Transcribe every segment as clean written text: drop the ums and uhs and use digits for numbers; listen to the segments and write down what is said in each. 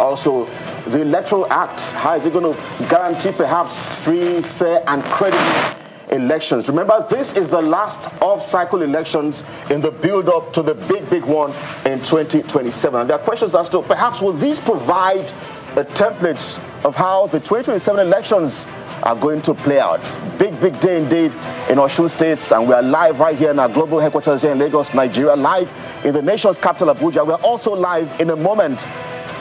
also the Electoral Act. How is it going to guarantee perhaps free, fair, and credible elections? Remember, this is the last off-cycle elections in the build-up to the big one in 2027. And there are questions as to perhaps will these provide a template of how the 2027 elections are going to play out. Big day indeed in Osun State, and we are live right here in our global headquarters here in Lagos, Nigeria, live in the nation's capital, Abuja. We're also live in a moment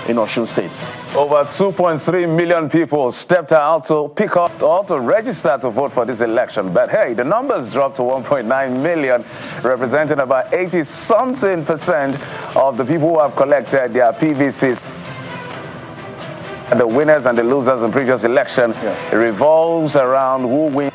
in Osun State. Over 2.3 million people stepped out to pick up or to register to vote for this election. But hey, the numbers dropped to 1.9 million, representing about 80-something% of the people who have collected their PVCs. The winners and the losers in previous election revolves around who wins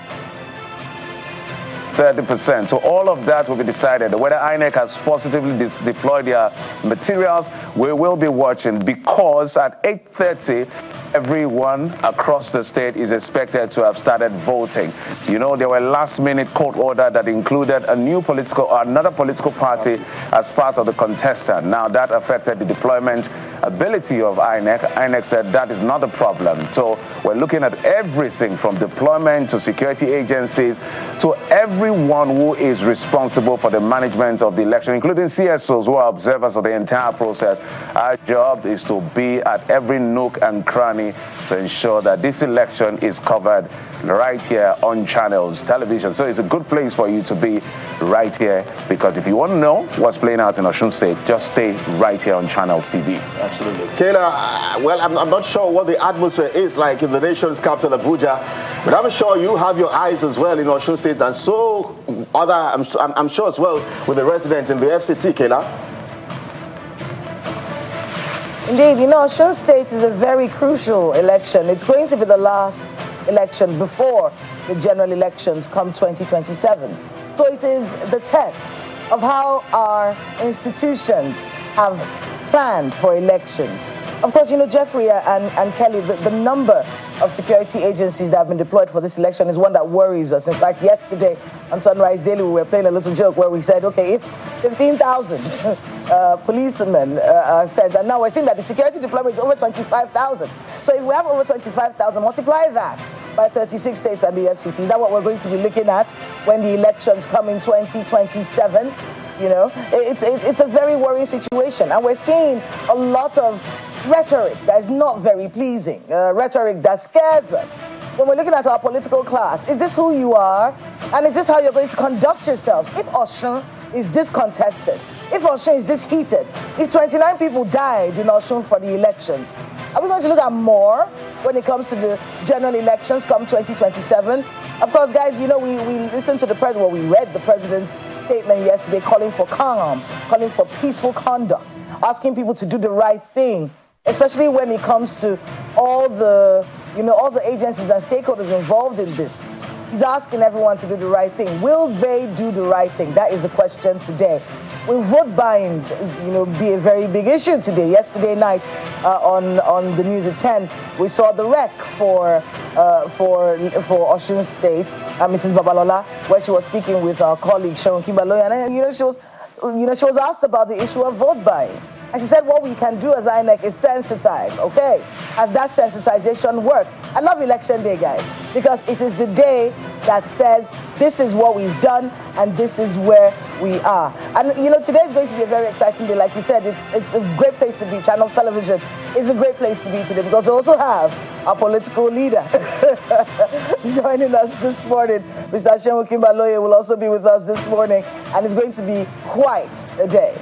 30%. So all of that will be decided. Whether INEC has positively deployed their materials, we will be watching, because at 8:30, everyone across the state is expected to have started voting. You know, there were last-minute court order that included another political party as part of the contestant. Now that affected the deployment ability of INEC. INEC said that is not a problem. So we're looking at everything from deployment to security agencies to everyone who is responsible for the management of the election, including CSOs who are observers of the entire process. Our job is to be at every nook and cranny to ensure that this election is covered right here on Channels Television. So it's a good place for you to be right here, because if you want to know what's playing out in Osun State, just stay right here on Channels TV. Absolutely. Kayla, well, I'm not sure what the atmosphere is like in the nation's capital, Abuja, but I'm sure you have your eyes as well in Osun State, and so I'm sure as well with the residents in the FCT, Kayla. Indeed, you know, Osun State is a very crucial election. It's going to be the last election before the general elections come 2027. So it is the test of how our institutions have planned for elections. Of course, you know, Jeffrey and Kelly, the number of security agencies that have been deployed for this election is one that worries us. In fact, yesterday on Sunrise Daily, we were playing a little joke where we said, okay, if 15,000 policemen said, and now we're seeing that the security deployment is over 25,000. So if we have over 25,000, multiply that by 36 states and the FCT. Is that what we're going to be looking at when the elections come in 2027? You know, it's a very worrying situation, and we're seeing a lot of rhetoric that is not very pleasing, rhetoric that scares us. When we're looking at our political class, is this who you are? And is this how you're going to conduct yourselves? If Osun is this contested, if Osun is this heated, if 29 people died in Osun for the elections, are we going to look at more when it comes to the general elections come 2027? Of course, guys, you know, we listened to the president, well, we read the president's statement yesterday calling for calm, calling for peaceful conduct, asking people to do the right thing, especially when it comes to all the agencies and stakeholders involved in this. He's asking everyone to do the right thing. Will they do the right thing? That is the question today. Will vote buying, be a very big issue today? Yesterday night on the news at 10, we saw the wreck for Osun State, Mrs. Babalola, where she was speaking with our colleague Sharon Kimbaloy, and she was asked about the issue of vote buying. And she said what we can do as INEC is sensitize, okay? Has that sensitization worked? I love Election Day, guys, because it is the day that says this is what we've done and this is where we are. And, you know, today is going to be a very exciting day. Like you said, it's a great place to be. Channels Television is a great place to be today because we also have our political leader joining us this morning. Mr. Sharon Kimbaloy will also be with us this morning, and it's going to be quite a day.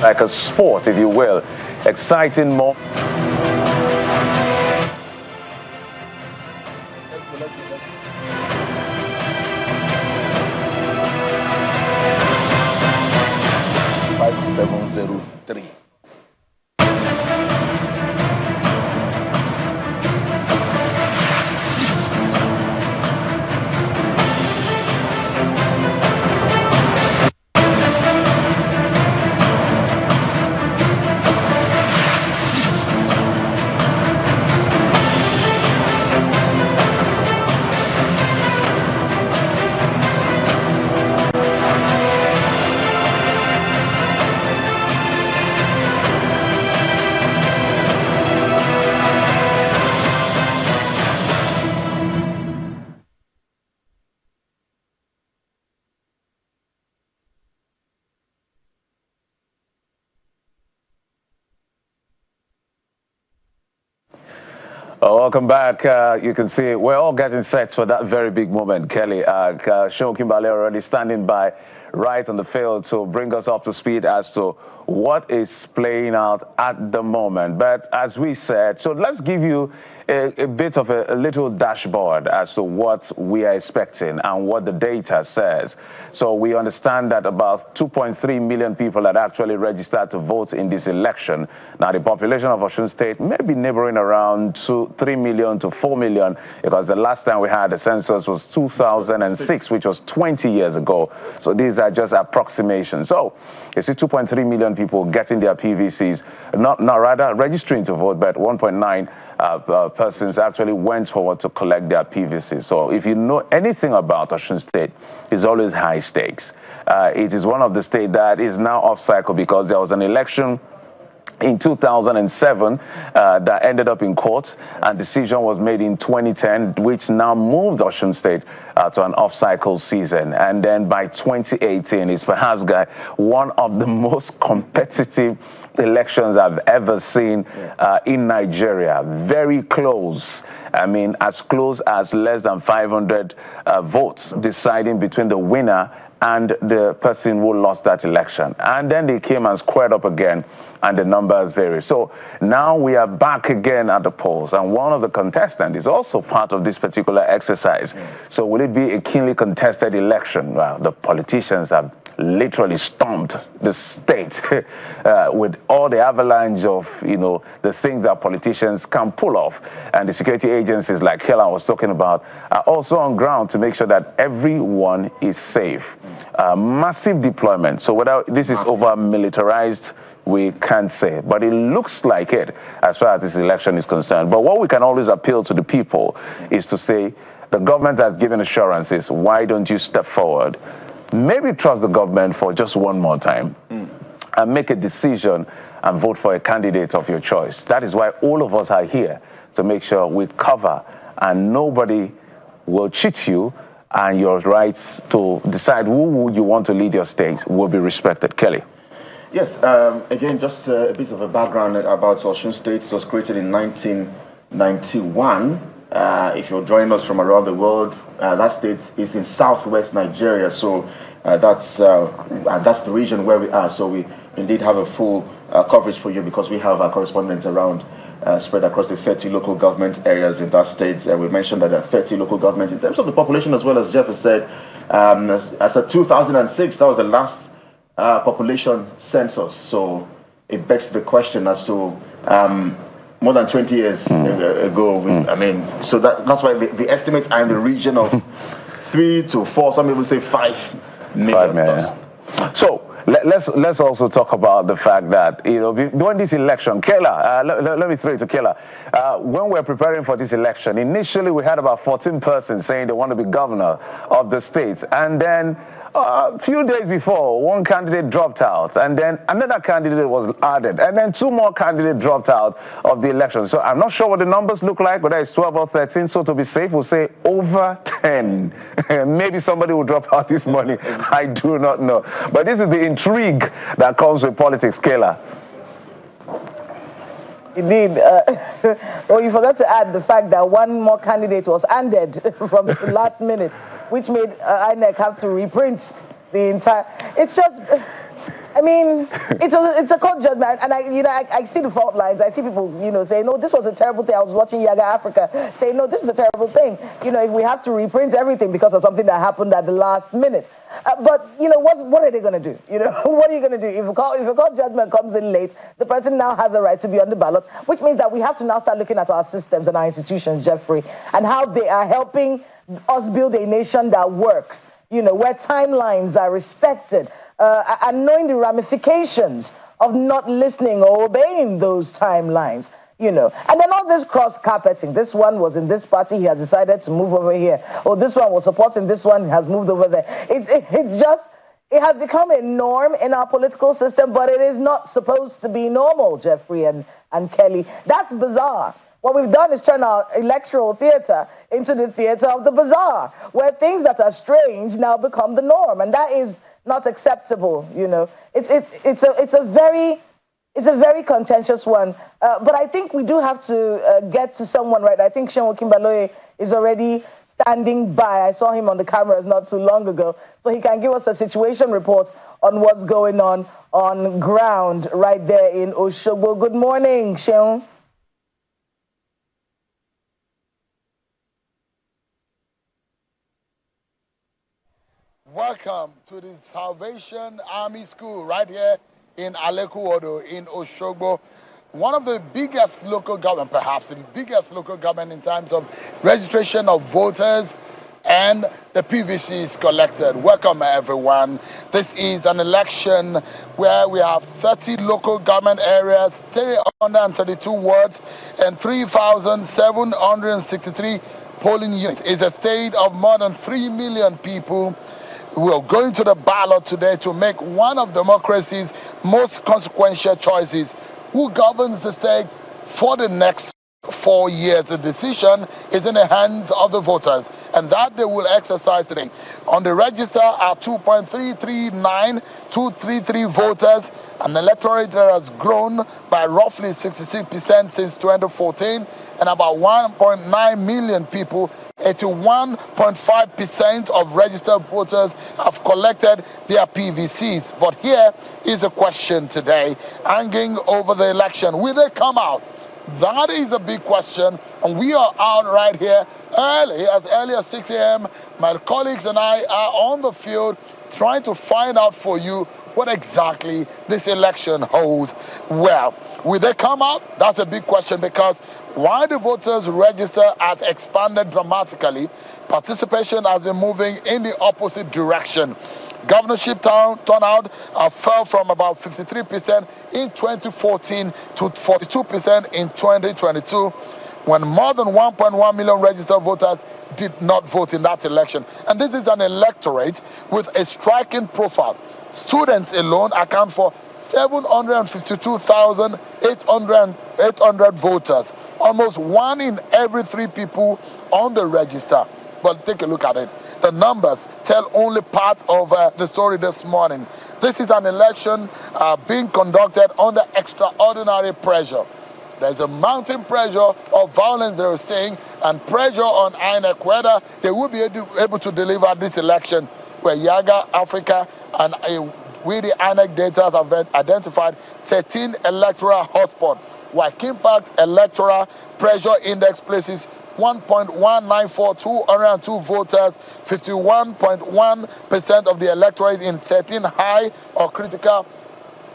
Like a sport, if you will. Exciting more. Welcome back. You can see we're all getting set for that very big moment, Kelly. Sean Kimbale already standing by right on the field to bring us up to speed as to what is playing out at the moment. But as we said, so let's give you a bit of a little dashboard as to what we are expecting and what the data says. So we understand that about 2.3 million people had actually registered to vote in this election. Now the population of Osun State may be neighboring around 3 million to 4 million, because the last time we had a census was 2006, which was 20 years ago. So these are just approximations. So you see 2.3 million people getting their PVCs, not rather registering to vote, but 1.9 persons actually went forward to collect their PVC. So if you know anything about Osun State, it's always high stakes. It is one of the states that is now off cycle because there was an election in 2007 that ended up in court, and decision was made in 2010, which now moved Osun State to an off-cycle season. And then by 2018, it's perhaps one of the most competitive elections I've ever seen in Nigeria. Very close. I mean, as close as less than 500 votes deciding between the winner and the person who lost that election. And then they came and squared up again, and the numbers vary. So now we are back again at the polls, and one of the contestants is also part of this particular exercise. So will it be a keenly contested election? Well, the politicians have literally stomped the state with all the avalanche of, the things that politicians can pull off. And the security agencies, like Helen was talking about, are also on ground to make sure that everyone is safe. Massive deployment. So whether this is over-militarized, we can't say, but it looks like it as far as this election is concerned. But what we can always appeal to the people is to say, the government has given assurances, why don't you step forward? Maybe trust the government for just one more time and make a decision and vote for a candidate of your choice. That is why all of us are here, to make sure we cover and nobody will cheat you, and your rights to decide who you want to lead your state will be respected. Kelly. Yes, again, just a bit of a background about Osun State. It was created in 1991. If you're joining us from around the world, that state is in southwest Nigeria, so that's the region where we are. So we indeed have a full coverage for you, because we have our correspondents around, spread across the 30 local government areas in that state. We mentioned that there are 30 local governments. In terms of the population, as well as Jeff has said, as of 2006, that was the last population census. So it begs the question as to more than 20 years ago. I mean, so that's why the estimates are in the region of 3 to 4, some people say 5 million. 5 million. So let's also talk about the fact that, during this election, Kela, let me throw it to Kela. When we're preparing for this election, initially we had about 14 persons saying they want to be governor of the state, and then a few days before, one candidate dropped out, and then another candidate was added, and then 2 more candidates dropped out of the election. So I'm not sure what the numbers look like, whether it's 12 or 13. So to be safe, we'll say over 10. Maybe somebody will drop out this morning. I do not know. But this is the intrigue that comes with politics, Kayla. Indeed. Well, you forgot to add the fact that 1 more candidate was ended from the last minute, which made INEC have to reprint the entire. It's just, I mean, it's a court judgment, and I see the fault lines. I see people, saying, no, this was a terrible thing. I was watching Yaga Africa saying, no, this is a terrible thing. If we have to reprint everything because of something that happened at the last minute. But what are they going to do? What are you going to do if a court judgment comes in late? The person now has a right to be on the ballot, which means that we have to now start looking at our systems and our institutions, Jeffrey, and how they are helping us build a nation that works. Where timelines are respected, and knowing the ramifications of not listening or obeying those timelines. And then all this cross-carpeting. This one was in this party, he has decided to move over here. Or this one was supporting this one, has moved over there. It has become a norm in our political system, but it is not supposed to be normal, Jeffrey and Kelly. That's bizarre. What we've done is turn our electoral theater into the theater of the bizarre, where things that are strange now become the norm, and that is not acceptable. It's it's a very contentious one. But I think we do have to get to someone, right? I think Seun Okinbaloye is already standing by. I saw him on the cameras not too long ago. So he can give us a situation report on what's going on ground right there in Osogbo. Good morning, Seun. Welcome to the Salvation Army School right here in Alekuodo in Osogbo. One of the biggest local government, perhaps the biggest local government in terms of registration of voters and the PVCs collected. Welcome everyone. This is an election where we have 30 local government areas, 332 wards and 3,763 polling units. It's a state of more than 3 million people. We're going to the ballot today to make one of democracy's most consequential choices. Who governs the state for the next 4 years? The decision is in the hands of the voters, and that they will exercise today. On the register are 2.339233 voters, an electorate that has grown by roughly 66% since 2014, and about 1.9 million people. 81.5% of registered voters have collected their PVCs. But here is a question today hanging over the election. Will they come out? That is a big question, and we are out right here as early as 6 a.m. My colleagues and I are on the field trying to find out for you what exactly this election holds. Well, will they come out? That's a big question, because while the voters register has expanded dramatically, participation has been moving in the opposite direction. Governorship turnout fell from about 53% in 2014 to 42% in 2022, when more than 1.1 million registered voters did not vote in that election. And this is an electorate with a striking profile. Students alone account for 752,800 voters, almost 1 in every 3 people on the register. But take a look at it. The numbers tell only part of the story this morning. This is an election being conducted under extraordinary pressure. There's a mounting pressure of violence, they're saying, and pressure on INEC whether they will be able to deliver this election, where Yaga, Africa, and with the INEC data have identified 13 electoral hotspots, while Impact Electoral Pressure Index places 1.194202 voters, 51.1% of the electorate in 13 high or critical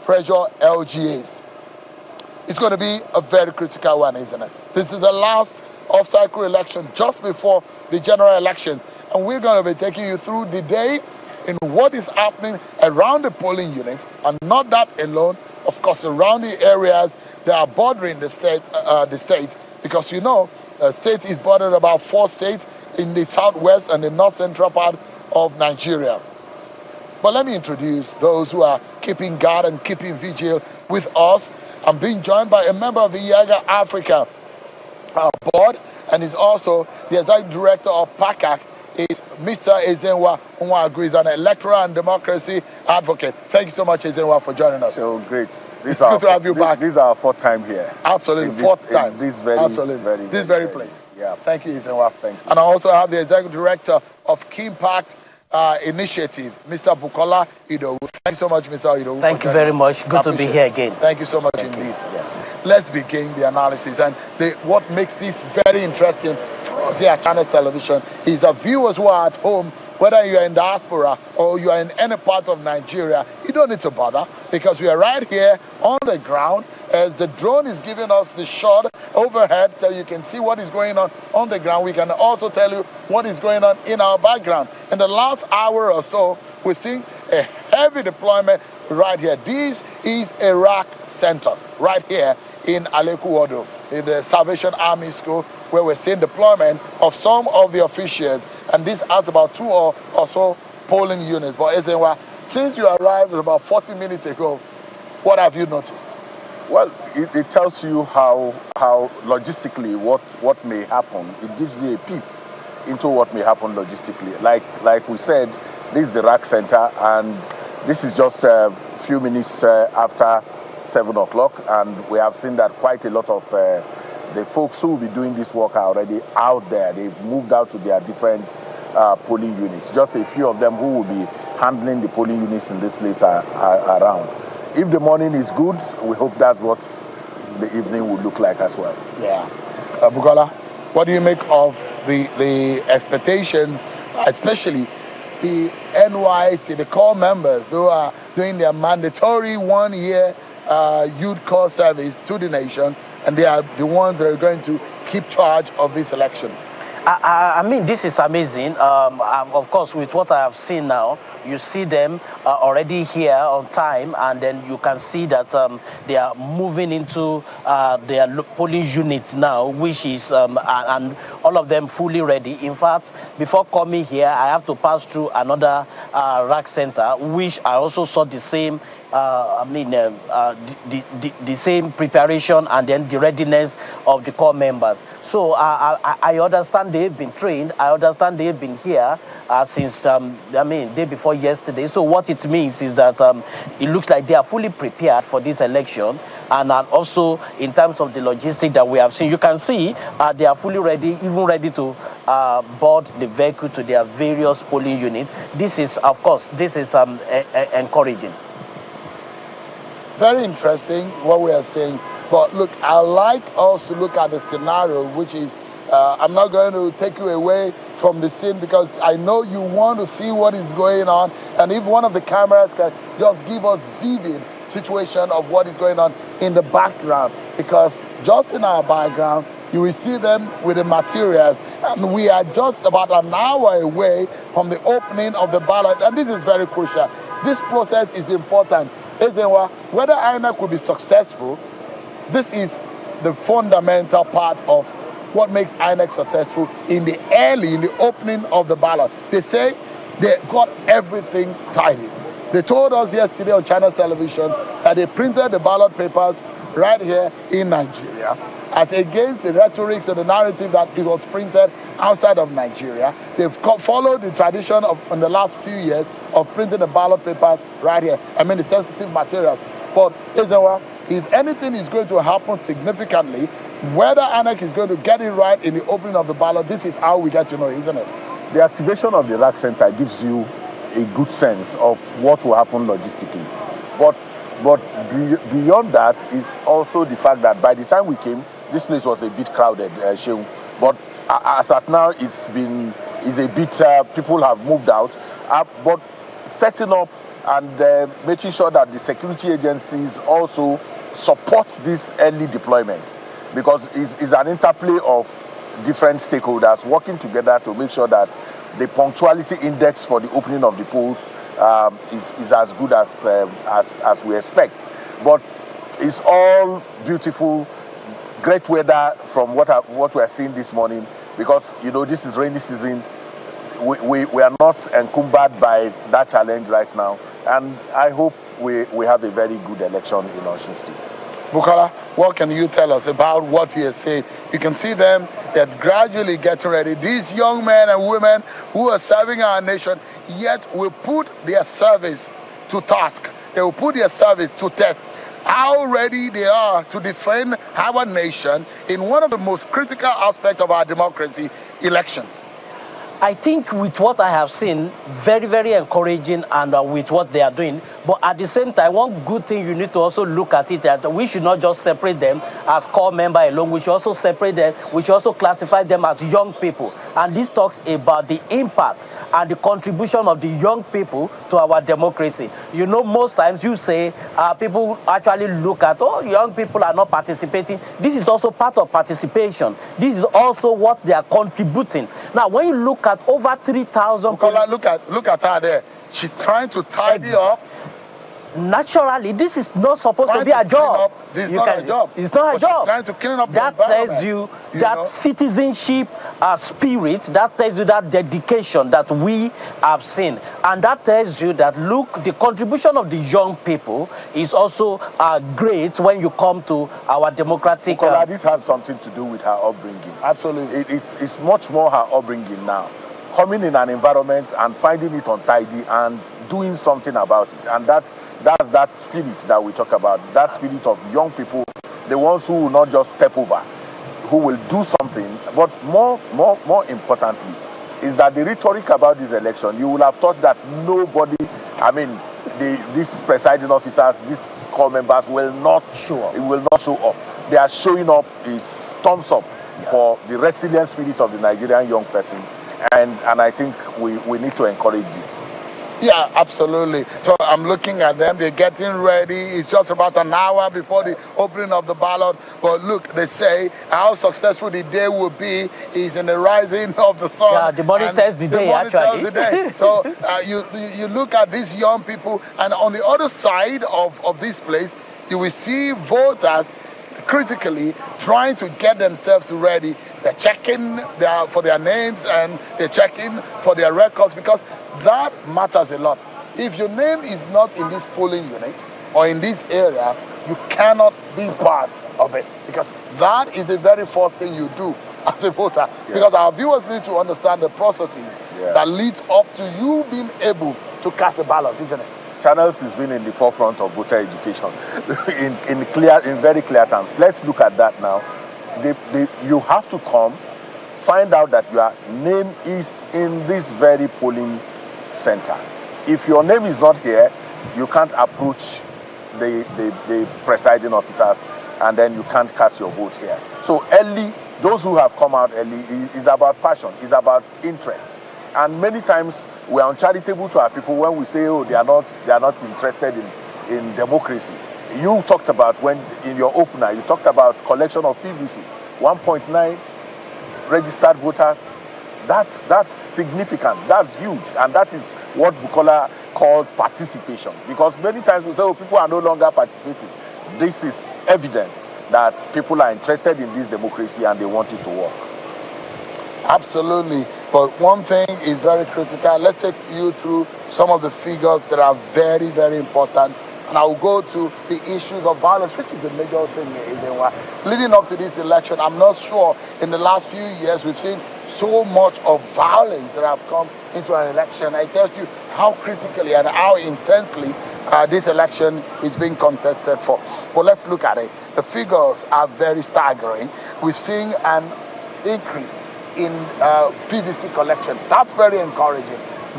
pressure LGAs. It's going to be a very critical one, isn't it? This is the last off-cycle election just before the general elections, and we're going to be taking you through the day in what is happening around the polling units, and not that alone, of course, around the areas that are bordering the state, because you know, the state is bordered about 4 states in the southwest and the north central part of Nigeria. But let me introduce those who are keeping guard and keeping vigil with us. I'm being joined by a member of the Yaga Africa board, and is also the executive director of PACAC, is Mr. Ezenwa Nwagu. Is an electoral and democracy advocate. Thank you so much, Ezenwa, for joining us. So great. It's good to have you back. This is our 4th time here. Absolutely, 4th time. This very, absolutely, this very place. Yeah. Thank you, Ezenwa. Thank you. And I also have the executive director of Impact Initiative, Mr. Bukola Idowu. Thank you so much, Mr. Idowu. Thank you very much. Good to be here again. Thank you so much indeed. Let's begin the analysis. And what makes this very interesting for us here at Channels Television is that viewers who are at home, whether you are in diaspora or you are in any part of Nigeria, you don't need to bother, because we are right here on the ground as the drone is giving us the shot overhead, so you can see what is going on the ground. We can also tell you what is going on in our background. In the last hour or so, we're seeing a heavy deployment right here. This is Iraq Center right here in Alekuodo, in the Salvation Army School, where we're seeing deployment of some of the officials, and this has about 2 or so polling units. But Ezenwa, since you arrived about 40 minutes ago, what have you noticed? Well, it tells you how logistically what may happen. It gives you a peep into what may happen logistically. Like we said, this is the Iraq Center, and this is just a few minutes after 7 o'clock, and we have seen that quite a lot of the folks who will be doing this work are already out there. They've moved out to their different polling units. Just a few of them who will be handling the polling units in this place are around. If the morning is good, we hope that's what the evening will look like as well. Yeah. Bukola, what do you make of the expectations, especially the NYC, the core members who are doing their mandatory 1-year youth corps service to the nation, and they are the ones that are going to keep charge of this election? I mean, this is amazing. Of course, with what I have seen now, you see them already here on time, and then you can see that they are moving into their polling units now, which is, and all of them fully ready. In fact, before coming here, I have to pass through another rack center, which I also saw the same the same preparation and then the readiness of the core members. So I understand they've been trained. I understand they've been here since day before yesterday. So what it means is that it looks like they are fully prepared for this election, and also in terms of the logistics that we have seen, you can see they are fully ready, even ready to board the vehicle to their various polling units. This is, of course, encouraging. Very interesting what we are saying. But look, I like us to look at the scenario, which is, I'm not going to take you away from the scene because I know you want to see what is going on. And if one of the cameras can just give us vivid situation of what is going on in the background, because just in our background, you will see them with the materials. And we are just about an hour away from the opening of the ballot. And this is very crucial. This process is important. Whether INEC will be successful, this is the fundamental part of what makes INEC successful in the opening of the ballot. They say they got everything tidy. They told us yesterday on China's television that they printed the ballot papers right here in Nigeria, as against the rhetorics and the narrative that it was printed outside of Nigeria. They've followed the tradition of, in the last few years, of printing the ballot papers right here. I mean, the sensitive materials. But if anything is going to happen significantly, whether INEC is going to get it right in the opening of the ballot, this is how we get to know, isn't it? The activation of the rack center gives you a good sense of what will happen logistically. But beyond that is also the fact that by the time we came, this place was a bit crowded, Sheung. But as at now, it's a bit, people have moved out. But setting up and making sure that the security agencies also support these early deployments, because it's an interplay of different stakeholders working together to make sure that the punctuality index for the opening of the polls is as good as we expect. But it's all beautiful, great weather from what we are seeing this morning, because this is rainy season. We are not encumbered by that challenge right now, and I hope we have a very good election in Osun State. Bukola, what can you tell us about what you are saying? You can see them, they're gradually getting ready. These young men and women who are serving our nation, yet will put their service to task. They will put their service to test. How ready they are to defend our nation in one of the most critical aspects of our democracy, elections. I think with what I have seen, very, very encouraging, and with what they are doing. But at the same time, one good thing you need to also look at it, that we should not just separate them as core member alone. We should also separate them. We should also classify them as young people. And this talks about the impact and the contribution of the young people to our democracy. Most times you say people actually look at, young people are not participating. This is also part of participation. This is also what they are contributing. Now, when you look at over 3,000 people, look at her there. She's trying to tidy up. Naturally, this is not supposed to be a job. This is not a job. It's not a job. She's trying to clean up that the tells you that citizenship spirit, that tells you that dedication that we have seen. And that tells you that, look, the contribution of the young people is also great when you come to our democratic... This has something to do with her upbringing. Absolutely. It's much more her upbringing now. coming in an environment and finding it untidy and doing something about it. And that's that spirit that we talk about, that spirit of young people, the ones who will not just step over, who will do something. But more importantly, is that the rhetoric about this election, you will have thought that nobody, I mean, these presiding officers, these core members will not show up. It will not show up. They are showing up is thumbs up for the resilient spirit of the Nigerian young person. And I think we need to encourage this. Yeah, absolutely. So I'm looking at them. They're getting ready. It's just about an hour before the opening of the ballot. But look, they say how successful the day will be is in the rising of the sun. Yeah, the money tells the day, actually. So you look at these young people, and on the other side of this place, you will see voters critically trying to get themselves ready. They're checking for their names, and they're checking for their records, because that matters a lot. If your name is not in this polling unit or in this area, you cannot be part of it, because that is the very first thing you do as a voter. Because our viewers need to understand the processes that lead up to you being able to cast a ballot, isn't it? Channels has been in the forefront of voter education in very clear terms. Let's look at that now. You have to come, find out that your name is in this very polling center. If your name is not here, you can't approach the presiding officers, and then you can't cast your vote here. So early, those who have come out early, is about passion, is about interest. And many times we are uncharitable to our people when we say, oh, they are not interested in democracy. You talked about, when in your opener, you talked about collection of PVCs, 1.9 registered voters. That's significant, that's huge, and that is what Bukola called participation. Because many times we say, oh, people are no longer participating. This is evidence that people are interested in this democracy and they want it to work. Absolutely. But one thing is very critical. Let's take you through some of the figures that are very, very important. And I will go to the issues of violence, which is a major thing. Leading up to this election, I'm not sure in the last few years we've seen so much of violence that have come into an election. It tells you how critically and how intensely this election is being contested for. But let's look at it. The figures are very staggering. We've seen an increase in PVC collection. That's very encouraging.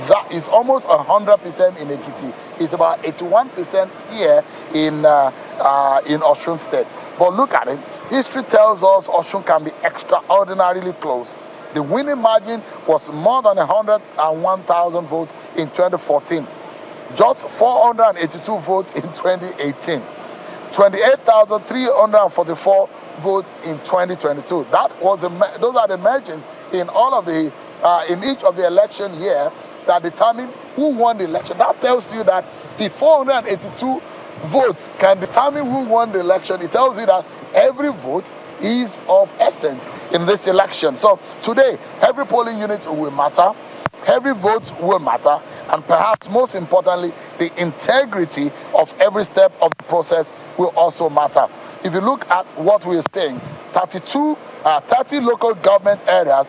That is almost 100% in Ekiti. It's about 81% here in Osun State. But look at it. History tells us Osun can be extraordinarily close. The winning margin was more than 101,000 votes in 2014. Just 482 votes in 2018. 28,344 votes in 2022. Those are the margins in all of the in each of the election year that determine who won the election. That tells you that the 482 votes can determine who won the election. It tells you that every vote is of essence in this election. So today, every polling unit will matter, every vote will matter, and perhaps most importantly, the integrity of every step of the process will also matter. If you look at what we're saying, 30 local government areas,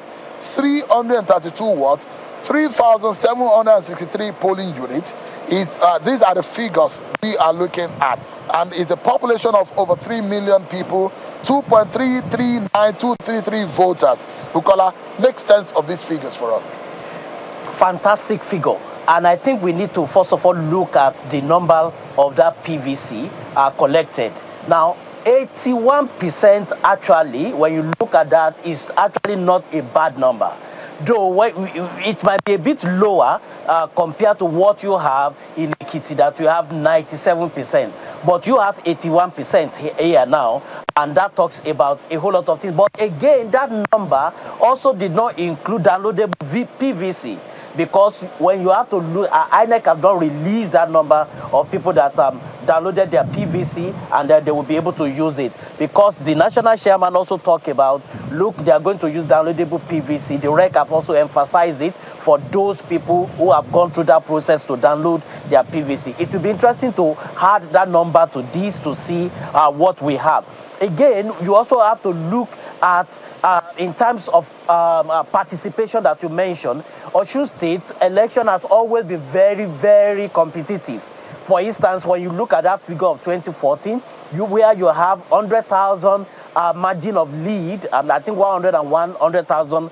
332 wards, 3,763 polling units. These are the figures we are looking at. And it's a population of over 3 million people, 2.339233 voters. Bukola, make sense of these figures for us. Fantastic figure. And I think we need to first of all look at the number of that PVC collected. Now, 81% actually, when you look at that, is actually not a bad number. Though it might be a bit lower compared to what you have in Ekiti, that you have 97%. But you have 81% here now, and that talks about a whole lot of things. But again, that number also did not include downloadable PVC. Because when you have to look, INEC have not released that number of people that downloaded their PVC, and then they will be able to use it. Because the national chairman also talked about, look, they are going to use downloadable PVC. The REC have also emphasized it for those people who have gone through that process to download their PVC. It will be interesting to add that number to this to see what we have. Again, you also have to look at, in terms of participation that you mentioned, Osun State election has always been very, very competitive. For instance, when you look at that figure of 2014, where you have 100,000 margin of lead, and I think 101,000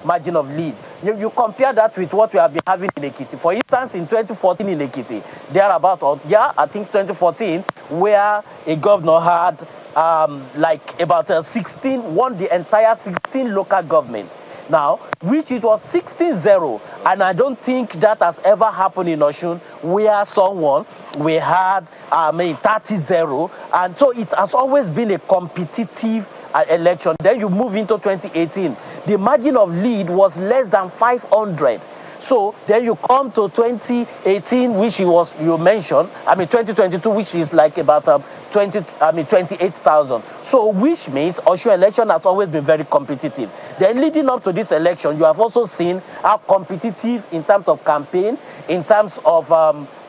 margin of lead. You compare that with what we have been having in Ekiti. For instance, in 2014 in Ekiti, I think 2014, where a governor had like about 16, won the entire 16 local government. Now, which it was 16-0, and I don't think that has ever happened in Osun, where we had 30-0, and so it has always been a competitive election. Then you move into 2018, the margin of lead was less than 500. So then you come to 2018, which you mentioned, 2022, which is like about 28,000. So which means Osun election has always been very competitive. Then leading up to this election, you have also seen how competitive in terms of campaign, in terms of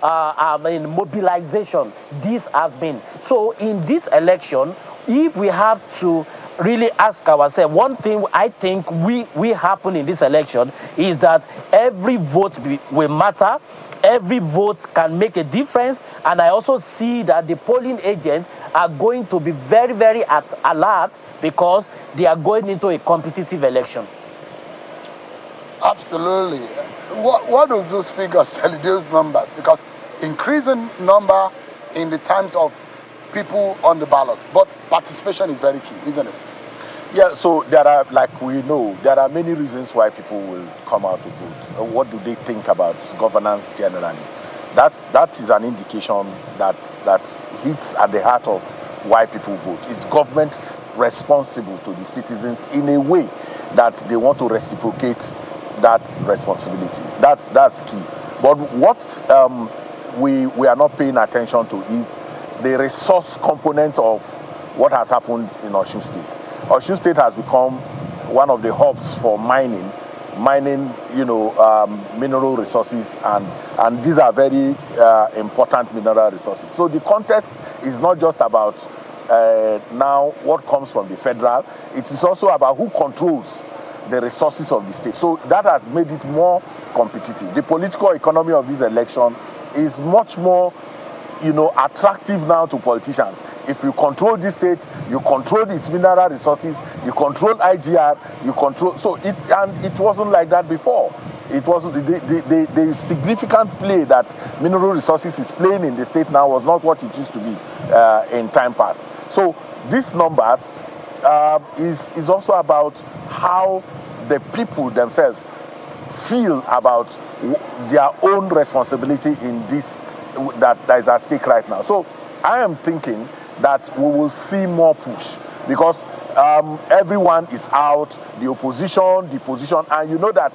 mobilization, this has been. So in this election, if we have to really ask ourselves, one thing I think we happen in this election is that every vote will matter. Every vote can make a difference, and I also see that the polling agents are going to be very, very alert because they are going into a competitive election. Absolutely. What does those figures tell you, those numbers? Because increasing number in the terms of people on the ballot, but participation is very key, isn't it? Yeah, so there are, like we know, there are many reasons why people will come out to vote. What do they think about governance generally? That is an indication that hits at the heart of why people vote. Is government responsible to the citizens in a way that they want to reciprocate that responsibility? That's key. But what we are not paying attention to is the resource component of what has happened in Osun State. Osun State has become one of the hubs for mining, mineral resources, and these are very important mineral resources. So the contest is not just about now what comes from the federal, it is also about who controls the resources of the state. So that has made it more competitive. The political economy of this election is much more attractive now to politicians. If you control this state, you control its mineral resources, you control IGR, you control. So it wasn't like that before. It wasn't the significant play that mineral resources is playing in the state now was not what it used to be in time past. So these numbers is also about how the people themselves feel about their own responsibility in this that is at stake right now. So I am thinking that we will see more push because everyone is out, the opposition, the position, and you know that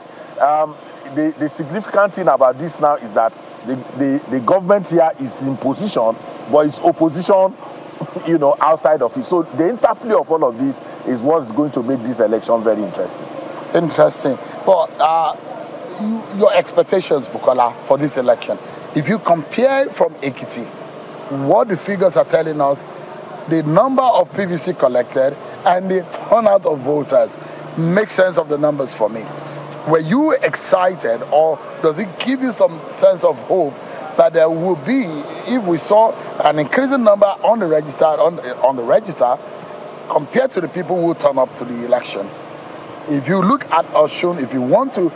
the significant thing about this now is that the government here is in position, but it's opposition, outside of it. So the interplay of all of this is what's going to make this election very interesting. Interesting. But your expectations, Bukola, for this election, if you compare it from Ekiti, what the figures are telling us, the number of PVC collected and the turnout of voters makes sense of the numbers for me. Were you excited, or does it give you some sense of hope that there will be, if we saw an increasing number on the register compared to the people who turn up to the election? If you look at Osun, if you want to,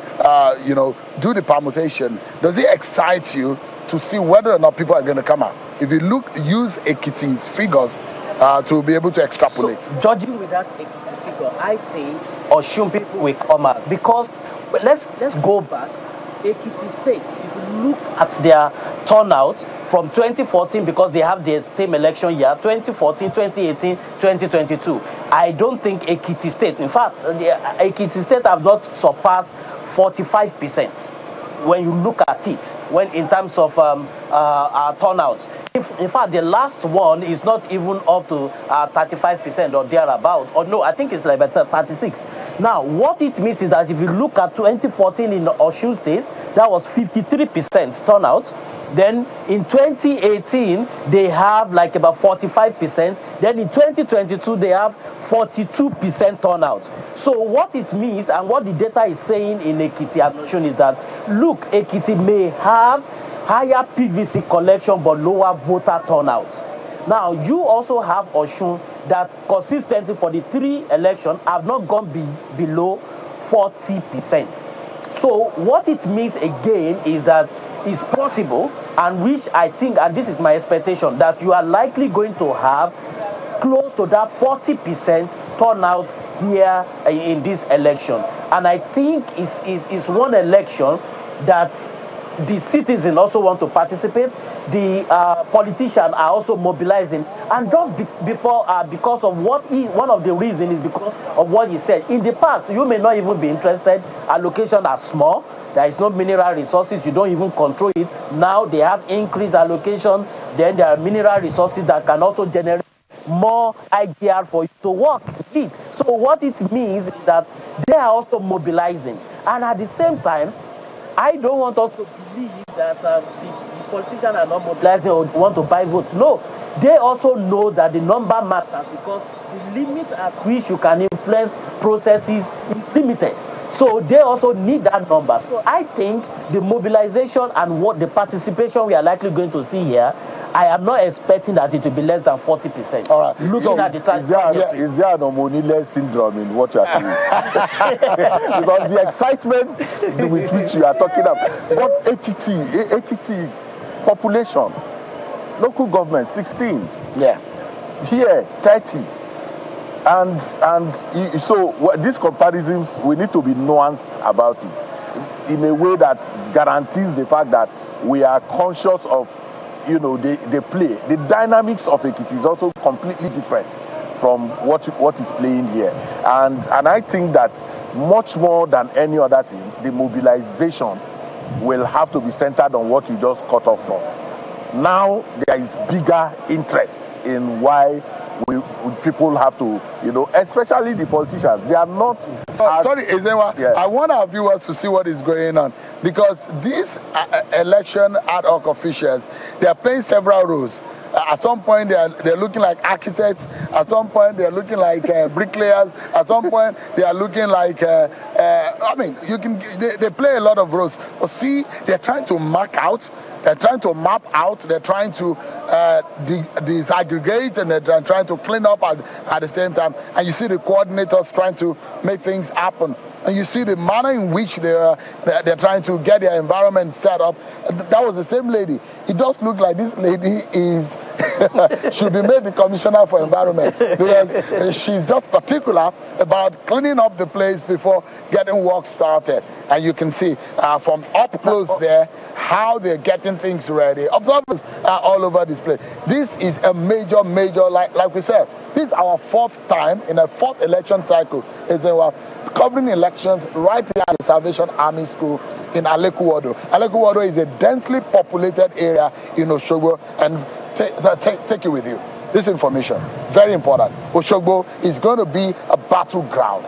do the permutation, does it excite you to see whether or not people are going to come out? If you use Ekiti's figures to be able to extrapolate. So, judging with that Ekiti figure, I think Osun people will come out because let's go back. Ekiti State, if you look at their turnout from 2014, because they have the same election year, 2014, 2018, 2022, I don't think Ekiti State, in fact, Ekiti State have not surpassed 45% when you look at it, in terms of turnout. In fact, the last one is not even up to 35% or thereabout. Or no, I think it's like 36. Now, what it means is that if you look at 2014 in Osun State, that was 53% turnout. Then in 2018, they have like about 45%. Then in 2022, they have 42% turnout. So what it means and what the data is saying in Ekiti and Osun is that, look, Ekiti may have higher PVC collection but lower voter turnout. Now, you also have Osun that consistently for the 3 elections have not gone below 40%. So what it means again is that it's possible, and which I think, and this is my expectation, that you are likely going to have close to that 40% turnout here in this election. And I think it's one election that the citizens also want to participate. The politicians are also mobilizing, and just because of one of the reasons is because of what he said. In the past, you may not even be interested. Allocations are small. There is no mineral resources. You don't even control it. Now they have increased allocation. Then there are mineral resources that can also generate more IGR for you to work with it. So what it means is that they are also mobilizing, and at the same time, I don't want us to believe that the politicians are not mobilizing or want to buy votes. No, they also know that the number matters, because the limit at which you can influence processes is limited. So they also need that number. So I think the mobilization and what the participation we are likely going to see here, I am not expecting that it will be less than 40%. All right. Looking at the time. Is there an Omonile syndrome in what you are saying? Because the excitement with which you are talking about. But Ekiti population, local government 16. Yeah. Here 30. And so these comparisons, we need to be nuanced about it in a way that guarantees the fact that we are conscious of, the play. The dynamics of Ekiti is also completely different from what is playing here. And I think that much more than any other thing, the mobilization will have to be centered on what you just cut off from. Now there is bigger interest in why people have to, especially the politicians. They are not. Sorry, Ezenwa, Yes. I want our viewers to see what is going on, because these election ad hoc officials, they are playing several roles. At some point, they're looking like architects. At some point, they're looking like bricklayers. At some point, they are looking like. They play a lot of roles. But see, they're trying to mark out. They're trying to map out. They're trying to disaggregate, and they're trying to clean up at the same time. And you see the coordinators trying to make things happen. And you see the manner in which they're trying to get their environment set up. That was the same lady. It does look like this lady should be made the commissioner for environment, because she's just particular about cleaning up the place before getting work started. And you can see from up close there how they're getting things ready. Observers are all over this place. This is a major, like we said, this is our 4th time in a 4th election cycle. Covering elections right here at the Salvation Army School in Alekuwodo. Alekuwodo is a densely populated area in Osogbo, and take it with you. This information, very important. Osogbo is going to be a battleground.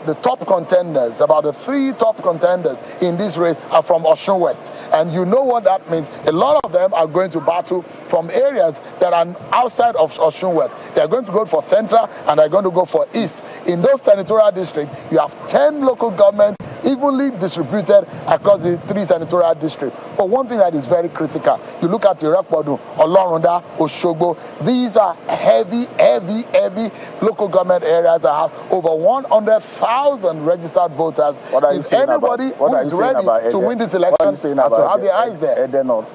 The top contenders, about the 3 top contenders in this race, are from Osun West. And you know what that means. A lot of them are going to battle from areas that are outside of Osun West. They're going to go for Central, and they're going to go for East. In those senatorial districts, you have 10 local governments evenly distributed across the 3 senatorial districts. But one thing that is very critical, you look at Irekpodu, Olorunda, Osogbo. These are heavy local government areas that have over 100,000 registered voters. What are you saying anybody who is ready to win this election has to have their eyes there. They're not.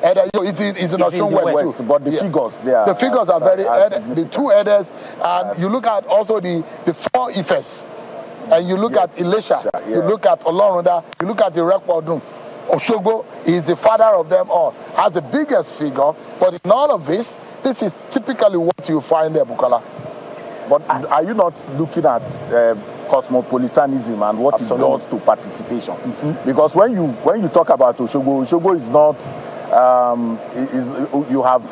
It's in Osun West. But the figures there. The figures are very. The 2 headers, and you look at also the 4 Ifes, and you look at Elisha, you look at Olorunda, you look at the Irekpodu. Osogbo is the father of them all, has the biggest figure. But in all of this is typically what you find there, Bukola. But are you not looking at cosmopolitanism and what it does to participation? Because when you talk about Osogbo is not. You have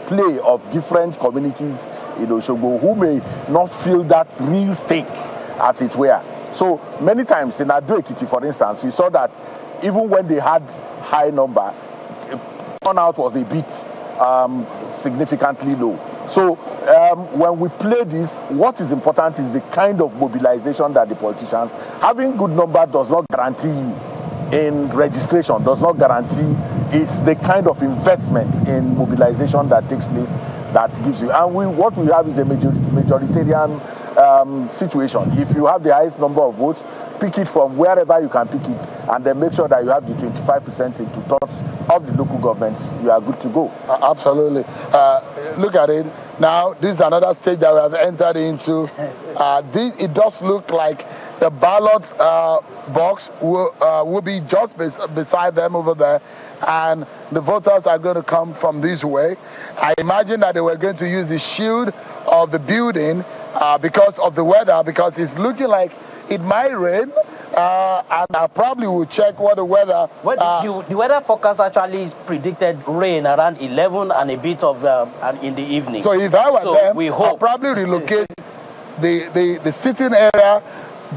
play of different communities in Osogbo who may not feel that real stake, as it were. So many times in Ado-Ekiti, for instance, you saw that even when they had high number, turnout was a bit significantly low. So when we play this, what is important is the kind of mobilization that the politicians, having good number does not guarantee you in registration, does not guarantee. It's the kind of investment in mobilization that takes place that gives you. And what we have is a majoritarian situation. If you have the highest number of votes, pick it from wherever you can pick it, and then make sure that you have the 25% into thoughts of the local governments. You are good to go. Absolutely. Look at it. Now, this is another stage that we have entered into. It does look like the ballot box will be just beside them over there, and the voters are going to come from this way. I imagine that they were going to use the shield of the building because of the weather, because it's looking like it might rain, and I probably will check what the weather... Well, the weather forecast actually predicted rain around 11 and a bit of in the evening. So if I were them, we hope. I'll probably relocate the sitting area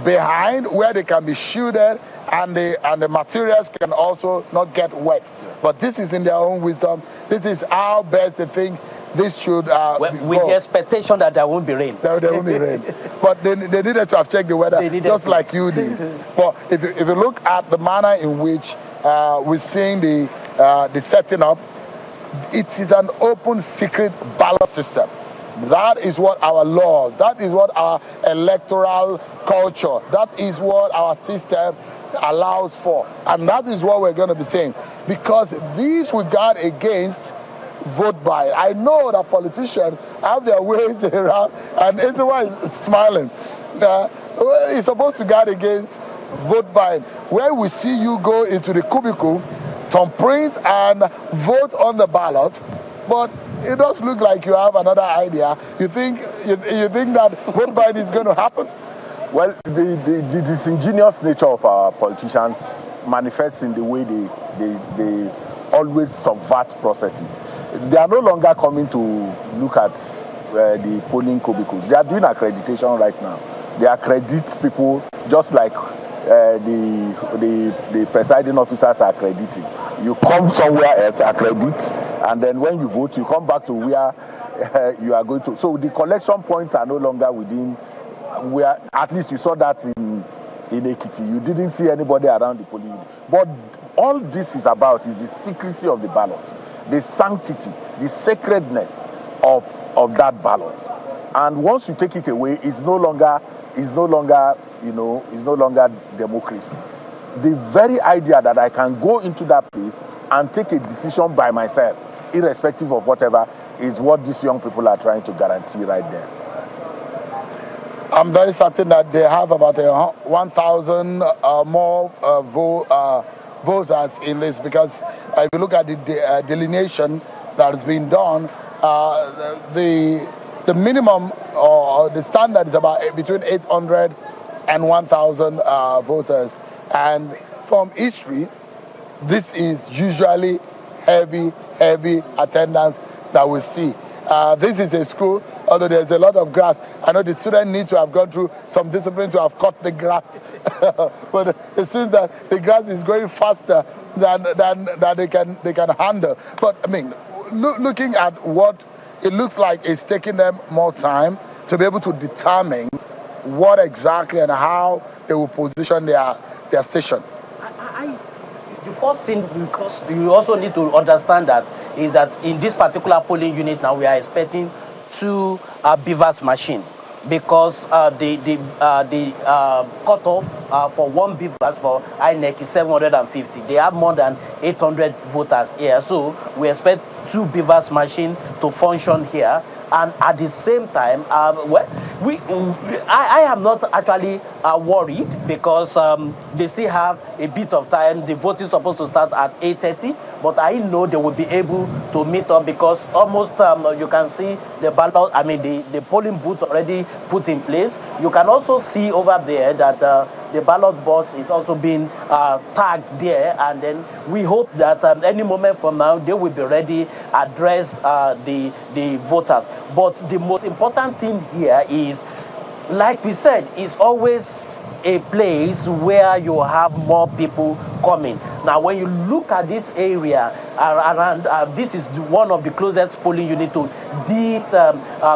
behind where they can be shielded, and the materials can also not get wet. But this is in their own wisdom. This is how best they think this should with the expectation that there won't be rain. There won't be rain. But they needed to have checked the weather, just like you did. But if you look at the manner in which we're seeing the setting up, it is an open, secret ballot system. That is what our laws, that is what our electoral culture, that is what our system allows for. And that is what we're going to be saying. Because these we guard against vote by. I know that politicians have their ways around, and everyone is smiling. It's supposed to guard against vote by. Where we see you go into the cubicle, thumbprint and vote on the ballot, but it does look like you have another idea. You think that vote buying is going to happen? Well, the disingenuous nature of our politicians manifests in the way they always subvert processes. They are no longer coming to look at the polling cubicles. They are doing accreditation right now. They accredit people just like the presiding officers are accrediting. You come somewhere else, accredit, and then when you vote, you come back to where you are going to. So the collection points are no longer within where, at least you saw that in Ekiti. You didn't see anybody around the polling unit. But all this is about is the secrecy of the ballot, the sanctity, the sacredness of that ballot. And once you take it away, it's no longer democracy. The very idea that I can go into that place and take a decision by myself, irrespective of whatever, is what these young people are trying to guarantee right there. I'm very certain that they have about 1,000 more voters in this, because if you look at the delineation that has been done, the minimum or the standard is about between 800 and 1,000 voters. And from history, this is usually heavy attendance that we see. This is a school, although there's a lot of grass. I know the students need to have gone through some discipline to have cut the grass. But it seems that the grass is going faster than they can handle. But I mean, looking at what it looks like, it's taking them more time to be able to determine what exactly and how they will position their station. The first thing, because you also need to understand that, is that in this particular polling unit now we are expecting 2 beavers machine, because the cutoff for 1 beavers for INEC is 750. They have more than 800 voters here, so we expect 2 beavers machine to function here. And at the same time, I am not actually worried, because they still have a bit of time. The voting is supposed to start at 8:30, but I know they will be able to meet up, because almost you can see the ballot. I mean, the polling booth already put in place. You can also see over there that the ballot box is also being tagged there, and then we hope that any moment from now they will be ready to address the voters. But the most important thing here is, like we said, is always a place where you have more people coming. Now, when you look at this area around, this is one of the closest polling unit to this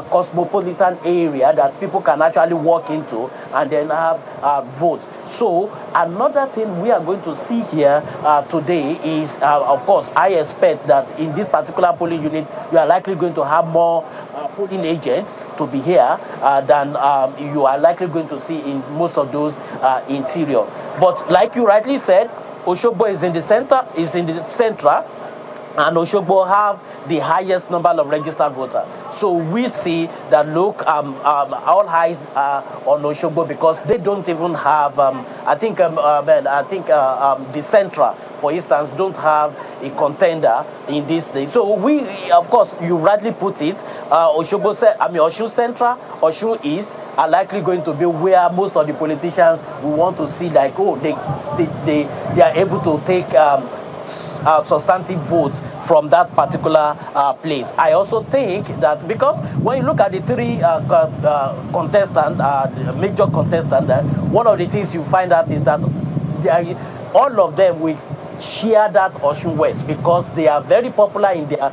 cosmopolitan area that people can actually walk into and then have votes. So another thing we are going to see here today is, of course, I expect that in this particular polling unit, you are likely going to have more polling agents to be here than you are likely going to see in most of those interior. But like you rightly said, Osogbo is in the center, and Osogbo have the highest number of registered voters. So we see that, look, all eyes are on Osogbo because they don't even have, the Central, for instance, don't have a contender in this day. So we, of course, you rightly put it, Osun Central, Osun East are likely going to be where most of the politicians we want to see, like, oh, they are able to take substantive votes from that particular place. I also think that because when you look at the three contestants, major contestants, one of the things you find out is that all of them will share that Osun West because they are very popular in their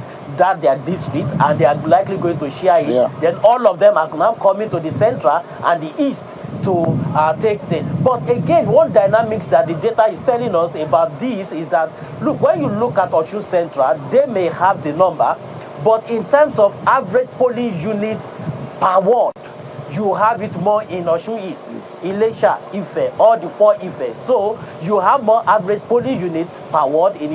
district and they are likely going to share it. Yeah. Then all of them are now coming to the Central and the East to take them. But again, one dynamics that the data is telling us about this is that, look, when you look at Osun Central, they may have the number, but in terms of average polling units per ward, you have it more in Osun East, Ilesha, Ife, all the four Ife. So you have more average polling unit per ward in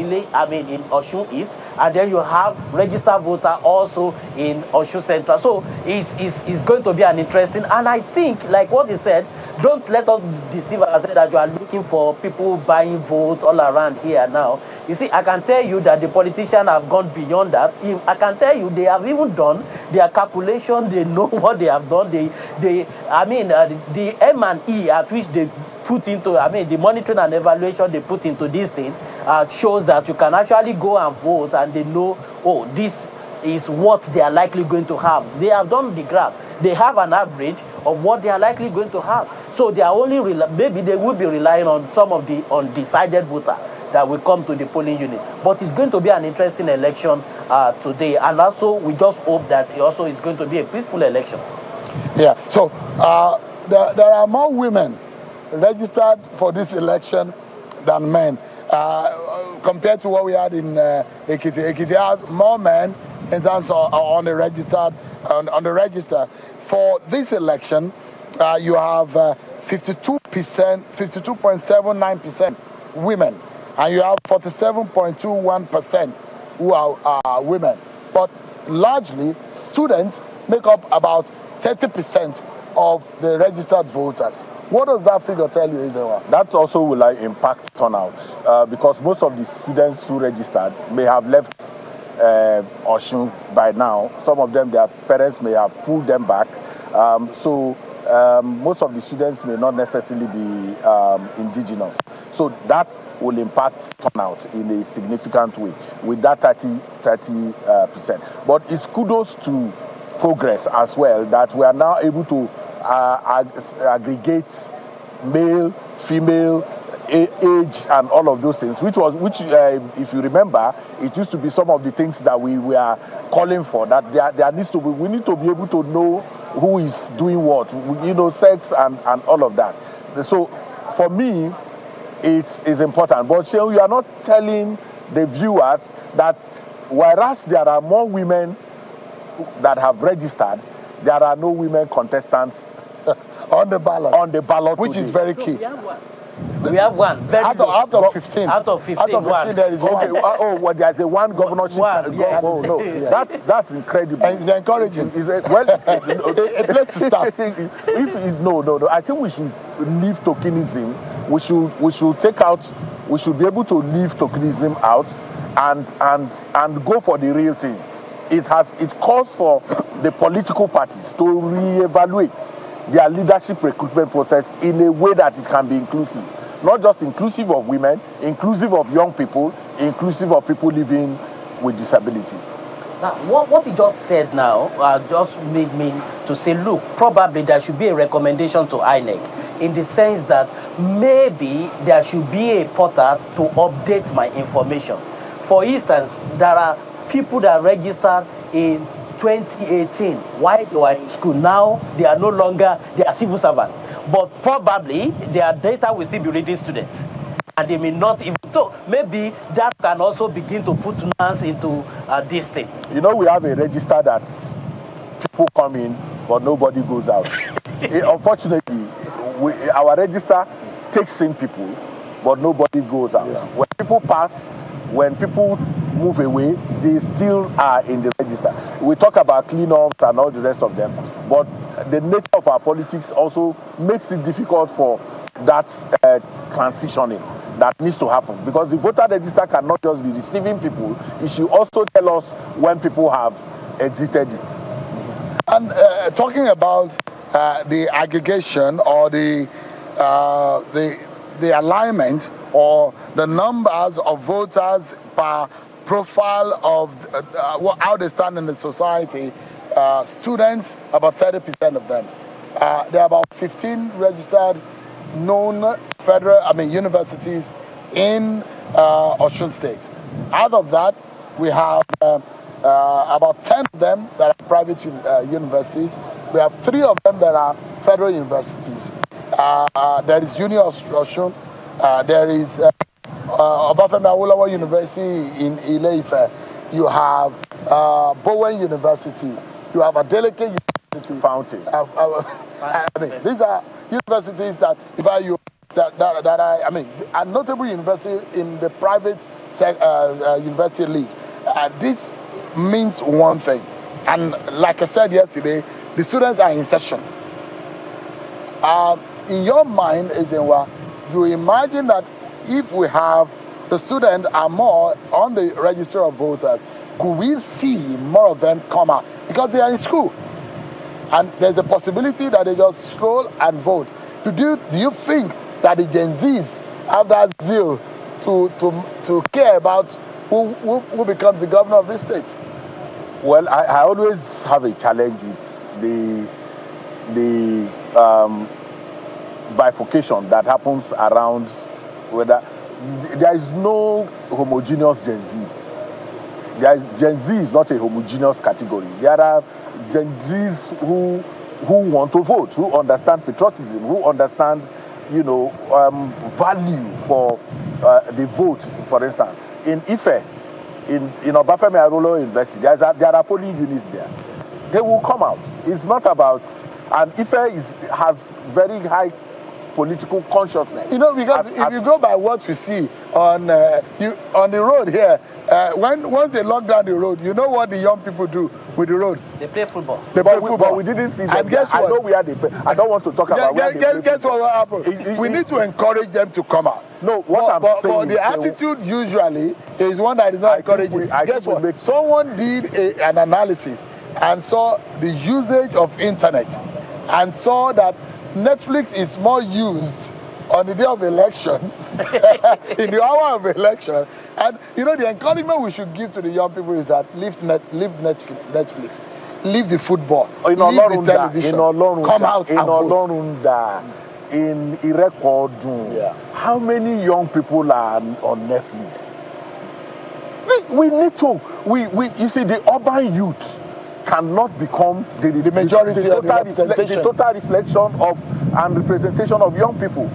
Osun East, and then you have registered voter also in Osun Central. So it's going to be an interesting, and I think, like what he said, don't let us deceive ourselves that you are looking for people buying votes all around here now. You see, I can tell you that the politicians have gone beyond that. I can tell you they have even done their calculation. They know what they have done. The M&E at which they put into, the monitoring and evaluation they put into this thing shows that you can actually go and vote and they know, oh, this is what they are likely going to have. They have done the graph. They have an average of what they are likely going to have. So they are only, maybe they will be relying on some of the undecided voters that will come to the polling unit. But it's going to be an interesting election today. And also, we just hope that it also is going to be a peaceful election. Yeah, so there are more women registered for this election than men. Compared to what we had in Ekiti. Ekiti has more men in terms of on the register. For this election, you have 52.79% women, and you have 47.21% who are women. But largely, students make up about 30% of the registered voters. What does that figure tell you, Izewa? That also will impact turnout because most of the students who registered may have left Osun by now. Some of them, their parents may have pulled them back. So most of the students may not necessarily be indigenous. So that will impact turnout in a significant way with that 30%. But it's kudos to progress as well that we are now able to aggregate male, female, age, and all of those things, which if you remember, it used to be some of the things that we were calling for. That there needs to be, we need to be able to know who is doing what, sex and all of that. So for me, it's important. But we are not telling the viewers that whereas there are more women that have registered, there are no women contestants on the ballot, which is very key. We have one. Out of 15. Out of 15, one. There is one. Well, there's a one governorship. Yes. Oh, no. That's incredible. And it's encouraging. Well, a place to start. No. I think we should leave tokenism. We should be able to leave tokenism out and go for the real thing. It calls for the political parties to reevaluate their leadership recruitment process in a way that it can be inclusive. Not just inclusive of women, inclusive of young people, inclusive of people living with disabilities. Now, what he just said now just made me to say, look, probably there should be a recommendation to INEC in the sense that maybe there should be a portal to update my information. For instance, there are people that registered in 2018 while they were in school. Now they are no longer, they are civil servants. But probably their data will still be reading students. And they may not even, so maybe that can also begin to put nuance into this thing. You know, we have a register that people come in, but nobody goes out. Unfortunately, our register takes in people, but nobody goes out. Yeah. When people pass, when people move away, they still are in the register. We talk about cleanups and all the rest of them, but the nature of our politics also makes it difficult for that transitioning that needs to happen, because the voter register cannot just be receiving people, it should also tell us when people have exited it. And talking about the aggregation or the alignment or the numbers of voters per profile of how they stand in the society, students, about 30% of them. There are about 15 registered known universities in Osun State. Out of that, we have about 10 of them that are private universities. We have 3 of them that are federal universities. There is Uni Osun, there is Obafemi Awolowo University in Ile-Ife. You have Bowen University. You have Adeleke University. Fountain. These are universities that, a notable university in the private university league. This means one thing, and like I said yesterday, the students are in session. In your mind, you imagine that if we have the students are more on the register of voters, could we see more of them come out because they are in school? And there's a possibility that they just stroll and vote. Do you think that the Gen Zs have that zeal to care about who becomes the governor of this state? Well, I always have a challenge with the bifurcation that happens around whether there is no homogeneous Gen Z. Gen Z is not a homogeneous category. There are Gen Zs who want to vote, who understand patriotism, who understand, value for the vote. For instance, in Ife, in Obafemi Awolowo University, there are polling units there. They will come out. It's not about, and Ife has very high political consciousness. Because if you go by what you see on the road here, once they lock down the road, you know what the young people do with the road? They play football. But we didn't see them. And guess what? I know where they play. I don't want to talk about where they play. Guess what will happen? We need to encourage them to come out. No, I'm saying. But the attitude usually is one that is not encouraging. Guess what? Someone did an analysis and saw the usage of internet and saw that Netflix is more used on the day of election, in the hour of election. And the encouragement we should give to the young people is that leave Netflix, leave the football, leave the television, come out and vote. In Irekodun, how many young people are on Netflix? We need to. You see, the urban youth cannot become the majority, the total reflection of and representation of young people.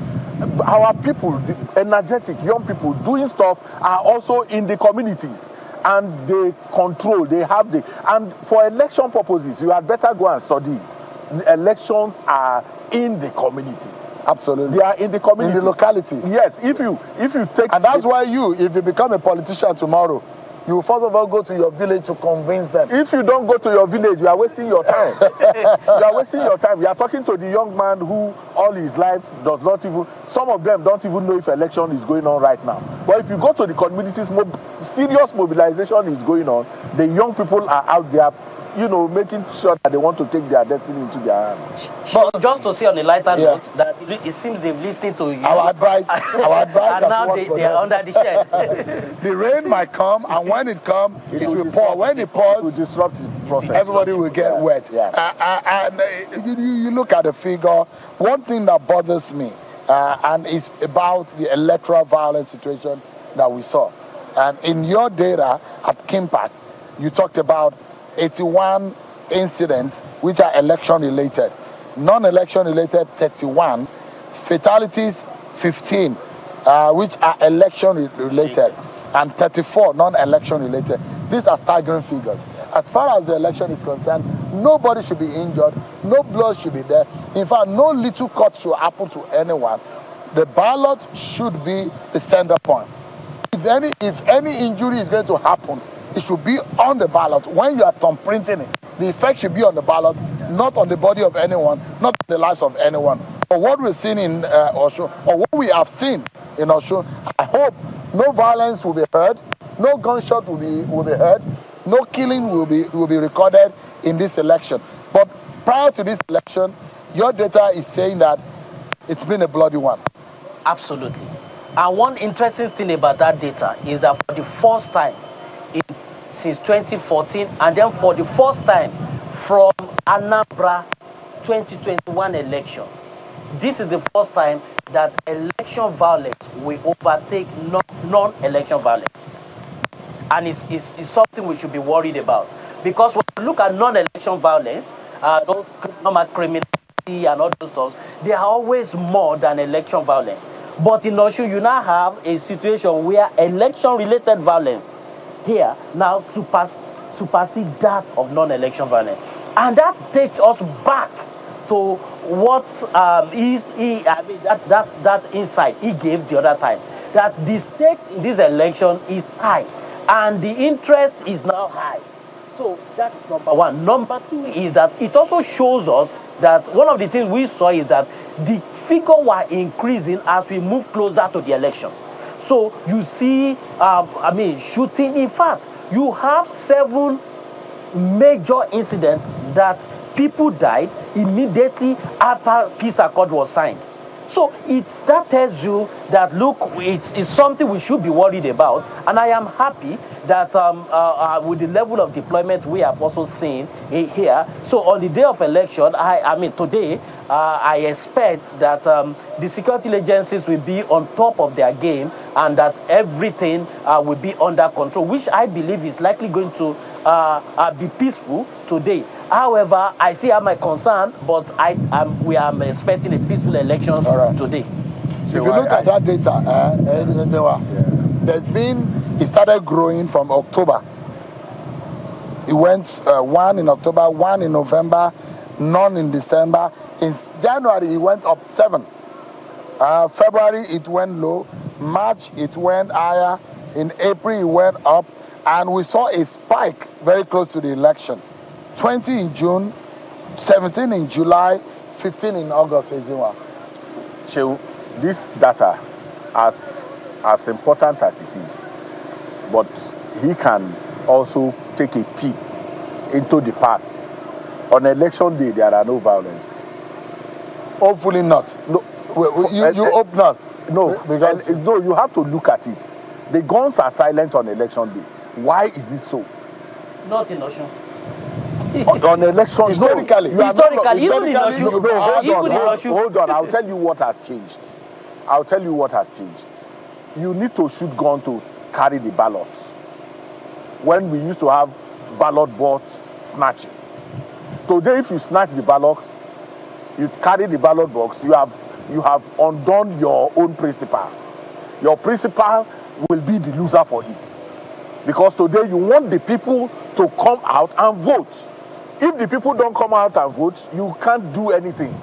Our people, the energetic young people doing stuff, are also in the communities, and they control. And for election purposes, you had better go and study it. The elections are in the communities. Absolutely, they are in the community, in the locality. Yes, if you take, and that's why if you become a politician tomorrow, you first of all go to your village to convince them. If you don't go to your village, you are wasting your time. You are wasting your time. We are talking to the young man who all his life does not even, some of them don't even know if election is going on right now. But if you go to the communities, serious mobilization is going on. The young people are out there making sure that they want to take their destiny into their hands. But just to say on a lighter note, that it seems they've listened to you. Our advice, and now they are under the shed. The rain might come, and when it comes, it will pour. When it pours, it will disrupt the process. Everybody will get wet. You look at the figure. One thing that bothers me, and it's about the electoral violence situation that we saw. And in your data at Kimpact, you talked about 81 incidents which are election related, non-election related 31, fatalities 15 which are election related, and 34 non-election related. These are staggering figures. As far as the election is concerned, nobody should be injured, no blood should be there. In fact, no little cut should happen to anyone. The ballot should be the center point. If any injury is going to happen, it should be on the ballot. When you are thumbprinting it, the effect should be on the ballot, not on the body of anyone, not on the lives of anyone. But what we've seen in Osun, or what we have seen in Osun, I hope no violence will be heard, no gunshot will be heard, no killing will be recorded in this election. But prior to this election, your data is saying that it's been a bloody one. Absolutely. And one interesting thing about that data is that for the first time since 2014, and then for the first time from Anambra 2021 election, this is the first time that election violence will overtake non-election violence. And it's something we should be worried about. Because when you look at non-election violence, those normal criminality and all those stuff, they are always more than election violence. But in Osun, you now have a situation where election-related violence here now supersede that of non-election violence. And that takes us back to what that insight he gave the other time, that the stakes in this election is high and the interest is now high. So that's number one. Number two is that it also shows us that one of the things we saw is that the figure were increasing as we move closer to the election. So you see, shooting. In fact, you have 7 major incidents that people died immediately after peace accord was signed. So that tells you that, look, it's something we should be worried about. And I am happy that with the level of deployment we have also seen here. So on the day of election, today, I expect that the security agencies will be on top of their game and that everything will be under control, which I believe is likely going to be peaceful today. However, I still have my concern, but we are expecting a peaceful election today. So if you look at that data, it started growing from October. It went 1 in October, 1 in November, none in December. In January, it went up 7. February, it went low. March, it went higher. In April, it went up. And we saw a spike very close to the election. 20 in June, 17 in July, 15 in August. So this data, as important as it is, but he can also take a peep into the past. On election day, there are no violence. Hopefully not. No, you hope not. No, because no, you have to look at it. The guns are silent on election day. Why is it so? Not in Osun. On election, historically, hold on. I'll tell you what has changed. You need to shoot gun to carry the ballot. When we used to have ballot box snatching. Today, if you snatch the ballot, you carry the ballot box, you have undone your own principal. Your principal will be the loser for it. Because today you want the people to come out and vote. If the people don't come out and vote, you can't do anything.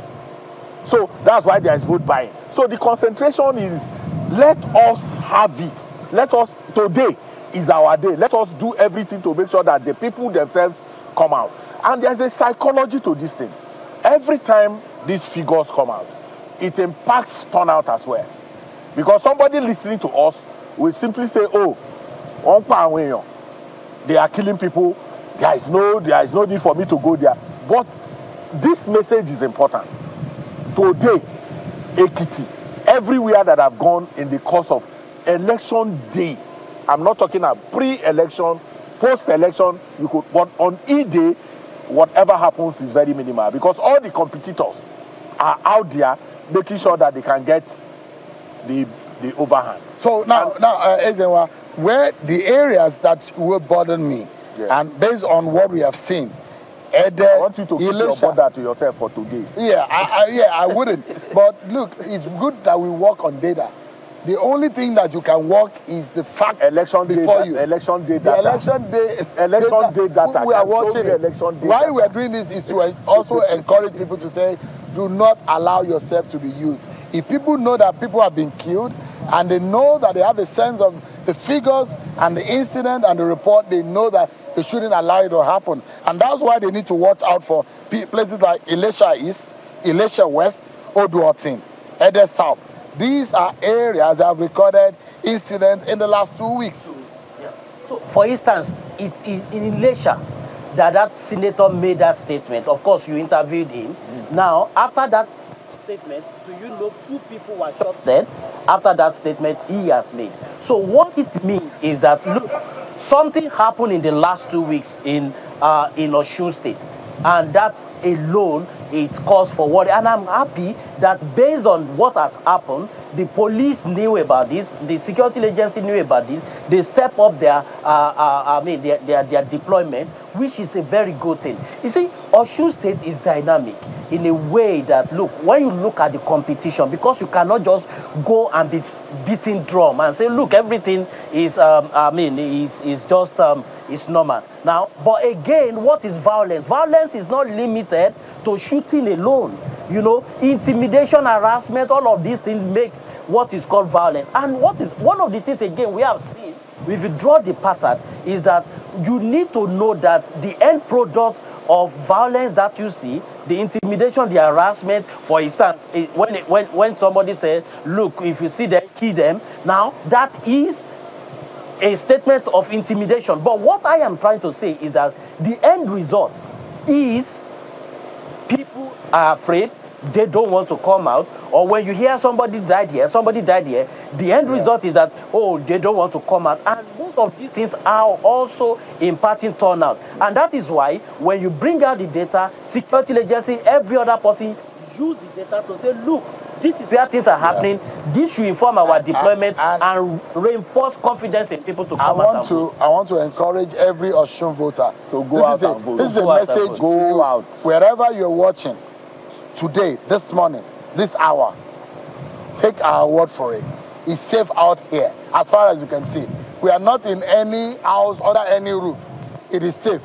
So that's why there is vote buying. So the concentration is, let us have it. Today is our day. Let us do everything to make sure that the people themselves come out. And there's a psychology to this thing. Every time these figures come out, it impacts turnout as well. Because somebody listening to us will simply say, oh, they are killing people, there is no need for me to go there. But this message is important. Today, Ekiti, everywhere that I've gone in the course of election day, I'm not talking about pre-election, post-election, but on E-day, whatever happens is very minimal because all the competitors are out there making sure that they can get the overhand. So now, Ezenwa, where the areas that will bother me, and based on what we have seen, I want you to keep your border to yourself for today. Yeah, I wouldn't. But look, it's good that we work on data. The only thing that you can work is the fact election before you. Election day the data. election day Data. We are watching election day Why data. we are doing this is to also encourage people to say, do not allow yourself to be used. If people know that people have been killed and they know that they have a sense of the figures and the incident and the report, they know that they shouldn't allow it to happen. And that's why they need to watch out for places like Elisha East, Elisha West, Oduotin, Ede South. These are areas that have recorded incidents in the last 2 weeks. Yeah. So, for instance, it is in Elisha that senator made that statement. Of course, you interviewed him. Now, after that statement, do you know 2 people were shot dead after that statement he has made? So what it means is that, look, something happened in the last 2 weeks in Osun State, and that alone, it calls for worry. And I'm happy that based on what has happened, the police knew about this, the security agency knew about this, they step up their deployment, which is a very good thing. You see, Osun State is dynamic in a way that, look, when you look at the competition, because you cannot just go and be beating drum and say, look, everything is is normal. Now, but again, what is violence? Violence is not limited to shooting alone. You know, intimidation, harassment, all of these things make what is called violence. And what is one of the things again we have seen, if you draw the pattern, is that you need to know that the end product of violence that you see, the intimidation, the harassment, for instance, when somebody says, look, if you see them, kill them, now that is a statement of intimidation. But what I am trying to say is that the end result is people are afraid, they don't want to come out, or when you hear somebody died here, the end result is that, oh, they don't want to come out. And most of these things are also impacting turnout. And that is why when you bring out the data, security agency, every other person use the data to say, look, this is where things are happening. This should inform our deployment and reinforce confidence in people to come out and vote. I want to encourage every Osun voter to go out and vote. This is a message. Go out. Wherever you're watching, today, this morning, this hour, take our word for it. It's safe out here, as far as you can see. We are not in any house, under any roof. It is safe.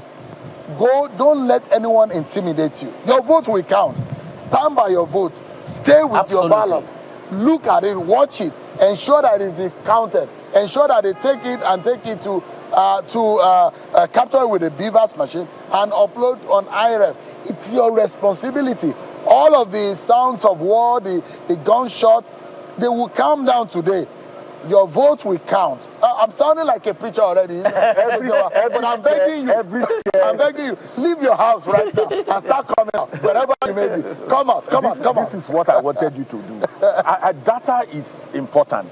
Go, don't let anyone intimidate you. Your vote will count. Stand by your vote. Stay with your ballot. Look at it, watch it, ensure that it is counted. Ensure that they take it and take it to capture it with a beavers machine and upload on IREF. It's your responsibility. All of the sounds of war, the gunshots, they will calm down today. Your vote will count. I'm sounding like a preacher already. But I'm begging you, leave your house right now and start coming out, wherever you may be. Come out. This is what I wanted you to do. Data is important,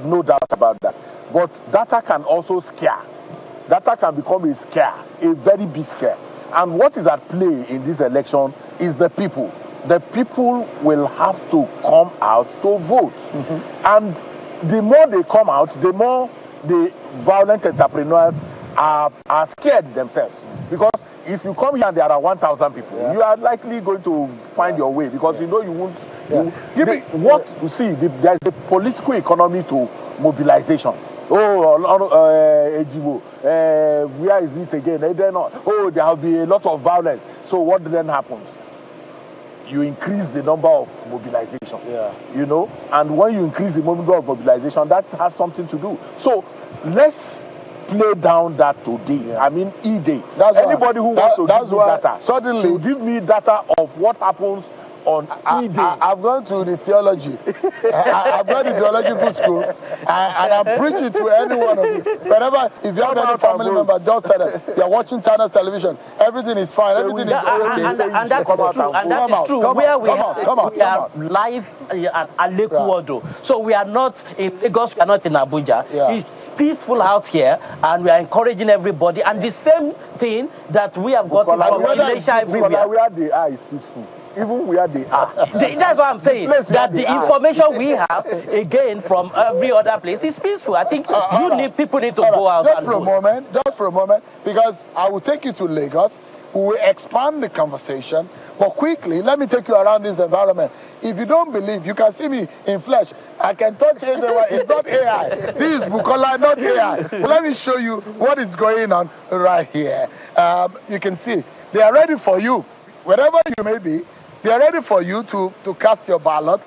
no doubt about that. But data can also scare. Data can become a scare, a very big scare. And what is at play in this election is the people. The people will have to come out to vote. And the more they come out, the more the violent entrepreneurs are scared themselves. Because if you come here and there are 1,000 people, you are likely going to find your way because you know you won't. There's a political economy to mobilization. Ejibo, where is it again? There will be a lot of violence. So what then happens? You increase the number of mobilization, you know, and when you increase the number of mobilization, that has something to do. So let's play down that today. I mean, E-Day. Anybody who wants to give me data, suddenly give me data of what happens on E-Day. I've gone to the theology. I've gone to theological school, and I'm preaching to any one of you. Whenever, if you have any family member, just tell them you're watching China's television. Everything is fine. Everything is okay. And that is true. And that is true. Where we are live at Alekuodo. So we are not in Lagos. We are not in Abuja. Yeah. It's peaceful out here, and we are encouraging everybody. And the same thing that we have got from Malaysia everywhere. Where they are is peaceful. Even where they are. That's what I'm saying. That the information we have, again, from every other place is peaceful. I think people need to go out just and for a moment, just for a moment, because I will take you to Lagos. We will expand the conversation, but quickly, let me take you around this environment. If you don't believe, you can see me in flesh. I can touch it. It's not AI. This is Bukola, not AI. Let me show you what is going on right here. You can see they are ready for you, wherever you may be. They are ready for you to cast your ballot.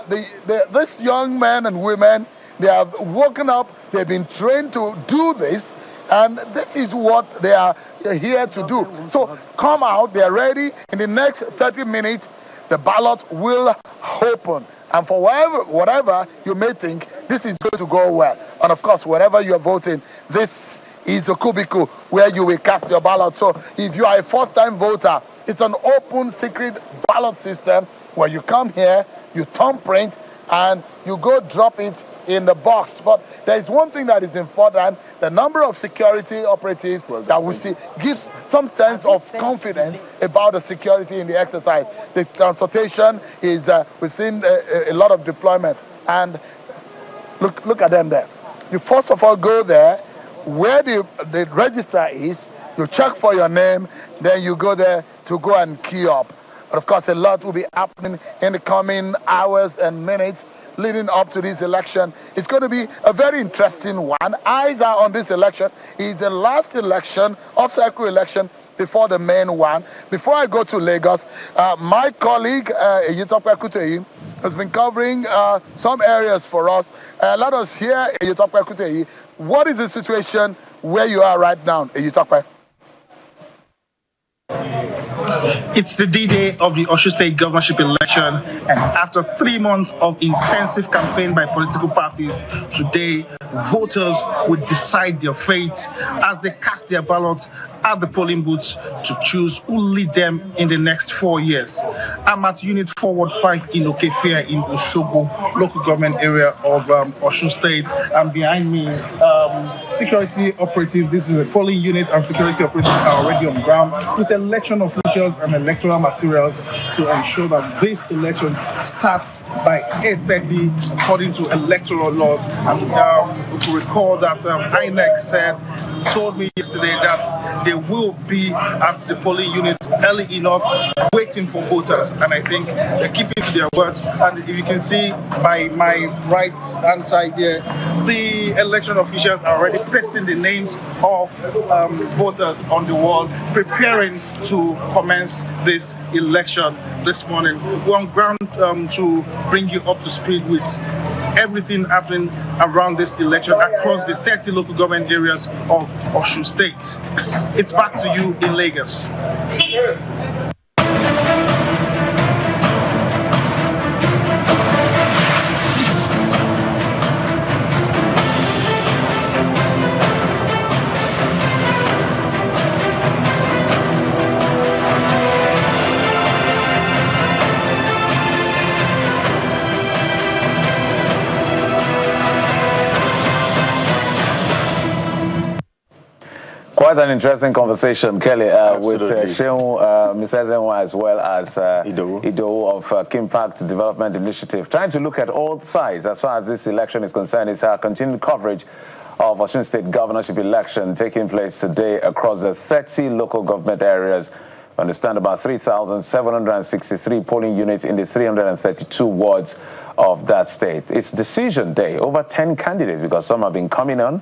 These young men and women, they have woken up. They've been trained to do this. And this is what they are here to do. So come out, they're ready. In the next 30 minutes, the ballot will open. And for whatever you may think, this is going to go well. And of course, wherever you're voting, this is a cubicle where you will cast your ballot. So if you are a first-time voter, it's an open, secret ballot system where you come here, you thumbprint, and you go drop it in the box. But there is one thing that is important. The number of security operatives that we see gives some sense of confidence about the security in the exercise. The transportation is, we've seen a lot of deployment. And look at them there. You first of all go there where the register is, you check for your name, then you go there to go and queue up. But of course, a lot will be happening in the coming hours and minutes leading up to this election. It's going to be a very interesting one. Eyes are on this election. It's the last election, off-cycle election, before the main one. Before I go to Lagos, my colleague, Eyitope Kuteyi, has been covering some areas for us. Let us hear, Eyitope Kuteyi, what is the situation where you are right now, Eyitope? It's the D-Day of the Osun State governorship election, and after 3 months of intensive campaign by political parties, today voters will decide their fate as they cast their ballots at the polling booths to choose who will lead them in the next 4 years. I'm at Unit Forward 5 in Okefia in Osogbo, local government area of Osun State, and behind me, security operatives. This is a polling unit, and security operatives are already on ground with election officials and electoral materials to ensure that this election starts by 8:30 according to electoral laws. And we recall that INEC told me yesterday that they will be at the polling units early enough waiting for voters, and I think they're keeping to their words. And if you can see by my right hand side here, the election officials are already pasting the names of voters on the wall, preparing to commence this election this morning. We're on ground to bring you up to speed with everything happening around this election across the 30 local government areas of Osun State. It's back to you in Lagos. Quite an interesting conversation, Kelly, with Shehu Misezenwa as well as Idowu of Kimpact Development Initiative, trying to look at all sides as far as this election is concerned. It's our continued coverage of Osun State governorship election taking place today across the 30 local government areas. We understand about 3,763 polling units in the 332 wards of that state. It's decision day. Over 10 candidates, because some have been coming on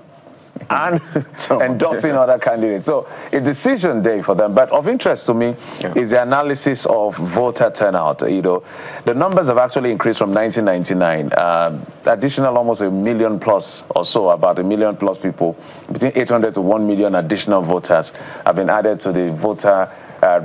and endorsing other candidates. So a decision day for them. But of interest to me is the analysis of voter turnout. You know, the numbers have actually increased from 1999. Additional almost 1 million plus or so, about 1 million plus people, between 800 to 1 million additional voters have been added to the voter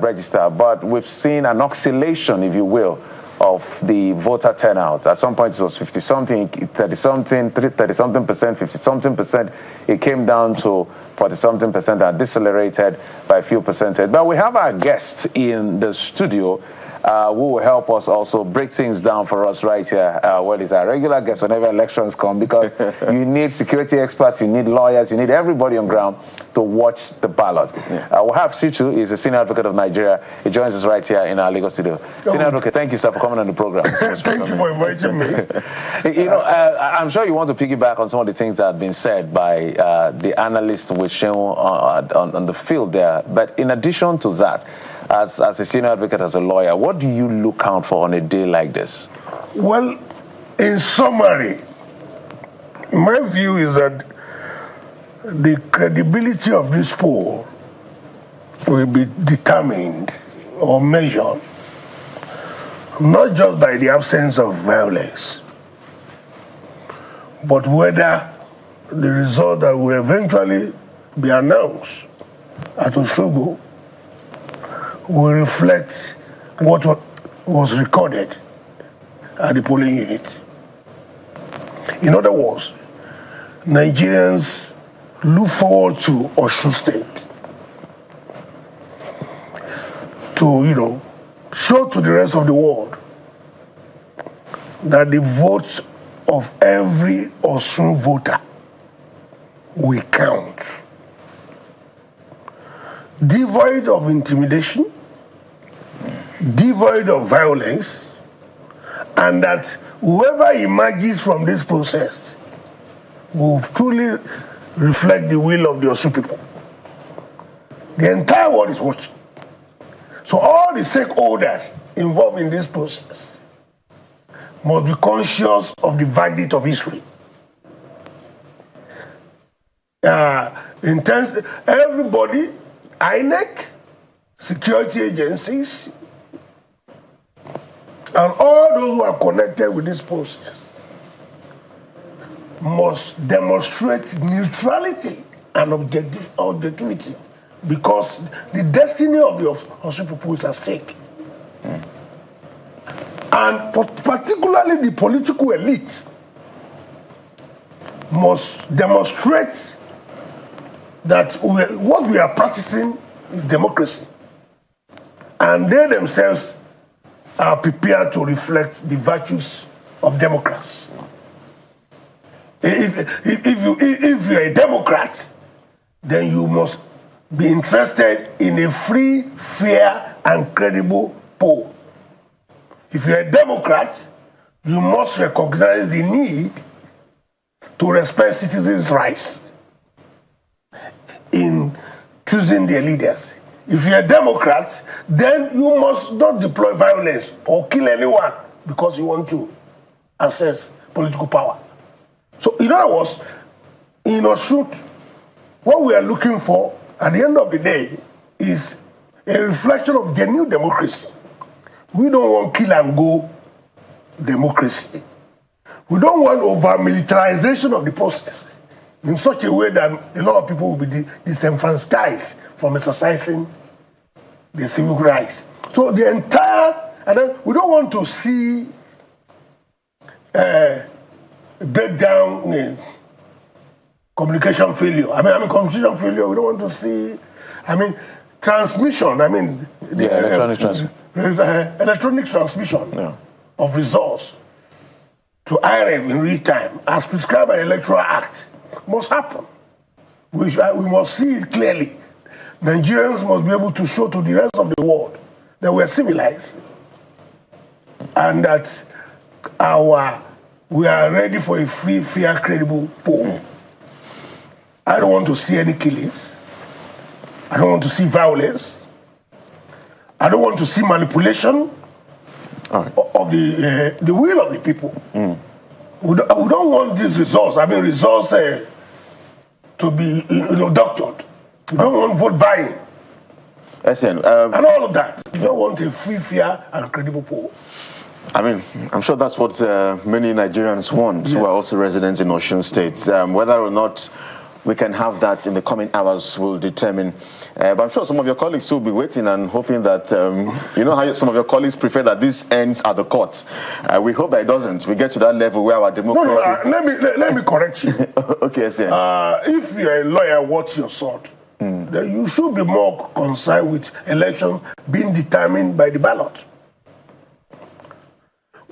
register. But we've seen an oscillation, if you will, of the voter turnout. At some point it was 50-something, 30-something, 30-something percent, 50-something percent. It came down to 40-something percent and decelerated by a few percentage. But we have our guest in the studio who will help us also break things down for us right here. Well, he's our regular guest whenever elections come, because you need security experts, you need lawyers, you need everybody on ground to watch the ballot. We'll have Situ. He's a senior advocate of Nigeria. He joins us right here in our Lagos studio. Senior advocate, thank you, sir, for coming on the program. Thank you for inviting me. You know, I'm sure you want to piggyback on some of the things that have been said by the analysts with shown on the field there. But in addition to that, as a senior advocate, as a lawyer, what do you look out for on a day like this? Well, in summary, my view is that the credibility of this poll will be determined or measured not just by the absence of violence, but whether the result that will eventually be announced at Osogbo will reflect what was recorded at the polling unit. In other words, Nigerians look forward to Osun State to, show to the rest of the world that the votes of every Osun voter will count, devoid of intimidation, devoid of violence, and that whoever emerges from this process will truly reflect the will of the Osun people. The entire world is watching. So all the stakeholders involved in this process must be conscious of the verdict of history. Everybody, INEC, security agencies, and all those who are connected with this process must demonstrate neutrality and objectivity, because the destiny of the Osun people is at stake. And particularly the political elite must demonstrate that what we are practicing is democracy, and they themselves are prepared to reflect the virtues of democrats. If you're a Democrat, then you must be interested in a free, fair, and credible poll. If you're a Democrat, you must recognize the need to respect citizens' rights in choosing their leaders. If you're a Democrat, then you must not deploy violence or kill anyone because you want to access political power. So in other words, in Osun, what we are looking for at the end of the day is a reflection of genuine democracy. We don't want kill and go democracy. We don't want over-militarization of the process in such a way that a lot of people will be disenfranchised from exercising their civil rights. So the entire, and then we don't want to see breakdown in communication failure. Communication failure, we don't want to see, transmission, electronic transmission of results to IRM in real time, as prescribed by the Electoral Act, must happen. We must see it clearly. Nigerians must be able to show to the rest of the world that we are civilized and that we are ready for a free, fair, credible poll. I don't want to see any killings. I don't want to see violence. I don't want to see manipulation of the will of the people. We don't want these results. Results to be doctored. We don't want vote buying. Listen, and all of that. We don't want a free, fair, and credible poll. I'm sure that's what many Nigerians want who are also residents in Osun State. Whether or not we can have that in the coming hours will determine. But I'm sure some of your colleagues will be waiting and hoping that, you know how some of your colleagues prefer that this ends at the court. We hope that it doesn't. We get to that level where our democracy... No, let me correct you. Okay, sir. If you're a lawyer, what's your sword? Then you should be more concerned with elections being determined by the ballot.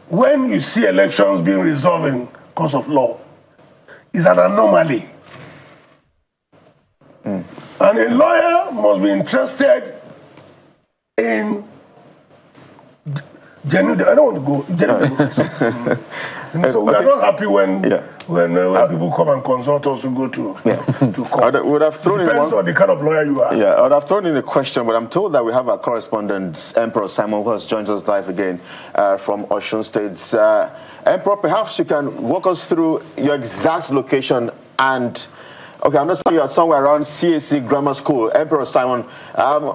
When you see elections being resolved in course of law, it's an anomaly. And a lawyer must be interested in genuine. I don't want to go genuine. So we are not happy when people come and consult us to go to court. I would have thrown Depends on the kind of lawyer you are. Yeah, I would have thrown in a question, but I'm told that we have our correspondent, Emperor Simon, who has joined us live again from Osun State. Emperor, perhaps you can walk us through your exact location and... Okay, I understand you are somewhere around CAC Grammar School. Emperor Simon,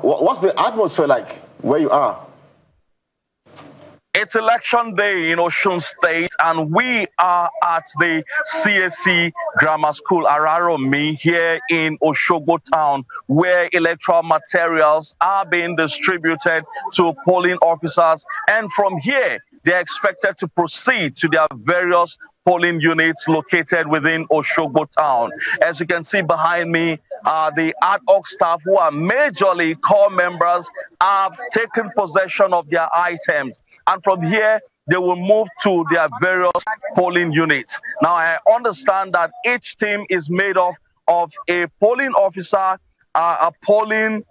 what's the atmosphere like where you are? It's election day in Osun State, and we are at the CAC Grammar School, Araromi, here in Osogbo town, where electoral materials are being distributed to polling officers. And from here, they're expected to proceed to their various polling units located within Osogbo town. As you can see behind me, the ad hoc staff, who are majorly core members, have taken possession of their items. And from here, they will move to their various polling units. Now, I understand that each team is made up of a polling officer, a polling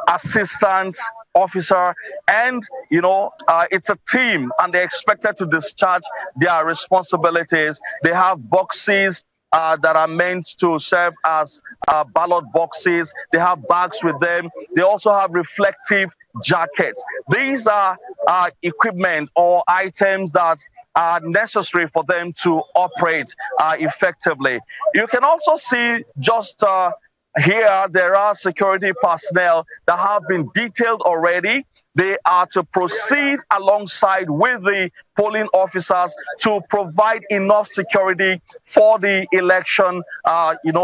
assistant officer, and it's a team, and they're expected to discharge their responsibilities. They have boxes that are meant to serve as ballot boxes. They have bags with them. They also have reflective jackets. These are equipment or items that are necessary for them to operate effectively. You can also see just here, there are security personnel that have been detailed already. They are to proceed alongside with the polling officers to provide enough security for the election,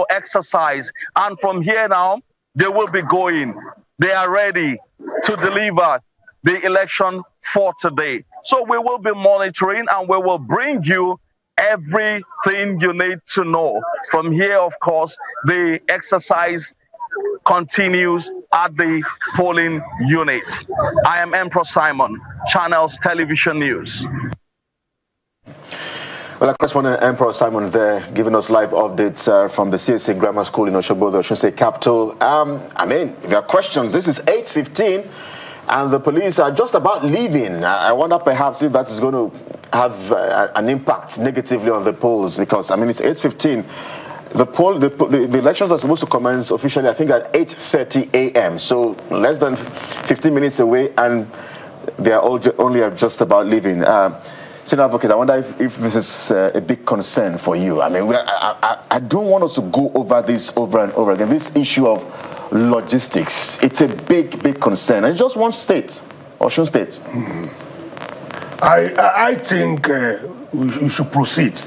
exercise. And from here now, they will be going. They are ready to deliver the election for today. So we will be monitoring, and we will bring you everything you need to know. From here, of course, the exercise continues at the polling units. I am Emperor Simon, Channels Television News. Well, of course, Emperor Simon there giving us live updates from the CAC Grammar School in Osogbo, the Osun State capital. If there are questions, this is 8:15. And the police are just about leaving. I wonder perhaps if that is going to have an impact negatively on the polls, because, it's 8:15. The elections are supposed to commence officially, I think, at 8:30 a.m. So less than 15 minutes away, and they are only just about leaving. Senior Advocate, I wonder if this is a big concern for you. I don't want us to go over this over and over again. This issue of logistics, it's a big concern. And it's just one state, Osun State. I think we should proceed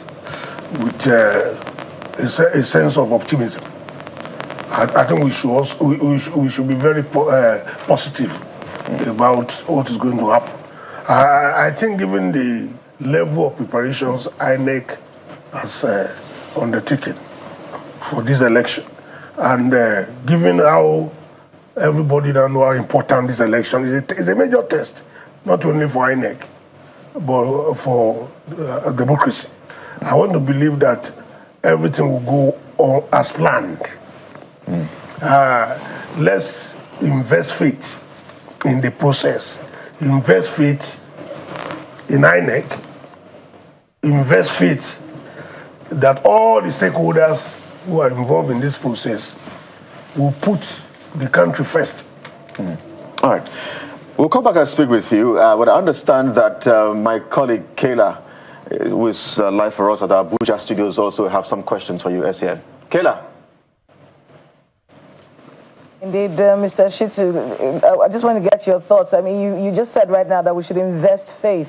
with a sense of optimism. I think we should also, we should be very positive about what is going to happen. I think given the level of preparations INEC has undertaken for this election, and given how everybody now know how important this election is a major test, not only for INEC, but for democracy. I want to believe that everything will go on as planned. Let's invest faith in the process, invest faith in INEC, invest faith that all the stakeholders who are involved in this process will put the country first. All right. We'll come back and speak with you. But I understand that my colleague Kayla, who is live for us at our Abuja studios, also have some questions for you, SAN. Kayla. Indeed, Mr. Shitu, I just want to get your thoughts. You just said right now that we should invest faith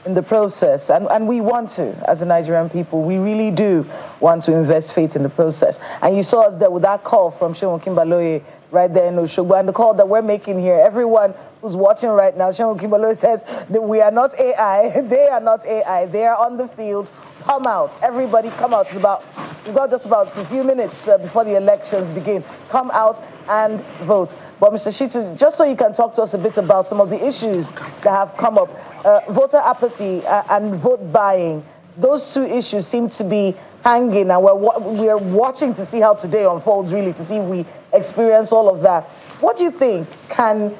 in the process, and we want to, as the Nigerian people, we really do want to invest faith in the process. And you saw us there with that call from Seun Okinbaloye right there in Osogbo, and the call that we're making here, everyone who's watching right now, Seun Okinbaloye says that we are not AI, they are not AI, they are on the field. Come out, everybody come out. We've got just about a few minutes before the elections begin. Come out and vote. But Mr. Shitu, just so you can talk to us a bit about some of the issues that have come up, voter apathy and vote buying, those two issues seem to be hanging, and we're watching to see how today unfolds, really, to see if we experience all of that. What do you think can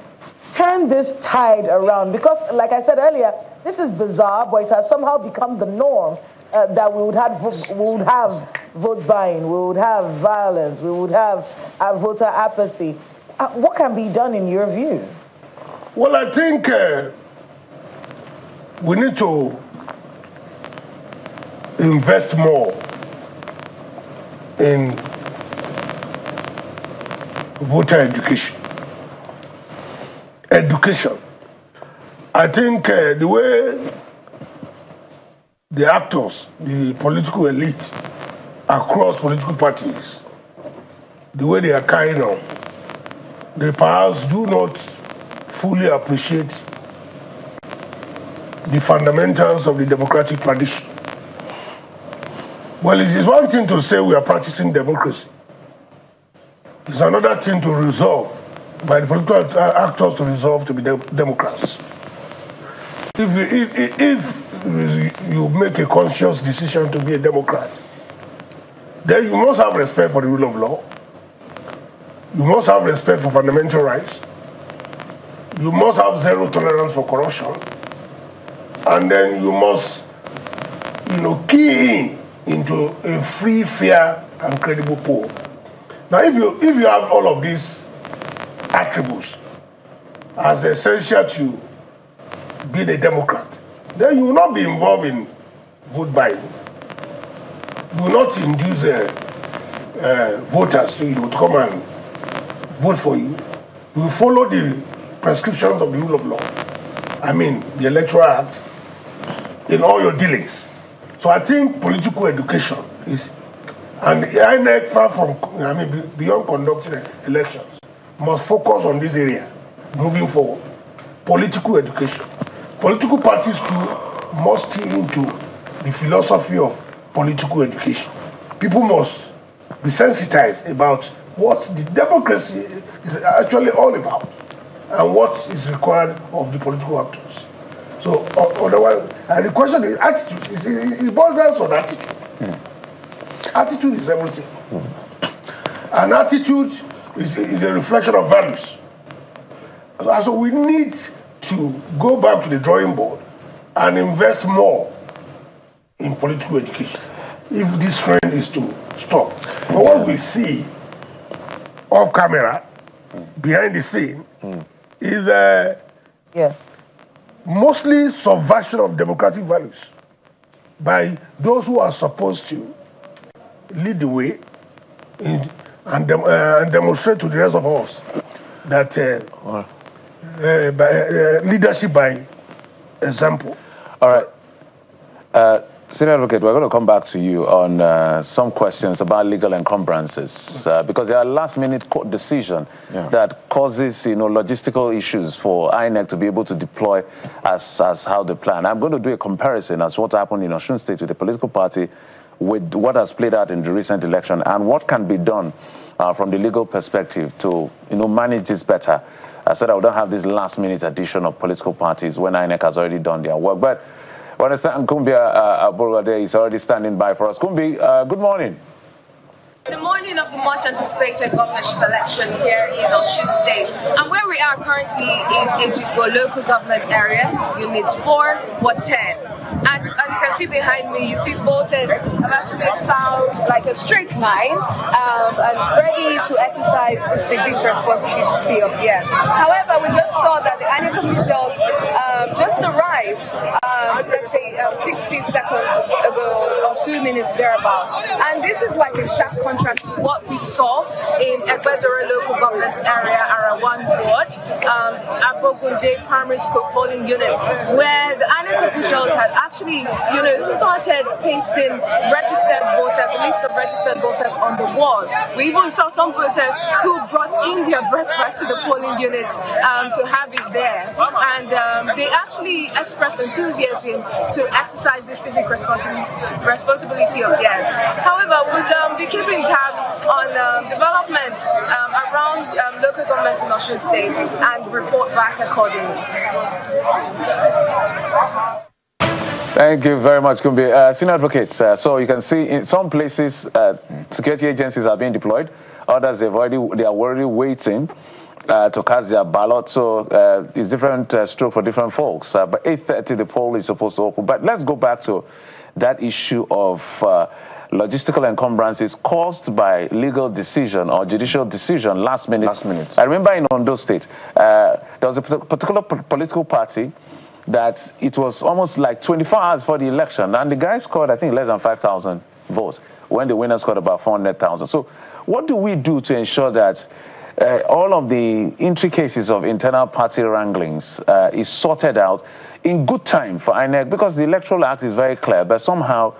turn this tide around? Because, like I said earlier, this is bizarre, but it has somehow become the norm that we would have vote buying, we would have violence, we would have voter apathy. What can be done in your view? Well, I think we need to invest more in voter education. I think the way the actors, the political elite across political parties, the way they are carrying on, they perhaps do not fully appreciate the fundamentals of the democratic tradition. Well, it is one thing to say we are practicing democracy. It's another thing to resolve, by the political actors to resolve to be democrats. If you make a conscious decision to be a Democrat, then you must have respect for the rule of law. You must have respect for fundamental rights. You must have zero tolerance for corruption. And then you must, key into a free, fair, and credible poll. Now, if you have all of these attributes as essential to being a Democrat, then you will not be involved in vote buying. You will not induce voters to come and vote for you. You will follow the prescriptions of the rule of law. I mean, the Electoral Act, in all your dealings. So I think political education is, and the INEC, far from, beyond conducting elections, must focus on this area moving forward. Political education. Political parties too must key into the philosophy of political education. People must be sensitized about what the democracy is actually all about and what is required of the political actors. So, otherwise, and the question is attitude. It boils down to attitude. Attitude is everything. And attitude is a reflection of values. So we need to go back to the drawing board and invest more in political education if this trend is to stop. But what we see off camera, behind the scene, is mostly subversion of democratic values by those who are supposed to lead the way and demonstrate to the rest of us that leadership by example. All right. Senior Advocate, we're going to come back to you on some questions about legal encumbrances because there are last-minute court decision that causes, logistical issues for INEC to be able to deploy as how they plan. I'm going to do a comparison as what happened in Osun State with the political party with what has played out in the recent election and what can be done from the legal perspective to, manage this better. So that we don't have this last-minute addition of political parties when INEC has already done their work. But I understand Kumbi Aborode is already standing by for us. Kumbi, good morning. The morning of the much anticipated governorship election here in Osun State. And where we are currently is Ejigbo local government area, units 4, Ward 10. And as you can see behind me, you see voters have actually found like a straight line and ready to exercise the civic responsibility of yes. However, we just saw that the INEC officials just arrived, let's say 60 seconds ago or 2 minutes thereabouts. And this is like a sharp stark contrast to what we saw in Egbedore local government area, Arawan Ward, Abogunde Primary School polling units, where the INEC officials had actually, started pasting registered voters, a list of registered voters on the wall. We even saw some voters who brought in their breakfast to the polling units to have it there. And they actually expressed enthusiasm to exercise this civic responsibility of theirs. However, we'll be keeping tabs on developments around local governments in Osun State and report back accordingly. Thank you very much, Kumbi. Senior advocates, so you can see in some places security agencies are being deployed. Others, they are already waiting to cast their ballot. So it's different stroke for different folks. But 8:30, the poll is supposed to open. But let's go back to that issue of logistical encumbrances caused by legal decision or judicial decision last minute. I remember in Ondo State, there was a particular political party that it was almost like 24 hours for the election, and the guy scored, I think, less than 5,000 votes, when the winner scored about 400,000. So what do we do to ensure that all of the intricacies of internal party wranglings is sorted out in good time for INEC? Because the Electoral Act is very clear, but somehow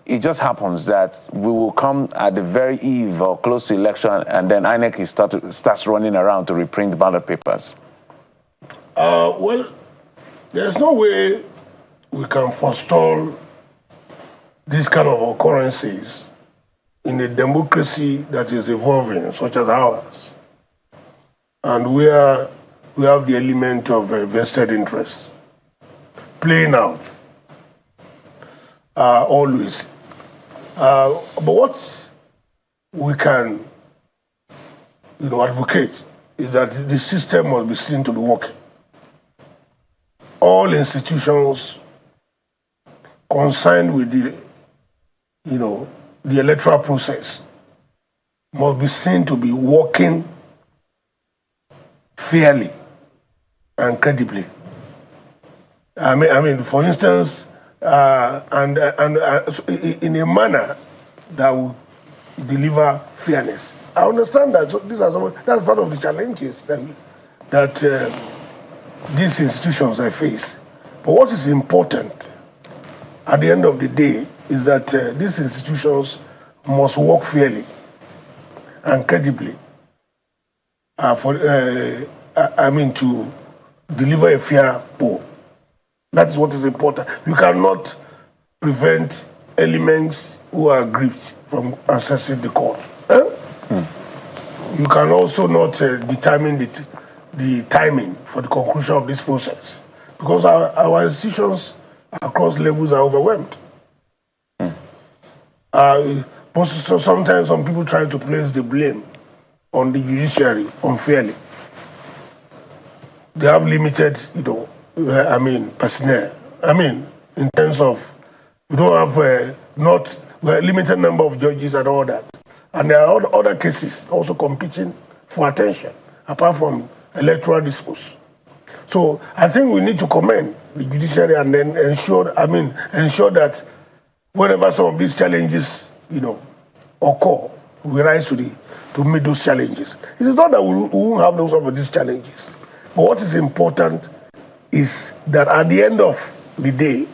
it just happens that we will come at the very eve or close to election, and then INEC starts running around to reprint ballot papers. Well, there's no way we can forestall these kind of occurrences in a democracy that is evolving, such as ours, and where we have the element of vested interest playing out always. But what we can, advocate is that the system must be seen to be working. All institutions concerned with the electoral process must be seen to be working fairly and credibly. I mean, for instance, and in a manner that will deliver fairness. I understand that that's part of the challenges that these institutions I face. But what is important at the end of the day is that these institutions must work fairly and credibly to deliver a fair poll. That is what is important. You cannot prevent elements who are aggrieved from accessing the court. You can also not determine the timing for the conclusion of this process, because our institutions across levels are overwhelmed. Sometimes some people try to place the blame on the judiciary unfairly. They have limited, personnel. In terms of, you don't have a limited number of judges and all that. And there are other cases also competing for attention, apart from electoral disputes. So I think we need to commend the judiciary and then ensure that whenever some of these challenges, occur, we rise to meet those challenges. It is not that we won't have some of these challenges, but what is important is that at the end of the day,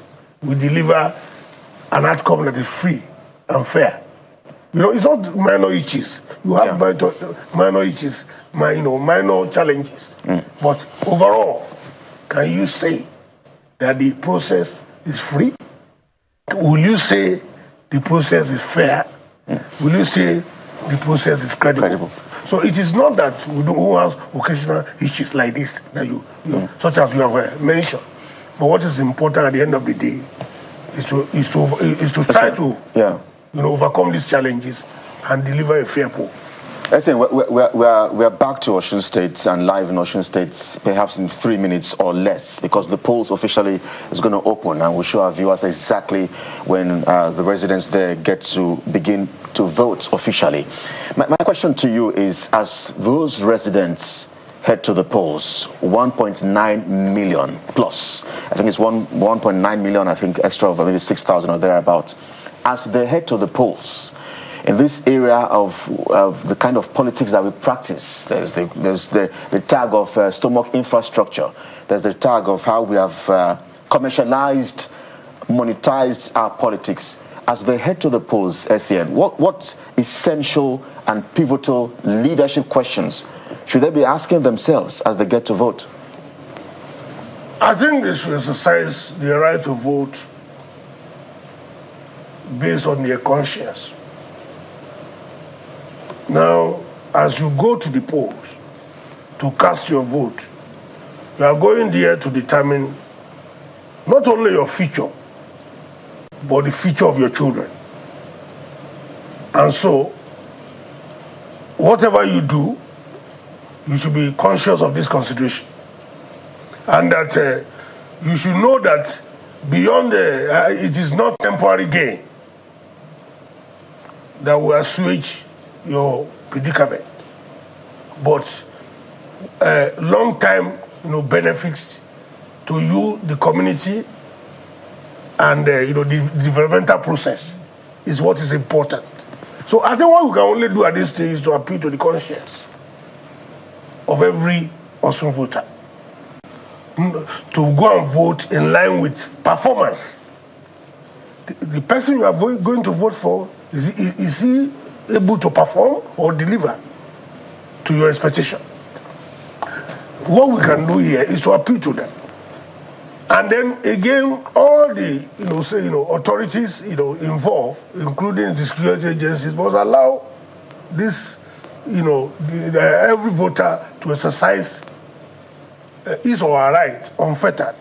we deliver an outcome that is free and fair. It's not minor issues. You have minor issues, minor challenges. But overall, can you say that the process is free? Will you say the process is fair? Will you say the process is credible? So it is not that we don't have occasional issues like this that such as you have mentioned. But what is important at the end of the day is to try to overcome these challenges and deliver a fair poll. Listen, we're back to Osun State and live in Osun State, perhaps in 3 minutes or less, because the polls officially is going to open, and we'll show our viewers exactly when the residents there get to begin to vote officially. My question to you is, as those residents head to the polls, 1.9 million plus, I think it's 1.9 million, I think extra of maybe 6,000 or thereabout, as they head to the polls, in this area of the kind of politics that we practice. There's the tag of stomach infrastructure. There's the tag of how we have commercialized, monetized our politics. As they head to the polls, SCN, what essential and pivotal leadership questions should they be asking themselves as they get to vote? I think they should exercise their right to vote based on their conscience. Now, as you go to the polls to cast your vote, you are going there to determine not only your future, but the future of your children. And so, whatever you do, you should be conscious of this consideration. And that you should know that beyond it is not temporary gain that will assuage your predicament, but long-time benefits to you, the community, and the developmental process is what is important. So I think what we can only do at this stage is to appeal to the conscience of every Osun voter to go and vote in line with performance. The person you are going to vote for, is he able to perform or deliver to your expectation? What we can do here is to appeal to them. And then again, all the authorities involved, including the security agencies, must allow this every voter to exercise his or her right unfettered,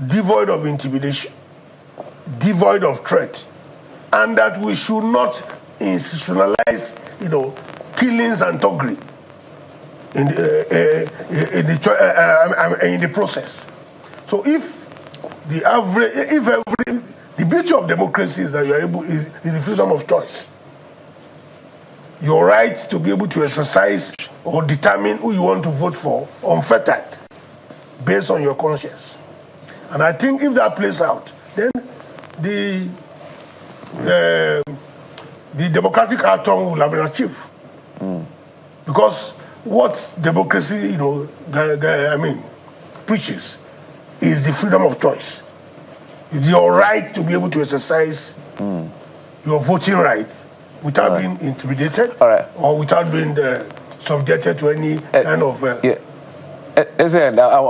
devoid of intimidation, devoid of threat, and that we should not institutionalize killings and thuggery in the process. So if the beauty of democracy is that you are able is the freedom of choice. Your right to be able to exercise or determine who you want to vote for unfettered based on your conscience. And I think if that plays out, then the democratic outcome will have been achieved. Because what democracy, preaches is the freedom of choice. It's your right to be able to exercise your voting right without being intimidated or without being subjected to any kind of... I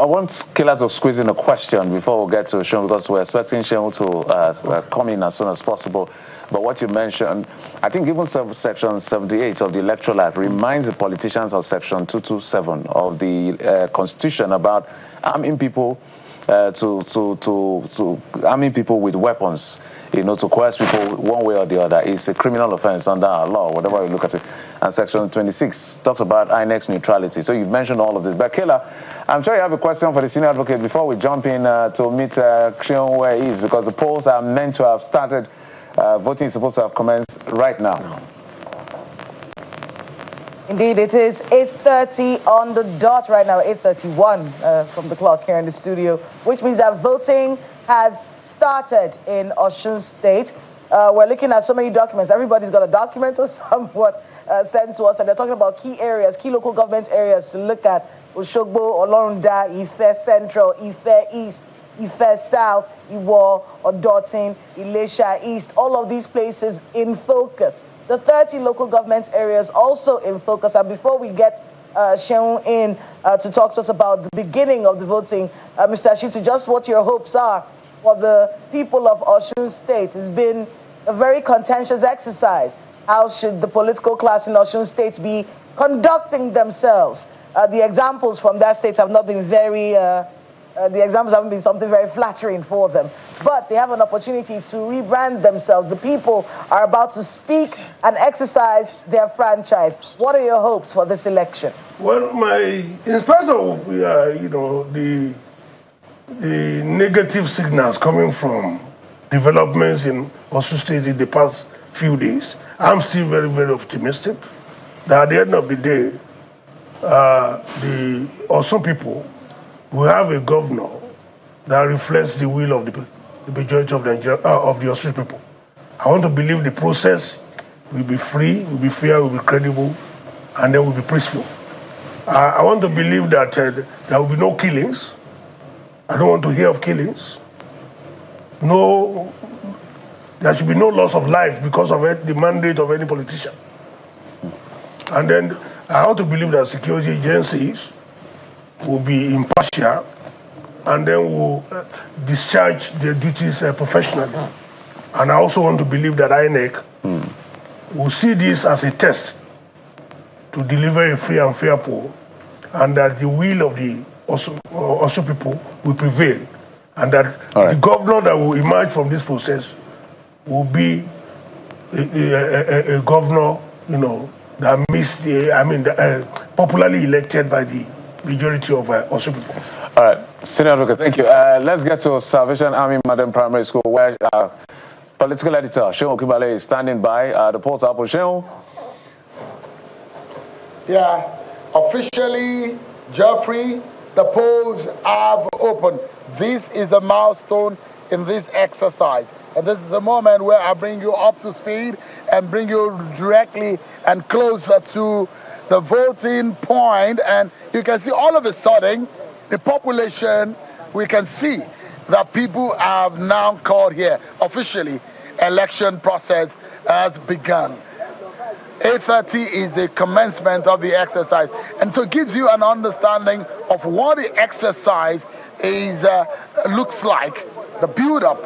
want Killer to squeeze in a question before we get to Sean, because we're expecting Sean to come in as soon as possible. But what you mentioned, I think even Section 78 of the Electoral Act reminds the politicians of Section 227 of the Constitution about arming people to arming people with weapons, to coerce people one way or the other. It's a criminal offense under our law, whatever you look at it. And Section 26 talks about INEC's neutrality. So you've mentioned all of this. But Killer, I'm sure you have a question for the senior advocate before we jump in to meet Xion where he is, because the polls are meant to have started. Voting is supposed to have commenced right now. Indeed, it is 8:30 on the dot right now, 8:31 from the clock here in the studio, which means that voting has started in Osun State. We're looking at so many documents. Everybody's got a document or somewhat sent to us, and they're talking about key areas, key local government areas to look at: Oshogbo, Olorunda, Ife Central, Ife East, Ife South, Iwo, Odotin, Ilesha East, all of these places in focus. The 30 local government areas also in focus. And before we get Sheung in to talk to us about the beginning of the voting, Mr. Ashitu, just what your hopes are for the people of Osun State. It's been a very contentious exercise. How should the political class in Osun State be conducting themselves? The examples from that state have not been very... the examples haven't been something very flattering for them. But they have an opportunity to rebrand themselves. The people are about to speak and exercise their franchise. What are your hopes for this election? Well, in spite of, the negative signals coming from developments in Osun State in the past few days, I'm still very, very optimistic that at the end of the day, the Osun people we have a governor that reflects the will of the majority of the Osun people. I want to believe the process will be free, will be fair, will be credible, and then will be peaceful. I want to believe that there will be no killings. I don't want to hear of killings. No, there should be no loss of life because of the mandate of any politician. And then I want to believe that security agencies will be impartial and then will discharge their duties professionally. And I also want to believe that INEC will see this as a test to deliver a free and fair poll, and that the will of the Osun people will prevail, and that the governor that will emerge from this process will be a governor, that meets popularly elected by the majority of Osun people. All right, Senior Advocate, thank you. Let's get to Salvation Army Modern Primary School, where political editor Sheon Okibale is standing by. The polls are up, Sheon. Yeah, officially, Jeffrey, the polls have opened. This is a milestone in this exercise. And this is a moment where I bring you up to speed and bring you directly and closer to the voting point. And you can see all of a sudden, the population, we can see that people have now called here. Officially, election process has begun. 8:30 is the commencement of the exercise, and so it gives you an understanding of what the exercise is looks like. The build-up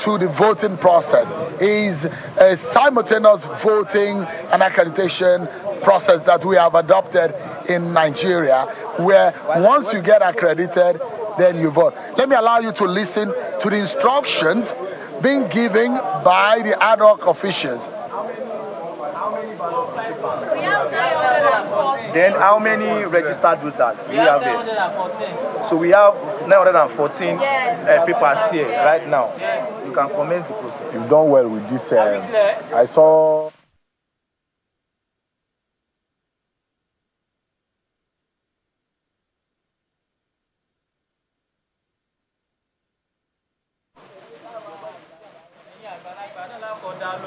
to the voting process is a simultaneous voting and accreditation process that we have adopted in Nigeria, where once you get accredited, then you vote. Let me allow you to listen to the instructions being given by the ad hoc officials. Then how many registered voters do we have there? So we have 914 papers here right now. You can commence the process. You've done well with this. I saw.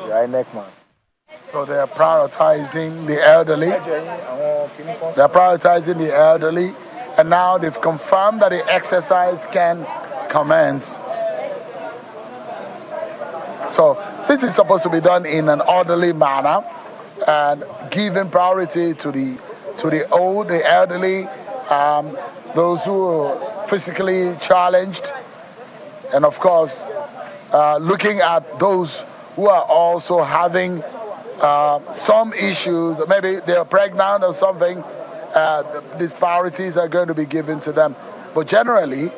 The INEC man. So they are prioritizing the elderly. They're prioritizing the elderly. And now they've confirmed that the exercise can commence. So this is supposed to be done in an orderly manner and giving priority to the old, the elderly, those who are physically challenged, and of course, looking at those who are also having some issues, maybe they're pregnant or something, these priorities are going to be given to them. But generally,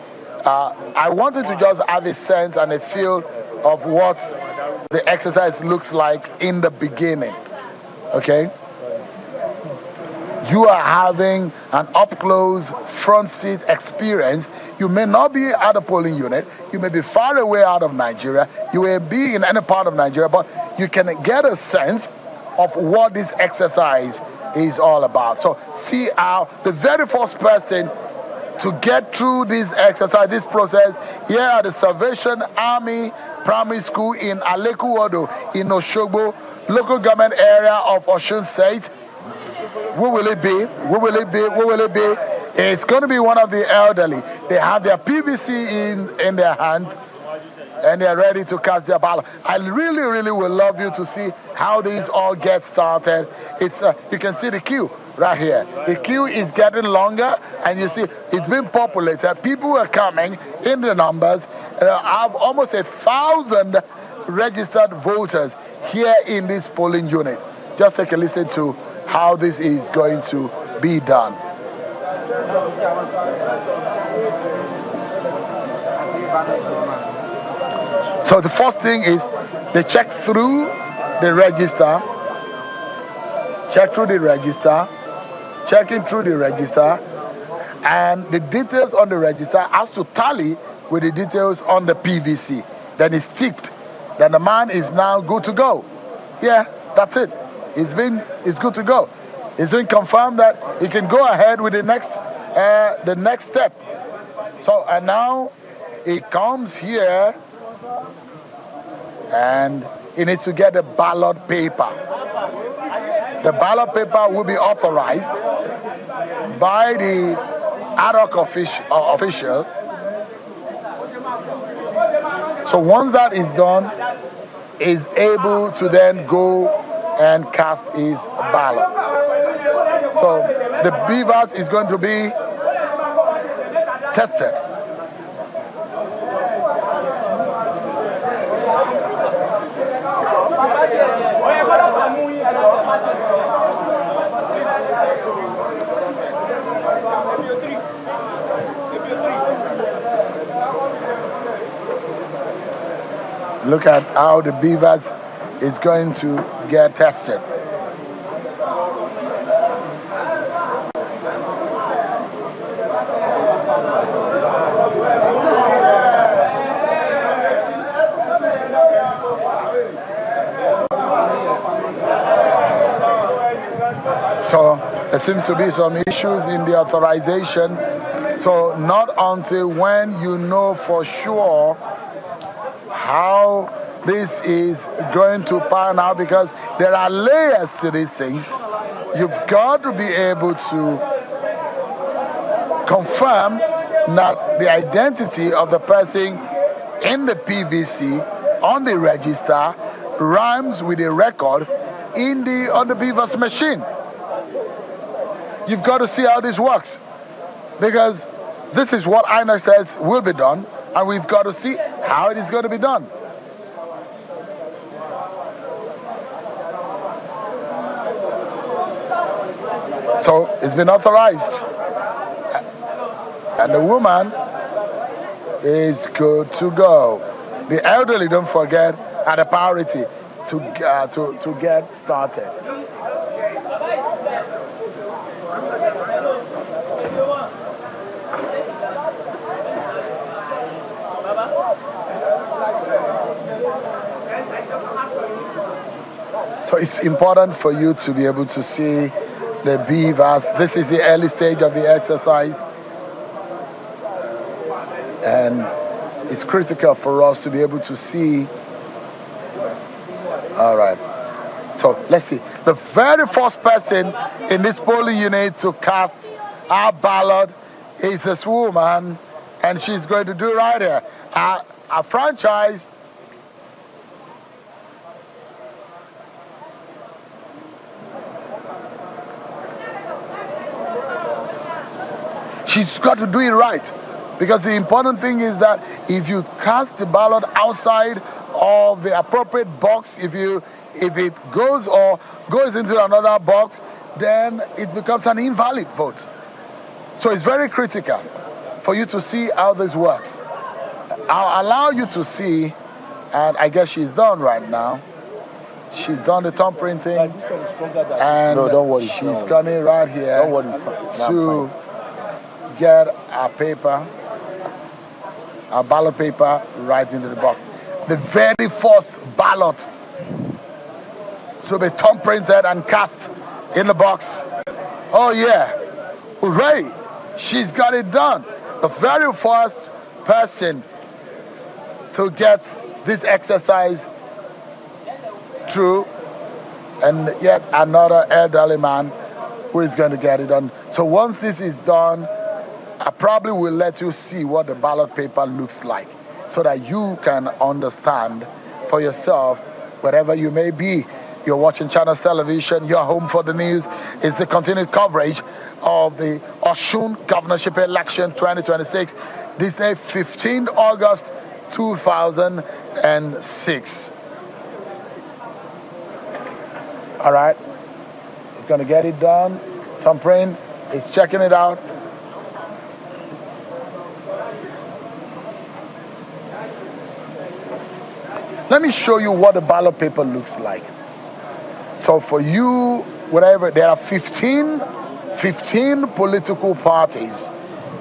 I wanted to just have a sense and a feel of what the exercise looks like in the beginning, okay? You are having an up-close front seat experience. You may not be at a polling unit. You may be far away out of Nigeria. You may be in any part of Nigeria, but you can get a sense of what this exercise is all about. So see how the very first person to get through this exercise, this process, here at the Salvation Army Primary School in Alekuwodo in Oshogbo, local government area of Osun State. Who will it be? Who will it be? Who will it be? It's going to be one of the elderly. They have their PVC in their hand, and they're ready to cast their ballot. I really, really would love you to see how these all get started. It's you can see the queue right here. The queue is getting longer, and you see it's been populated. People are coming in the numbers. I have almost 1,000 registered voters here in this polling unit. Just take a listen to how this is going to be done. So the first thing is they check through the register, checking through the register, and the details on the register has to tally with the details on the PVC. Then it's ticked. Then the man is now good to go. Yeah, that's it. It's good to go. It's been confirmed that he can go ahead with the next step. So and now he comes here and he needs to get a ballot paper. The ballot paper will be authorized by the ad hoc official. So once that is done, is able to then go and cast his ballot. So the beavers is going to be tested. Look at how the beavers is going to get tested. So there seems to be some issues in the authorization. So not until when you know for sure how this is going to pan out, because there are layers to these things. You've got to be able to confirm that the identity of the person in the PVC on the register rhymes with the record on the beaver's machine. You've got to see how this works, because this is what INEC says will be done, and we've got to see how it is going to be done. So it's been authorized, and the woman is good to go. The elderly, don't forget, are the priority to get started. So it's important for you to be able to see the beavers. This is the early stage of the exercise, and it's critical for us to be able to see. All right, so let's see. The very first person in this polling unit to cast our ballot is this woman, and she's going to do right here. Our franchise she's got to do it right, because the important thing is that if you cast the ballot outside of the appropriate box, if it goes into another box, then it becomes an invalid vote. So it's very critical for you to see how this works. I'll allow you to see, and I guess she's done right now. She's done the thumb printing, and no, don't worry, she's coming right here to get our paper, our ballot paper, right into the box. The very first ballot to be thumb printed and cast in the box. Oh yeah, hooray! She's got it done. The very first person to get this exercise through, and yet another elderly man who is going to get it done. So once this is done, I probably will let you see what the ballot paper looks like, so that you can understand for yourself wherever you may be. You're watching Channels Television, you're home for the news. It's the continued coverage of the Osun Governorship Election 2026. This day, 15th August 2006. All right, it's going to get it done. Tom Prain is checking it out. Let me show you what the ballot paper looks like. So for you, whatever, there are 15 political parties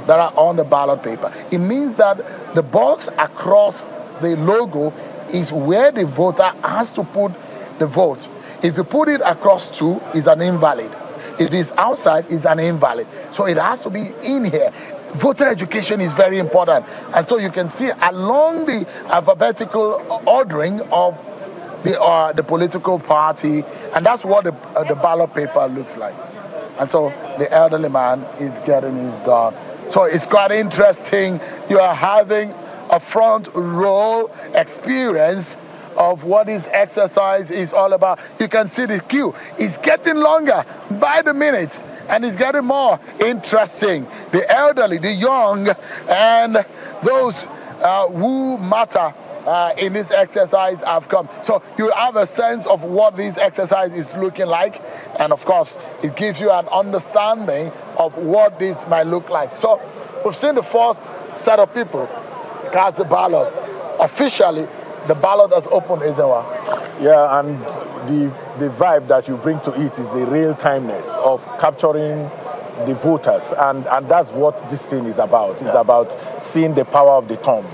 that are on the ballot paper. It means that the box across the logo is where the voter has to put the vote. If you put it across two, it's an invalid. If it's outside, it's an invalid. So it has to be in here. Voter education is very important. And so you can see along the alphabetical ordering of the political party, and that's what the ballot paper looks like. And so the elderly man is getting his done. So it's quite interesting. You are having a front row experience of what this exercise is all about. You can see the queue is getting longer by the minute, and it's getting more interesting. The elderly, the young, and those who matter in this exercise have come. So you have a sense of what this exercise is looking like, and of course it gives you an understanding of what this might look like. So we've seen the first set of people cast the ballot. Officially, the ballot has opened, Ezewa. Yeah, and the vibe that you bring to it is the real-timeness of capturing the voters, and that's what this thing is about. It's about seeing the power of the thumb,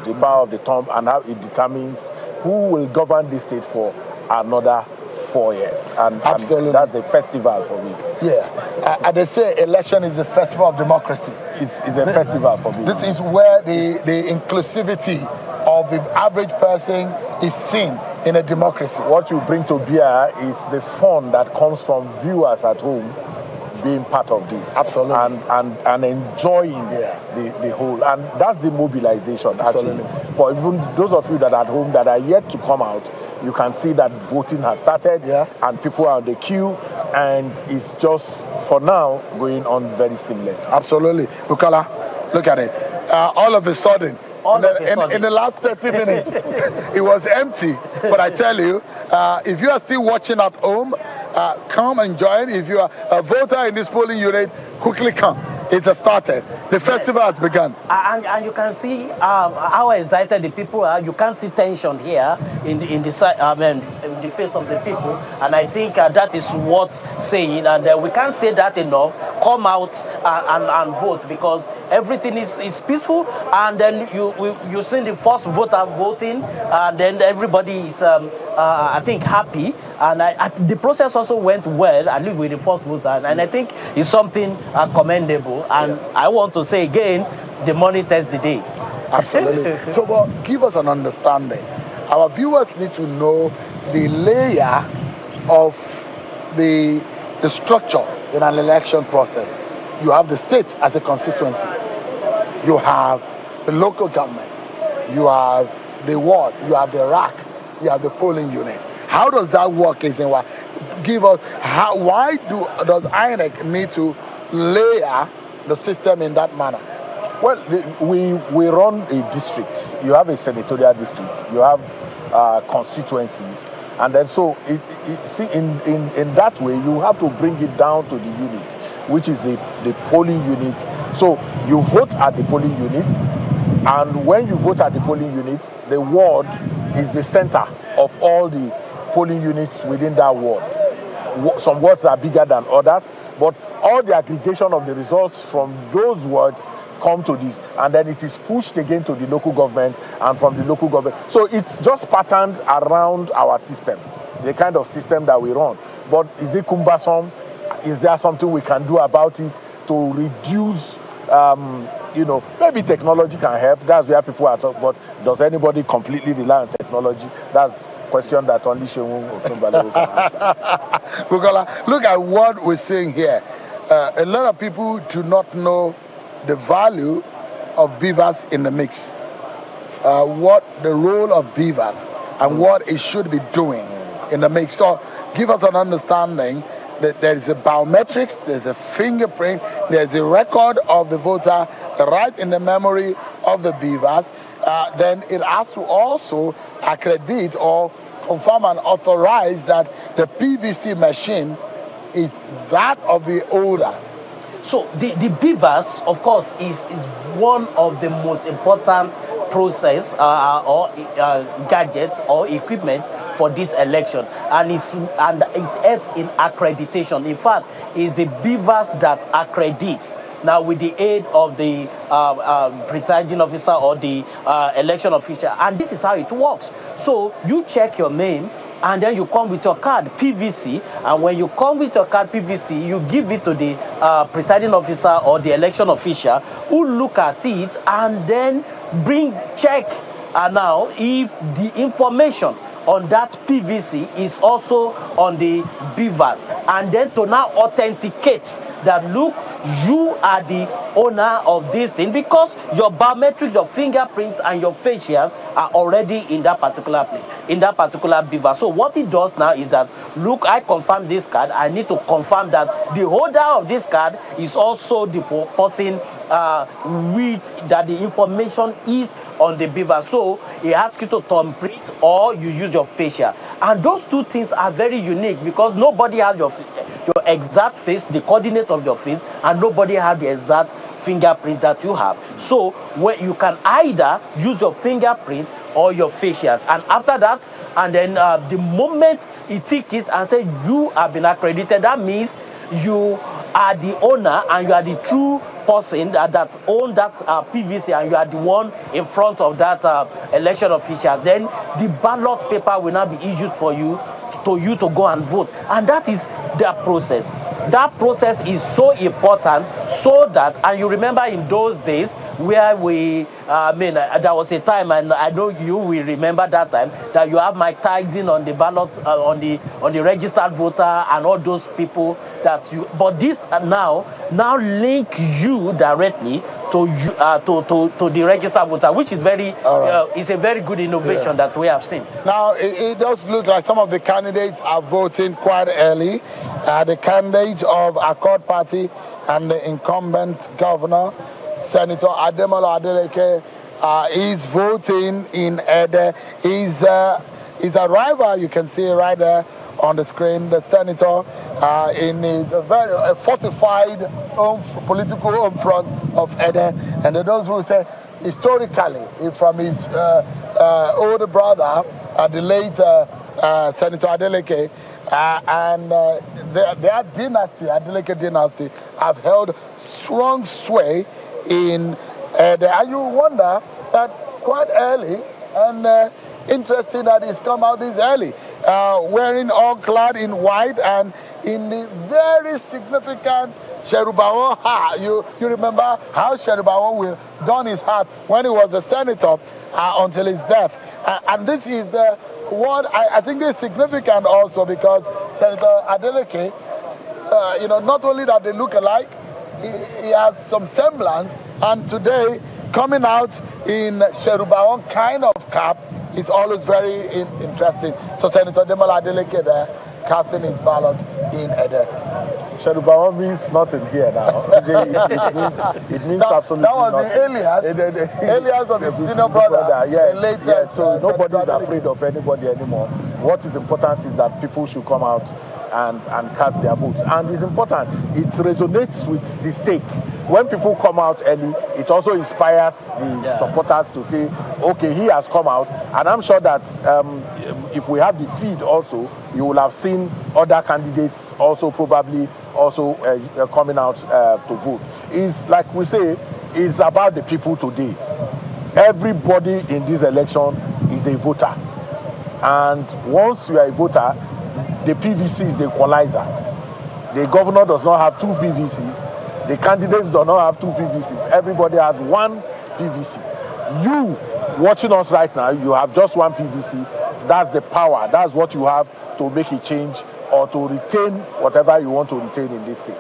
and how it determines who will govern the state for another 4 years. And Absolutely. And that's a festival for me. Yeah, and they say election is a festival of democracy. It's a festival for me. This is where the inclusivity of the average person is seen in a democracy. What you bring to bear is the fun that comes from viewers at home being part of this. Absolutely. And enjoying the whole. And that's the mobilization, Absolutely. actually. For even those of you that are at home that are yet to come out, you can see that voting has started, and people are on the queue, and it's just, for now, going on very seamless. Absolutely. Bukola, look at it. All of a sudden, in the last 30 minutes, it was empty. But I tell you, if you are still watching at home, come and join. If you are a voter in this polling unit, quickly come. It has started. The festival has begun. And you can see how excited the people are. You can see tension here in the face of the people. And I think that is worth saying. And we can't say that enough. Come out and vote, because everything is peaceful. And then you see the first voter voting, and then everybody is, I think, happy. And the process also went well, at least with the first voter. And I think it's something commendable. And I want to say again, the money tells the day. Absolutely. So, well, give us an understanding. Our viewers need to know the layer of the structure in an election process. You have the state as a constituency. You have the local government. You have the ward. You have the RAC. You have the polling unit. How does that work, Ezenwa? Give us why does INEC need to layer the system in that manner? Well, we run a district. You have a senatorial district. You have constituencies, and then so in that way you have to bring it down to the unit, which is the polling unit. So you vote at the polling unit, and when you vote at the polling unit, the ward is the center of all the polling units within that ward. Some wards are bigger than others, but all the aggregation of the results from those wards come to this, and then it is pushed again to the local government, and from the local government. So it's just patterned around our system, the kind of system that we run. But is it cumbersome? Is there something we can do about it to reduce, maybe technology can help. That's where people are talking, but does anybody completely rely on technology? That's a question that only Shehu Otunbale can answer. Bukola, look at what we're seeing here. A lot of people do not know the value of beavers in the mix. What the role of beavers and what it should be doing in the mix. So give us an understanding that there is a biometrics, there's a fingerprint, there's a record of the voter right in the memory of the beavers. Then it has to also accredit or confirm and authorize that the PVC machine is that of the holder. So the beavers, of course, is one of the most important process or gadgets or equipment for this election, and it aids in accreditation. In fact, it's the beavers that accredit. Now, with the aid of the presiding officer or the election official, and this is how it works. So you check your name, and then you come with your card PVC, and when you come with your card PVC, you give it to the presiding officer or the election official, who look at it and then check now if the information on that PVC is also on the beavers, and then to now authenticate that, look, you are the owner of this thing, because your biometrics, your fingerprints and your facials are already in that particular place, in that particular beaver. So what it does now is that, look, I confirm this card, I need to confirm that the holder of this card is also the person with that the information is on the beaver. So it asks you to thumbprint or you use your facial, and those two things are very unique because nobody has your exact face, the coordinate of your face, and nobody has the exact fingerprint that you have. So where you can either use your fingerprint or your facials, and after that, and then the moment it takes it and say you have been accredited, that means you are the owner and you are the true person that own that PVC, and you are the one in front of that election official. Then the ballot paper will now be issued for you to go and vote, and that is their process. That process is so important, so that, and you remember in those days where we, there was a time, and I know you will remember that time, that you have Mike Tyson on the ballot, on the registered voter, and all those people that you. But this now link you directly to the registered voter, which is very, is a very good innovation that we have seen. Now it does look like some of the candidates are voting quite early. The candidate of Accord Party and the incumbent governor, Senator Ademola Adeleke, is voting in Ede. His arrival, you can see right there on the screen, the senator in his very fortified political home front of Ede. And those who say historically from his older brother, the late Senator Adeleke, and their dynasty, Adeleke dynasty, have held strong sway in Ede. And you wonder that quite early, and interesting that he's come out this early, wearing all clad in white and in the very significant Sherubawon hat. You remember how Sherubawon will don his hat when he was a senator until his death. And this is what I think is significant also, because Senator Adeleke, not only that they look alike, he has some semblance, and today coming out in Sherubawon kind of cap is always very interesting. So Senator Ademola Adeleke there casting his ballot in Ede. Sherubawon means nothing here now. It means absolutely that was nothing. The alias of his senior brother. Yes. So nobody is afraid of anybody anymore. What is important is that people should come out and cast their votes. And it's important, it resonates with the stake. When people come out early, it also inspires the supporters to say, okay, he has come out. And I'm sure that if we have the feed also, you will have seen other candidates also probably also coming out to vote. It's like we say, it's about the people today. Everybody in this election is a voter. And once you are a voter, the PVC is the equalizer. The governor does not have two PVCs. The candidates do not have two PVCs. Everybody has one PVC. You watching us right now, you have just one PVC. That's the power. That's what you have to make a change or to retain whatever you want to retain in this state.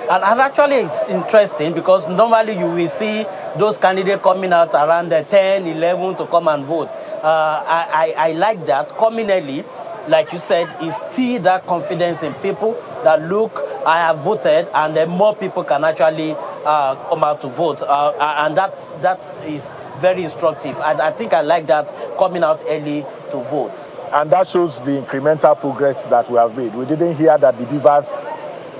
And actually it's interesting because normally you will see those candidates coming out around the 10, 11 to come and vote. I like that. Coming early, like you said, is still that confidence in people that, look, I have voted, and then more people can actually come out to vote. And that is very instructive. And I think I like that, coming out early to vote. And that shows the incremental progress that we have made. We didn't hear that the beavers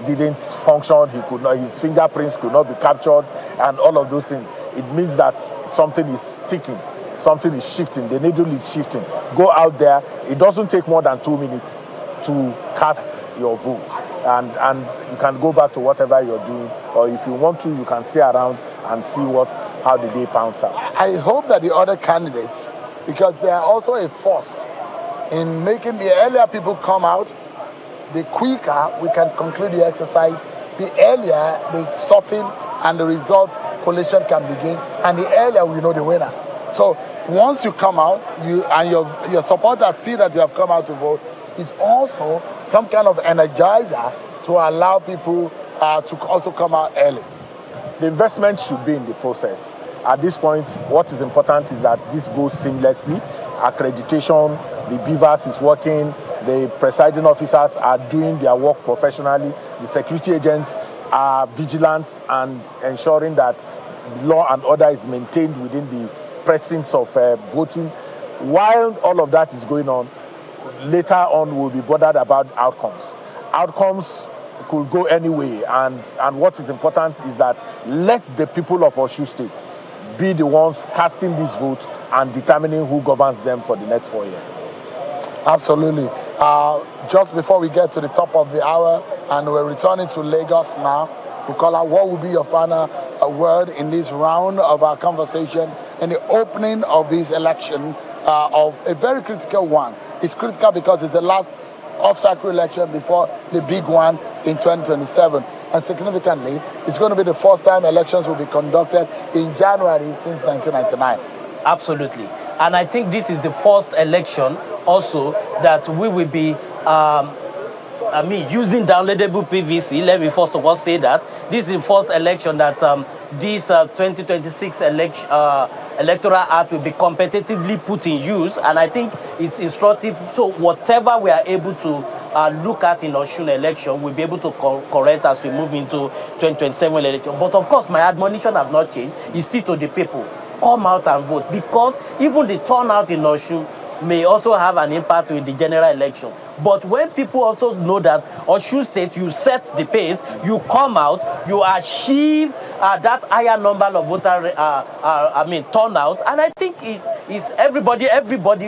didn't function, his fingerprints could not be captured, and all of those things. It means that something is ticking, something is shifting, the needle is shifting. Go out there, it doesn't take more than 2 minutes to cast your vote, and you can go back to whatever you're doing, or if you want to, you can stay around and see how the day pounds out. I hope that the other candidates, because they are also a force in making the earlier people come out, the quicker we can conclude the exercise, the earlier the sorting and the result collation can begin, and the earlier we know the winner. So once you come out, you and your supporters see that you have come out to vote, is also some kind of energizer to allow people to also come out early. The investment should be in the process. At this point, what is important is that this goes seamlessly. Accreditation, the BVAS is working, the presiding officers are doing their work professionally, the security agents are vigilant and ensuring that law and order is maintained within the precincts of voting. While all of that is going on, later on we'll be bothered about outcomes. Outcomes could go any way, and what is important is that let the people of Osun State be the ones casting this vote and determining who governs them for the next 4 years. Absolutely. Just before we get to the top of the hour and we're returning to Lagos now, Bukola, what will be your final word in this round of our conversation in the opening of this election of a very critical one? It's critical because it's the last off-cycle election before the big one in 2027. And significantly, it's going to be the first time elections will be conducted in January since 1999. Absolutely. And I think this is the first election also that we will be using downloadable PVC. Let me first of all say that this is the first election that this 2026 Electoral Act will be competitively put in use, and I think it's instructive. So whatever we are able to look at in Osun election, we'll be able to correct as we move into 2027 election. But of course, my admonition have not changed. It's still to the people. Come out and vote, because even the turnout in Osun may also have an impact with the general election. But when people also know that Osun State, you set the pace, you come out, you achieve that higher number of voter turnout, and I think it's everybody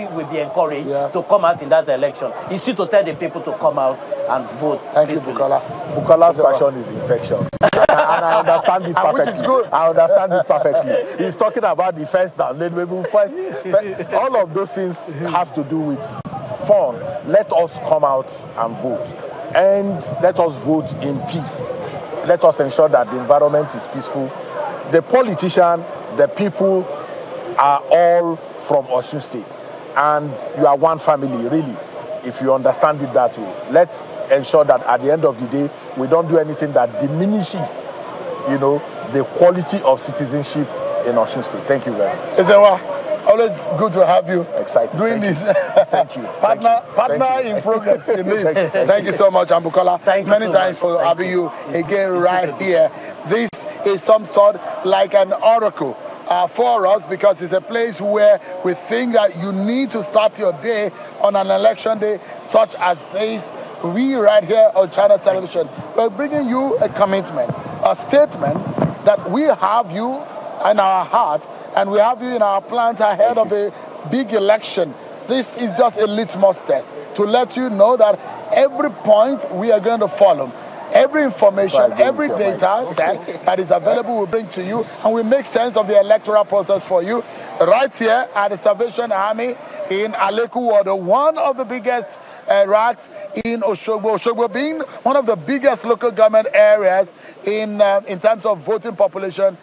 will be encouraged to come out in that election. It's still to tell the people to come out and vote. Thank you, Bukola. Bukola's passion is infectious, and I understand it perfectly. Which is good. I understand it perfectly. He's talking about the first down, then maybe first. All of those things has to do with fun. Let us come out and vote, and let us vote in peace. Let us ensure that the environment is peaceful. The politician, the people are all from Osun State, and you are one family, really, if you understand it that way. Let's ensure that at the end of the day, we don't do anything that diminishes, the quality of citizenship in Osun State. Thank you very much. Always good to have you. Excited. Doing Thank this. Thank you. Partner in progress in this. Thank you so much, Ambukola. Many thanks for having you again right here. This is some sort like an oracle for us, because it's a place where we think that you need to start your day on an election day such as this. We right here on China Television, we're bringing you a commitment, a statement that we have you in our heart, and we have you in our plans ahead of the big election. This is just a litmus test to let you know that every point we are going to follow, every information, every data set that is available we bring to you, and we make sense of the electoral process for you right here at the Salvation Army in Aleku Ward, one of the biggest racks in Osogbo. Osogbo being one of the biggest local government areas in terms of voting population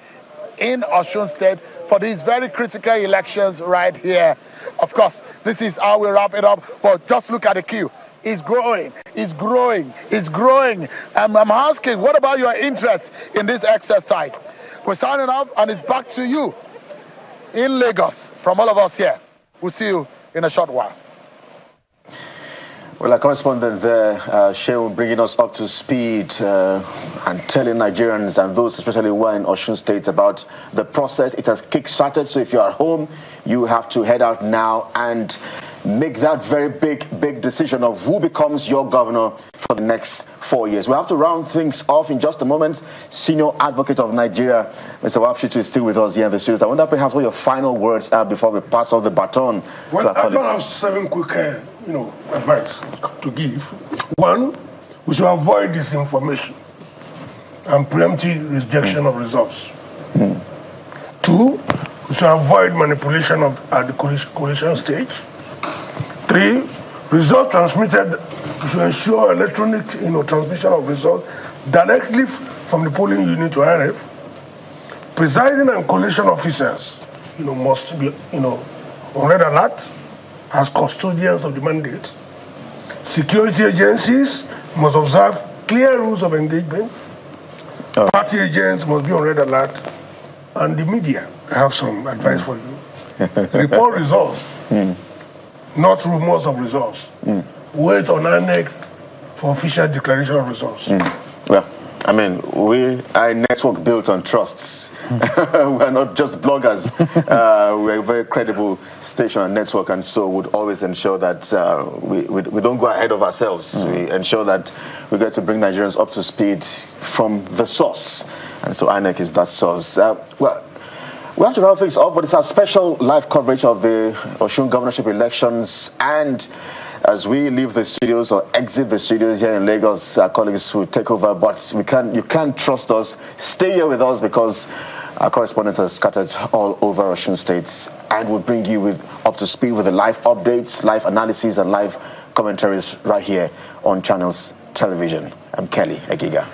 in Osun State for these very critical elections right here. Of course, this is how we wrap it up, but just look at the queue. It's growing, it's growing, it's growing. And I'm asking, what about your interest in this exercise? We're signing off, and it's back to you in Lagos from all of us here. We'll see you in a short while. Well, our correspondent there, Shehu, bringing us up to speed and telling Nigerians and those especially who are in Osun State about the process. It has kick-started, so if you are home, you have to head out now and make that very big decision of who becomes your governor for the next 4 years. We have to round things off in just a moment. Senior Advocate of Nigeria, Mr. Wapshitu, is still with us here in the studios. I wonder perhaps what your final words are before we pass on the baton. Well, I don't have 7 quick advice to give. One, we should avoid disinformation and preemptive rejection of results. 2, we should avoid manipulation at the coalition stage. 3, result transmitted, we should ensure electronic transmission of results directly from the polling unit to RF. Presiding and coalition officers must be, on red alert as custodians of the mandate. Security agencies must observe clear rules of engagement. Party agents must be on red alert. And the media, I have some advice for you. Report results, not rumors of results. Wait on INEC for official declaration of results. Well, I mean, we are a network built on trusts. We're not just bloggers. We're a very credible station and network, and so would always ensure that we don't go ahead of ourselves. We ensure that we get to bring Nigerians up to speed from the source. And so INEC is that source. Well, we have to round things up, but it's our special live coverage of the Osun governorship elections. And as we leave the studios or exit the studios here in Lagos, our colleagues will take over. But you can't trust us. Stay here with us because our correspondents are scattered all over Osun State, and we'll bring you up to speed with the live updates, live analysis, and live commentaries right here on Channels Television. I'm Kelly Egiga.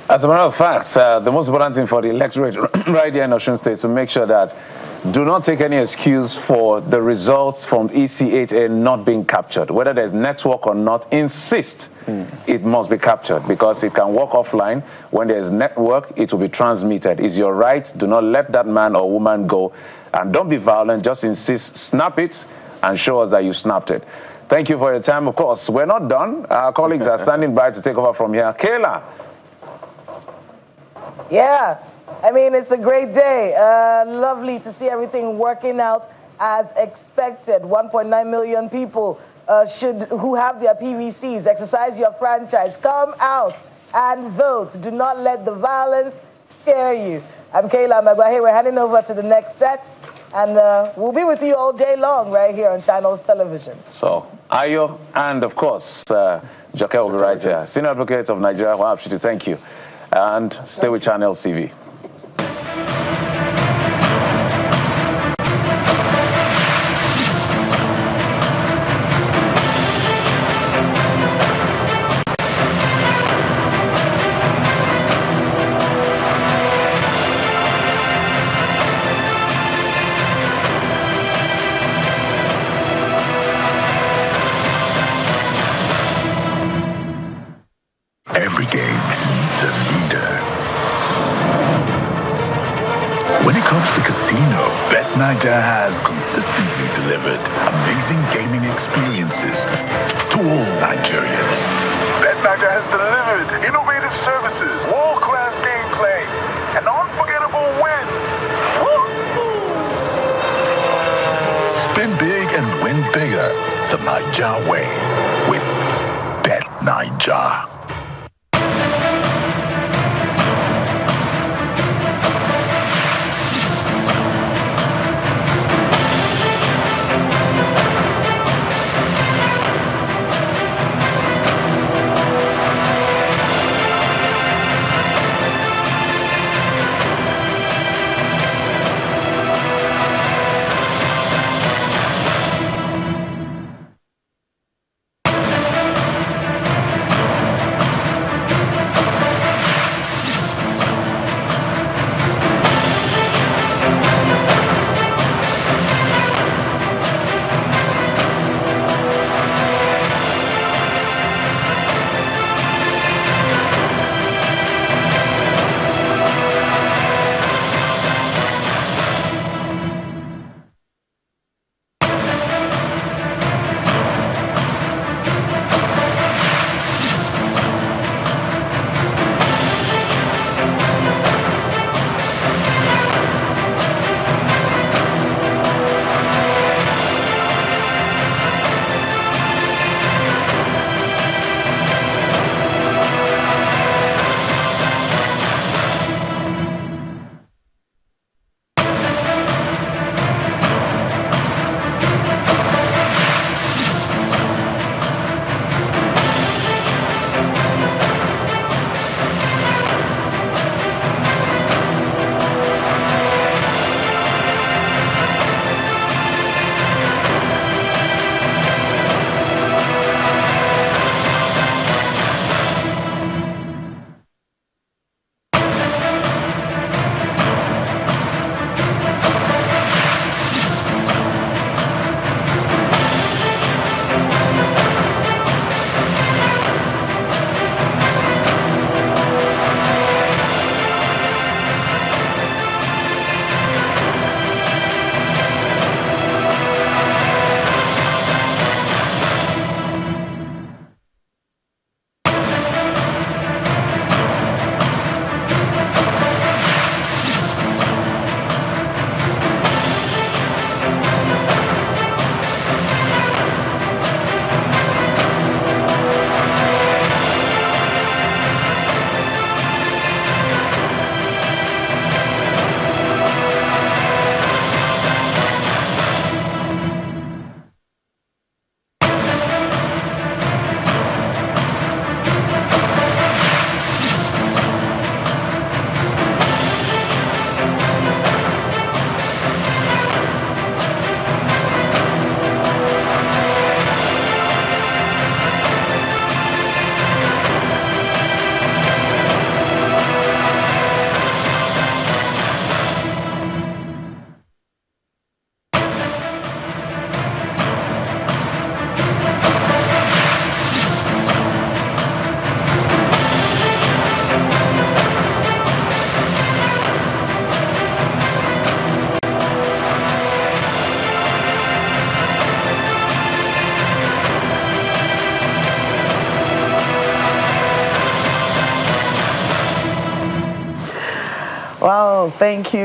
As a matter of fact, the most important thing for the electorate right here in Osun State is to make sure that do not take any excuse for the results from EC8A not being captured. Whether there's network or not, insist it must be captured because it can work offline. When there's network, it will be transmitted. It's your right. Do not let that man or woman go. And don't be violent. Just insist. Snap it and show us that you snapped it. Thank you for your time. Of course, we're not done. Our colleagues are standing by to take over from here. Kayla. Yeah, I mean, it's a great day. Lovely to see everything working out as expected. 1.9 million people who have their PVCs exercise your franchise. Come out and vote. Do not let the violence scare you. I'm Kayla Magwahe. We're handing over to the next set. And we'll be with you all day long right here on Channels Television. So, Ayo and, of course, Joke will be right here. Senior Advocate of Nigeria, Wahab, thank you. And stay with Channels TV. Every game needs a leader. When it comes to casino, BetNiger has consistently delivered amazing gaming experiences to all Nigerians. BetNiger has delivered innovative services, world-class gameplay, and unforgettable wins. Woo-hoo! Spin big and win bigger the Niger way with BetNiger.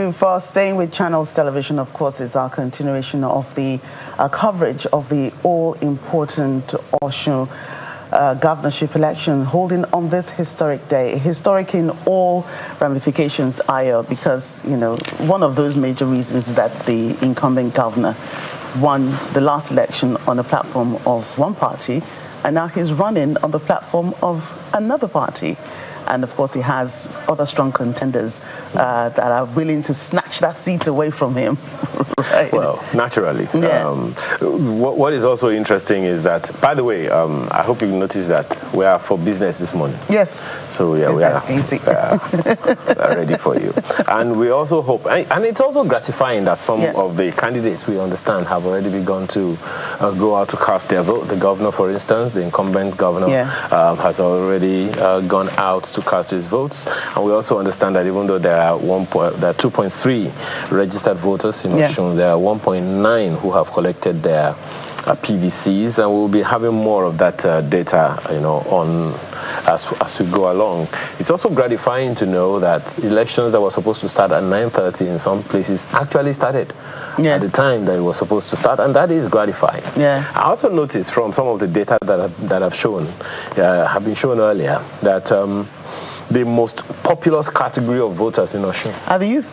you for staying with Channels Television. Of course, it's our continuation of the coverage of the all-important Osun governorship election holding on this historic day. Historic in all ramifications, Ayo, because, you know, one of those major reasons is that the incumbent governor won the last election on a platform of one party, and now he's running on the platform of another party. And of course, he has other strong contenders that are willing to snatch that seat away from him. Right? Well, naturally. Yeah. What is also interesting is that, by the way, I hope you noticed that we are for business this morning. Yes. So yeah, we are ready for you. And we also hope, and it's also gratifying that some of the candidates we understand have already begun to go out to cast their vote. The governor, for instance, the incumbent governor, has already gone out to cast his votes. And we also understand that even though there are 2.3 registered voters in Osun, there are 1.9 who have collected their PVCs, and we'll be having more of that data, you know, on as we go along. It's also gratifying to know that elections that were supposed to start at 9:30 in some places actually started at the time that it was supposed to start, and that is gratifying. I also noticed from some of the data that have been shown earlier that the most populous category of voters in Osun are the youth.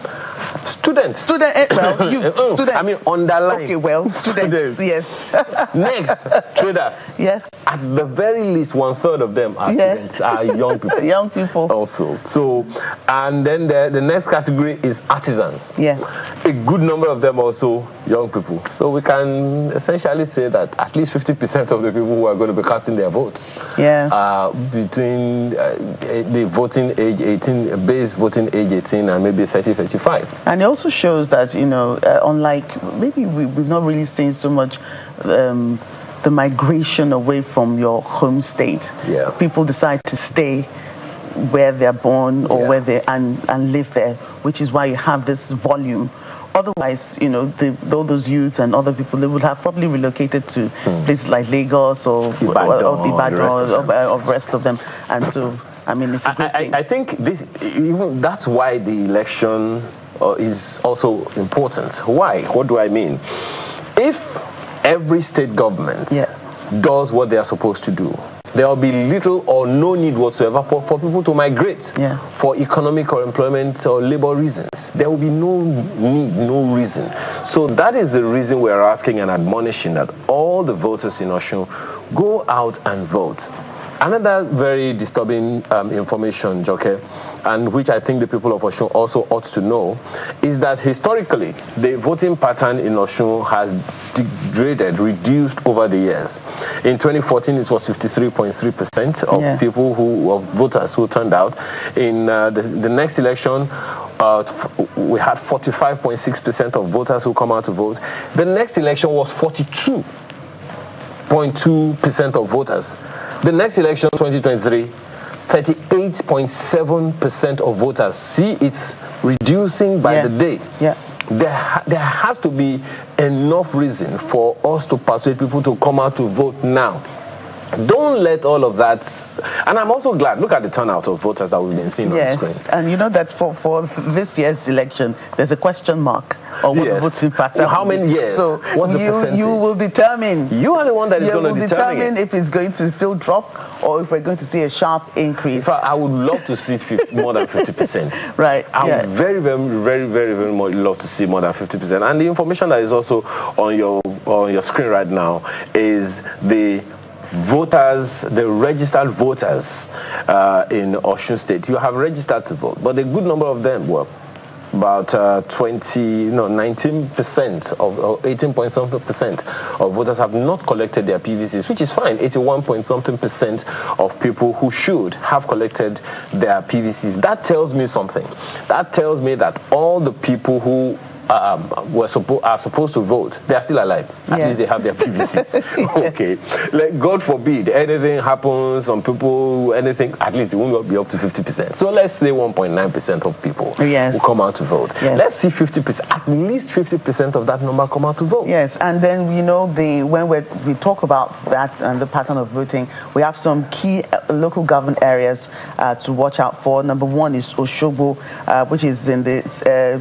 Students. Well, youth. Students. I mean, underline. Okay, well, students. Yes. Next, traders. Yes. At the very least, 1/3 of them are students, are young people. Young people. Also. So, and then the next category is artisans. A good number of them also young people. So we can essentially say that at least 50% of the people who are going to be casting their votes are between the voting age 18, base voting age 18, and maybe 30, 35. And it also shows that, you know, unlike maybe we've not really seen so much the migration away from your home state. People decide to stay where they're born or where they and live there, which is why you have this volume. Otherwise, you know, all those youths and other people, they would have probably relocated to places like Lagos or Ibadan or the rest of them. And so, I mean, it's a good thing. I think that's why the election is also important. Why? What do I mean? If every state government does what they are supposed to do, there will be little or no need whatsoever for people to migrate for economic or employment or labor reasons. There will be no need, no reason. So that is the reason we are asking and admonishing that all the voters in Osun go out and vote. Another very disturbing information, Joke, and which I think the people of Osun also ought to know, is that historically the voting pattern in Osun has degraded, reduced over the years. In 2014, it was 53.3% of people of voters who turned out. In the next election, we had 45.6% of voters who come out to vote. The next election was 42.2% of voters. The next election, 2023, 38.7% of voters. See, it's reducing by the day. There has to be enough reason for us to persuade people to come out to vote now. Don't let all of that. And I'm also glad. Look at the turnout of voters that we've been seeing on the screen. And you know that for this year's election, there's a question mark on what the voting pattern. How many years? So you will determine. You are the one that is going to determine if it's going to still drop or if we're going to see a sharp increase. In fact, I would love to see more than 50%. Right. I would very, very, very, very, very much love to see more than 50%. And the information that is also on your screen right now is the voters, the registered voters in Osun State. You have registered to vote, but a good number of them were about 19% or 18-point-something% of voters have not collected their PVCs, which is fine. 81-point-something% of people who should have collected their PVCs. That tells me something. That tells me that all the people who are supposed to vote, they are still alive. At least they have their PVCs. Okay. Like, God forbid anything happens, some people, anything, at least it will not be up to 50%. So let's say 1.9% of people will come out to vote. Let's see 50%, at least 50% of that number come out to vote. Yes, and then, you know, when we talk about that and the pattern of voting, we have some key local government areas to watch out for. Number one is Osogbo, which is in the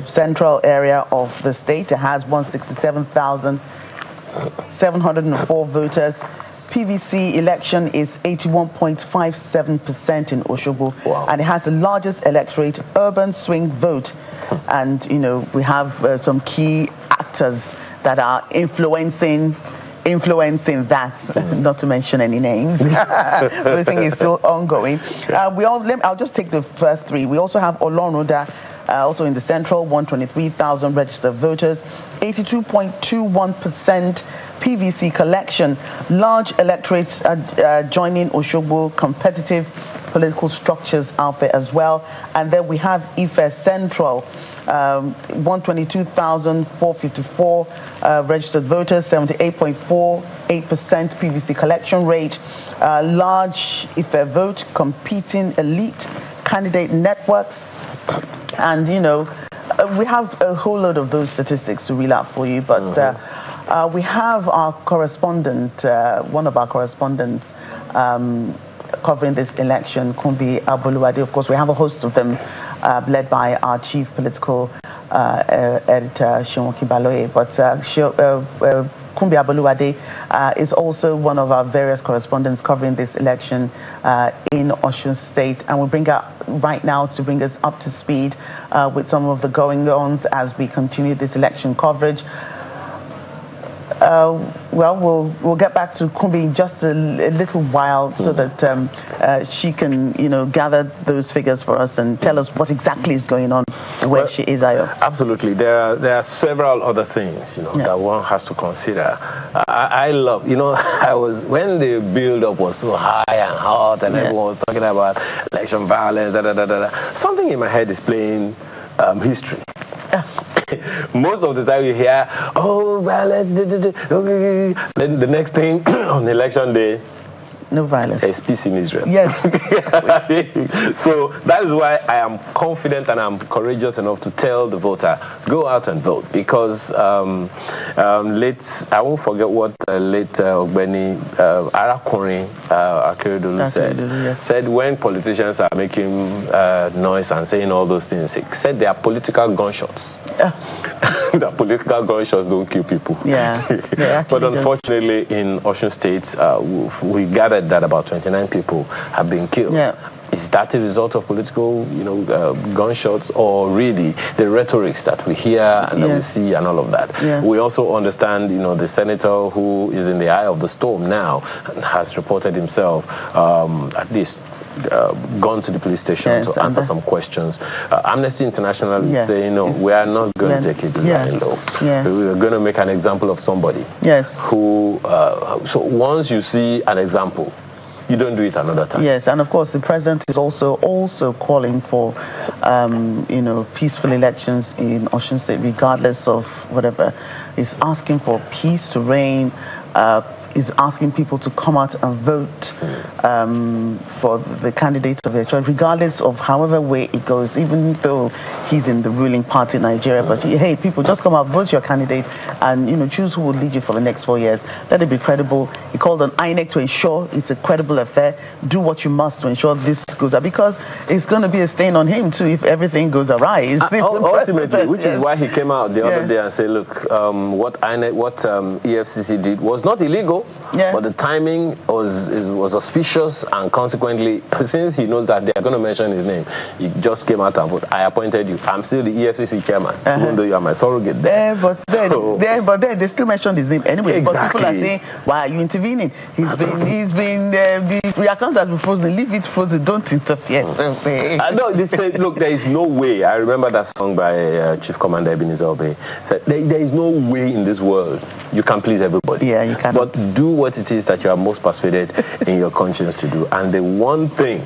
central area of the state. It has 167,704 voters. PVC election is 81.57% in Osogbo, and it has the largest electorate, urban swing vote. And, you know, we have some key actors that are influencing that, not to mention any names. Voting is still ongoing. I'll just take the first three. We also have Oloruda, also in the central, 123,000 registered voters, 82.21% PVC collection. Large electorates joining Osogbo, competitive political structures out there as well. And then we have Ife Central, 122,454 registered voters, 78.48% PVC collection rate. Large Ife vote, competing elite candidate networks. And, you know, we have a whole load of those statistics to reel out for you, but we have our correspondent, one of our correspondents covering this election, Kumbi Aboluwade. Of course, we have a host of them led by our chief political editor, Shimoki Baloye, but Kumbi Aboluwade is also one of our various correspondents covering this election in Osun State, and we'll bring her right now to bring us up to speed with some of the going-ons as we continue this election coverage. Well, we'll get back to Kumbi in just a little while so that she can, you know, gather those figures for us and tell us what exactly is going on where she is, Ayo. Absolutely. There are several other things, you know, that one has to consider. I love, you know, when the build-up was so high and hot and everyone was talking about election violence, something in my head is playing history. Most of the time you hear, oh, violence, then the next thing on election day, no violence. There's peace in Israel. Yes. So that is why I am confident and I'm courageous enough to tell the voter, go out and vote, because I won't forget what late Ogbeni Arakunrin Akeredolu said when politicians are making noise and saying all those things. He said they are political gunshots. The political gunshots don't kill people. But unfortunately, in Osun State, we gathered that about 29 people have been killed. Is that a result of political, you know, gunshots, or really the rhetorics that we hear and that we see and all of that? We also understand, you know, the senator who is in the eye of the storm now and has reported himself, at least gone to the police station to answer some questions. Amnesty International is saying, no, we are not going to take it lying low. We are going to make an example of somebody. Who, so once you see an example, you don't do it another time. And of course the president is also calling for you know, peaceful elections in Osun State, regardless of whatever. He's asking for peace to reign. Is asking people to come out and vote for the candidates of their choice, regardless of however way it goes, even though he's in the ruling party in Nigeria. But hey, people, just come out, vote your candidate, and, you know, choose who will lead you for the next 4 years. Let it be credible. He called on INEC to ensure it's a credible affair. Do what you must to ensure this goes out, because it's going to be a stain on him too if everything goes awry. Ultimately, which is why he came out the other day and said, look, what EFCC did was not illegal. But the timing was auspicious, and consequently, since he knows that they are going to mention his name, he just came out and put, I appointed you. I'm still the EFCC chairman, even though you are my surrogate. But then they still mentioned his name anyway. But people are saying, why are you intervening? The free account has been frozen. Leave it frozen. Don't interfere. No, they said, look, there is no way. I remember that song by Chief Commander Ebenezer Obey. Said, there is no way in this world you can please everybody. You can. But do what it is that you are most persuaded in your conscience to do. And the one thing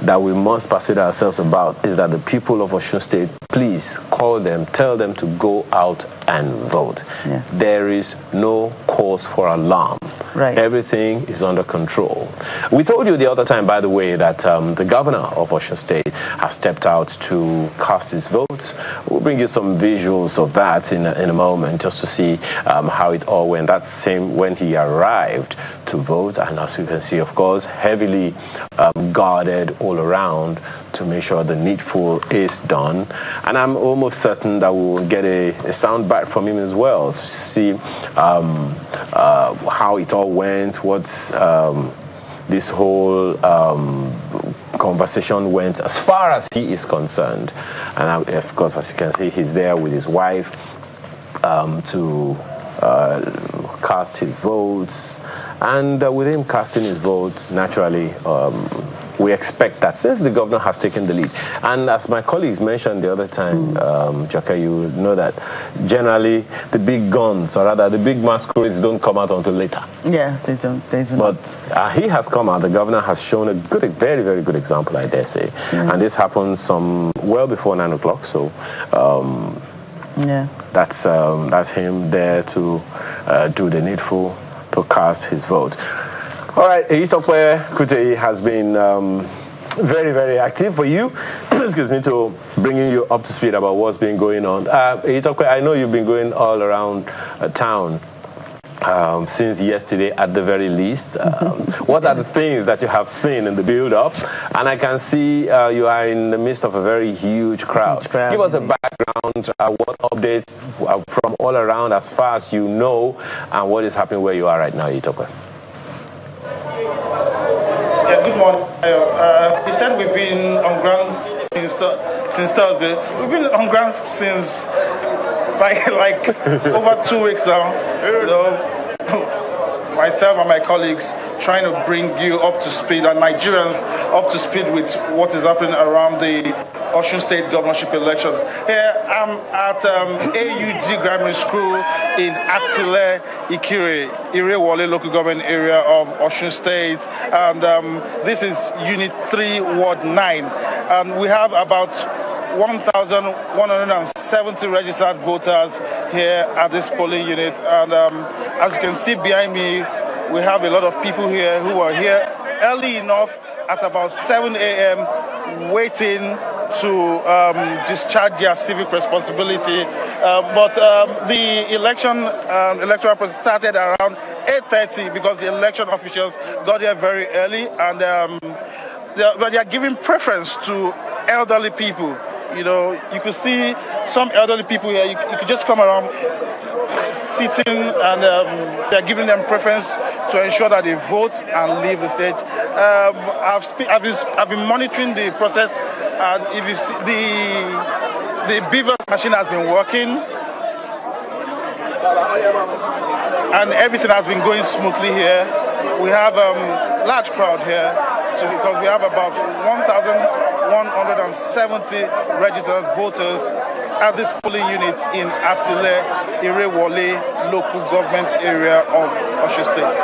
that we must persuade ourselves about is that the people of Osun State, please call them, tell them to go out and vote. Yeah. There is no cause for alarm. Right. Everything is under control. We told you the other time, by the way, that the governor of Osun State has stepped out to cast his votes. We'll bring you some visuals of that in a moment, just to see how it all went. That's same when he arrived to vote, and as you can see, of course, heavily guarded all around to make sure the needful is done. And I'm almost certain that we will get a sound bite from him as well to see how it all went, what's this whole conversation went as far as he is concerned. And of course, as you can see, he's there with his wife to cast his votes. And with him casting his votes, naturally, we expect that since the governor has taken the lead, and as my colleagues mentioned the other time, Jaka, you know that generally the big guns, or rather the big masquerades, don't come out until later. Yeah, they do But he has come out. The governor has shown a very, very good example, I dare say. And this happened well before 9 o'clock. So that's him there to do the needful to cast his vote. All right, Eyitope Kutei has been very, very active for you. Excuse me, to bringing you up to speed about what's been going on. Eyitope, I know you've been going all around town since yesterday at the very least. What are the things that you have seen in the build-up? And I can see you are in the midst of a very huge crowd. Give us a background, what updates from all around as far as you know, and what is happening where you are right now, Eyitope. Yeah, good morning. He said we've been on ground since Thursday. We've been on ground since like over 2 weeks now. Myself and my colleagues trying to bring you up to speed and Nigerians up to speed with what is happening around the Osun State Governorship election. Here I'm at AUG Grammar School in Atile, Ikire, Irewole local government area of Osun State, and this is Unit 3, Ward 9. And we have about 1,170 registered voters here at this polling unit, and as you can see behind me, we have a lot of people here who are here early enough at about 7 a.m. waiting to discharge their civic responsibility. But the electoral process started around 8:30 because the election officials got here very early, and they are giving preference to elderly people. You know, you could see some elderly people here. You could just come around sitting, and they're giving them preference to ensure that they vote and leave the stage. I've been monitoring the process, and if you see, the beavers machine has been working, and everything has been going smoothly here. We have a large crowd here, so because we have about 1,170 registered voters at this polling unit in Atile, Irewole local government area of Osun State.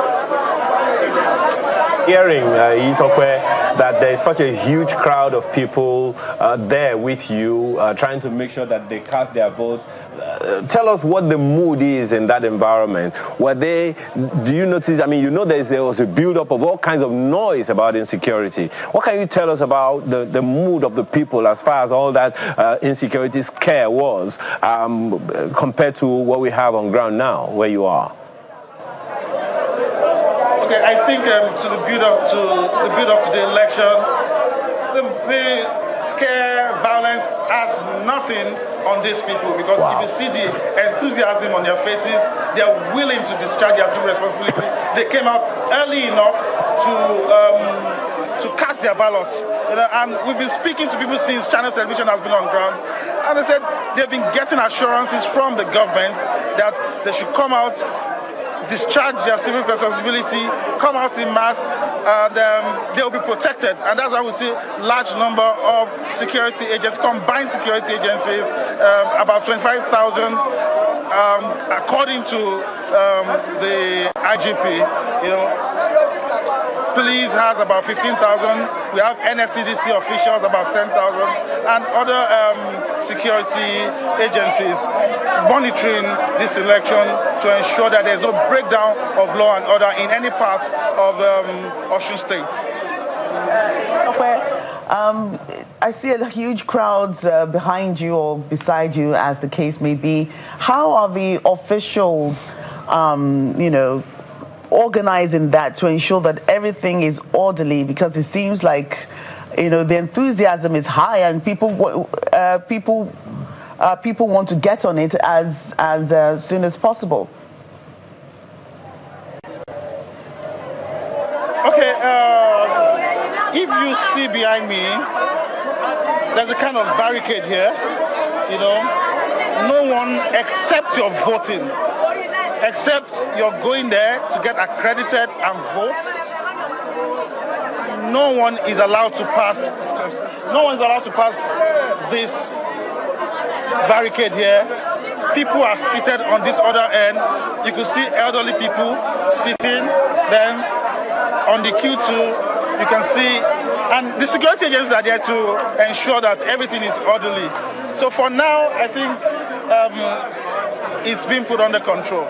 Hearing Eyitope that there is such a huge crowd of people there with you, trying to make sure that they cast their votes. Tell us what the mood is in that environment. Do you notice, I mean, you know there was a build-up of all kinds of noise about insecurity. What can you tell us about the mood of the people as far as all that insecurity scare was compared to what we have on ground now, where you are? Okay, I think to the build-up to the election, the scare, violence has nothing on these people, because if you see the enthusiasm on their faces, they are willing to discharge their civic responsibility. They came out early enough to cast their ballots, you know, and we've been speaking to people since Channel Television has been on ground, and they said they've been getting assurances from the government that they should come out, discharge their civic responsibility, come out in mass, and they will be protected. And that's why we see large number of security agents, combined security agencies, about 25,000, according to the IGP. You know, police has about 15,000. We have NSCDC officials, about 10,000, and other security agencies monitoring this election to ensure that there's no breakdown of law and order in any part of Osun State. Okay. I see a huge crowds behind you or beside you, as the case may be. How are the officials, organizing that to ensure that everything is orderly? Because it seems like, the enthusiasm is high and people want to get on it as soon as possible. Okay, if you see behind me, there's a kind of barricade here, no one except you're voting, except you're going there to get accredited and vote. No one is allowed to pass. No one is allowed to pass this barricade here. People are seated on this other end. You can see elderly people sitting. Then on the queue2, you can see, and the security agencies are there to ensure that everything is orderly. So for now, I think it's been put under control.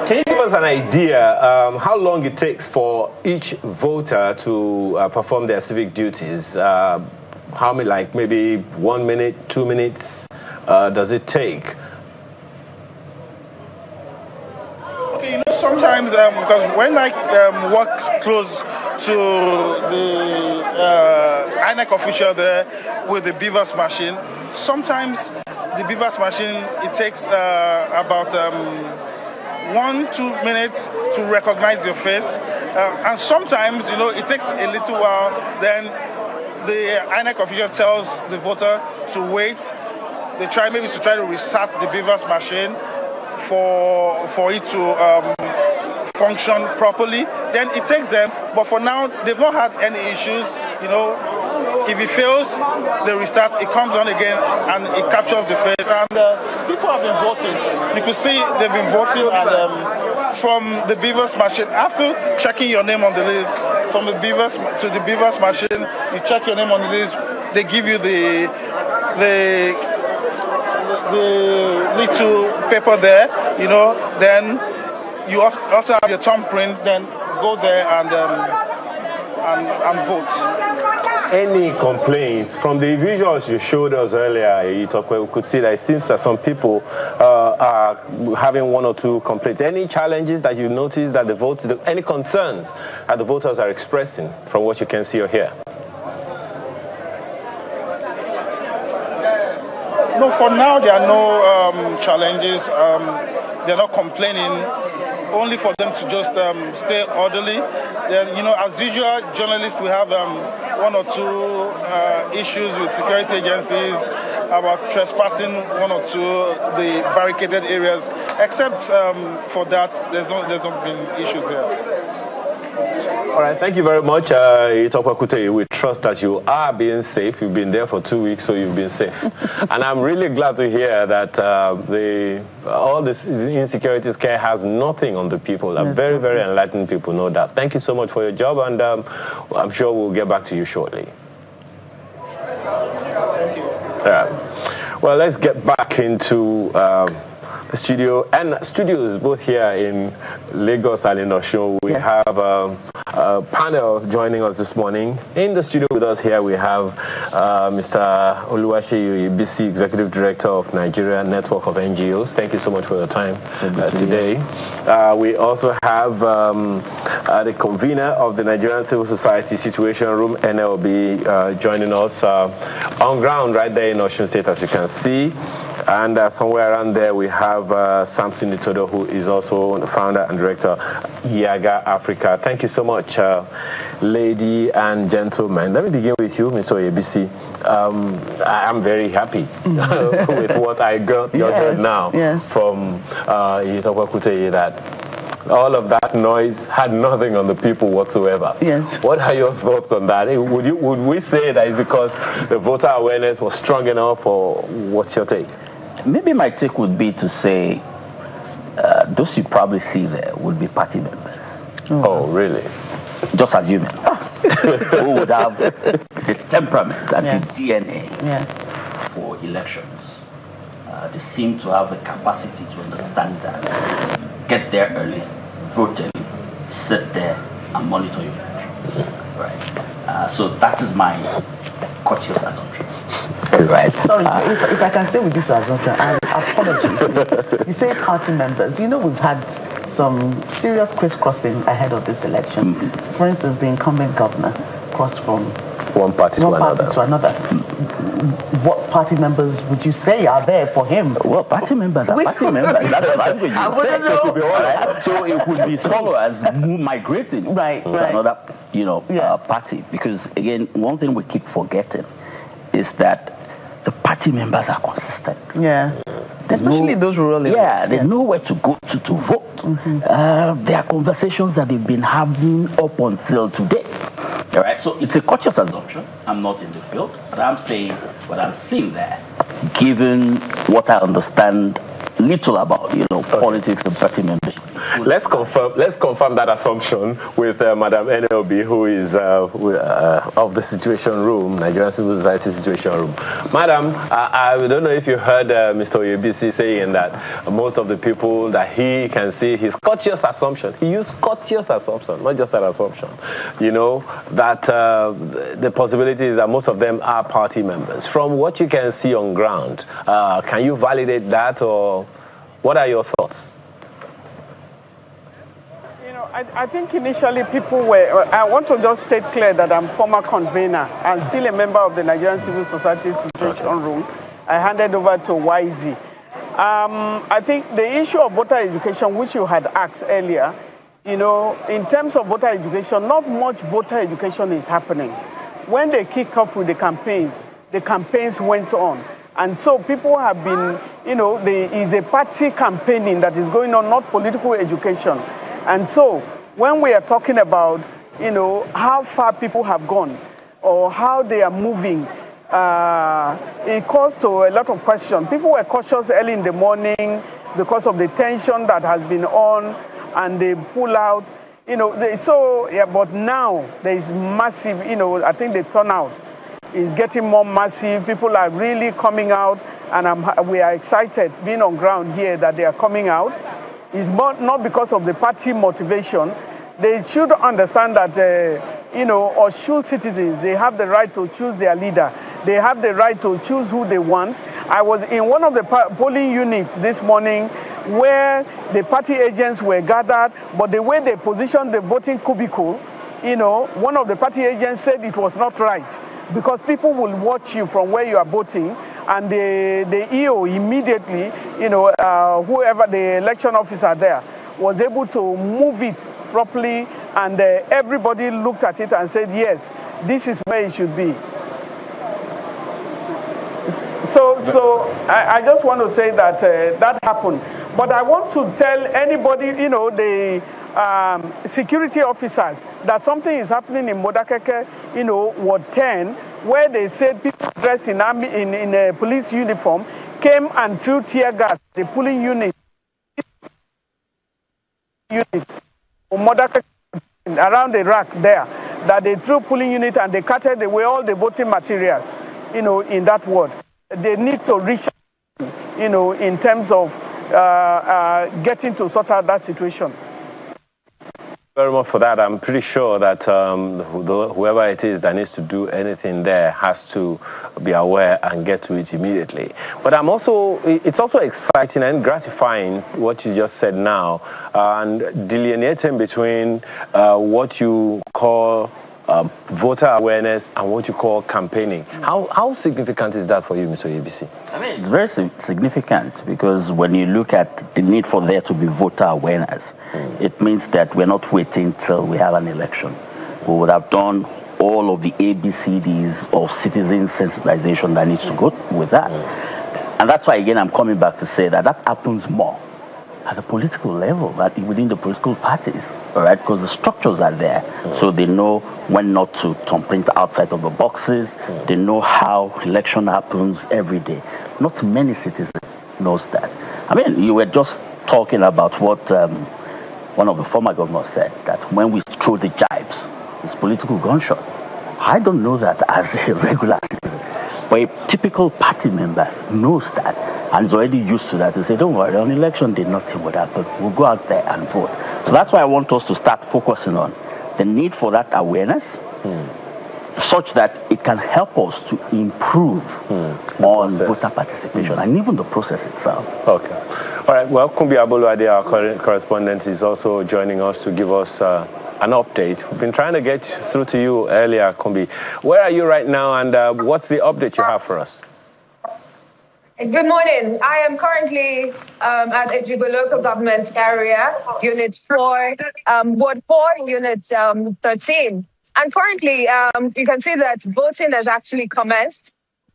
Can you give us an idea how long it takes for each voter to perform their civic duties? How many, like maybe 1 minute, 2 minutes does it take? Okay, sometimes because when I work close to the INEC official there with the beavers machine, sometimes the beavers machine, it takes about 1-2 minutes to recognize your face, and sometimes it takes a little while. Then the INEC official tells the voter to wait. They try to restart the beavers machine for it to function properly. Then it takes them, but for now they've not had any issues. If it fails, they restart, it comes on again and it captures the face. And people have been voting. You can see they've been voting, and from the beavers machine, after checking your name on the list, from the beavers to the beavers machine, you check your name on the list, they give you the little paper there, then you also have your thumbprint, then go there and vote. Any complaints from the visuals you showed us earlier? We could see that it seems that some people are having 1 or 2 complaints. Any challenges that you notice that any concerns that the voters are expressing from what you can see or hear? No, for now there are no challenges. They're not complaining. Only for them to just stay orderly. Then, as usual, journalists, we have 1 or 2 issues with security agencies about trespassing 1 or 2 the barricaded areas. Except for that, there's not been issues here. All right, thank you very much, we trust that you are being safe. You've been there for 2 weeks, so you've been safe. And I'm really glad to hear that all this insecurity scare has nothing on the people. They're very, very enlightened people, no doubt. Thank you so much for your job, and I'm sure we'll get back to you shortly. Thank you. Well, let's get back into the studio and studios both here in Lagos and in Osun. We have a panel joining us this morning. In the studio with us here we have Mr. Oluwaseyi BC, Executive Director of Nigeria Network of NGOs. Thank you so much for your time today. We also have the convener of the Nigerian Civil Society Situation Room, NLB, joining us on ground right there in Osun State, as you can see. And somewhere around there we have Samson Itodo, who is also the founder and director of Yaga Africa. Thank you so much, lady and gentlemen. Let me begin with you, Mr. ABC. I'm very happy with what I got now from Kuteye, that all of that noise had nothing on the people whatsoever. Yes. What are your thoughts on that? Would we say that it's because the voter awareness was strong enough, or what's your take? Maybe my take would be to say those you probably see there would be party members. Oh, really? Just assuming. Who would have the temperament and the DNA for elections. They seem to have the capacity to understand that. Get there early, vote early, sit there and monitor your election. Right. So that is my cautious assumption. Right. Sorry, if I can stay with this assumption, and apologies. You say party members. You know, we've had some serious crisscrossing ahead of this election. For instance, the incumbent governor crossed from one party to another. What party members would you say are there for him? Well, party members are party members. That's the language you say. So it would be followers migrating to another, party. Because again, one thing we keep forgetting is that the party members are consistent. Yeah. Especially those rural areas. Yeah, they know where to go to vote. There are conversations that they've been having up until today. All right, so it's a cautious assumption. I'm not in the field, but I'm saying what I'm seeing there, given what I understand little about, politics and party membership. Let's confirm that assumption with Madam NLB, who is of the Situation Room, Nigerian Civil Society Situation Room. Madam, I don't know if you heard Mr. Oyebisi saying that most of the people that he can see, his cautious assumption, he used cautious assumption, not just an assumption, that the possibility is that most of them are party members. From what you can see on ground, can you validate that, or what are your thoughts? I think initially people were, I want to just state clear that I'm former convener and still a member of the Nigerian Civil Society Situation Room. I handed over to YZ. I think the issue of voter education, which you had asked earlier, in terms of voter education, not much voter education is happening. When they kick off with the campaigns went on. And so people have been, there is a party campaigning that is going on, not political education. And so when we are talking about, how far people have gone or how they are moving, it calls to a lot of questions. People were cautious early in the morning because of the tension that has been on, and they pull out, but now there is massive, I think the turnout is getting more massive. People are really coming out, and we are excited being on ground here that they are coming out. It's not because of the party motivation. They should understand that, Osun citizens, they have the right to choose their leader. They have the right to choose who they want. I was in one of the polling units this morning where the party agents were gathered, but the way they positioned the voting cubicle, one of the party agents said it was not right because people will watch you from where you are voting. And the EO immediately, whoever the election officer there, was able to move it properly, and everybody looked at it and said, yes, this is where it should be. So I just want to say that that happened. But I want to tell anybody, the security officers, that something is happening in Modakeke, Ward 10, where they said people dressed in a police uniform came and threw tear gas, the polling unit Modakeke, around the rack there, that they threw polling unit and they carted away all the voting materials, in that ward. They need to reach, in terms of getting to sort out that situation. Very much for that. I'm pretty sure that whoever it is that needs to do anything there has to be aware and get to it immediately. But it's also exciting and gratifying what you just said now, and delineating between what you call voter awareness and what you call campaigning. How significant is that for you, Mr. Oyebisi? I mean, it's very significant, because when you look at the need for there to be voter awareness, it means that we're not waiting till we have an election. We would have done all of the ABCDs of citizen sensitization that needs to go with that. And that's why, again, I'm coming back to say that happens more at the political level, within the political parties, all right? Because the structures are there, so they know when not to thumbprint outside of the boxes. They know how election happens every day. Not many citizens knows that. I mean, you were just talking about what one of the former governors said that when we throw the jibes, it's political gunshot. I don't know that as a regular citizen, but a typical party member knows that and is already used to that. To say, don't worry, on election day, nothing would happen. We'll go out there and vote. So that's why I want us to start focusing on the need for that awareness, such that it can help us to improve on voter participation and even the process itself. Okay. All right. Well, Kumbi Aboluade, our correspondent, is also joining us to give us an update. We've been trying to get through to you earlier, Kumbi. Where are you right now, and what's the update you have for us? Good morning. I am currently at Ejigo local government area, Unit 4, Ward 4, Unit 13. And currently, you can see that voting has actually commenced.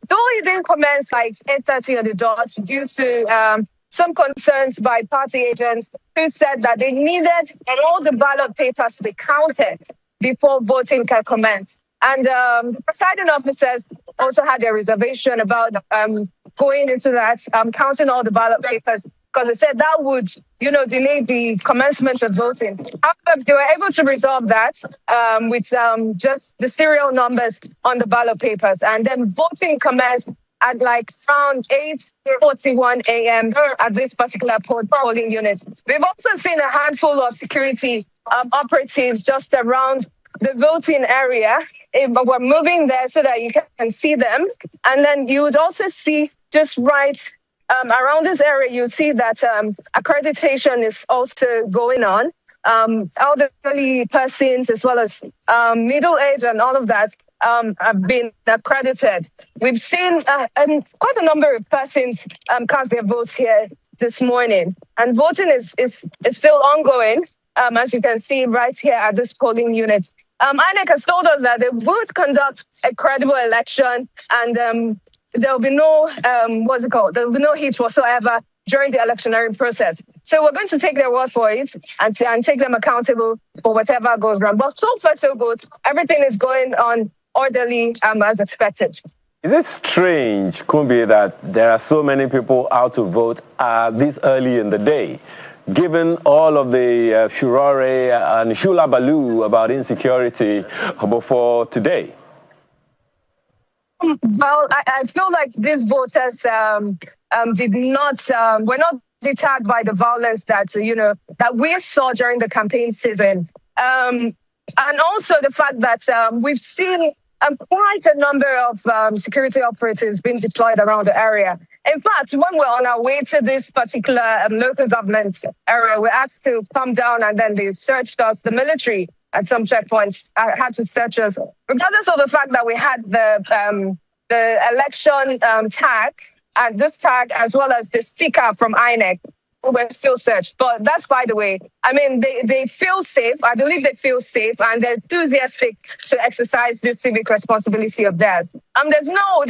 Though it didn't commence like 8:30 on the dot due to some concerns by party agents who said that they needed all the ballot papers to be counted before voting can commence. And the presiding officers also had their reservation about going into that, counting all the ballot papers, because they said that would, delay the commencement of voting. However, they were able to resolve that with just the serial numbers on the ballot papers. And then voting commenced at like around 8:41 a.m. at this particular polling unit. We've also seen a handful of security operatives just around the voting area. We're moving there so that you can see them. And then you would also see just right around this area, you see that accreditation is also going on. Elderly persons as well as middle age and all of that have been accredited. We've seen quite a number of persons cast their votes here this morning. And voting is still ongoing, as you can see right here at this polling unit. INEC has told us that they would conduct a credible election, and there'll be no, there'll be no heat whatsoever during the electioneering process. So we're going to take their word for it and take them accountable for whatever goes wrong. But so far, so good. Everything is going on orderly as expected. Is it strange, Kumbi, that there are so many people out to vote this early in the day, given all of the furore and shulabaloo about insecurity before today? Well, I feel like these voters were not deterred by the violence that that we saw during the campaign season, and also the fact that we've seen quite a number of security operatives being deployed around the area. In fact, when we're on our way to this particular local government area, we're asked to come down, and then they searched us. The military at some checkpoints had to search us, regardless of the fact that we had the election tag, and this tag as well as the sticker from INEC. We were still searched, but that's by the way. I mean, they feel safe. I believe they feel safe, and they're enthusiastic to exercise this civic responsibility of theirs. There's no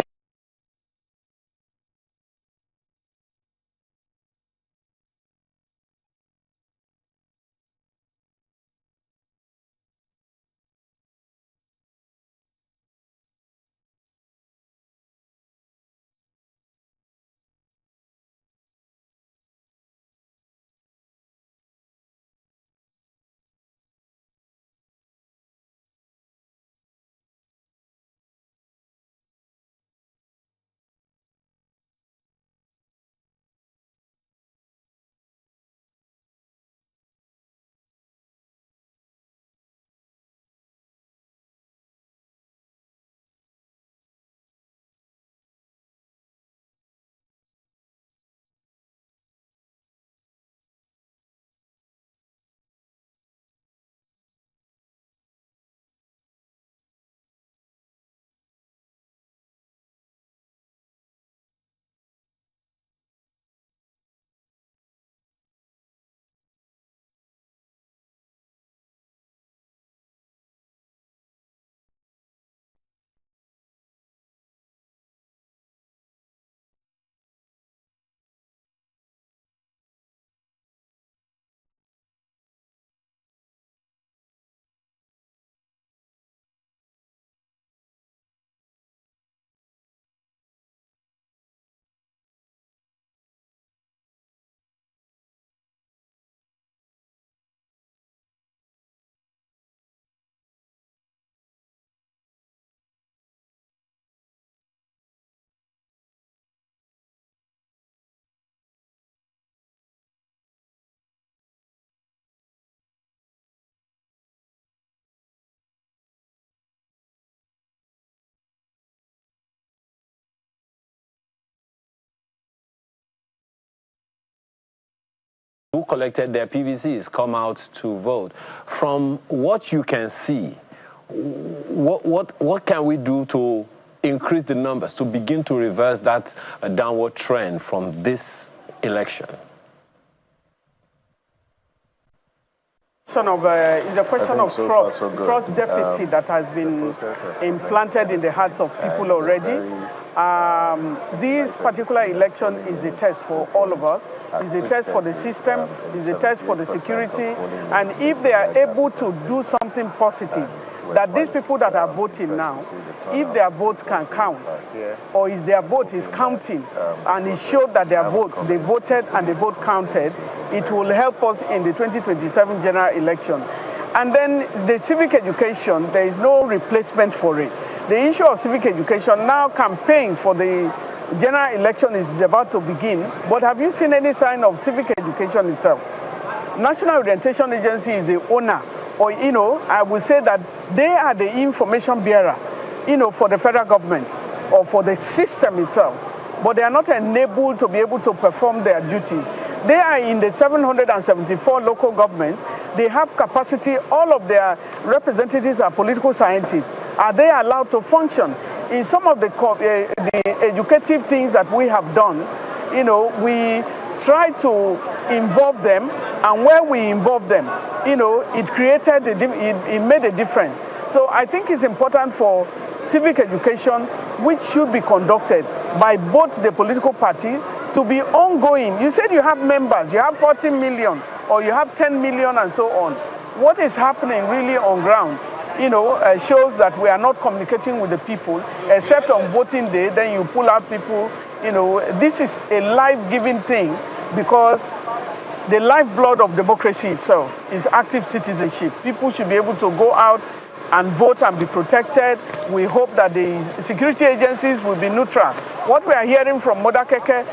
who collected their PVCs come out to vote. From what you can see, what can we do to increase the numbers, to begin to reverse that downward trend from this election? Is a question of trust deficit that has been implanted in the hearts of people already. This particular election is a test for all of us. It's a test for the system, it's a test for the security, and if they are able to do something positive, that these people that are voting now, if their votes can count, or if their vote is counting, and it showed that their votes, they voted and the vote counted, it will help us in the 2027 general election. And then the civic education, there is no replacement for it. The issue of civic education, now campaigns for the general election is about to begin, but have you seen any sign of civic education itself? National Orientation Agency is the owner, or, I would say that they are the information bearer, for the federal government or for the system itself, but they are not enabled to be able to perform their duties. They are in the 774 local governments. They have capacity. All of their representatives are political scientists. Are they allowed to function? In some of the educative things that we have done, we try to involve them, and where we involve them, it made a difference. So I think it's important for civic education, which should be conducted by both the political parties, to be ongoing. You said you have members, you have 40 million, or you have 10 million and so on. What is happening really on ground, shows that we are not communicating with the people, except on voting day, then you pull out people. This is a life-giving thing, because the lifeblood of democracy itself is active citizenship. People should be able to go out and vote and be protected. We hope that the security agencies will be neutral. What we are hearing from Modakeke,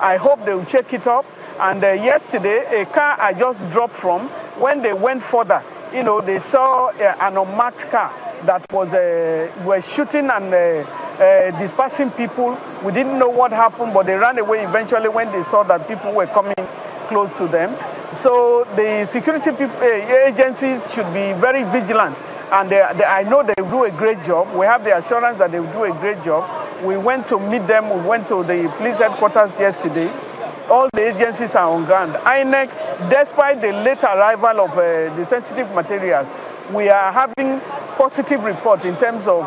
I hope they will check it up. And yesterday, a car I just dropped from, when they went further, they saw an unmarked car that were shooting and dispersing people. We didn't know what happened, but they ran away eventually when they saw that people were coming close to them. So the security agencies should be very vigilant, and I know they will do a great job. We have the assurance that they will do a great job. We went to meet them. We went to the police headquarters yesterday. All the agencies are on ground. INEC, despite the late arrival of the sensitive materials, we are having positive reports in terms of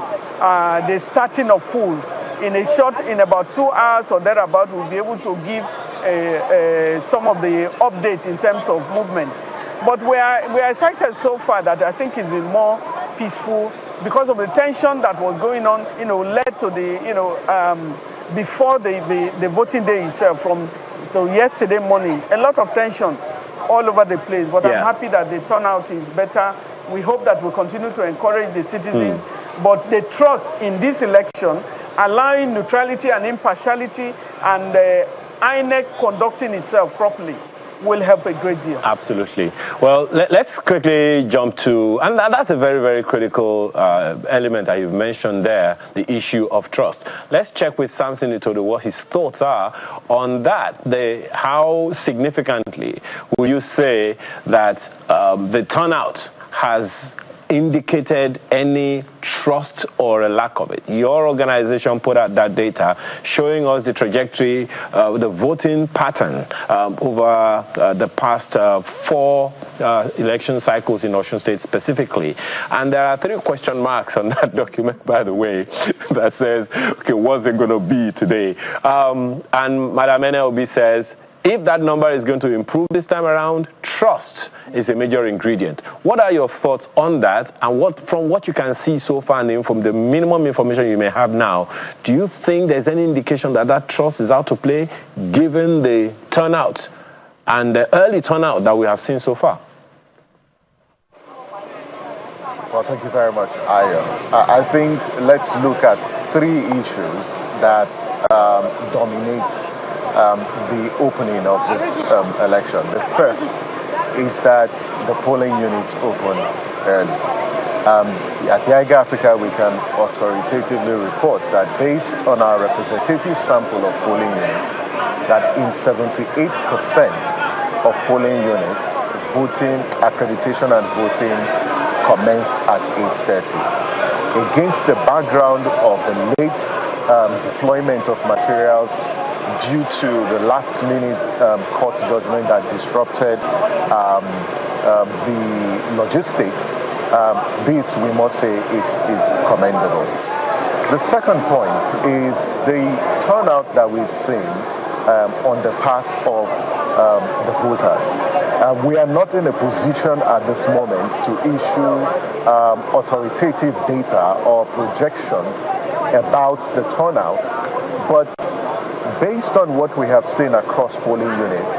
the starting of pools. In about 2 hours or thereabout, we'll be able to give some of the updates in terms of movement. But we are excited so far that I think it's been more peaceful, because of the tension that was going on, led to the, before the voting day itself. So yesterday morning, a lot of tension all over the place. But I'm happy that the turnout is better. We hope that we'll continue to encourage the citizens. But the trust in this election, allowing neutrality and impartiality, and INEC conducting itself properly, will help a great deal. Absolutely. Well, let's quickly jump to, and that's a very, very critical element that you've mentioned there, the issue of trust. Let's check with Samson Itodo what his thoughts are on that. How significantly will you say that the turnout has indicated any trust or a lack of it? Your organization put out that data showing us the trajectory, the voting pattern over the past 4 election cycles in Osun State specifically. And there are 3 question marks on that document, by the way, that says, okay, what's it going to be today? And Madam NLB says, if that number is going to improve this time around, trust is a major ingredient. What are your thoughts on that? And from what you can see so far and from the minimum information you may have now, do you think there's any indication that that trust is out to play, given the turnout and the early turnout that we have seen so far? Well, thank you very much, Ayo. I think let's look at 3 issues that dominate the opening of this election. The first is that the polling units open early. At Yaiga Africa, we can authoritatively report that based on our representative sample of polling units, that in 78% of polling units, voting, accreditation and voting commenced at 8:30. Against the background of the late deployment of materials due to the last-minute court judgment that disrupted the logistics, this, we must say, is commendable. The second point is the turnout that we've seen on the part of the voters. We are not in a position at this moment to issue authoritative data or projections about the turnout, but based on what we have seen across polling units,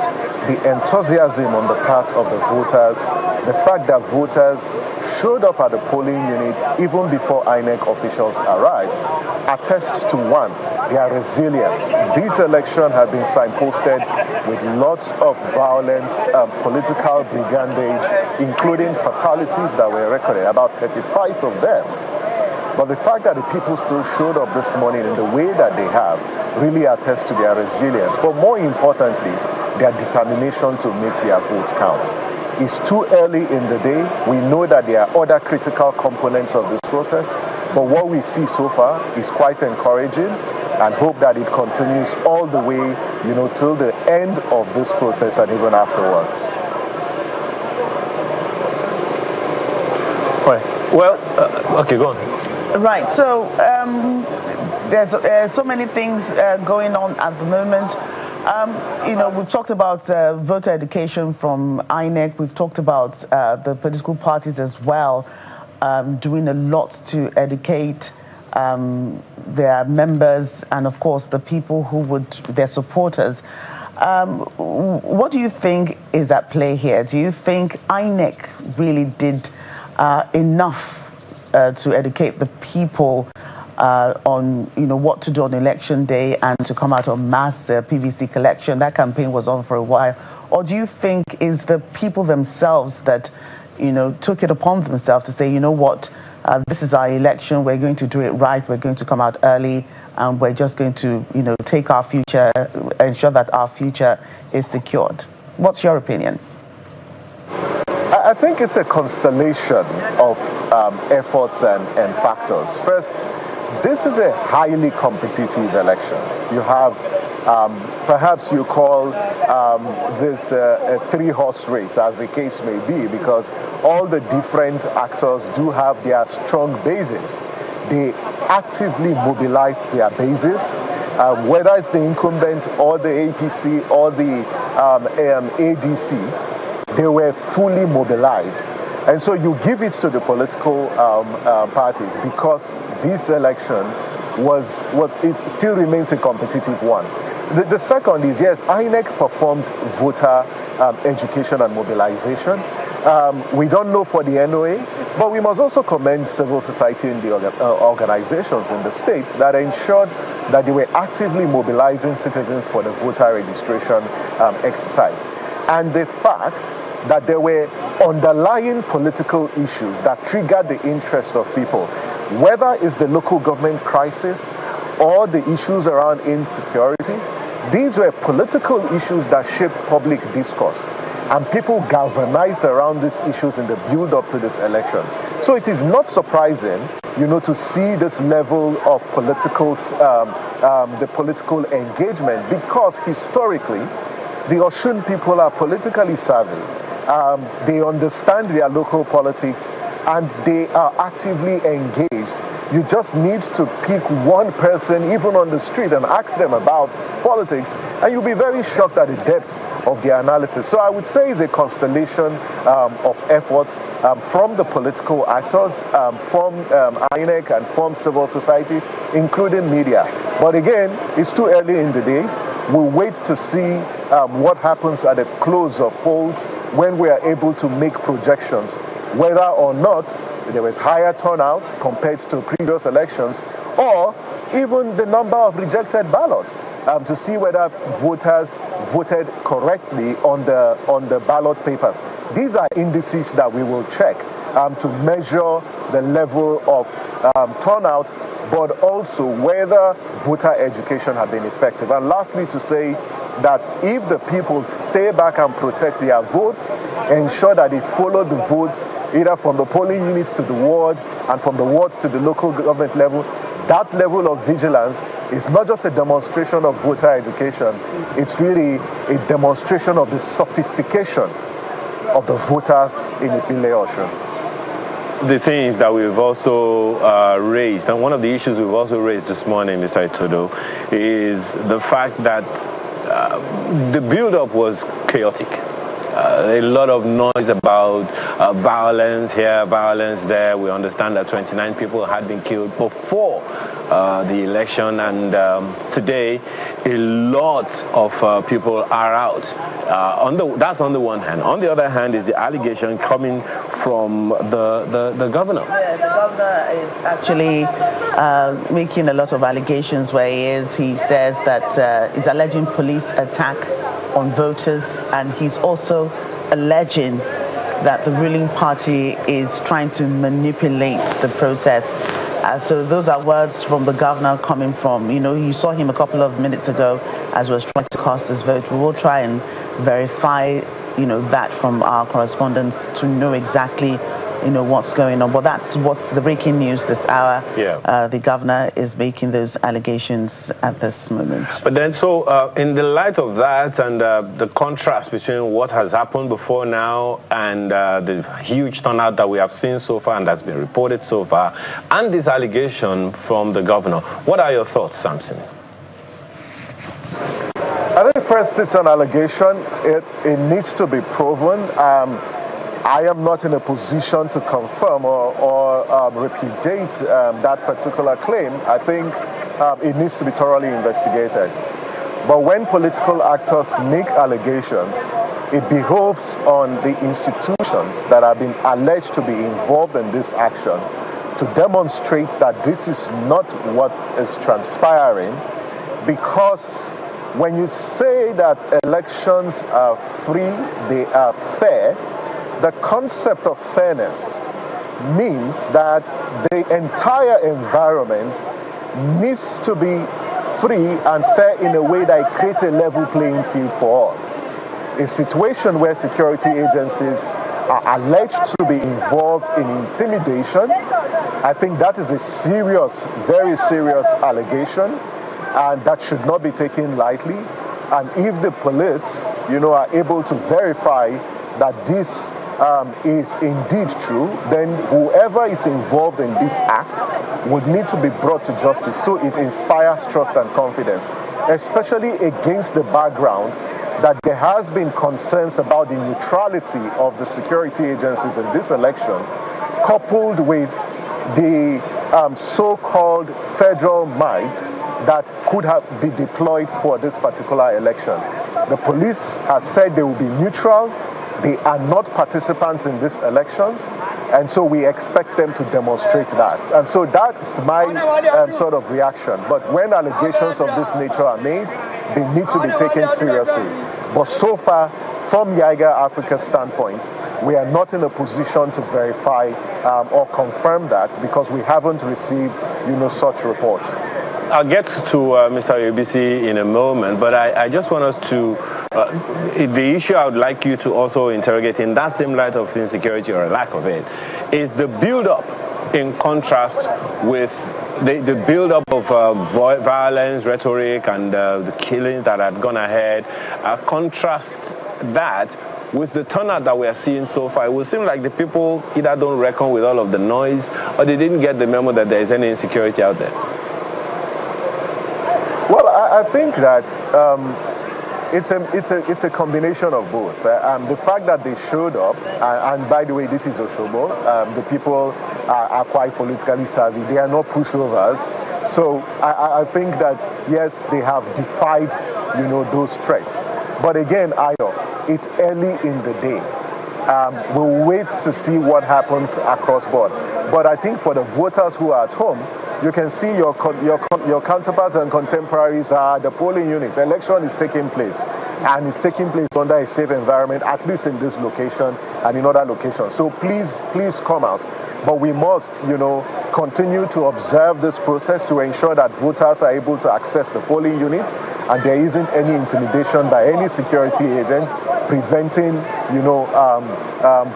the enthusiasm on the part of the voters, the fact that voters showed up at the polling unit even before INEC officials arrived, attests to one, their resilience. This election had been signposted with lots of violence, political brigandage, including fatalities that were recorded, about 35 of them. But the fact that the people still showed up this morning in the way that they have really attests to their resilience. But more importantly, their determination to make their votes count. It's too early in the day. We know that there are other critical components of this process, but what we see so far is quite encouraging, and hope that it continues all the way, till the end of this process and even afterwards. Well, okay, go on. Right, so there's so many things going on at the moment. We've talked about voter education from INEC. We've talked about the political parties as well, doing a lot to educate their members and, of course, the people their supporters. What do you think is at play here? Do you think INEC really did enough to educate the people on what to do on election day and to come out on mass PVC collection? That campaign was on for a while. Or do you think is the people themselves that took it upon themselves to say, this is our election, we're going to do it right, we're going to come out early, and we're just going to take our future, ensure that our future is secured? What's your opinion? I think it's a constellation of efforts and factors. First, this is a highly competitive election. You have, perhaps you call this a three-horse race, as the case may be, because all the different actors do have their strong bases. They actively mobilize their bases, whether it's the incumbent or the APC or the ADC. They were fully mobilized. And so you give it to the political parties because this election it still remains a competitive one. The second is, yes, INEC performed voter education and mobilization. We don't know for the NOA, but we must also commend civil society in the organizations in the state that ensured that they were actively mobilizing citizens for the voter registration exercise. And the fact that there were underlying political issues that triggered the interest of people, whether it's the local government crisis or the issues around insecurity. These were political issues that shaped public discourse, and people galvanized around these issues in the build-up to this election. So it is not surprising, to see this level of political engagement, because historically, the Osun people are politically savvy. They understand their local politics and they are actively engaged. You just need to pick one person, even on the street, and ask them about politics, and you'll be very shocked at the depth of their analysis. So I would say it's a constellation of efforts from the political actors, from INEC and from civil society, including media. But again, it's too early in the day. We'll wait to see what happens at the close of polls when we are able to make projections, whether or not there was higher turnout compared to previous elections, or even the number of rejected ballots, to see whether voters voted correctly on the ballot papers. These are indices that we will check. to measure the level of turnout, but also whether voter education had been effective. And lastly, to say that if the people stay back and protect their votes, ensure that they follow the votes either from the polling units to the ward and from the ward to the local government level, that level of vigilance is not just a demonstration of voter education, it's really a demonstration of the sophistication of the voters in Ipinle Osun. The things that we've also raised, and one of the issues we've also raised this morning, Mr. Itodo, is the fact that the build-up was chaotic. A lot of noise about violence here, violence there. We understand that 29 people had been killed before the election, and today a lot of people are out. That's on the one hand. On the other hand is the allegation coming from the governor. Yeah, the governor is actually making a lot of allegations where he says that he's alleging police attack on voters, and he's also alleging that the ruling party is trying to manipulate the process. So those are words from the governor coming from, you saw him a couple of minutes ago as was trying to cast his vote. We will try and verify, that from our correspondents to know exactly, what's going on. But that's what's the breaking news this hour. Yeah. The governor is making those allegations at this moment. But then, so in the light of that and the contrast between what has happened before now and the huge turnout that we have seen so far and that's been reported so far, and this allegation from the governor, what are your thoughts, Samson? I think first it's an allegation. It needs to be proven. I am not in a position to confirm or repudiate that particular claim. I think it needs to be thoroughly investigated. But when political actors make allegations, it behoves on the institutions that have been alleged to be involved in this action to demonstrate that this is not what is transpiring, because when you say that elections are free, they are fair, the concept of fairness means that the entire environment needs to be free and fair in a way that creates a level playing field for all. A situation where security agencies are alleged to be involved in intimidation, I think that is a serious, very serious allegation, and that should not be taken lightly. And if the police, are able to verify that this is indeed true, then whoever is involved in this act would need to be brought to justice. So it inspires trust and confidence, especially against the background that there has been concerns about the neutrality of the security agencies in this election, coupled with the so-called federal might that could have been deployed for this particular election. The police have said they will be neutral. They are not participants in these elections, and so we expect them to demonstrate that. And so that's my sort of reaction. But when allegations of this nature are made, they need to be taken seriously. But so far, from Yiga Africa's standpoint, we are not in a position to verify or confirm that because we haven't received, such reports. I'll get to Mr. Oyebisi in a moment, but I just want us to, the issue I would like you to also interrogate in that same light of insecurity or a lack of it, is the build-up in contrast with the build-up of violence, rhetoric, and the killings that had gone ahead. Contrast that with the turnout that we are seeing so far. It would seem like the people either don't reckon with all of the noise or they didn't get the memo that there is any insecurity out there. Well, I think that it's a combination of both. The fact that they showed up, and by the way, this is Osogbo, the people are quite politically savvy. They are not pushovers. So I think that, yes, they have defied, those threats. But again, it's early in the day. We'll wait to see what happens across board. But I think for the voters who are at home, you can see your counterparts and contemporaries are the polling units. Election is taking place. and it's taking place under a safe environment, at least in this location and in other locations. So please come out. But we must, continue to observe this process to ensure that voters are able to access the polling unit, and there isn't any intimidation by any security agent preventing,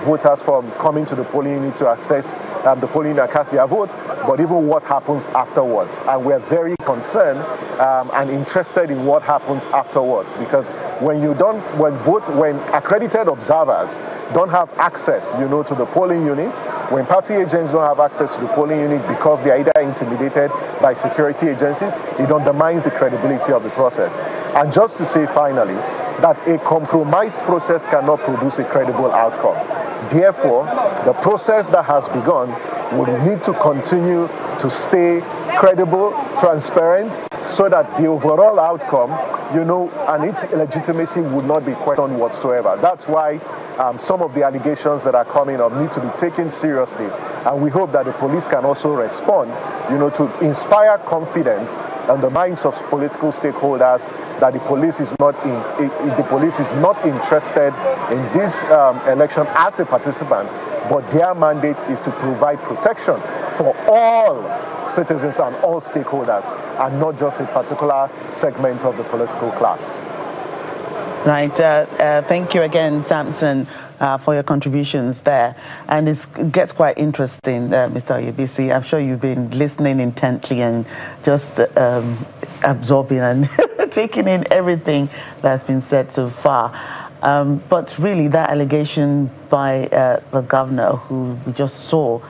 voters from coming to the polling unit to access the polling unit and cast their vote, but even what happens afterwards. And we're very concerned and interested in what happens afterwards, because when accredited observers don't have access, to the polling unit, when party agents don't have access to the polling unit because they are either intimidated by security agencies, it undermines the credibility of the process. And just to say finally, that a compromised process cannot produce a credible outcome. Therefore, the process that has begun will need to continue to stay credible, transparent, so that the overall outcome, and its legitimacy would not be questioned whatsoever. That's why some of the allegations that are coming up need to be taken seriously, and we hope that the police can also respond, to inspire confidence in the minds of political stakeholders that the police is not interested in this election as a participant, but their mandate is to provide protection for all citizens and all stakeholders, and not just a particular segment of the political class. Right. Thank you again, Samson, for your contributions there. And it gets quite interesting, Mr. Oyebisi. I'm sure you've been listening intently and just absorbing and taking in everything that's been said so far. But really, that allegation by the governor, who we just saw,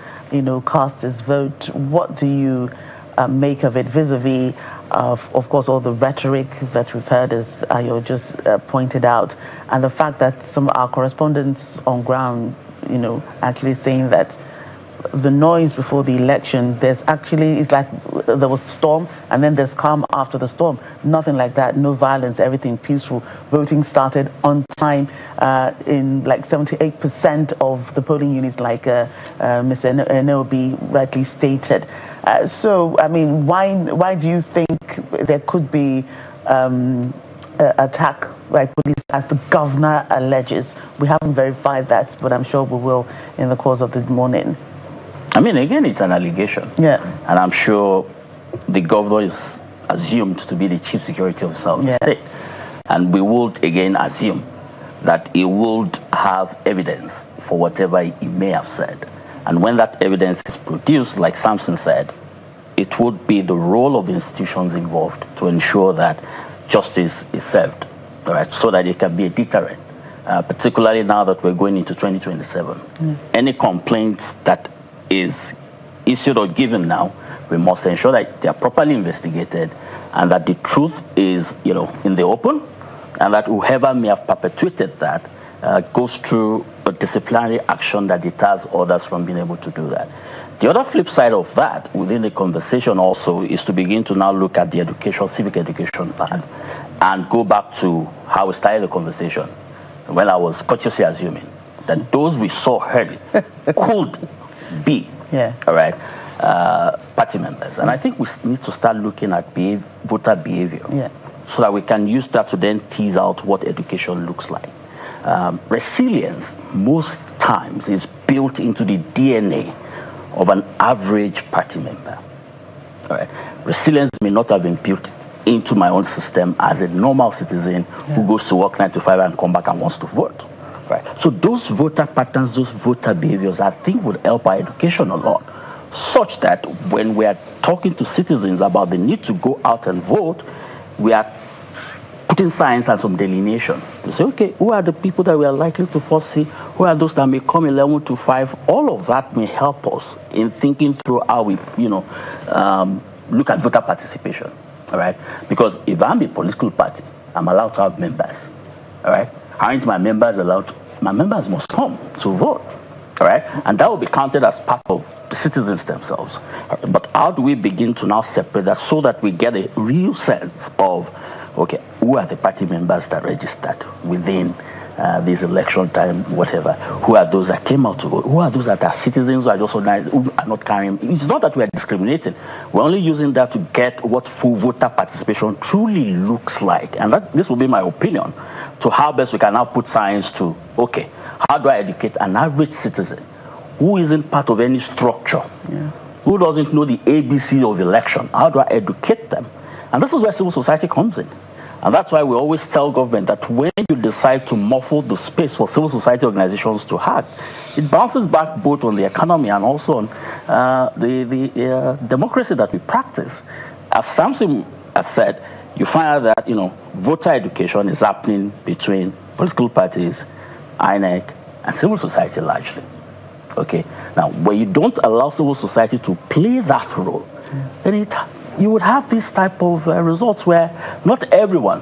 cast his vote, what do you make of it vis-a-vis of course, all the rhetoric that we've heard, as Ayo just pointed out, and the fact that some of our correspondents on ground, actually saying that the noise before the election, it's like there was storm and then there's calm after the storm. Nothing like that, no violence, everything peaceful. Voting started on time in like 78% of the polling units, like Mr. Enobi rightly stated. So, I mean, why do you think there could be attack by police, as the governor alleges? We haven't verified that, but I'm sure we will in the course of the morning. I mean, again, it's an allegation. Yeah. And I'm sure the governor is assumed to be the chief security officer of the state. And we would, again, assume that he would have evidence for whatever he may have said. And when that evidence is produced, like Samson said, it would be the role of the institutions involved to ensure that justice is served, all right, so that it can be a deterrent, particularly now that we're going into 2027. Any complaints that is issued or given now, we must ensure that they are properly investigated and that the truth is, in the open, and that whoever may have perpetuated that goes through a disciplinary action that deters others from being able to do that. The other flip side of that within the conversation also is to begin to now look at the civic education part, and go back to how we started the conversation when I was cautiously assuming that those we saw early could be, all right, party members. And I think we need to start looking at voter behavior, so that we can use that to then tease out what education looks like. Resilience, most times, is built into the DNA of an average party member. All right. Resilience may not have been built into my own system as a normal citizen who goes to work 9 to 5 and come back and wants to vote. Right. So those voter patterns, those voter behaviors, I think would help our education a lot, such that when we are talking to citizens about the need to go out and vote, we are putting signs and some delineation to say, okay, who are the people that we are likely to first see? Who are those that may come 11 to 5? All of that may help us in thinking through how we, look at voter participation. All right, because if I'm a political party, I'm allowed to have members. All right, aren't my members allowed? My members must come to vote. All right, and that will be counted as part of the citizens themselves. But how do we begin to now separate that so that we get a real sense of, okay, who are the party members that registered within this election time, whatever? Who are those that came out to vote? Who are those that are citizens who are just who are not carrying? It's not that we are discriminating. We're only using that to get what full voter participation truly looks like. And this will be my opinion. to how best we can now put science to, okay, how do I educate an average citizen who isn't part of any structure, who doesn't know the ABC of election? How do I educate them? And this is where civil society comes in. And that's why we always tell government that when you decide to muffle the space for civil society organizations to hack, it bounces back both on the economy and also on the democracy that we practice. As Samson has said, you find out that, voter education is happening between political parties, INEC, and civil society largely. Okay. Now, when you don't allow civil society to play that role, then you would have this type of results where not everyone,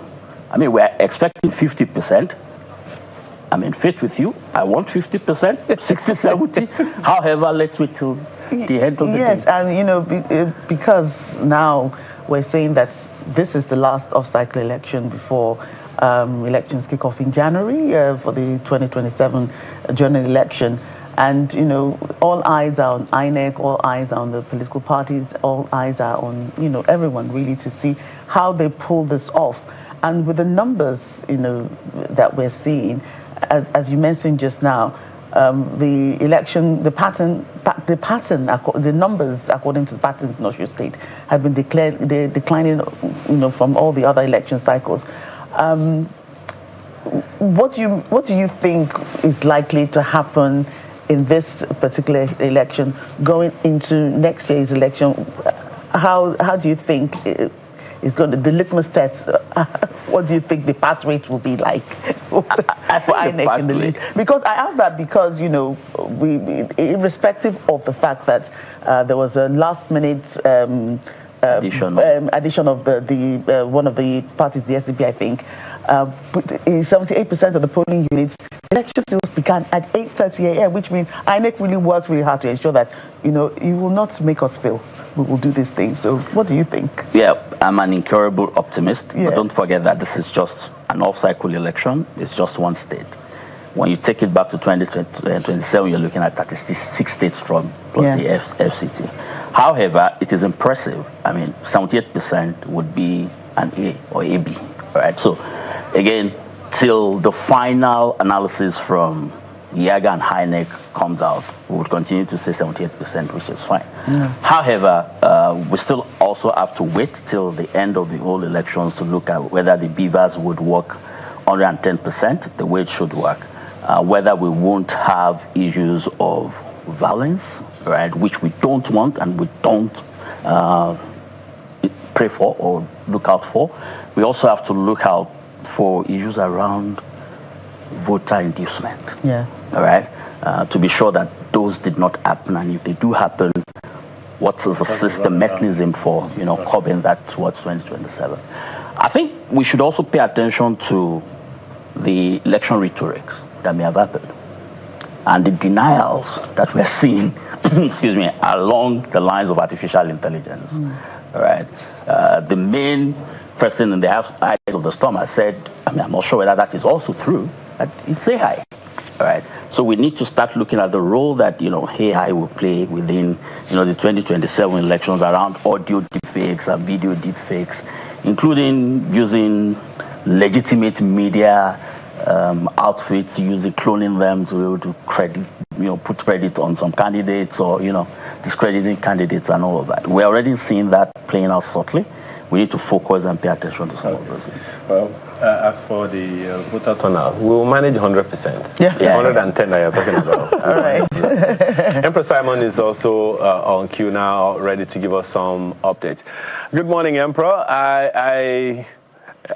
we're expecting 50%. I'm in faith with you. I want 50%, 60, 70. However, let's wait till the end of the day. Yes, and because now we're saying that this is the last off-cycle election before elections kick off in January for the 2027 general election. And, all eyes are on INEC, all eyes are on the political parties, all eyes are on, everyone really to see how they pull this off. And with the numbers, that we're seeing, as you mentioned just now, the election, the numbers according to the patterns in Osun State have been declining, from all the other election cycles. What do you think is likely to happen in this particular election going into next year's election? How do you think it's going to, the litmus test, what do you think the pass rate will be like for INEC in the list? Because I ask that because, irrespective of the fact that there was a last minute addition of the one of the parties, the SDP, I think, 78% of the polling units, election still began at 8:30 a.m., which means INEC really worked really hard to ensure that, you will not make us fail. We will do this thing. So what do you think? Yeah, I'm an incurable optimist, but don't forget that this is just an off-cycle election. It's just one state. When you take it back to 2027, you're looking at 36 states from plus the FCT. However, it is impressive. 78% would be an A or AB, right? So, again, till the final analysis from Yaga and INEC comes out, we would continue to say 78%, which is fine. However, we still also have to wait till the end of the whole elections to look at whether the beavers would work 110%, the way it should work, whether we won't have issues of violence, right, which we don't want and we don't pray for or look out for. We also have to look out for issues around voter inducement. All right, to be sure that those did not happen, and if they do happen, what is the system mechanism for curbing that towards 2027? I think we should also pay attention to the election rhetorics that may have happened and the denials that we're seeing, excuse me, along the lines of artificial intelligence. All right, the main person in the eyes of the storm has said, I'm not sure whether that is also true, that it's AI. All right, so we need to start looking at the role that AI will play within the 2027 elections around audio deepfakes and video deepfakes, including using legitimate media outfits, using cloning them to credit, put credit on some candidates or discrediting candidates and all of that. We're already seeing that playing out subtly. We need to focus and pay attention to some of those things. Well, as for the voter turnout, we'll manage 100%. Yeah. 110 that you're talking about. All right. Emperor Simon is also on queue now, ready to give us some updates. Good morning, Emperor.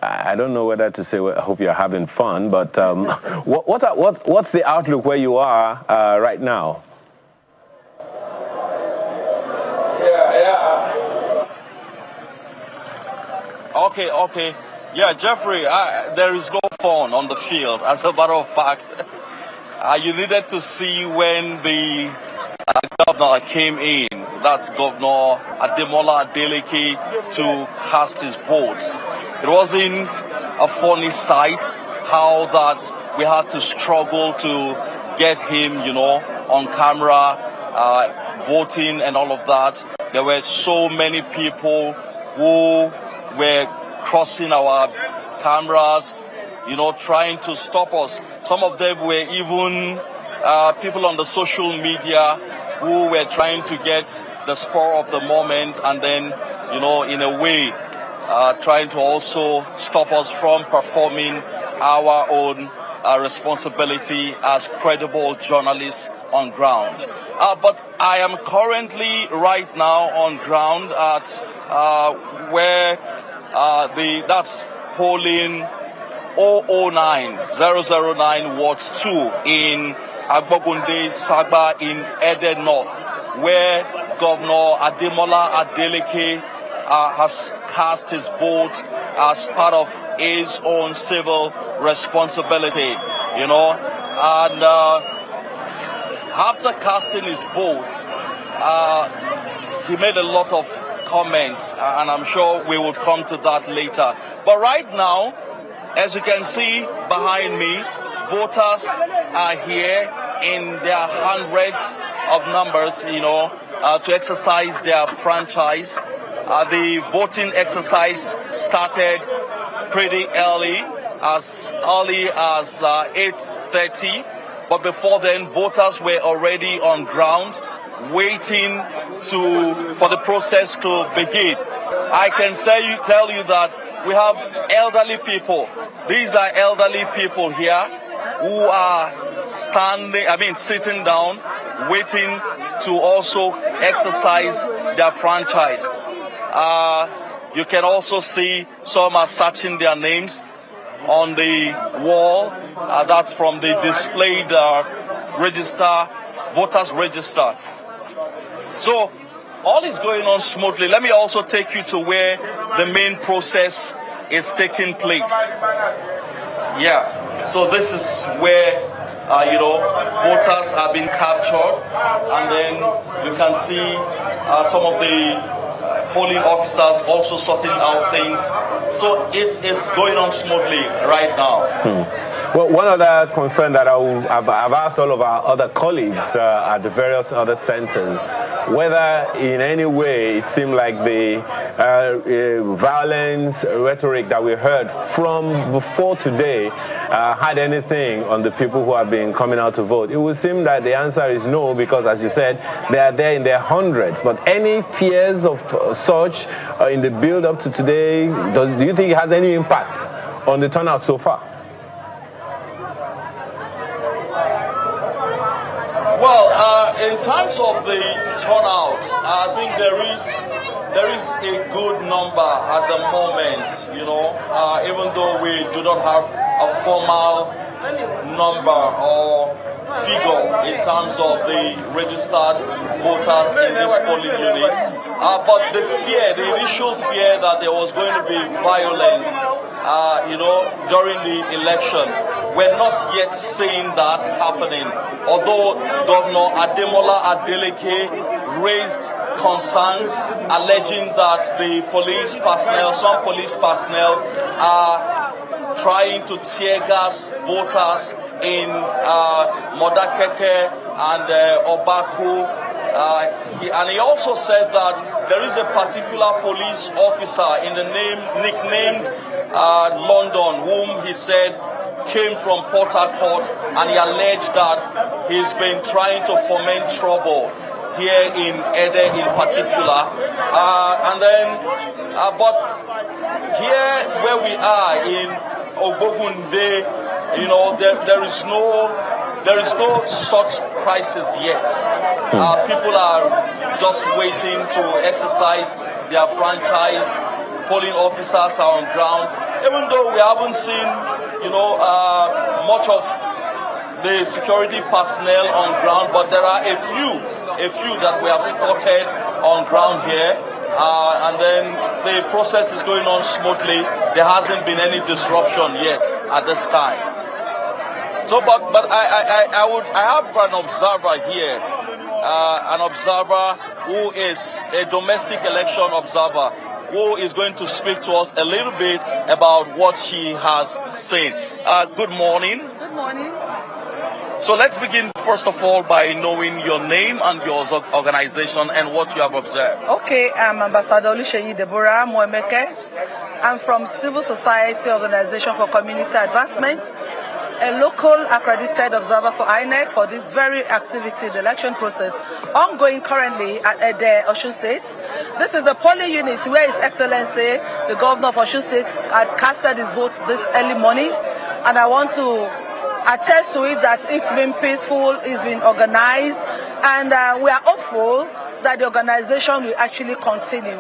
I don't know whether to say, I hope you're having fun, but what's the outlook where you are right now? Okay. Yeah, Jeffrey, there is no fun on the field. As a matter of fact, you needed to see when the governor came in, that's Governor Ademola Adeleke, to cast his votes. It wasn't a funny sight how that we had to struggle to get him, on camera, voting and all of that. There were so many people who were crossing our cameras, trying to stop us. Some of them were even people on the social media who were trying to get the spur of the moment and then, in a way, trying to also stop us from performing our own responsibility as credible journalists on ground. But I am currently right now on ground at where that's polling 009 Ward 2 in Agbogunde Sagba in Ede North, where Governor Ademola Adeleke has cast his vote as part of his own civil responsibility, and after casting his vote, he made a lot of comments, and I'm sure we will come to that later. But right now, as you can see behind me, voters are here in their hundreds of numbers, to exercise their franchise. The voting exercise started pretty early as 8:30. But before then, voters were already on ground waiting for the process to begin. I can tell you that we have elderly people. These are elderly people here who are sitting down, waiting to also exercise their franchise. You can also see some are searching their names on the wall. That's from the displayed voters register. So all is going on smoothly. Let me also take you to where the main process is taking place. Yeah, so this is where voters are being captured, and then you can see some of the polling officers also sorting out things. So it's going on smoothly right now. Well, one other concern that I've asked all of our other colleagues at the various other centers, whether in any way it seemed like the violence rhetoric that we heard from before today had anything on the people who have been coming out to vote. It would seem that the answer is no, because as you said, they are there in their hundreds. But any fears of such in the build-up to today, do you think it has any impact on the turnout so far? Well, in terms of the turnout, I think there is a good number at the moment, even though we do not have a formal number or figure in terms of the registered voters in this polling unit. But the initial fear that there was going to be violence, during the election, we're not yet seeing that happening. Although Governor Ademola Adeleke raised concerns alleging that some police personnel are trying to tear gas voters in Modakeke and Obaku. And he also said that there is a particular police officer nicknamed London, whom he said came from Port Harcourt, and he alleged that he's been trying to foment trouble here in Ede in particular. But here where we are in Ogbogunde, there is no such crisis yet. People are just waiting to exercise their franchise. Polling officers are on ground, even though we haven't seen, much of the security personnel on ground, but there are a few that we have spotted on ground here. And then the process is going on smoothly. There hasn't been any disruption yet at this time. So, but I have an observer here, an observer who is a domestic election observer, who is going to speak to us a little bit about what she has seen. Good morning. Good morning. So let's begin first of all by knowing your name and your organization and what you have observed. Okay, I'm Ambassador Oluseyi Deborah Moemeke. I'm from Civil Society Organization for Community Advancement, a local accredited observer for INEC for this very activity, the election process, ongoing currently at Ede, Osun State. This is the polling unit where His Excellency, the Governor of Osun State, had casted his vote this early morning. And I want to attest to it that it's been peaceful, it's been organized, and we are hopeful that the organization will actually continue,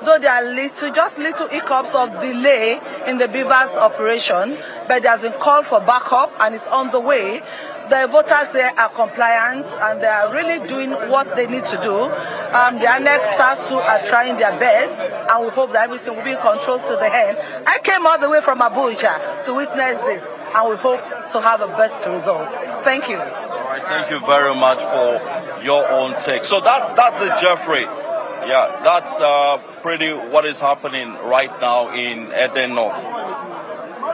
though there are just little hiccups of delay in the Beavers operation, but there has been call for backup and it's on the way. The voters there are compliant and they are really doing what they need to do. The INEC staff too are trying their best, and we hope that everything will be controlled to the end. I came all the way from Abuja to witness this, and we hope to have a best result. Thank you. All right, thank you very much for your own take. So that's it, Jeffrey. Yeah, that's pretty what is happening right now in Ede North.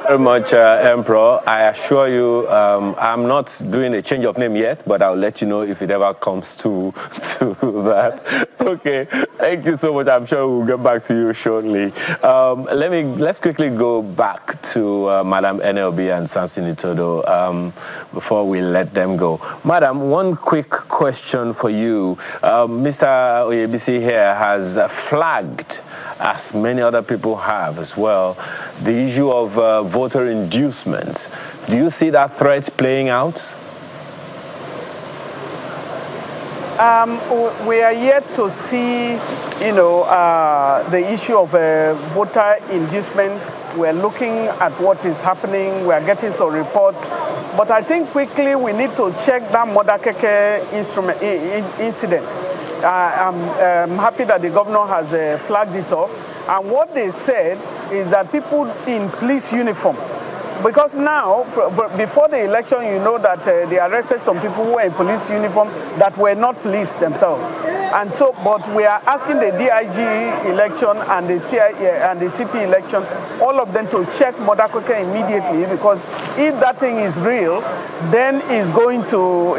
Very much, Emperor. I assure you, I'm not doing a change of name yet, but I'll let you know if it ever comes to that. Okay, thank you so much. I'm sure we'll get back to you shortly. Let's quickly go back to Madam NLB and Samson Itodo before we let them go. Madam, one quick question for you. Mr. Oyebisi here has flagged, as many other people have as well, the issue of voter inducement. Do you see that threat playing out? We are yet to see, the issue of voter inducement. We're looking at what is happening. We're getting some reports. But I think quickly we need to check that Modakeke incident. I'm happy that the governor has flagged it up. And what they said is that people in police uniform, because now, before the election, you know that they arrested some people who were in police uniform that were not police themselves. And so, but we are asking the DIG election and the CP election, all of them to check Modakeke immediately, because if that thing is real, then it's going to,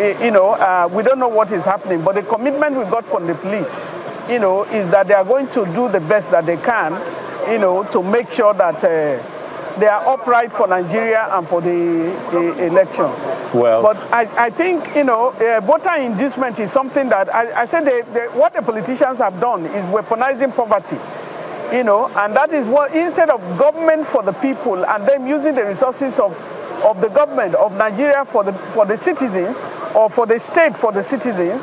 we don't know what is happening. But the commitment we got from the police, is that they are going to do the best that they can, to make sure that they are upright for Nigeria and for the election. Well, but I think, voter inducement is something that I said what the politicians have done is weaponizing poverty. And that is what, instead of government for the people and them using the resources of the government of Nigeria for the citizens, or for the state for the citizens,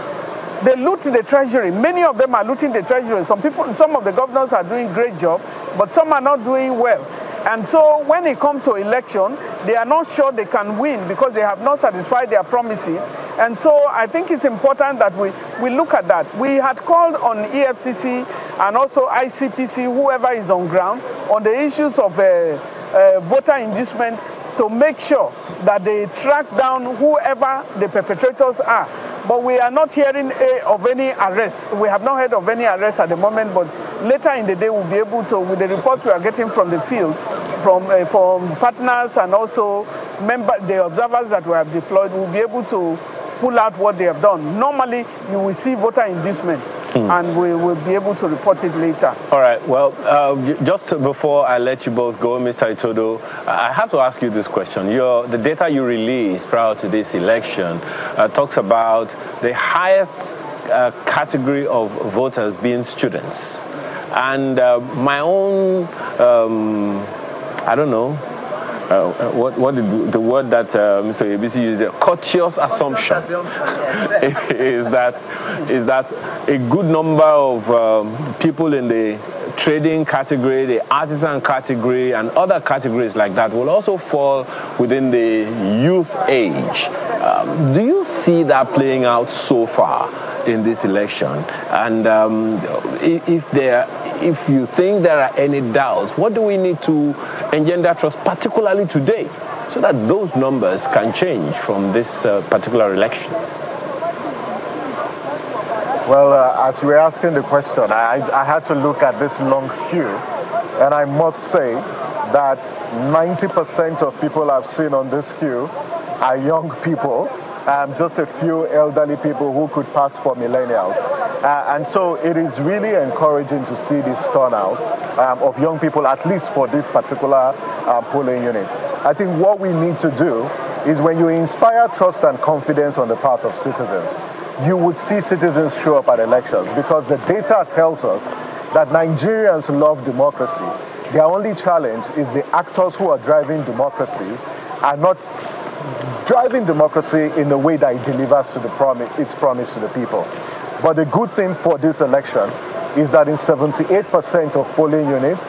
they loot the treasury. Many of them are looting the treasury. Some of the governors are doing a great job, but some are not doing well. And so when it comes to election, they are not sure they can win because they have not satisfied their promises. And so I think it's important that we look at that. We had called on EFCC and also ICPC, whoever is on ground, on the issues of voter inducement, to make sure that they track down whoever the perpetrators are. But we are not hearing of any arrests. We have not heard of any arrests at the moment, but later in the day we'll be able to, with the reports we are getting from the field, from partners and also the observers that we have deployed, we'll be able to pull out what they have done. Normally, you will see voter inducement, and we will be able to report it later. All right. Well, just before I let you both go, Mr. Itodo, I have to ask you this question. The data you released prior to this election talks about the highest category of voters being students. And my own, I don't know, what the word that Mr. ABC used, courteous assumption, is that a good number of people in the trading category, the artisan category, and other categories like that will also fall within the youth age. Do you see that playing out so far in this election? And if you think there are any doubts, what do we need to engender trust, particularly today, so that those numbers can change from this particular election? Well, as you were asking the question, I had to look at this long queue, and I must say that 90% of people I've seen on this queue are young people just a few elderly people who could pass for millennials. And so it is really encouraging to see this turnout of young people, at least for this particular polling unit. I think what we need to do is when you inspire trust and confidence on the part of citizens, you would see citizens show up at elections, because the data tells us that Nigerians love democracy. Their only challenge is the actors who are driving democracy are not driving democracy in a way that it delivers to its promise to the people. But the good thing for this election is that in 78% of polling units,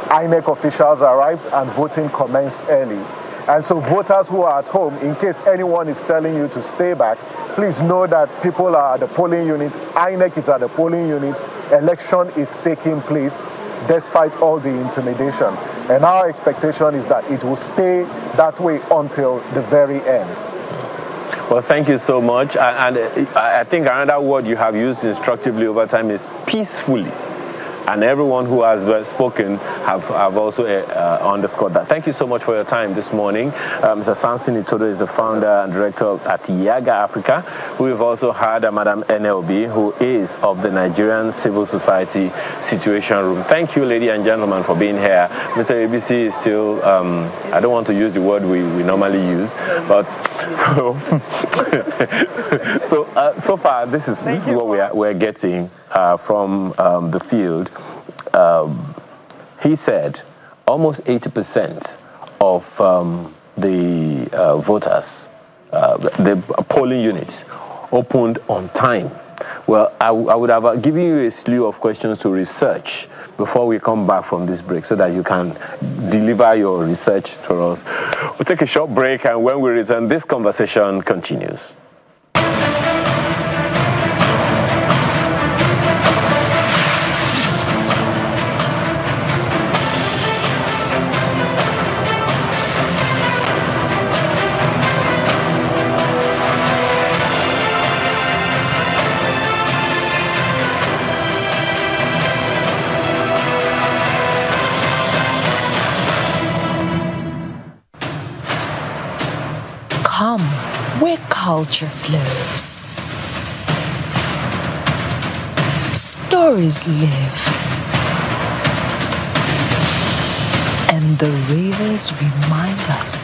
INEC officials arrived and voting commenced early. And so voters who are at home, in case anyone is telling you to stay back, please know that people are at the polling unit, INEC is at the polling unit, election is taking place despite all the intimidation. And our expectation is that it will stay that way until the very end. Well, thank you so much. And I think another word you have used instructively over time is peacefully. And everyone who has spoken have also underscored that. Thank you so much for your time this morning. Mr. Samson Itodo is the founder and director at Yaga Africa. We've also had Madam NLB, who is of the Nigerian Civil Society Situation Room. Thank you, ladies and gentlemen, for being here. Mr. ABC is still, I don't want to use the word we normally use, but so far, this is what we're getting from the field. He said almost 80% of the voters, the polling units, opened on time. Well, I would have given you a slew of questions to research before we come back from this break, so that you can deliver your research to us. We'll take a short break, and when we return, this conversation continues. Come where culture flows, stories live, and the rivers remind us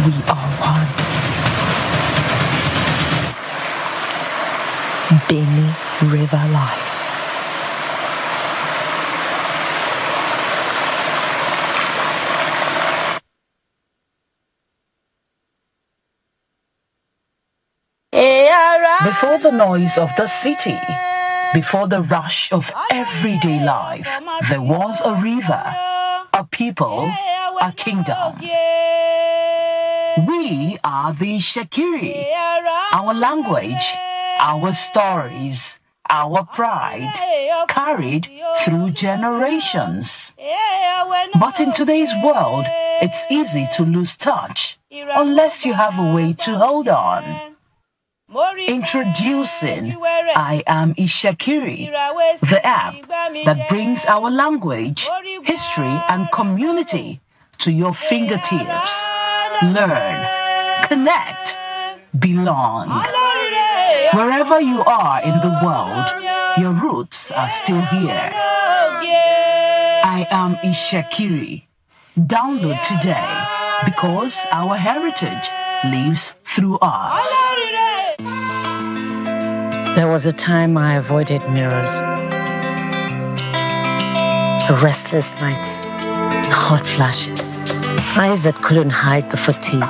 we are one. Benny River Life. Before the noise of the city, before the rush of everyday life, there was a river, a people, a kingdom. We are the Shekiri, our language, our stories, our pride, carried through generations. But in today's world, it's easy to lose touch unless you have a way to hold on. Introducing I Am Ishakiri, the app that brings our language, history, and community to your fingertips. Learn, connect, belong. Wherever you are in the world, your roots are still here. I Am Ishakiri. Download today, because our heritage lives through us. There was a time I avoided mirrors. Restless nights, hot flashes, eyes that couldn't hide the fatigue.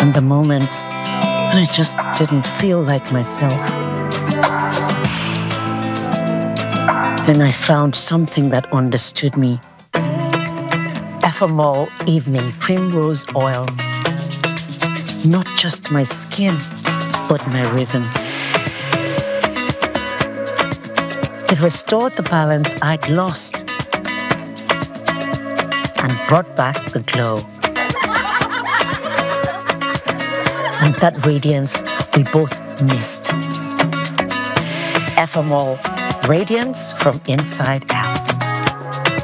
And the moments when I just didn't feel like myself. Then I found something that understood me. Ephemeral Evening Primrose Oil. Not just my skin, but my rhythm. It restored the balance I'd lost and brought back the glow. And that radiance we both missed. Ephemeral Radiance from Inside Out.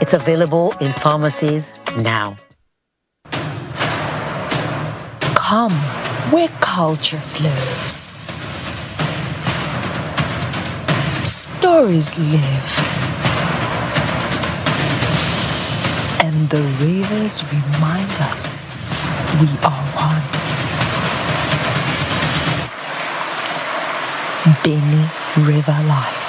It's available in pharmacies now. come where culture flows. Stories live. And the rivers remind us we are one. Benny River Life.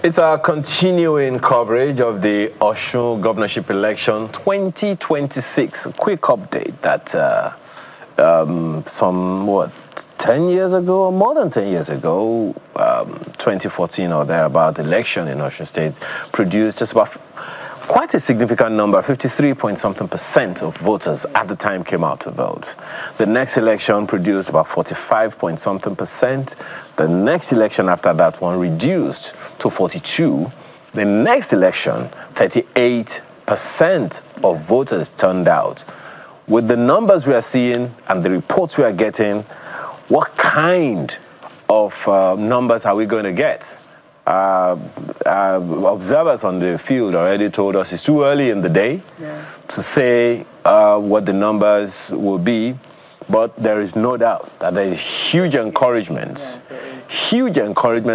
It's our continuing coverage of the Osun Governorship election 2026. A quick update that 10 years ago, or more than 10 years ago, 2014 or thereabout, election in Osun State produced just about quite a significant number, 53-point-something% of voters at the time came out to vote. The next election produced about 45-point-something%. The next election after that one reduced to 42. The next election, 38% of voters turned out. With the numbers we are seeing and the reports we are getting, what kind of numbers are we going to get? Observers on the field already told us it's too early in the day to say what the numbers will be, but there is no doubt that there is huge encouragement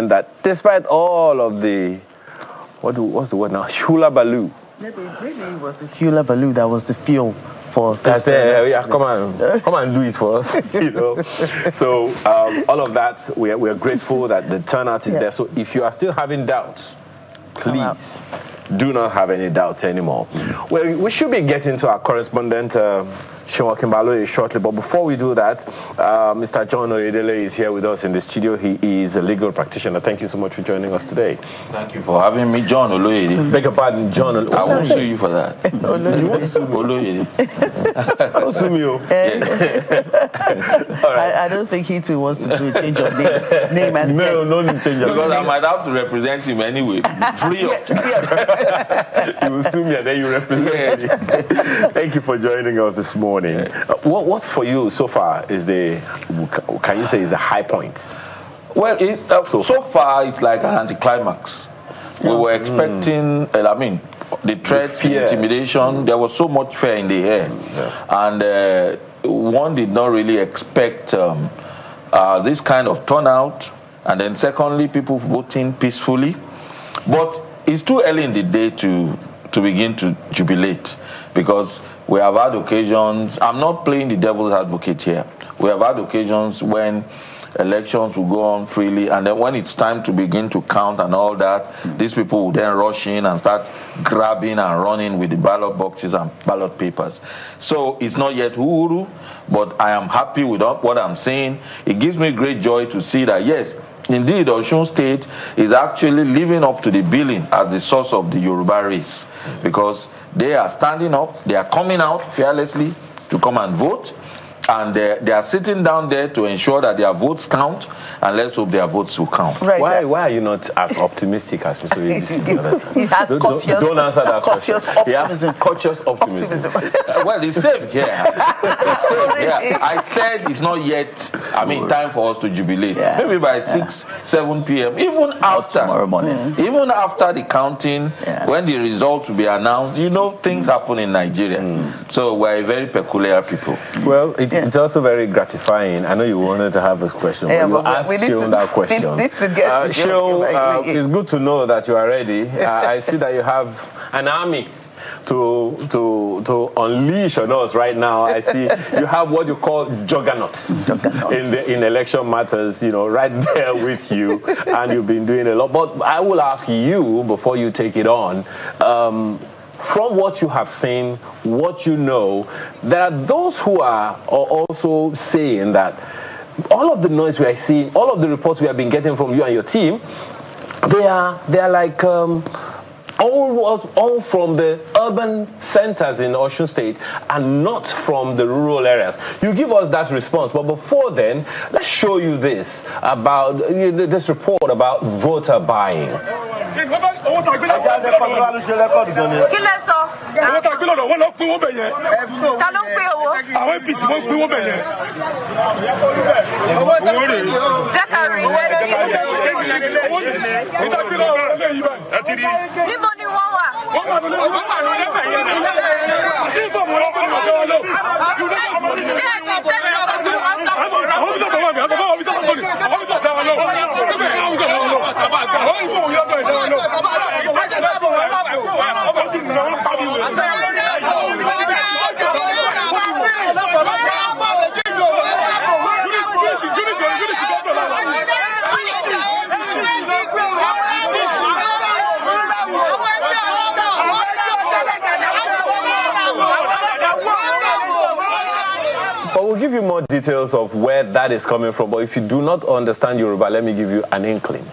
that despite all of the, what's the word now, hula baloo. Maybe it was the hula baloo that was the fuel for this. Come and do it for us, you know. So all of that, we are grateful that the turnout is there. So if you are still having doubts, please do not have any doubts anymore. Well, we should be getting to our correspondent, Sean Kimbalo, shortly. But before we do that, Mr. John Oyedele is here with us in the studio. He is a legal practitioner. Thank you so much for joining us today. Thank you for having me, John Oloyede. Beg your pardon, John Oloyede. I won't sue you for that. You won't sue me? Oloyede. Don't sue me. All right. I don't think he too wants to do a change of name as no need change of because I might have to represent him anyway. Free of charge. You will sue me and then you represent me. Thank you for joining us this morning. What's for you so far is can you say is the high point? Well, so far it's like an anticlimax. We were expecting, the threats, the intimidation, there was so much fear in the air. And one did not really expect this kind of turnout. And then secondly, people voting peacefully. But it's too early in the day to begin to jubilate, because we have had occasions, I'm not playing the devil's advocate here, we have had occasions when elections will go on freely, and then when it's time to begin to count and all that, these people will then rush in and start grabbing and running with the ballot boxes and ballot papers. So it's not yet uhuru, but I am happy with what I'm saying. It gives me great joy to see that, yes, indeed Osun State is actually living up to the billing as the source of the Yoruba race, because they are standing up, they are coming out fearlessly to come and vote, and they are sitting down there to ensure that their votes count, and let's hope their votes will count. Right. Why are you not as optimistic as Mr. ABC? He has don't answer that question. Optimism. Cautious optimism. Well, the same here. I said it's not yet, time for us to jubilate. Maybe by 6, 7 p.m., even after tomorrow morning. Even after the counting, when the results will be announced, things happen in Nigeria. So we're a very peculiar people. Well, it's also very gratifying. I know you wanted to have this question, but you asked Seun that question. We need to get to Seun, it's good to know that you are ready. I see that you have an army to unleash on us right now. I see you have what you call juggernauts in election matters, right there with you, and you've been doing a lot. But I will ask you, before you take it on, from what you have seen, what you know, there are those who are also saying that all of the noise we are seeing, all of the reports we have been getting from you and your team, they are like all from the urban centers in Osun State and not from the rural areas. You give us that response, but before then, let's show you this about this report about voter buying. We'll give you more details of where that is coming from, but if you do not understand Yoruba, let me give you an inkling.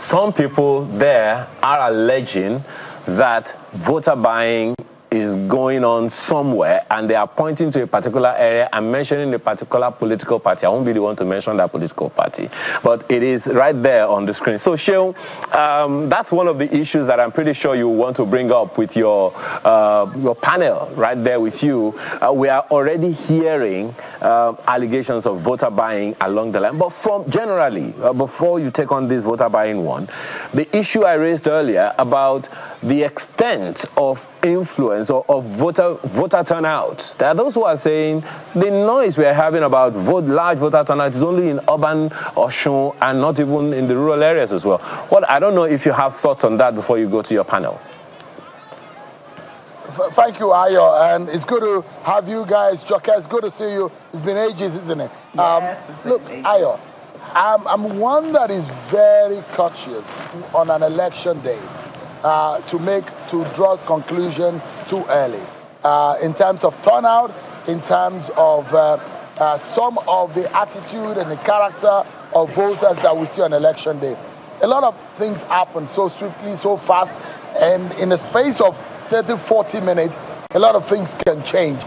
Some people there are alleging that voter buying is going on somewhere, and they are pointing to a particular area and mentioning a particular political party. I won't be the one to mention that political party, but it is right there on the screen. So, Seun, that's one of the issues that I'm pretty sure you want to bring up with your panel right there with you. We are already hearing allegations of voter buying along the line. But from generally, before you take on this voter buying one, the issue I raised earlier about the extent of influence or of voter turnout. There are those who are saying the noise we are having about large voter turnout is only in urban Osun and not even in the rural areas as well. I don't know if you have thoughts on that before you go to your panel. Thank you, Ayo, and it's good to have you guys. Joker, it's good to see you. It's been ages, isn't it? Look, Ayo, I'm one that is very cautious on an election day. To draw conclusion too early in terms of turnout, in terms of some of the attitude and the character of voters that we see on election day. A lot of things happen so swiftly, so fast, and in the space of 30-40 minutes, a lot of things can change.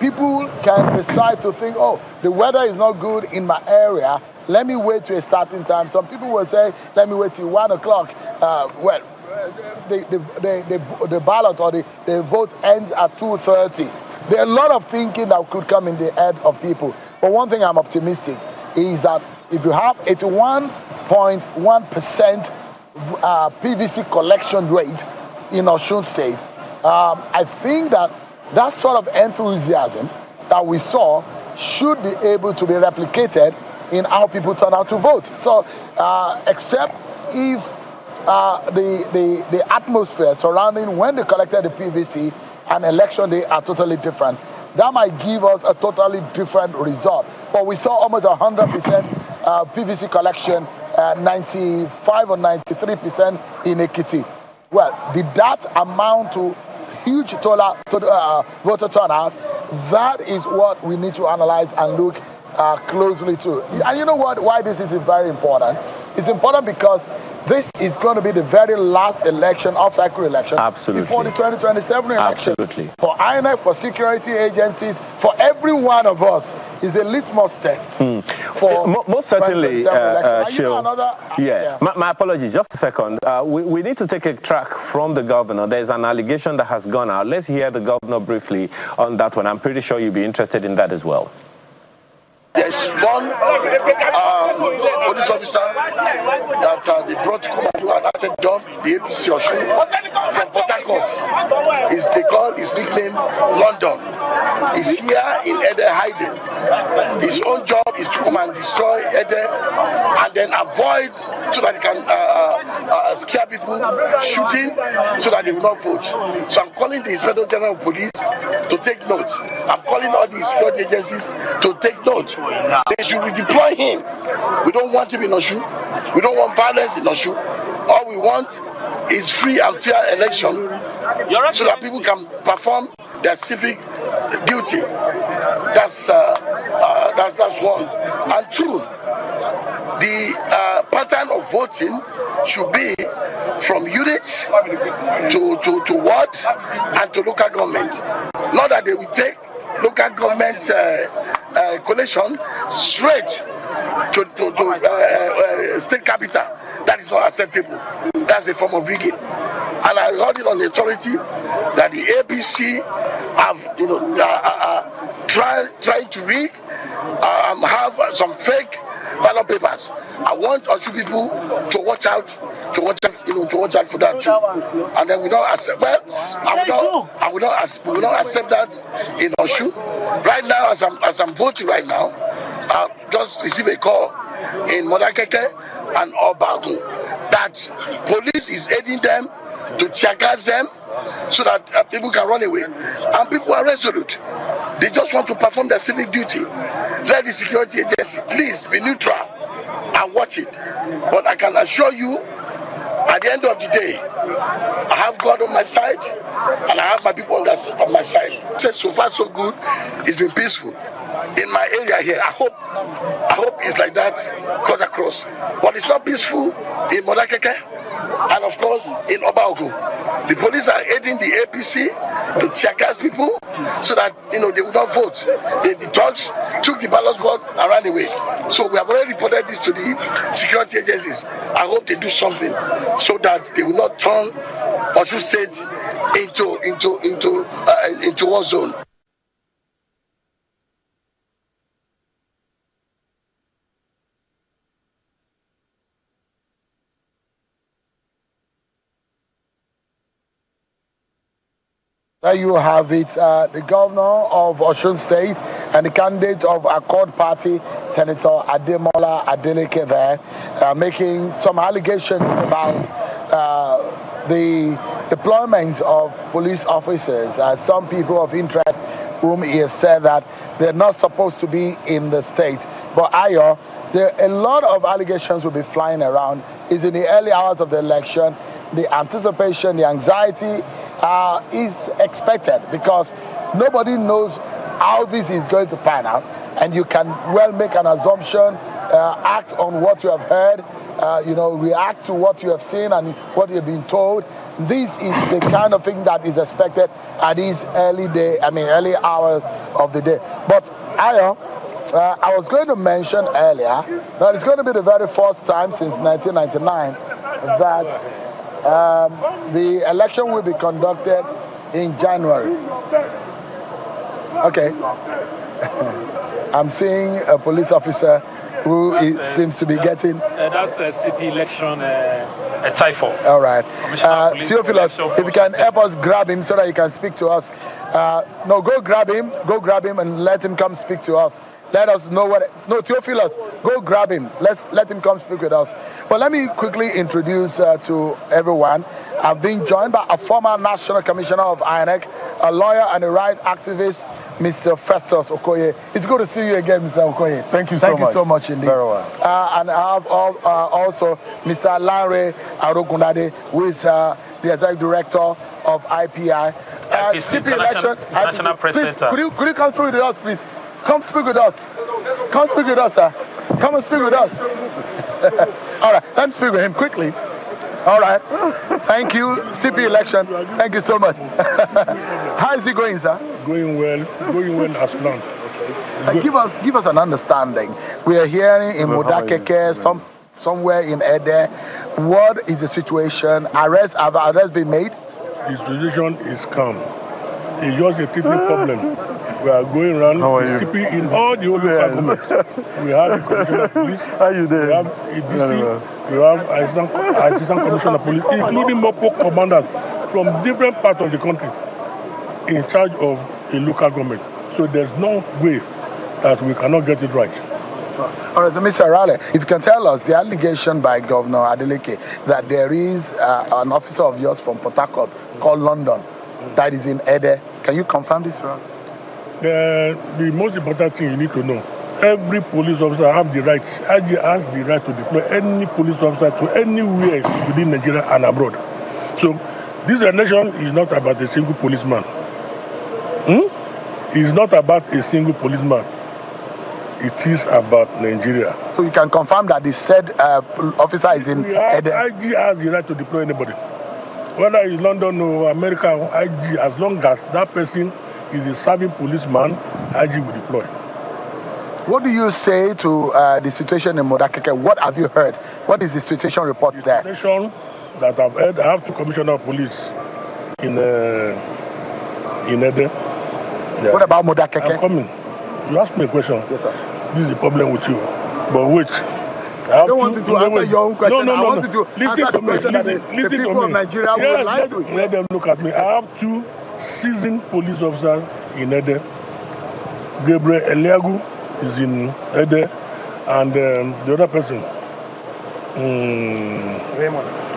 People can decide to think, oh, the weather is not good in my area, let me wait to a certain time. Some people will say, let me wait till 1 o'clock. The ballot or the vote ends at 2:30. There are a lot of thinking that could come in the head of people. But one thing I'm optimistic is that if you have 81.1% PVC collection rate in Osun State, I think that sort of enthusiasm that we saw should be able to be replicated in how people turn out to vote. So, except if the atmosphere surrounding when they collected the PVC and election day are totally different, that might give us a totally different result. But we saw almost 100% PVC collection, 95 or 93% in Ekiti. Well, did that amount to huge voter turnout? That is what we need to analyze and look closely to. And you know what? Why this is very important? It's important because this is going to be the very last election, off-cycle election, before the 2027 election. For INEC, for security agencies, for every one of us, is a litmus test. For most certainly, yeah. My apologies, just a second. We need to take a track from the governor. There's an allegation that has gone out. Let's hear the governor briefly on that one. I'm pretty sure you'll be interested in that as well. There's one police officer that they brought to come and do an acted job, the APC Osun, from Port Harcourt. They call his nickname London. He's here in Ede hiding. His own job is to come and destroy Ede and then avoid so that he can scare people, shooting so that they will not vote. So I'm calling the Inspector General of Police to take note. I'm calling all the security agencies to take note. They should redeploy him. We don't want him in Osun. We don't want violence in Osun. All we want is free and fair election so that people can perform their civic duty. That's one. And two, the pattern of voting should be from unit to ward and to local government. Not that they will take local government collation straight to state capital. That is not acceptable. That's a form of rigging. And I heard it on the authority that the APC have, trying to rig, have some fake ballot papers. I want Osun people to watch out for that too. And then we don't accept. Well, we will not accept that in Osun. Right now, as I'm voting right now, I just received a call in Modakeke and Obagun that police is aiding them to tear gas them so that people can run away. And people are resolute. They just want to perform their civic duty. Let the security agency please be neutral and watch it. But I can assure you, at the end of the day, I have God on my side and I have my people on my side. So far so good. It's been peaceful. In my area here, I hope it's like that cut across. But it's not peaceful in Modakeke and of course in Obaogu. The police are aiding the APC to tear gas people so that they will not vote. The thugs took the ballot box and ran away. So we have already reported this to the security agencies. I hope they do something so that they will not turn Osun State into war zone. There you have it, the governor of Osun State and the candidate of Accord Party, Senator Ademola Adeleke there, making some allegations about the deployment of police officers. Some people of interest whom he has said that they're not supposed to be in the state. But Ayo, a lot of allegations will be flying around. It's in the early hours of the election. The anticipation, the anxiety is expected because nobody knows how this is going to pan out, and you can well make an assumption, act on what you have heard, react to what you have seen and what you've been told. This is the kind of thing that is expected at these early hours of the day. But I was going to mention earlier that it's going to be the very first time since 1999 that the election will be conducted in January. Okay. I'm seeing a police officer who seems to be getting... that's a CP election, a typo. All right. Theophilus, if you can help us grab him so that he can speak to us. No, go grab him and let him come speak to us. Let us know what... No, Theophilus, go grab him. Let him come speak with us. But let me quickly introduce to everyone. I've been joined by a former National Commissioner of INEC, a lawyer and a right activist, Mr. Festus Okoye. It's good to see you again, Mr. Okoye. Thank you so much indeed. Very well. And I have also Mr. Lanre Arogunade, who is the Executive Director of IPI. CP election, National Press Center. Could you come through with us, please? Come speak with us. Come speak with us, sir. Come and speak with us. All right, let me speak with him quickly. All right. Thank you. CP election. Thank you so much. How is it going, sir? Going well as planned. Give us an understanding. We are hearing in Modakeke, somewhere in Ede. What is the situation? Have arrests been made? The situation is calm. It's just a technical problem. We are going around CP in all the local governments. We have the commissioner of police. We have EDC. We have assistant commissioner of police, including MOPO commanders from different parts of the country in charge of a local government. So there's no way that we cannot get it right. All right, so Mr. Arale, if you can tell us the allegation by Governor Adeleke that there is an officer of yours from Port Harcourt called London that is in Ede. Can you confirm this for us? The most important thing you need to know, every police officer have the right, IG has the right to deploy any police officer to anywhere within Nigeria and abroad. So this election is not about a single policeman. It's not about a single policeman. It is about Nigeria. So you can confirm that the said officer is in Ede? IG has the right to deploy anybody. Whether it's London or America or IG, as long as that person is a serving policeman, IG will deploy. What do you say to the situation in Modakeke? What have you heard? What is the situation report there? The situation that I've heard, I have two commissioner of police in Ede. Yeah. What about Modakeke? I'm coming. You asked me a question. Yes, sir. This is the problem with you. But wait. I don't want you to answer your own question. No. I want you to answer the question that the people of Nigeria would like to. Let them look at me. I have two seasoned police officers in Ede. Gabriel Eliagu is in Ede, and the other person,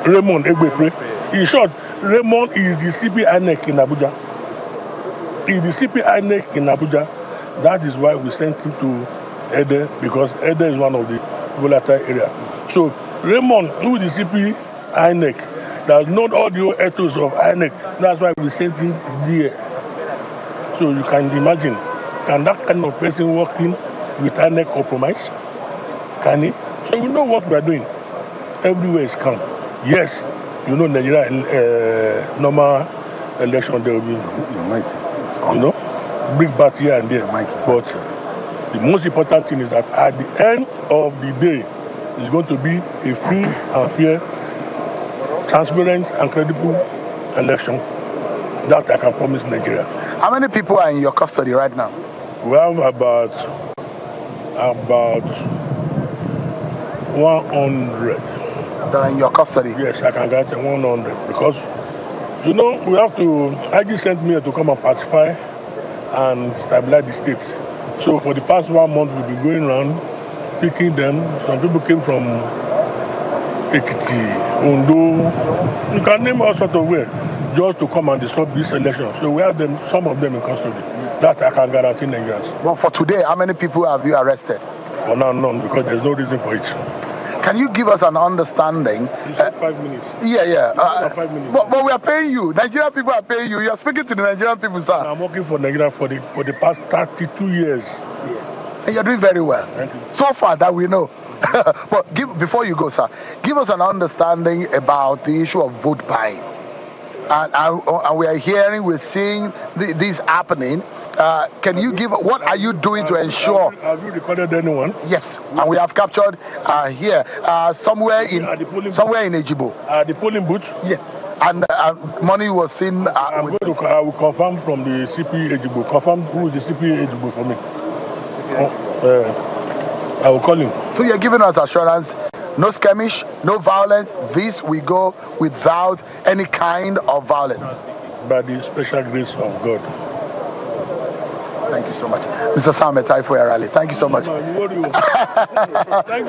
Raymond Egbepre. In short, Raymond is the CP INEC in Abuja. He is the CP INEC in Abuja. That is why we sent him to Ede, because Ede is one of the volatile areas. So Raymond, who is the CP INEC, does not all the ethos of INEC. That's why we sent him there. So you can imagine, can that kind of person working with INEC compromise? Can he? So we know what we are doing. Everywhere is calm. Yes, you know Nigeria normal election there will be. Your mic is on. You know, big bat here and there. But the most important thing is that at the end of the day, it's going to be a free and fair, transparent and credible election that I can promise Nigeria. How many people are in your custody right now? We have about 100. That are in your custody? Yes, I can get 100 because, you know, we have to, IG sent me to come and pacify and stabilize the states. So for the past 1 month, we've been going around picking them. Some people came from Ekiti, Ondo, you can name all sorts of ways, just to come and disrupt this election. So we have them, some of them in custody. That I can guarantee Nigerians. Well, for today, how many people have you arrested? For now, none, because there's no reason for it. Can you give us an understanding? You said 5 minutes. Yeah. 5 minutes. But we are paying you. Nigerian people are paying you. You are speaking to the Nigerian people, sir. I'm working for Nigeria for the past 32 years. Yes. And you're doing very well. Thank you. So far that we know. But before you go, sir, give us an understanding about the issue of vote buying. And we are hearing, we're seeing this happening. Can you give, what are you doing to ensure? Have you recorded anyone? Yes, and we have captured here, somewhere in Ejibo. The polling booth? Yes. And money was seen. I will confirm from the CP Ejibo. Confirm who is the CP Ejibo for me. I will call him. So you're giving us assurance, no skirmish, no violence. This we go without any kind of violence. By the special grace of God. Thank you so much. Mr. Sam Taifo Arale, thank you so much.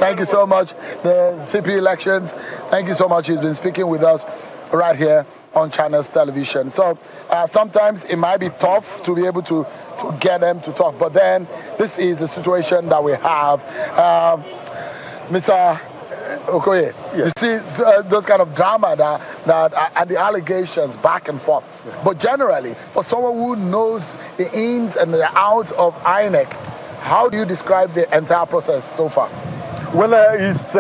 Thank you so much. The CP elections, thank you so much. He's been speaking with us right here on Channels Television. So sometimes it might be tough to be able to get them to talk, but then this is the situation that we have. Mr. Okoye, yes. You see those kind of drama that and the allegations back and forth. Yes. But generally, for someone who knows the ins and the outs of INEC, how do you describe the entire process so far? Well, it's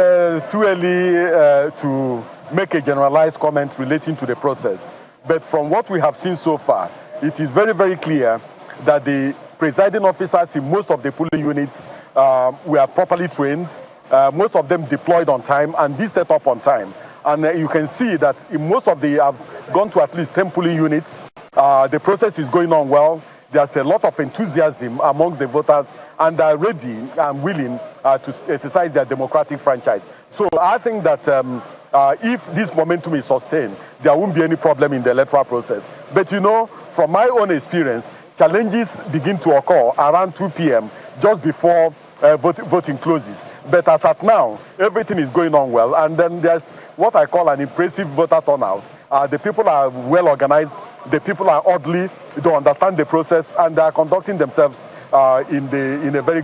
too early to make a generalized comment relating to the process. But from what we have seen so far, it is very, very clear that the presiding officers in most of the polling units were properly trained, most of them deployed on time, and this set up on time. And you can see that in most of the have gone to at least 10 polling units. The process is going on well. There's a lot of enthusiasm amongst the voters, and they're ready and willing to exercise their democratic franchise. So I think that if this momentum is sustained, there won't be any problem in the electoral process. But you know, from my own experience, challenges begin to occur around 2 p.m. just before voting closes. But as at now, everything is going on well. And then there's what I call an impressive voter turnout. The people are well organized. The people are orderly. They understand the process, and they are conducting themselves in a very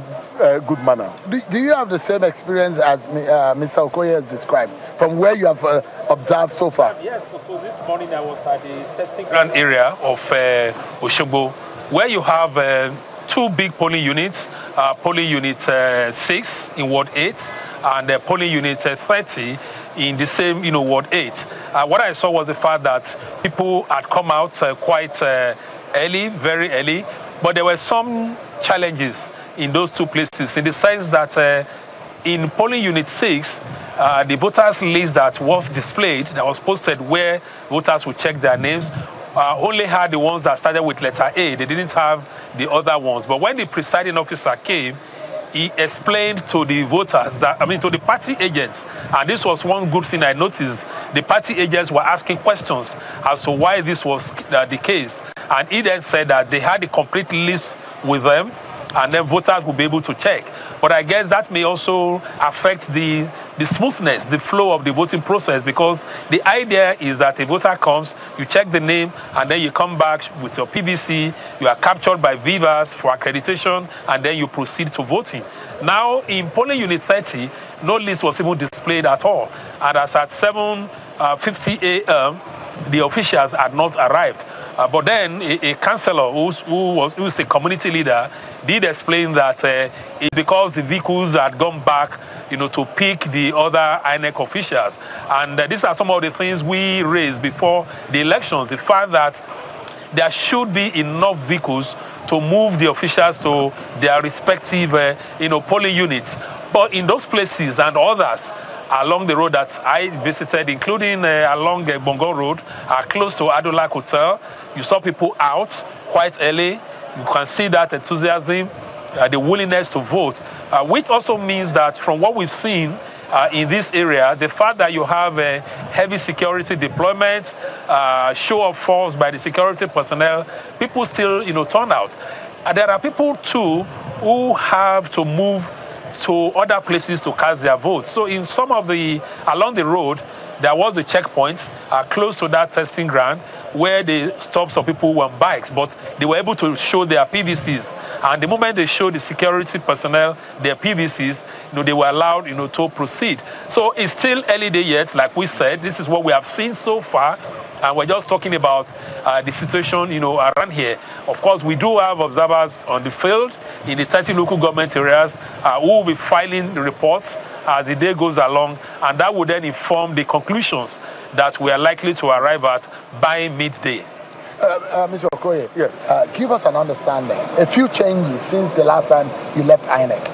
good manner. Do you have the same experience as Mr. Okoye has described, from where you have observed so far? Yes, so this morning I was at the testing ground area of Osogbo, where you have 2 big polling units, polling unit 6 in Ward 8 and polling unit 30 in the same, Ward 8. What I saw was the fact that people had come out quite early, very early, but there were some challenges in those 2 places, in the sense that in polling unit 6, the voters list that was displayed, that was posted where voters would check their names, only had the ones that started with letter A. They didn't have the other ones. But when the presiding officer came, he explained to the voters to the party agents, and this was one good thing I noticed, the party agents were asking questions as to why this was the case. And he then said that they had the complete list with them, and then voters will be able to check. But I guess that may also affect the smoothness, the flow of the voting process, because the idea is that a voter comes, you check the name, and then you come back with your PVC, you are captured by Vivas for accreditation, and then you proceed to voting. Now, in polling unit 30, no list was even displayed at all. And as at 7:50 a.m., the officials had not arrived. But then a councillor who's a community leader did explain that it's because the vehicles had gone back, to pick the other INEC officials. And these are some of the things we raised before the elections, the fact that there should be enough vehicles to move the officials to their respective, polling units. But in those places and others along the road that I visited, including along Bongo Road, close to Adolak Hotel, you saw people out quite early. You can see that enthusiasm, the willingness to vote, which also means that from what we've seen in this area, the fact that you have a heavy security deployment, show of force by the security personnel, people still, turn out. There are people too who have to move to other places to cast their vote. So in some of along the road, there was a checkpoint close to that testing ground where they stopped some people on bikes, but they were able to show their PVCs. And the moment they showed the security personnel their PVCs, they were allowed, to proceed. So it's still early day yet, like we said. This is what we have seen so far, and we're just talking about the situation, around here. Of course, we do have observers on the field in the 30 local government areas who will be filing the reports as the day goes along, and that would then inform the conclusions that we are likely to arrive at by midday. Mr. Okoye, yes. Give us an understanding. A few changes since the last time you left INEC.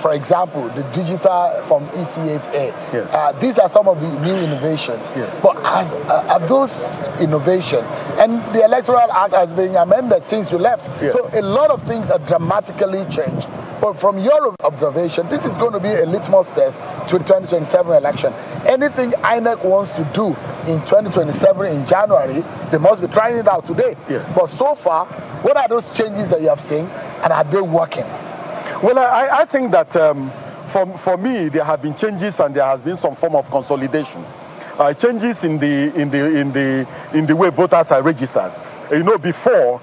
For example, the digital from EC8A. Yes. These are some of the new innovations. Yes. But are those innovations, and the Electoral Act has been amended since you left. Yes. So a lot of things are dramatically changed. But from your observation, this is going to be a litmus test to the 2027 election. Anything INEC wants to do in 2027 in January, they must be trying it out today. Yes. But so far, what are those changes that you have seen, and are they working? Well, I think that for me, there have been changes, and there has been some form of consolidation. Changes in the way voters are registered. Before,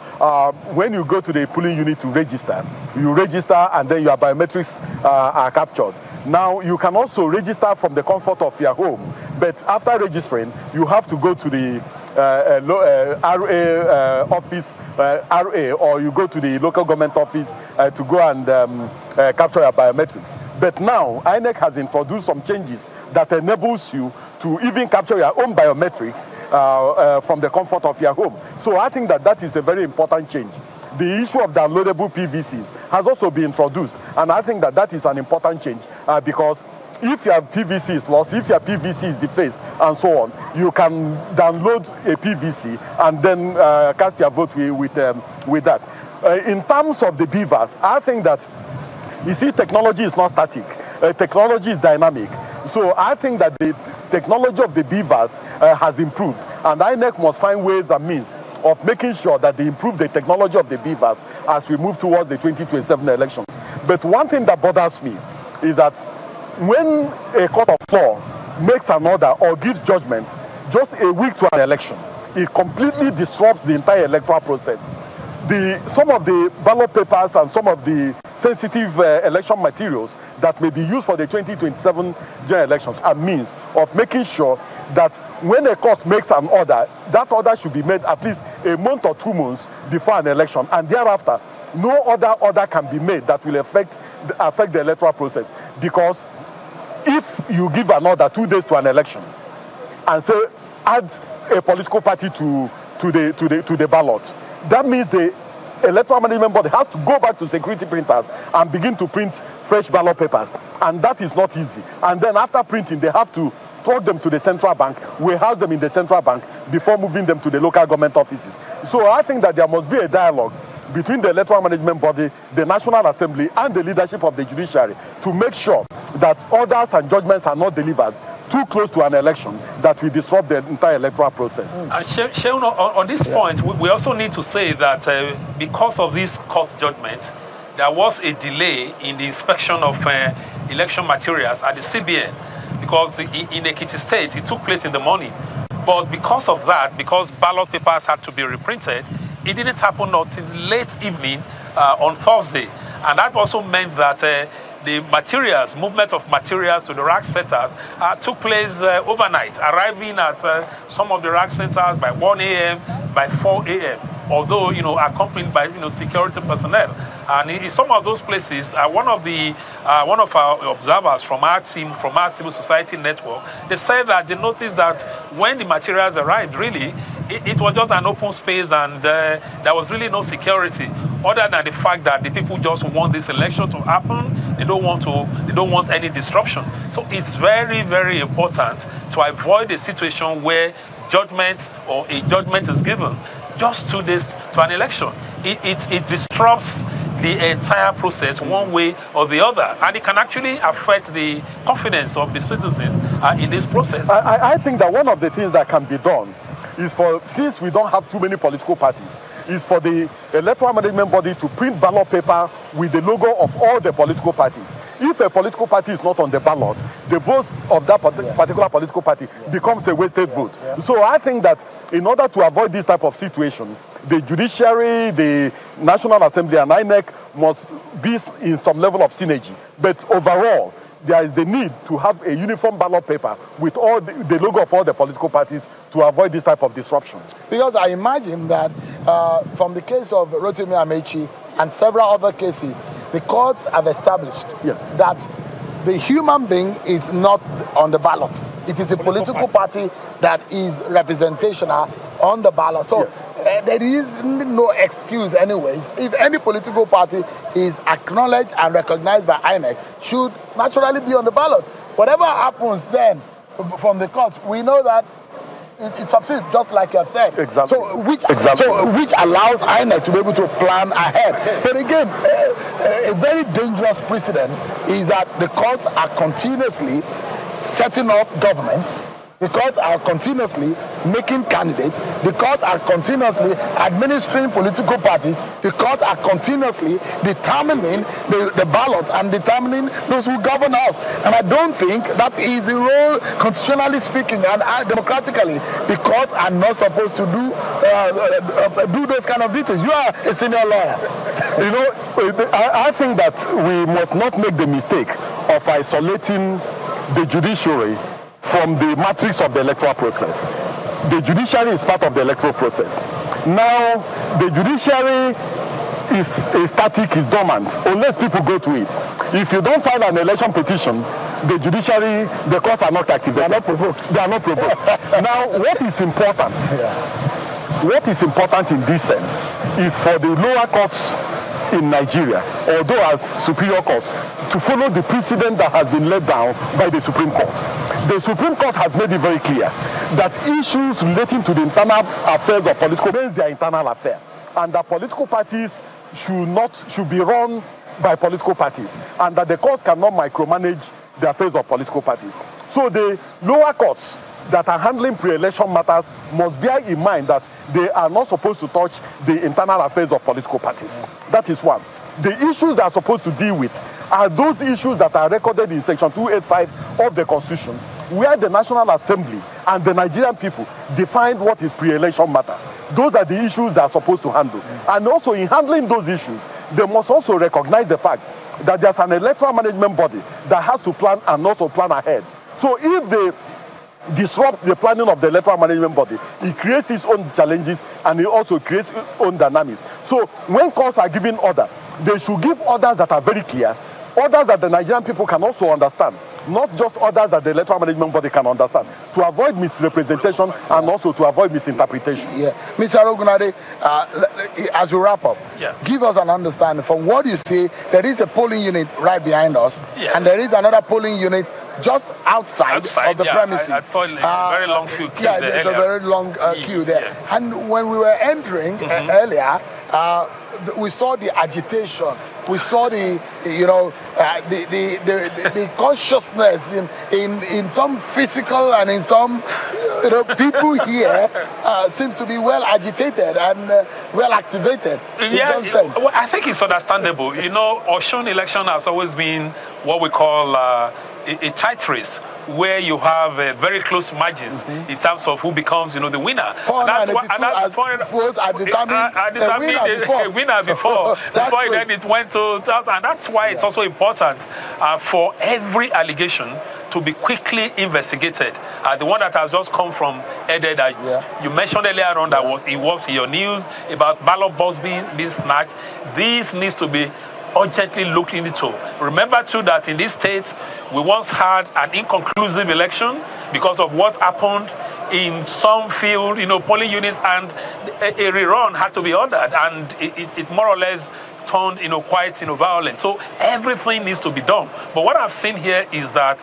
when you go to the polling unit to register, you register and then your biometrics are captured. Now, you can also register from the comfort of your home, but after registering, you have to go to the RA office, RA, or you go to the local government office to go and capture your biometrics. But now, INEC has introduced some changes that enables you to even capture your own biometrics from the comfort of your home. So I think that that is a very important change. The issue of downloadable PVCs has also been introduced, and I think that that is an important change because if your PVC is lost, if your PVC is defaced, and so on, you can download a PVC and then cast your vote with that. In terms of the beavers, I think that, you see, technology is not static. Technology is dynamic. So I think that the technology of the beavers has improved, and INEC must find ways and means of making sure that they improve the technology of the beavers as we move towards the 2027 elections. But one thing that bothers me is that when a court of law makes an order or gives judgment just a week to an election, it completely disrupts the entire electoral process. Some of the ballot papers and some of the sensitive election materials that may be used for the 2027 general elections are means of making sure that when a court makes an order, that order should be made at least a month or 2 months before an election, and thereafter no other order can be made that will affect the electoral process. Because if you give an order 2 days to an election and say add a political party to the ballot, that means the electoral management body has to go back to security printers and begin to print fresh ballot papers, and that is not easy. And then after printing, they have to truck them to the central bank, warehouse them in the central bank before moving them to the local government offices. So I think that there must be a dialogue between the electoral management body, the National Assembly, and the leadership of the judiciary to make sure that orders and judgments are not delivered too close to an election that will disrupt the entire electoral process. And Sheun, on this point, we also need to say that because of this court judgment, there was a delay in the inspection of election materials at the CBN, because in Ekiti State, it took place in the morning. But because of that, because ballot papers had to be reprinted, it didn't happen until late evening on Thursday. And that also meant that the materials, movement of materials to the rack centers took place overnight, arriving at some of the rack centers by 1 a.m., by 4 a.m., although, accompanied by, security personnel. And in some of those places, one of our observers from our team, from our civil society network, they said that they noticed that when the materials arrived, really, it was just an open space, and there was really no security, other than the fact that the people just want this election to happen. They don't want any disruption. So it's very, very important to avoid a situation where judgment or a judgment is given just 2 days to an election. It disrupts the entire process one way or the other, and it can actually affect the confidence of the citizens in this process. I think that one of the things that can be done is since we don't have too many political parties, is for the electoral management body to print ballot paper with the logo of all the political parties. If a political party is not on the ballot, the vote of that particular political party becomes a wasted vote. So I think that in order to avoid this type of situation, the judiciary, the National Assembly, and INEC must be in some level of synergy. But overall, there is the need to have a uniform ballot paper with all the logo of all the political parties to avoid this type of disruption. Because I imagine that from the case of Rotimi Amechi and several other cases, the courts have established that the human being is not on the ballot. It is a political party that is representational on the ballot. So there is no excuse anyways. If any political party is acknowledged and recognized by INEC, should naturally be on the ballot. Whatever happens then from the courts, we know that it's up to it, just like you have said. Exactly. So which allows INEC to be able to plan ahead. But again, a very dangerous precedent is that the courts are continuously setting up governments. The courts are continuously making candidates. The courts are continuously administering political parties. The courts are continuously determining the ballots and determining those who govern us. And I don't think that is the role, constitutionally speaking and democratically. The courts are not supposed to do those kind of duties. You are a senior lawyer. I think that we must not make the mistake of isolating the judiciary from the matrix of the electoral process. the judiciary is part of the electoral process. Now, the judiciary is static, is dormant, unless people go to it. If you don't file an election petition, the judiciary, the courts are not active. They are not provoked. They are not provoked. Now, what is important? What is important in this sense is for the lower courts in Nigeria, although as superior courts, to follow the precedent that has been laid down by the Supreme Court. The Supreme Court has made it very clear that issues relating to the internal affairs of political parties, their internal affair, and that political parties should be run by political parties, and that the courts cannot micromanage the affairs of political parties. So the lower courts that are handling pre-election matters must bear in mind that they are not supposed to touch the internal affairs of political parties. That is one. The issues they are supposed to deal with are those issues that are recorded in Section 285 of the Constitution, where the National Assembly and the Nigerian people defined what is pre-election matter. Those are the issues they are supposed to handle. And also in handling those issues, they must also recognize the fact that there's an electoral management body that has to plan and also plan ahead. So if they disrupt the planning of the electoral management body, it creates its own challenges and it also creates its own dynamics. So when courts are giving order, they should give orders that are very clear, orders that the Nigerian people can also understand, not just orders that the electoral management body can understand, to avoid misrepresentation and also to avoid misinterpretation. Yeah. Mr. Ogunade, as we wrap up, give us an understanding. From what you see, there is a polling unit right behind us, and there is another polling unit just outside of the premises. I saw a very long queue there. There's a very long queue there. Yeah. And when we were entering earlier, we saw the agitation. We saw the consciousness in some physical and in some people here seems to be well agitated and well activated. Yeah, well, I think it's understandable. Osun election has always been what we call a tight race, where you have very close margins in terms of who becomes, the winner. 492 votes are determined a winner before then it went to, and that's why it's also important for every allegation to be quickly investigated. The one that has just come from Ede that you mentioned earlier on, that it was in your news about ballot box being snatched. This needs to be urgently looked into. Remember too that in this state we once had an inconclusive election because of what happened in some field, polling units, and a rerun had to be ordered, and it more or less turned quite violent. So everything needs to be done. But what I've seen here is that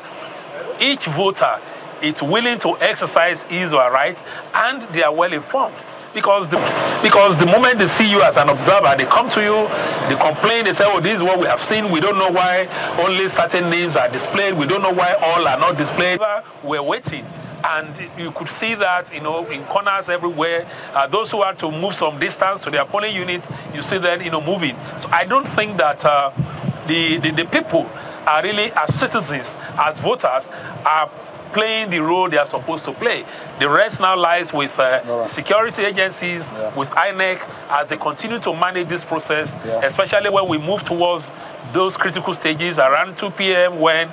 each voter is willing to exercise his or her right, and they are well informed. Because the moment they see you as an observer, they come to you, they complain, they say, oh, this is what we have seen. We don't know why only certain names are displayed. We don't know why all are not displayed. We're waiting. And you could see that, in corners everywhere. Those who had to move some distance to their polling units, you see them, moving. So I don't think that the people are really, as citizens, as voters, are playing the role they are supposed to play. The rest now lies with security agencies, with INEC, as they continue to manage this process, especially when we move towards those critical stages around 2 p.m. when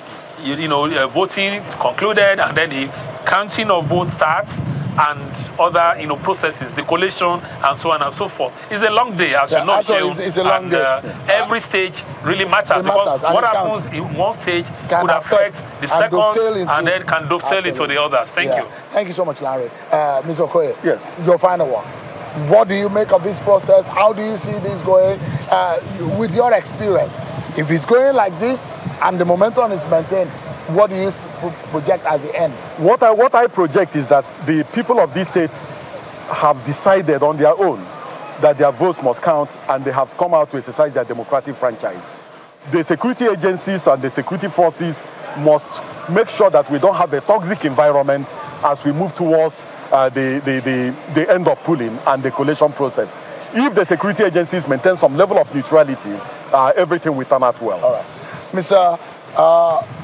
voting is concluded, and then the counting of votes starts, and other processes, the collation, and so on and so forth. It's a long day, as you know. It's a long day. Every stage really matters, because what happens in one stage could affect the second, and then can dovetail into the others. Thank you. Thank you so much, Larry. Ms. Okoye, yes, your final one. What do you make of this process? How do you see this going with your experience? If it's going like this and the momentum is maintained, what do you project as the end? What I project is that the people of these states have decided on their own that their votes must count, and they have come out to exercise their democratic franchise. The security agencies and the security forces must make sure that we don't have a toxic environment as we move towards the end of polling and the collation process. If the security agencies maintain some level of neutrality, everything will turn out well. All right. Mr.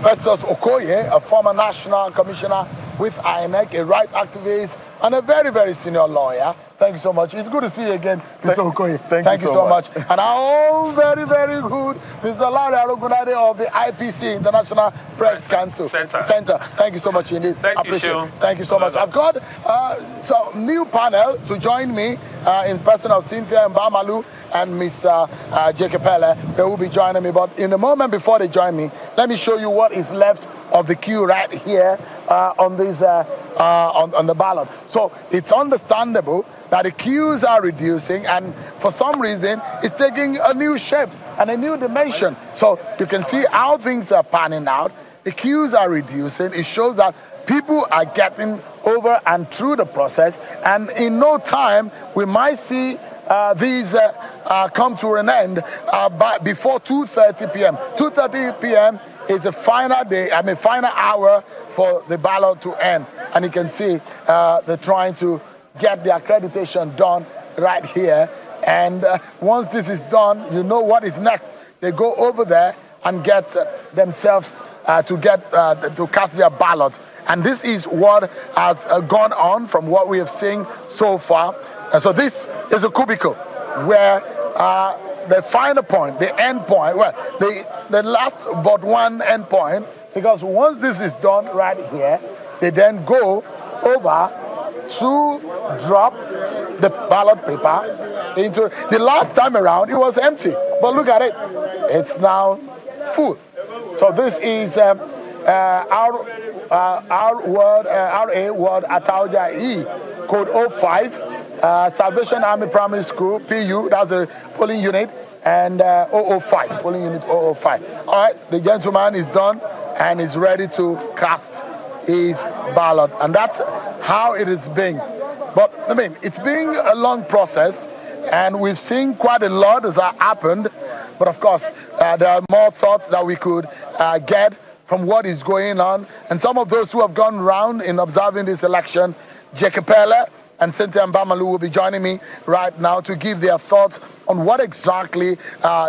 Festus Okoye, a former national commissioner with INEC, a right activist, and a very, very senior lawyer. Thank you so much. It's good to see you again, Mr. Okoye. Thank you so much. And our very, very good Mr. Larry Arogunade of the IPC, International Press Council Center. Thank you so much indeed. Appreciate it. Thank you so much. I've got some new panel to join me in person of Cynthia Mbamalu and Mr. Jacob Pelle. They will be joining me. But in a moment before they join me, let me show you what is left of the queue right here on this on the ballot. So it's understandable that the queues are reducing, and for some reason it's taking a new shape and a new dimension. So you can see how things are panning out. The queues are reducing. It shows that people are getting over and through the process, and in no time we might see these come to an end before 2:30 p.m. 2:30 p.m. is a final final hour for the ballot to end. And you can see they're trying to get the accreditation done right here. And once this is done, you know what is next. They go over there and get themselves to cast their ballot. And this is what has gone on from what we have seen so far. And so this is a cubicle where the final point, the end point, well, the last but one end point, because once this is done right here, they then go over to drop the ballot paper into the last time around it was empty, but look at it, it's now full. So this is our ward, RA ward Atauja E, code 05, Salvation Army Primary School, PU, that's the polling unit, and 005, polling unit 005. All right, the gentleman is done and is ready to cast his ballot, and that's how it is being. But I mean, it's been a long process, and we've seen quite a lot as that happened. But of course, there are more thoughts that we could get from what is going on. And some of those who have gone round in observing this election, Jacob Pelle and Cynthia Mbamalu will be joining me right now to give their thoughts on what exactly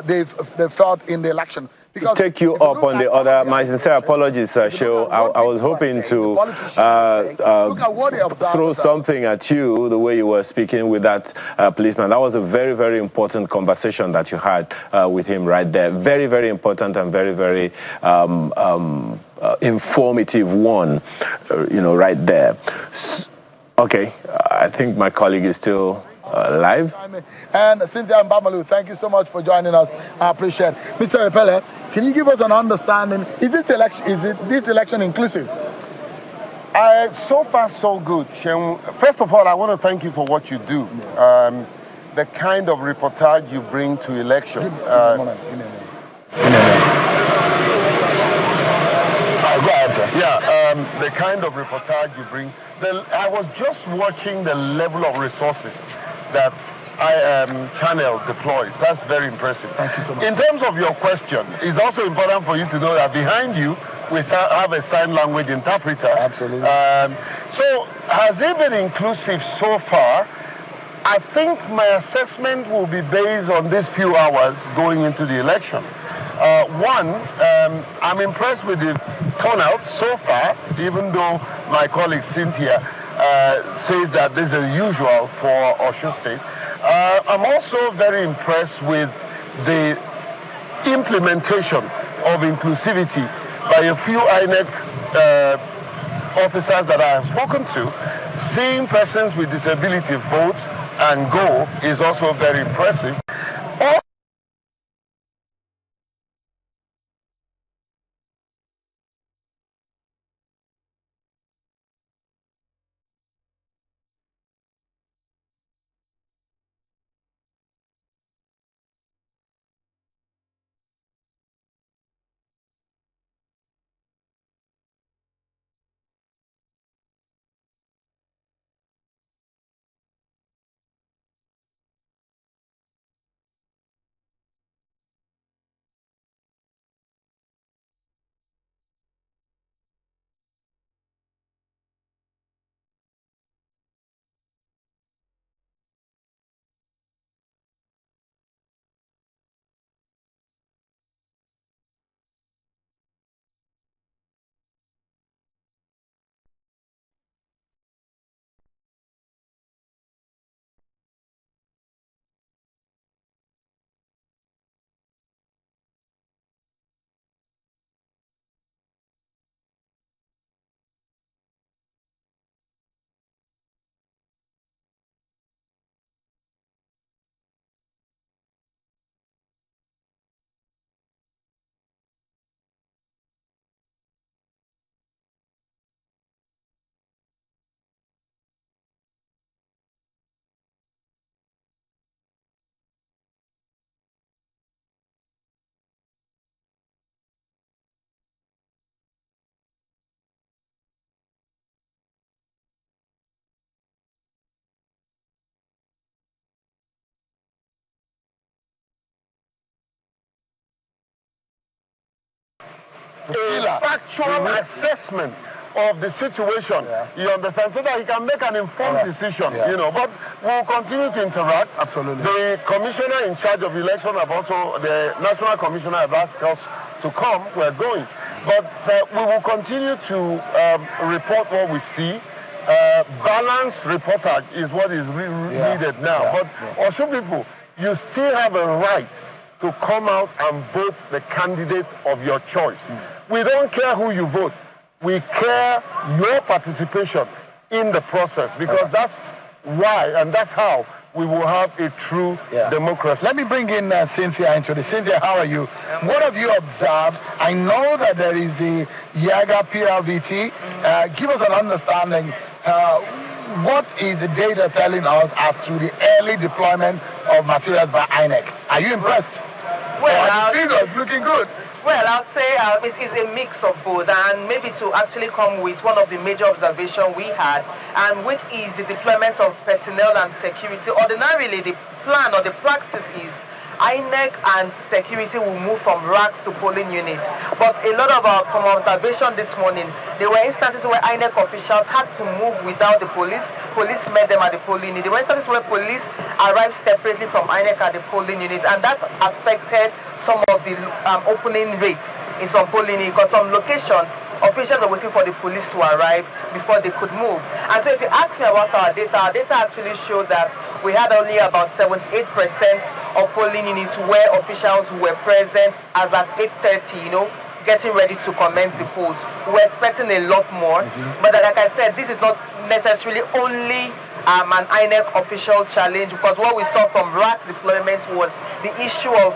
they felt in the election. Because take you up on the other, my sincere apologies, Show. I was hoping to throw something at you the way you were speaking with that policeman. That was a very, very important conversation that you had with him right there. Very, very important and very, very informative one, right there. Okay, I think my colleague is still live. And Cynthia Mbamalu, thank you so much for joining us. I appreciate it. Mr. Pelle, can you give us an understanding? Is this election inclusive? So far, so good. First of all, I want to thank you for what you do. The kind of reportage you bring to election. The kind of reportage you bring. I was just watching the level of resources that Channel deploys. That's very impressive. Thank you so much. In terms of your question, it's also important for you to know that behind you, we have a sign language interpreter. Absolutely. So has it been inclusive so far? I think my assessment will be based on these few hours going into the election. I'm impressed with the turnout so far, even though my colleague Cynthia says that this is usual for Osun State. I'm also very impressed with the implementation of inclusivity by a few INEC officers that I have spoken to. Seeing persons with disability vote and go is also very impressive. a factual assessment of the situation, you understand, so that he can make an informed decision, you know. But we'll continue to interact. Absolutely. The commissioner in charge of election have also, the national commissioner have asked us to come. We're going. But we will continue to report what we see. Balanced reportage is what is needed now. But Osun people, you still have a right to come out and vote the candidate of your choice. We don't care who you vote. We care your participation in the process, because that's why and that's how we will have a true democracy. Let me bring in Cynthia into this. Cynthia, how are you? What have you observed? I know that there is the Yaga PLVT. Give us an understanding. What is the data telling us as to the early deployment of materials by INEC? Are you impressed? Well, it's looking good. Well, I'll say it's a mix of both, and maybe to actually come with one of the major observations we had, and which is the deployment of personnel and security. Ordinarily, the plan or the practice is INEC and security will move from racks to polling units. But a lot of from observation this morning, there were instances where INEC officials had to move without the police. Police met them at the polling unit. There were instances where police arrived separately from INEC at the polling unit, and that affected some of the opening rates in some polling units, because some locations, officials are waiting for the police to arrive before they could move. And so if you ask me about our data actually showed that we had only about 78% of polling units where officials were present as at 8:30, you know, getting ready to commence the polls. We're expecting a lot more, but like I said, this is not necessarily only an INEC official challenge, because what we saw from RAC deployment was the issue of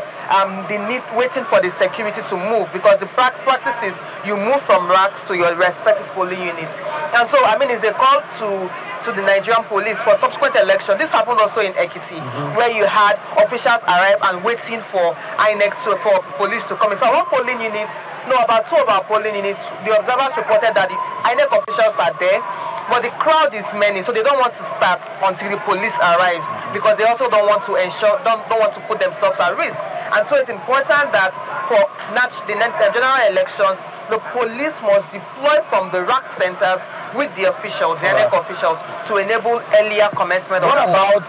the need waiting for the security to move, because the practice is you move from racks to your respective polling units. And so, I mean, it's a call to the Nigerian police for subsequent election. This happened also in Ekiti, where you had officials arrive and waiting for INEC for police to come in. For one polling unit, about 2 of our polling units, the observers reported that the INEC officials are there, but the crowd is many, so they don't want to start until the police arrives, because they also don't want to don't want to put themselves at risk. And so it's important that for the general elections, the police must deploy from the rack centers with the officials, the INEC officials, to enable earlier commencement of What about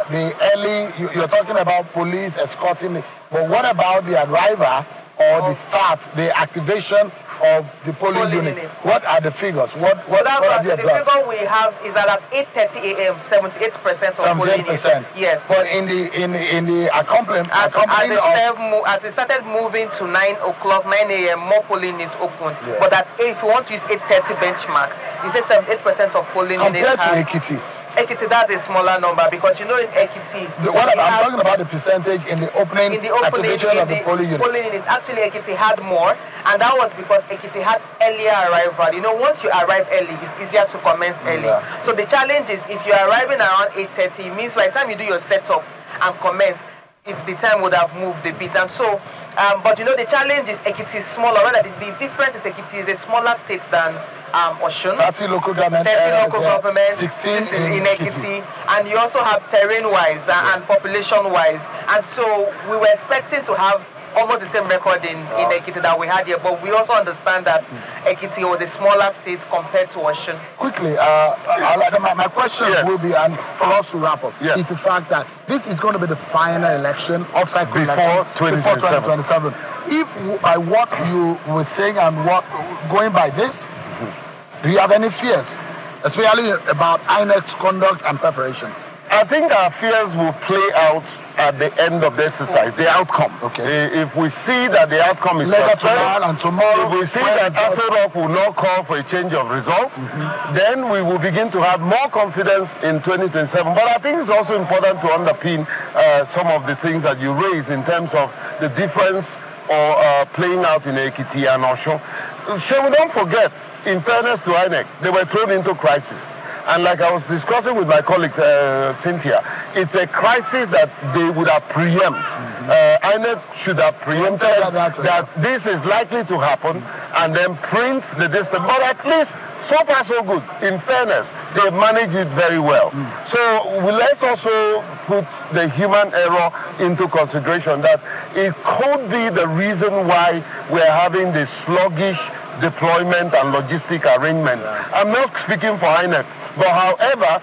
the early, you're talking about police escorting, but what about the arrival or the start, the activation of the polling unit? What are the figures? What have you observed? The figure we have is that at 8:30 a.m., 78% of polling units. Yes. But in the accompaniment as it started moving to 9 o'clock, 9 a.m., more polling units open. Yeah. But if you want to use 8:30 benchmark, you say 78% of polling units. Compared to Ekiti. Ekiti, that's a smaller number, because you know in Ekiti... I'm talking about the percentage in the opening activation of the polling units. Actually, Ekiti had more, and that was because Ekiti had earlier arrival. You know, once you arrive early, it's easier to commence early. So the challenge is, if you're arriving around 8:30, it means by the time you do your setup and commence, if the time would have moved a bit. And so, but you know, the challenge is Ekiti is smaller. Rather, the difference is Ekiti is a smaller state than Osun. 30 local government 16 in Ekiti. And you also have terrain-wise and population-wise. And so we were expecting to have almost the same record in Ekiti that we had here, but we also understand that Ekiti was a smaller state compared to Osun. Quickly, my question will be, and for us to wrap up, is the fact that this is going to be the final election of cycle before 2027. If by what you were saying and what going by this, do you have any fears, especially about INEC's conduct and preparations? I think our fears will play out at the end of the exercise, the outcome. If we see that the outcome is tomorrow, if we see that Aso will not call for a change of result, then we will begin to have more confidence in 2027. But I think it's also important to underpin some of the things that you raise in terms of the difference or playing out in Ekiti and Osun. So we don't forget, in fairness to INEC, they were thrown into crisis. And like I was discussing with my colleague Cynthia, it's a crisis that they would have preempted. INEC should have preempted that this is likely to happen and then print the distance. But at least, so far so good. In fairness, they manage it very well. So let's also put the human error into consideration, that it could be the reason why we're having this sluggish deployment and logistic arrangement. I'm not speaking for INEC, but however,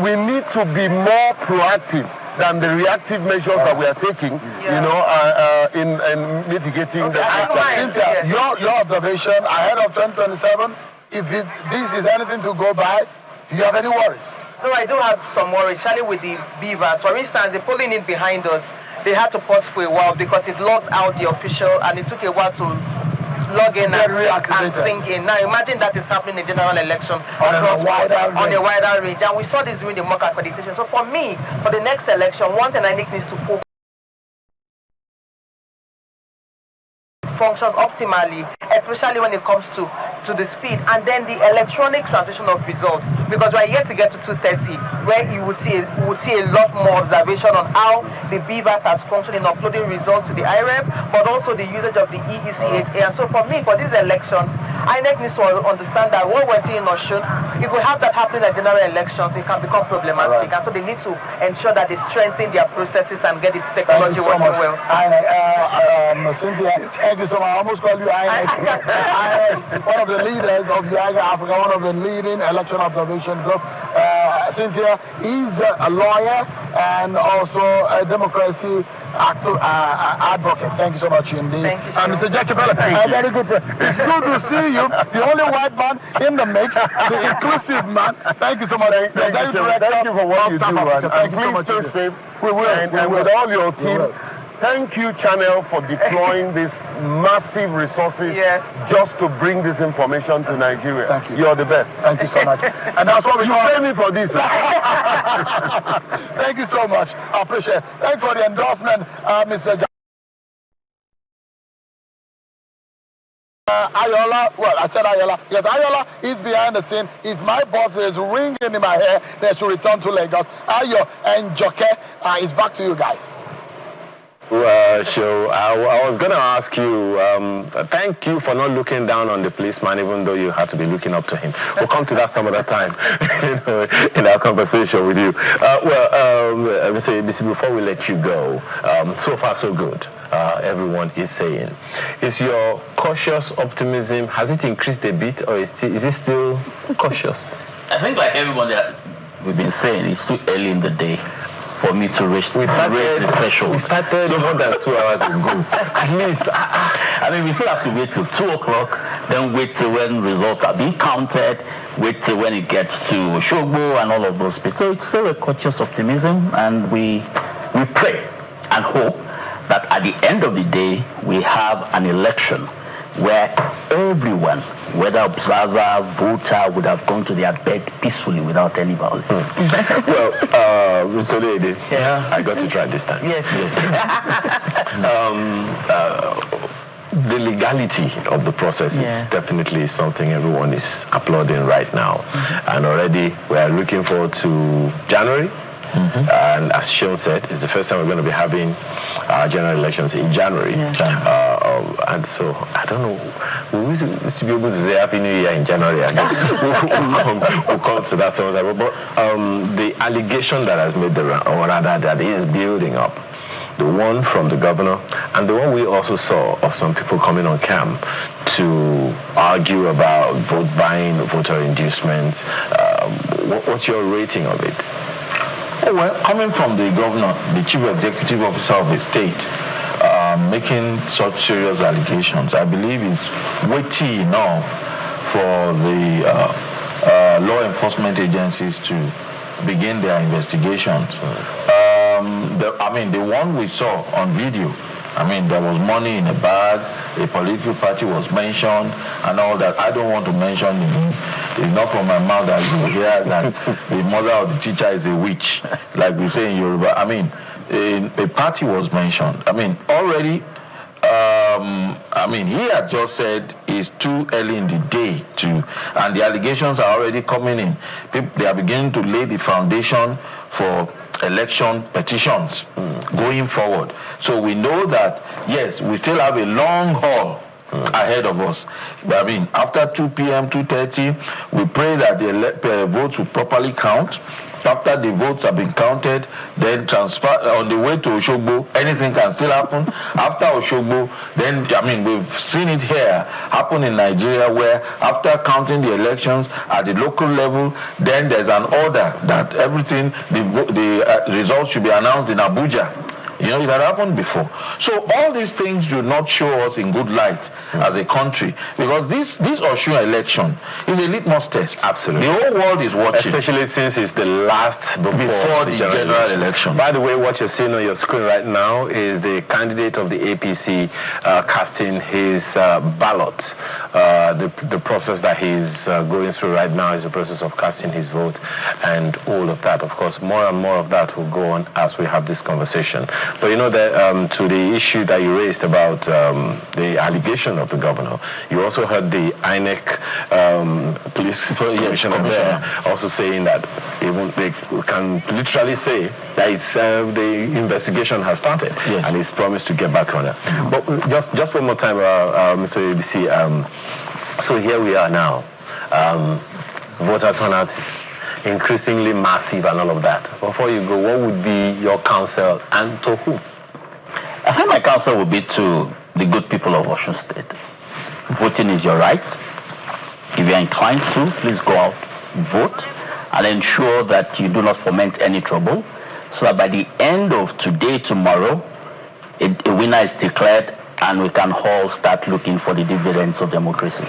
we need to be more proactive than the reactive measures that we are taking, in mitigating the... Cynthia, your observation ahead of 2027, if this is anything to go by, do you have any worries? No, I do have some worries, especially with the beavers. For instance, the polling unit behind us, they had to pause for a while because it logged out the official and it took a while to log in and sync in. Now imagine that is happening in the general election on a wider range. And we saw this during the mock accreditation. So for me, for the next election, one thing I think needs to focus functions optimally, especially when it comes to the speed, and then the electronic transmission of results, because we're yet to get to 2:30, where you will see a lot more observation on how the beavers has functioned in uploading results to the IREP, but also the usage of the EEC8A. And so for me, for these elections, INEC needs to understand that what we're seeing in Osun, if we have that happening at general elections, it can become problematic. And so they need to ensure that they strengthen their processes and get the technology working well. Cynthia, thank you so much. I almost called you INEC. One of the leaders of the INEC Africa, one of the leading election observation group. Cynthia is a lawyer and also a democracy advocate. Thank you so much indeed. Thank you. Mr. Jackie Bella, very good friend. It's good to see you, the only white man in the mix, the inclusive man. Thank you so much. Thank you for what you do, and please stay safe. We will. And with all your team. Thank you, Channel, for deploying these massive resources just to bring this information to Nigeria. Thank you. You're the best. Thank you so much. And that's what we pay me for this. Thank you so much. I appreciate it. Thanks for the endorsement, Mr. Ayola, well, I said Ayola. Yes, Ayola is behind the scene. It's my boss is ringing in my hair. They should return to Lagos. Ayo and Joke is back to you guys. So I was going to ask you, thank you for not looking down on the policeman, even though you had to be looking up to him. We'll come to that some other time in our conversation with you. Before we let you go, so far so good, everyone is saying. Is your cautious optimism, has it increased a bit, or is it still cautious? I think like everyone that we've been saying, it's too early in the day for me to raise the threshold. We started more than 2 hours ago. At least, I mean, we still have to wait till 2 o'clock, then wait till when results are being counted, wait till when it gets to Shogbo and all of those bits. So it's still a cautious optimism, and we pray and hope that at the end of the day, we have an election where everyone, whether observer, voter, would have gone to their bed peacefully without any violence. Well, Mr. Lady, I got to try this time. Yes. The legality of the process is definitely something everyone is applauding right now. And already we are looking forward to January. And as Sean said, it's the first time we're going to be having general elections in January. And so, I don't know, we used to be able to say Happy New Year in January. I guess we'll come to that some other time. But the allegation that has made the round, or rather that is building up, the one from the governor, and the one we also saw of some people coming on cam to argue about vote buying, voter inducement. What's your rating of it? Oh, well, coming from the governor, the chief executive officer of the state, making such serious allegations, I believe is weighty enough for the law enforcement agencies to begin their investigations. The one we saw on video, there was money in a bag, a political party was mentioned, and all that. I don't want to mention the name. It's not from my mouth that you hear that the mother of the teacher is a witch, like we say in Yoruba. A party was mentioned. Already, he had just said it's too early in the day and the allegations are already coming in. They are beginning to lay the foundation for election petitions going forward. So we know that, yes, we still have a long haul ahead of us. I mean, after 2 p.m., 2:30, we pray that the votes will properly count. After the votes have been counted, then transfer on the way to Oshogbo, anything can still happen. After Oshogbo, then, I mean, we've seen it here happen in Nigeria, where after counting the elections at the local level, then there's an order that everything, the results should be announced in Abuja. You know, it had happened before. So all these things do not show us in good light as a country, because this Osun election is a litmus test. Absolutely. The whole world is watching. Especially since it's the last before the general election. By the way, what you're seeing on your screen right now is the candidate of the APC casting his ballot. The process that he's going through right now is the process of casting his vote, and all of that. Of course, more and more of that will go on as we have this conversation. But you know that to the issue that you raised about the allegation of the governor, you also heard the INEC police commissioner there also saying that even they can literally say that it's, the investigation has started, and he's promised to get back on it. But just one more time, Mr. ABC, so here we are now. Voter turnout is increasingly massive and all of that. Before you go, what would be your counsel, and to who? I think my counsel would be to the good people of Osun State. Voting is your right. If you're inclined to, please go out, vote, and ensure that you do not foment any trouble, so that by the end of today, tomorrow, a winner is declared, and we can all start looking for the dividends of democracy.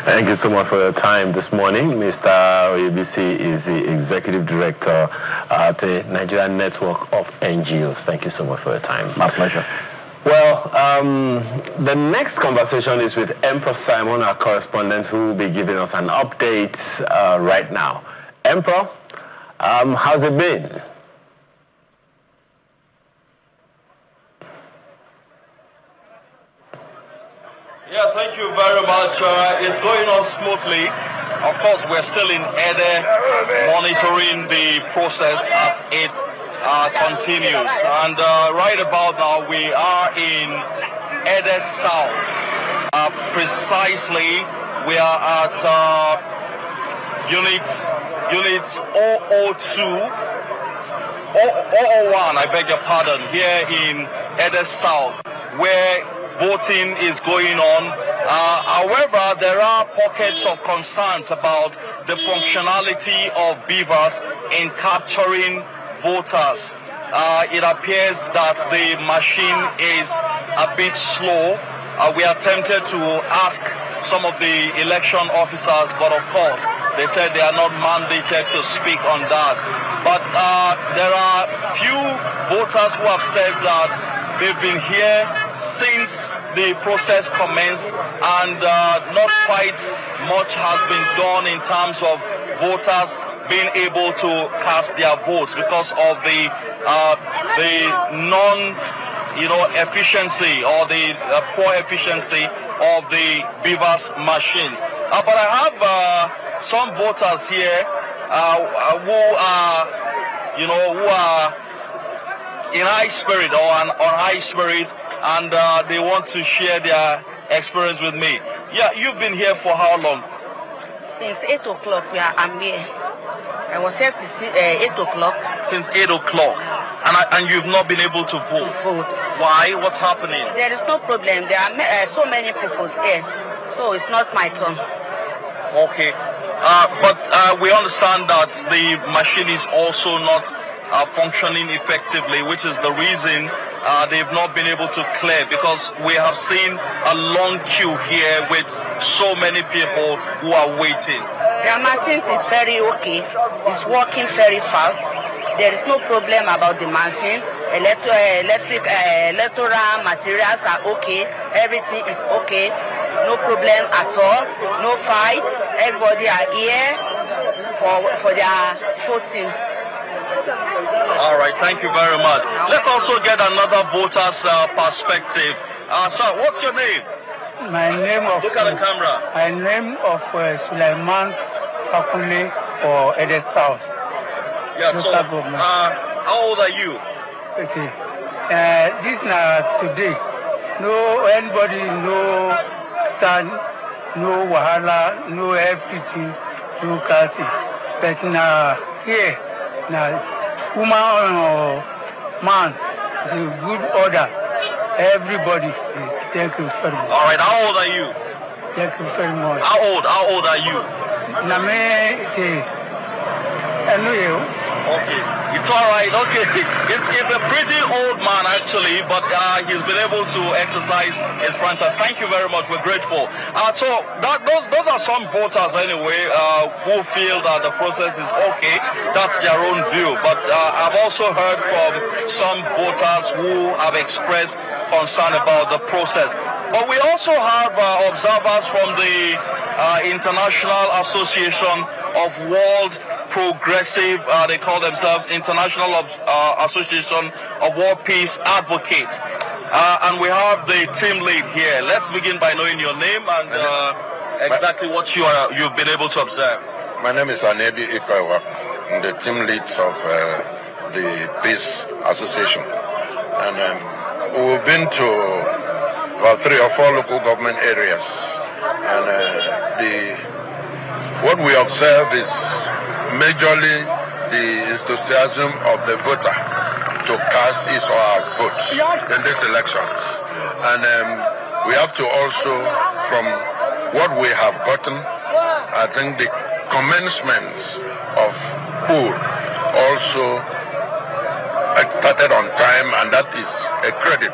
Thank you so much for your time this morning. Mr. ABC is the Executive Director at the Nigerian Network of NGOs. Thank you so much for your time. My pleasure. Well, the next conversation is with Emperor Simon, our correspondent, who will be giving us an update right now. Emperor, how's it been? Yeah, thank you very much. It's going on smoothly. Of course, we're still in Ede, monitoring the process as it continues. And right about now, we are in Ede South. Precisely, we are at units 002, 001, I beg your pardon, here in Ede South, where voting is going on. However, there are pockets of concerns about the functionality of beavers in capturing voters. It appears that the machine is a bit slow. We are tempted to ask some of the election officers, but of course, they said they are not mandated to speak on that. But there are few voters who have said that they've been here since the process commenced, and not quite much has been done in terms of voters being able to cast their votes because of the efficiency or the poor efficiency of the beavers machine. But I have some voters here who are in high spirit or on high spirit, and they want to share their experience with me. Yeah, you've been here for how long? Since 8 o'clock, I'm here. I was here since 8 o'clock. Since 8 o'clock? And you've not been able to vote? Why? What's happening? There is no problem. There are so many people here, so it's not my turn. Okay. But we understand that the machine is also not functioning effectively, which is the reason they've not been able to clear, because we have seen a long queue here with so many people who are waiting. The machine is very okay. It's working very fast. There is no problem about the machine. Electoral materials are okay. Everything is okay. No problem at all. No fight. Everybody are here for their voting. All right, thank you very much. Let's also get another voter's perspective. Sir, what's your name? My name of... Look at the camera. My name of Sulaiman Fakule for Ede South. Yeah, so, how old are you? You see, this now today, no anybody, no understand, no wahala, no everything, no quality. But now here, now woman or man is a good order. Everybody is thank you very much. All right, how old are you? Thank you very much. How old are you? Now me say, I know you. Okay, it's all right. Okay, it's a pretty old man actually, but he's been able to exercise his franchise. Thank you very much. We're grateful. So those are some voters anyway who feel that the process is okay. That's their own view. But I've also heard from some voters who have expressed concern about the process. But we also have observers from the International Association of World Progressive, they call themselves International Association of World Peace Advocates. And we have the team lead here. Let's begin by knowing your name and exactly what you've been able to observe. My name is Anebi Ikoiwa. I'm the team lead of the Peace Association. And we've been to about 3 or 4 local government areas. And what we observe is majorly the enthusiasm of the voter to cast his or her votes in these elections. And we have to also, from what we have gotten, I think the commencement of poll also started on time, and that is a credit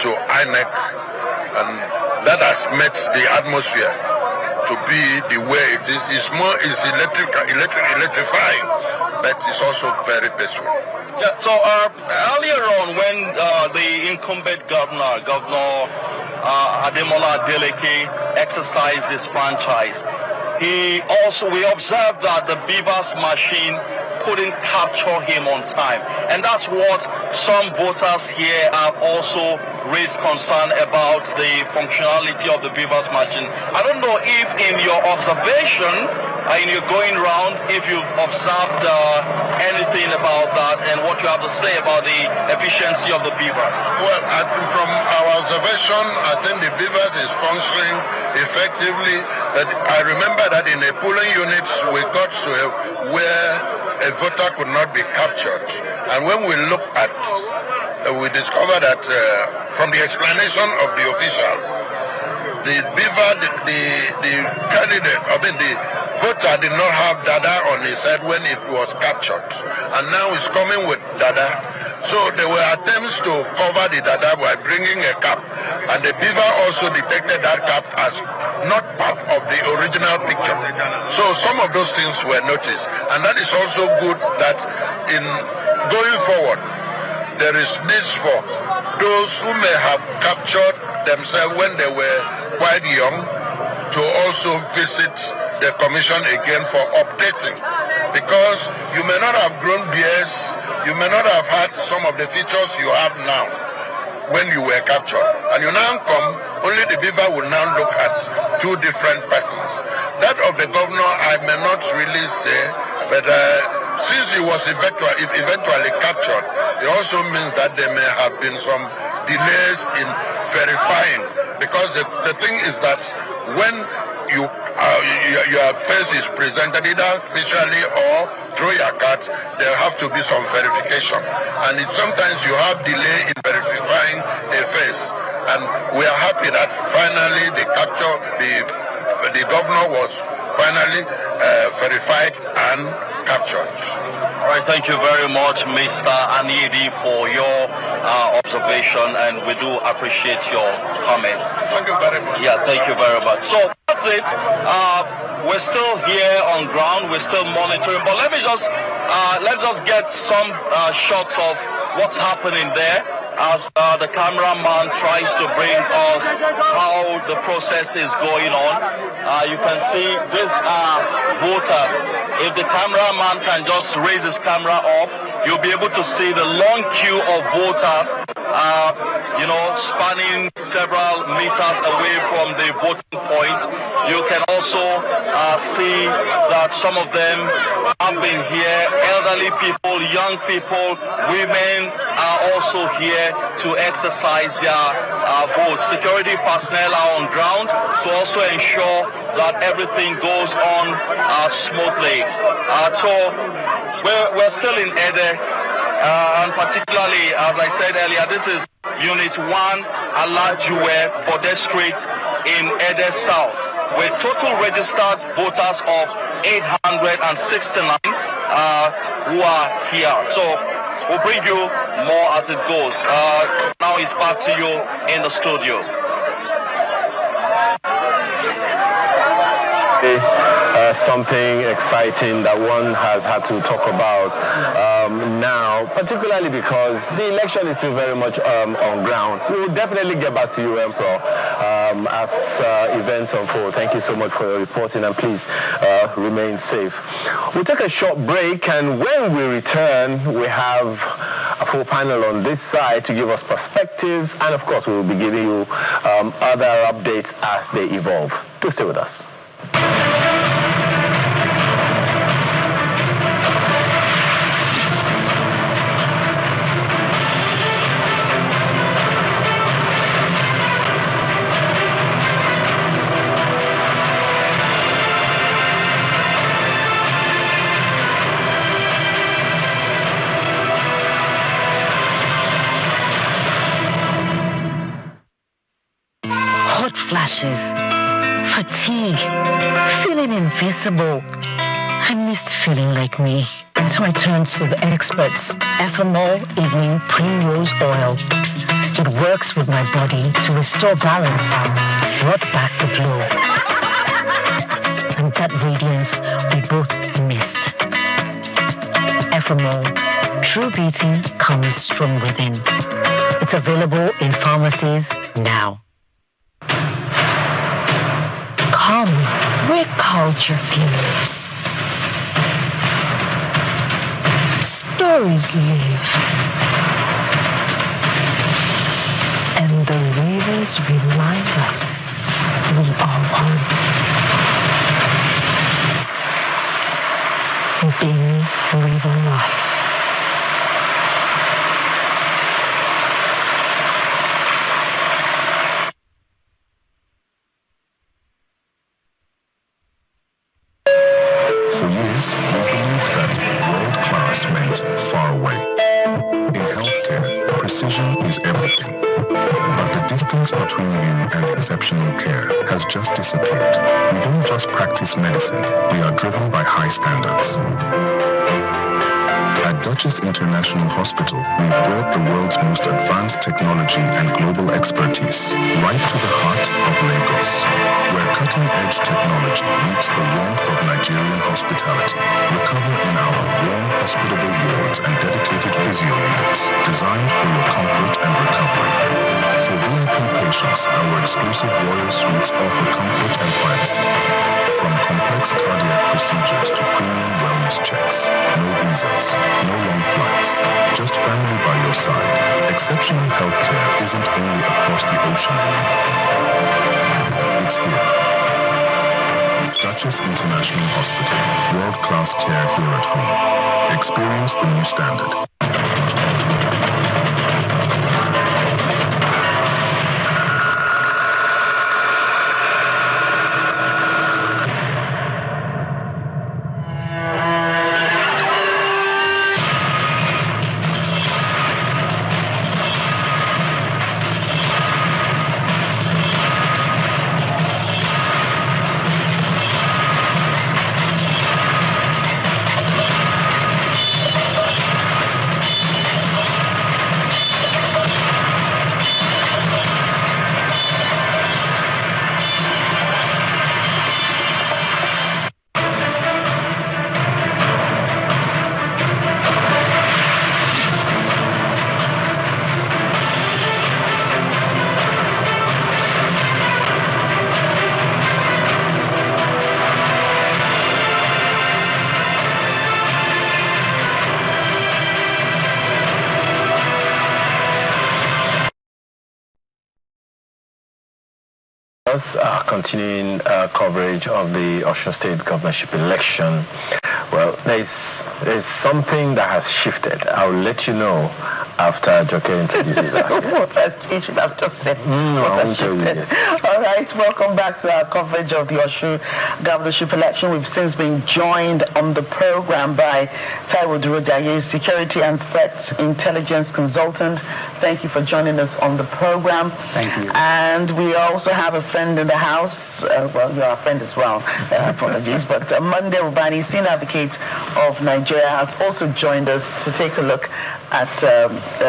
to INEC, and that has made the atmosphere to be the way it is. It's electrifying, but it's also very peaceful. Yeah, so earlier on when the incumbent Governor Ademola Adeleke exercised his franchise, we observed that the Beavers machine couldn't capture him on time. And that's what some voters here have also raised concern about, the functionality of the Beavers machine. I don't know if in your observation, in your going round, if you've observed anything about that and what you have to say about the efficiency of the Beavers. Well, from our observation, I think the Beavers is functioning effectively. But I remember that in a polling unit, we got to where a voter could not be captured. And when we look at, we discover that from the explanation of the officials, the Beaver, the candidate, the voter did not have dada on his head when it was captured. And now it's coming with dada. So there were attempts to cover the dada by bringing a cap. And the Beaver also detected that cap as not part of the original picture. So some of those things were noticed. And that is also good that in going forward, there is needs for those who may have captured themselves when they were quite young to also visit the commission again for updating. Because you may not have grown beards, you may not have had some of the features you have now when you were captured. And you now come, only the Beaver will now look at 2 different persons. That of the governor, I may not really say, but since he was eventually captured, it also means that there may have been some delays in verifying. Because the thing is that when your face is presented either visually or through your card, there have to be some verification. And sometimes you have delay in verifying a face. And we are happy that finally the governor was finally verified and captured. All right, thank you very much, Mr. Aniedi, for your observation, and we do appreciate your comments. Thank you very much. Yeah, thank you very much. So that's it. We're still here on ground. We're still monitoring, but let's just get some shots of what's happening there as the cameraman tries to bring us how the process is going on. You can see these are voters. If the cameraman can just raise his camera up, you'll be able to see the long queue of voters spanning several meters away from the voting point. You can also see that some of them have been here. Elderly people, young people, women are also here to exercise their votes. Security personnel are on ground to also ensure that everything goes on smoothly. So we're still in Ede, and particularly, as I said earlier, this is Unit 1, Alajuwe, Bode Street in Ede South, with total registered voters of 869 who are here. So we'll bring you more as it goes. Now it's back to you in the studio. Something exciting that one has had to talk about now, particularly because the election is still very much on ground. We will definitely get back to you, Emperor, as events unfold. Thank you so much for your reporting, and please remain safe. We'll take a short break, and when we return, we have a full panel on this side to give us perspectives, and of course we will be giving you other updates as they evolve. Do stay with us. Hot flashes, fatigue, feeling invisible. I missed feeling like me, so I turned to the experts. Ethanol Evening Primrose Oil. It works with my body to restore balance, brought back the glow, and that radiance we both missed. Ethanol, true beauty comes from within. It's available in pharmacies now. Come where culture flows. Stories live. And the rivers remind us we are one. Bini River Life. For years, we believed that world class meant far away. In healthcare, precision is everything. But the distance between you and exceptional care has just disappeared. We don't just practice medicine, we are driven by high standards. At Duchess International Hospital, we've brought the world's most advanced technology and global expertise right to the heart of Lagos, where cutting-edge technology meets the warmth of Nigerian hospitality. Recover in our warm, hospitable wards and dedicated physio units, designed for your comfort and recovery. For VIP patients, our exclusive Royal Suites offer comfort and privacy. From complex cardiac procedures to premium wellness checks, no visas, no long flights, just family by your side. Exceptional healthcare isn't only across the ocean. It's here. Duchess International Hospital. World-class care here at home. Experience the new standard. viewers, continuing coverage of the Osun State governorship election. Well, there's something that has shifted. I'll let you know after Joke introduces us. What has changed? I've just said what has shifted. All right, welcome back to our coverage of the Osun governorship election. We've since been joined on the program by Taiwo Durodaye, Security and Threat Intelligence Consultant. Thank you for joining us on the program. Thank you. And we also have a friend in the house. Well, you're a friend as well. Apologies. But Monday Ubani, Senior Advocate of Nigeria, has also joined us to take a look at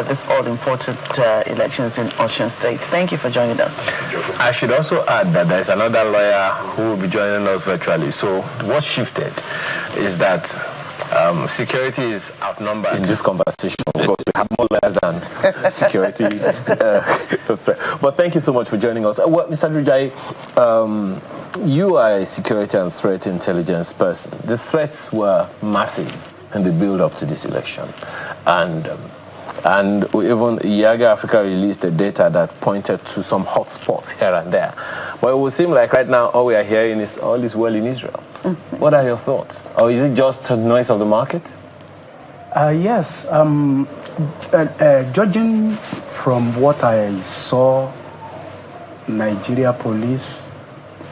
this all-important elections in Osun State. Thank you for joining us. I should also add that there's another lawyer who will be joining us virtually. So what shifted is that security is outnumbered in this conversation because we have more lawyers than security. But thank you so much for joining us. Well, Mr. Durodaye, you are a security and threat intelligence person. The threats were massive in the build-up to this election. And even Yaga Africa released the data that pointed to some hot spots here and there. But it would seem like right now all we are hearing is all is well in Israel. What are your thoughts? Or is it just a noise of the market? Yes. Judging from what I saw Nigeria police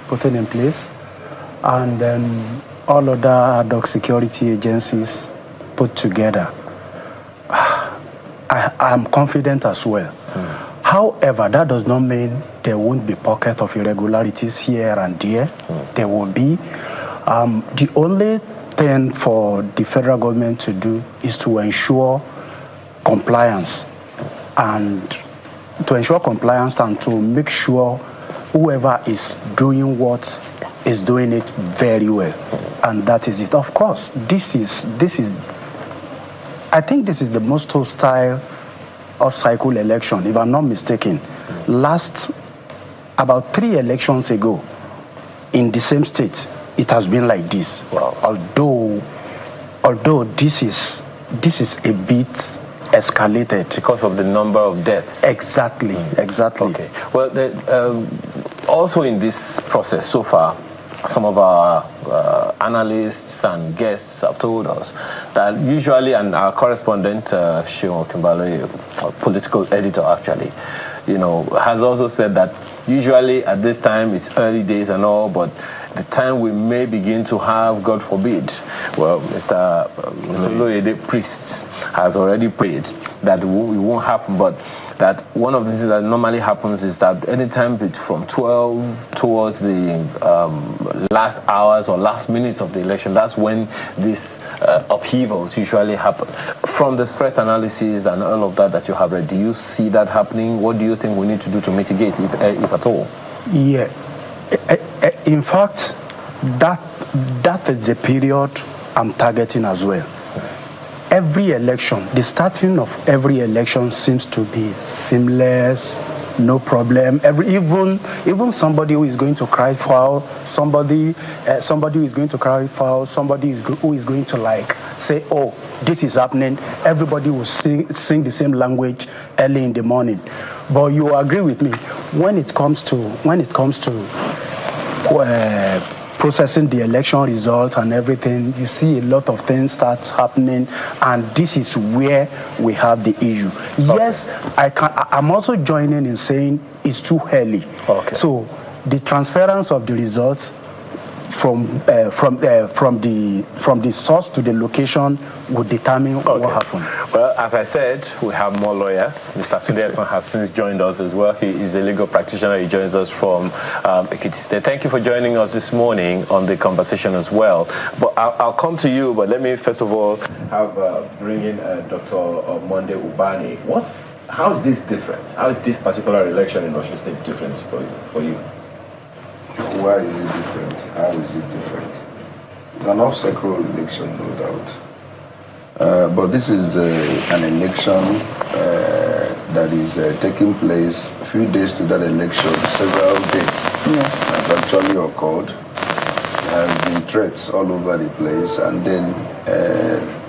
putting in place and then all other ad hoc security agencies put together, I'm confident as well. However, that does not mean there won't be pockets of irregularities here and there. There will be. The only thing for the federal government to do is to ensure compliance and to make sure whoever is doing what is doing it very well. And that is it. Of course, I think this is the most hostile off-cycle election, if I'm not mistaken. About 3 elections ago, in the same state, it has been like this. Well, although this is a bit escalated because of the number of deaths. Exactly. Okay. Well, also in this process so far, some of our analysts and guests have told us that usually, and our correspondent, Shion Kimbale, political editor actually, has also said that usually at this time it's early days and all, but the time we may begin to have, God forbid, well, Mr. Loyede Priest has already prayed that it won't happen, but that one of the things that normally happens is that anytime from 12 towards the last hours or last minutes of the election, that's when these upheavals usually happen. From the threat analysis and all of that you have read, do you see that happening? What do you think we need to do to mitigate, if at all? Yeah. In fact, that is the period I'm targeting as well. Every election, the starting of every election seems to be seamless, no problem. Even somebody who is going to cry foul, somebody who is going to cry foul, who is going to say, oh, this is happening. Everybody will sing the same language early in the morning. But you agree with me when it comes to processing the election results and everything, you see a lot of things start happening, and this is where we have the issue. Okay. Yes, I'm also joining in saying it's too early. Okay. So the transference of the results from the source to the location will determine what happens. Well, as I said, we have more lawyers. Mr. Fidelson has since joined us as well. He is a legal practitioner. He joins us from Ekiti State. Thank you for joining us this morning on the conversation as well. But I'll come to you, but let me first of all bring in Dr. Monday Ubani. How is this different? How is this particular election in Osun State different for you? Why is it different? How is it different? It's an off-cycle election, no doubt. But this is an election that is taking place a few days to that election. Several dates have actually occurred. There have been threats all over the place, and then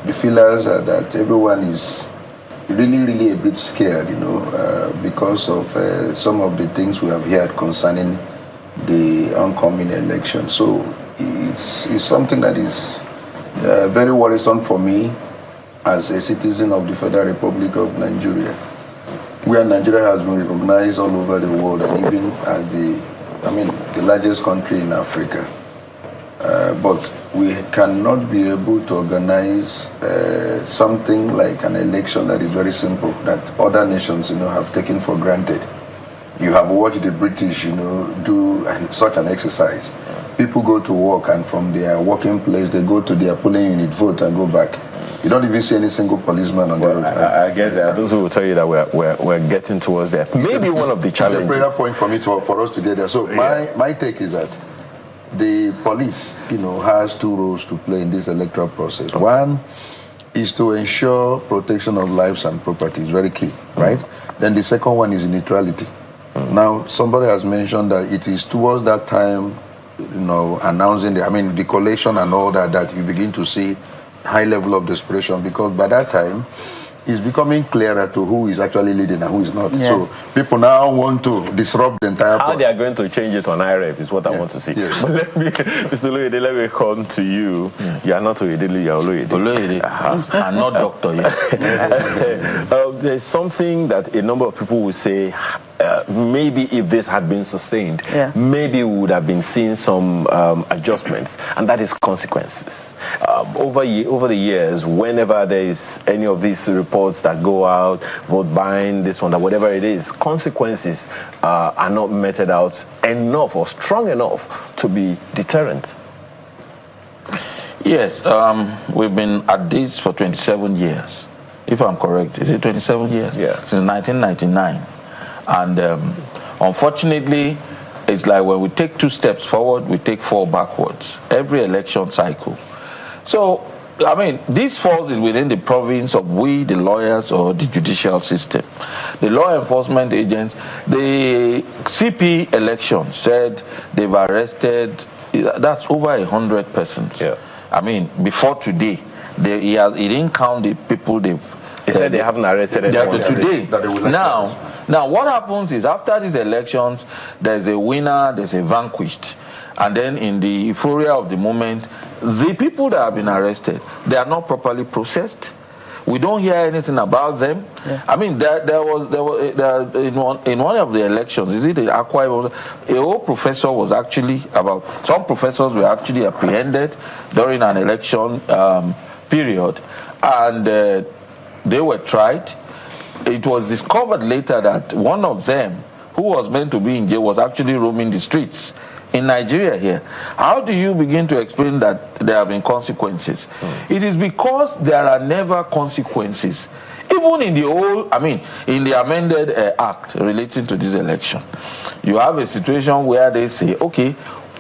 the feelers are that everyone is really a bit scared, because of some of the things we have heard concerning the oncoming election. So it's something that is very worrisome for me as a citizen of the Federal Republic of Nigeria, where Nigeria has been recognized all over the world, and even as the largest country in Africa. But we cannot be able to organize something like an election that is very simple, that other nations, have taken for granted. You have watched the British, do such an exercise. People go to work, and from their working place, they go to their polling unit, vote, and go back. You don't even see any single policeman on the road. I guess there are those who will tell you that we're getting towards there. Maybe one of the challenges. It's a prayer point for us to get there. So my take is that the police, has two roles to play in this electoral process. One is to ensure protection of lives and property. It's very key, right? Then the second one is neutrality. Now, somebody has mentioned that it is towards that time, announcing the collation and all that you begin to see high level of desperation, because by that time it's becoming clearer to who is actually leading and who is not. Yeah. So people now want to disrupt the entire How they are going to change it on IREF is what I want to see. Yes. But Mr. Oloyede, let me come to you. You are not Oyedele, you are Oloyede. Oloyede. I'm not doctor yet. There's something that a number of people will say, maybe if this had been sustained, maybe we would have been seeing some adjustments, and that is consequences. Over the years, whenever there is any of these reports that go out, vote buying, this one, that whatever it is, consequences are not meted out enough or strong enough to be deterrent. Yes, we've been at this for 27 years, if I'm correct. Is it 27 years? Yeah. Since 1999. And unfortunately, it's like when we take 2 steps forward, we take 4 backwards. Every election cycle. So, this falls within the province of we, the lawyers, or the judicial system. The law enforcement agents, the CP election said they've arrested, that's over 100 persons. Yeah. Before today, he didn't count the people they've... He said they haven't arrested anyone. Today. Now, what happens is after these elections, there's a winner, there's a vanquished. And then in the euphoria of the moment, the people that have been arrested, they are not properly processed. We don't hear anything about them. Yeah. In one of the elections, is it the Akwa Ibom? A whole professor was actually some professors were actually apprehended during an election period, and they were tried. It was discovered later that one of them, who was meant to be in jail, was actually roaming the streets in Nigeria here. How do you begin to explain that there have been consequences? It is because there are never consequences. Even in in the amended act relating to this election, you have a situation where they say, okay,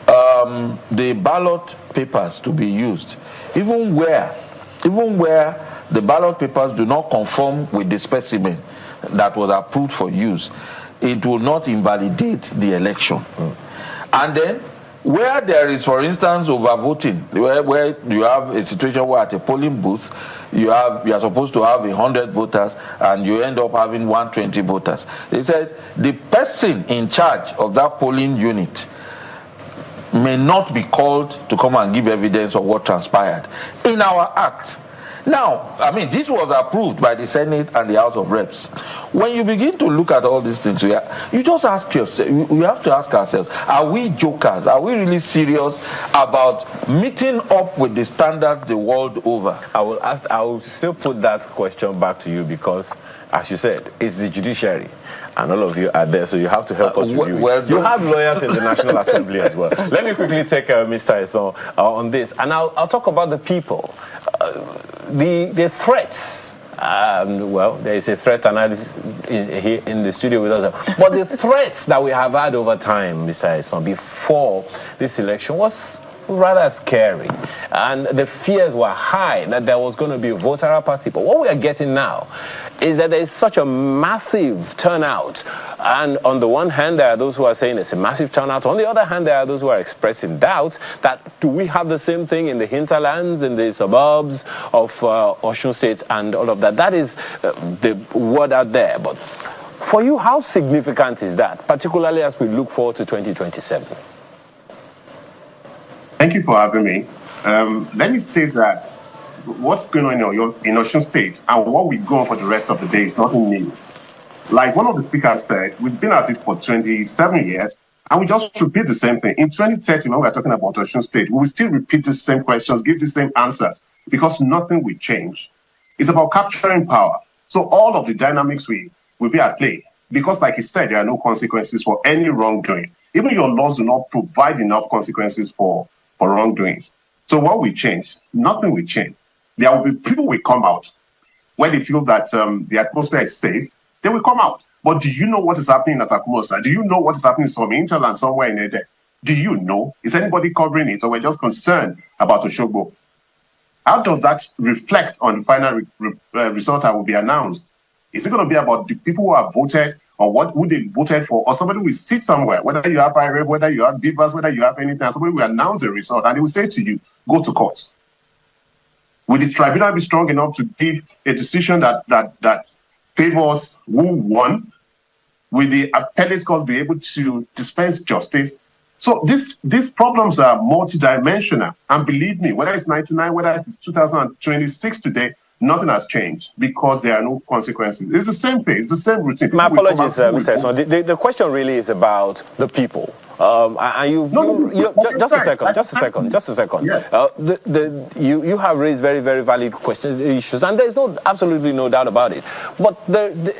the ballot papers to be used, even where the ballot papers do not conform with the specimen that was approved for use, it will not invalidate the election. And then, where there is, for instance, overvoting, where you have a situation where at a polling booth, you are supposed to have 100 voters, and you end up having 120 voters. They said the person in charge of that polling unit may not be called to come and give evidence of what transpired in our act. Now, this was approved by the Senate and the House of Reps. When you begin to look at all these things, you just ask yourself, we have to ask ourselves, are we jokers? Are we really serious about meeting up with the standards the world over? I will still put that question back to you because, as you said, it's the judiciary. And all of you are there, so you have to help us review it. You have lawyers in the National Assembly as well. Let me quickly take Mr. Osun on this, and I'll talk about the people. The threats. There is a threat analyst here in the studio with us. But the threats that we have had over time, Mr. Osun, before this election was rather scary. And the fears were high that there was going to be a voter apathy. But what we are getting now is that there is such a massive turnout. And on the one hand, there are those who are saying it's a massive turnout. On the other hand, there are those who are expressing doubts that do we have the same thing in the hinterlands, in the suburbs of Osun State and all of that. That is the word out there. But For you, how significant is that, particularly as we look forward to 2027? Thank you for having me. Let me say that what's going on in Osun State and what we go on for the rest of the day is nothing new. Like one of the speakers said, we've been at it for 27 years, and we just repeat the same thing. In 2030, when we're talking about Osun State, we will still repeat the same questions, give the same answers, because nothing will change. It's about capturing power. So all of the dynamics will be at play. Because like you said, there are no consequences for any wrongdoing. Even your laws do not provide enough consequences for wrongdoings. So what will change? Nothing will change. There will be people will come out when they feel that the atmosphere is safe. They will come out. But do you know what is happening at Akumosa? Do you know what is happening in some hinterland somewhere in Ede? Do you know? Is anybody covering it, or we're just concerned about Oshogbo? How does that reflect on the final result that will be announced? Is it going to be about the people who have voted, or who they voted for, or somebody will sit somewhere, whether you have IREB, whether you have Beavers, whether you have anything, somebody will announce the result, and they will say to you, go to court. Will the tribunal be strong enough to give a decision that favors who won? Will the appellate court be able to dispense justice? So these problems are multidimensional. And believe me, whether it's 99, whether it's 2026 today, nothing has changed because there are no consequences. It's the same thing. It's the same routine. My apologies, Mr. Osun. The question really is about the people. Just a second. Yes. You have raised very, very valid questions, issues, and there's absolutely no doubt about it. But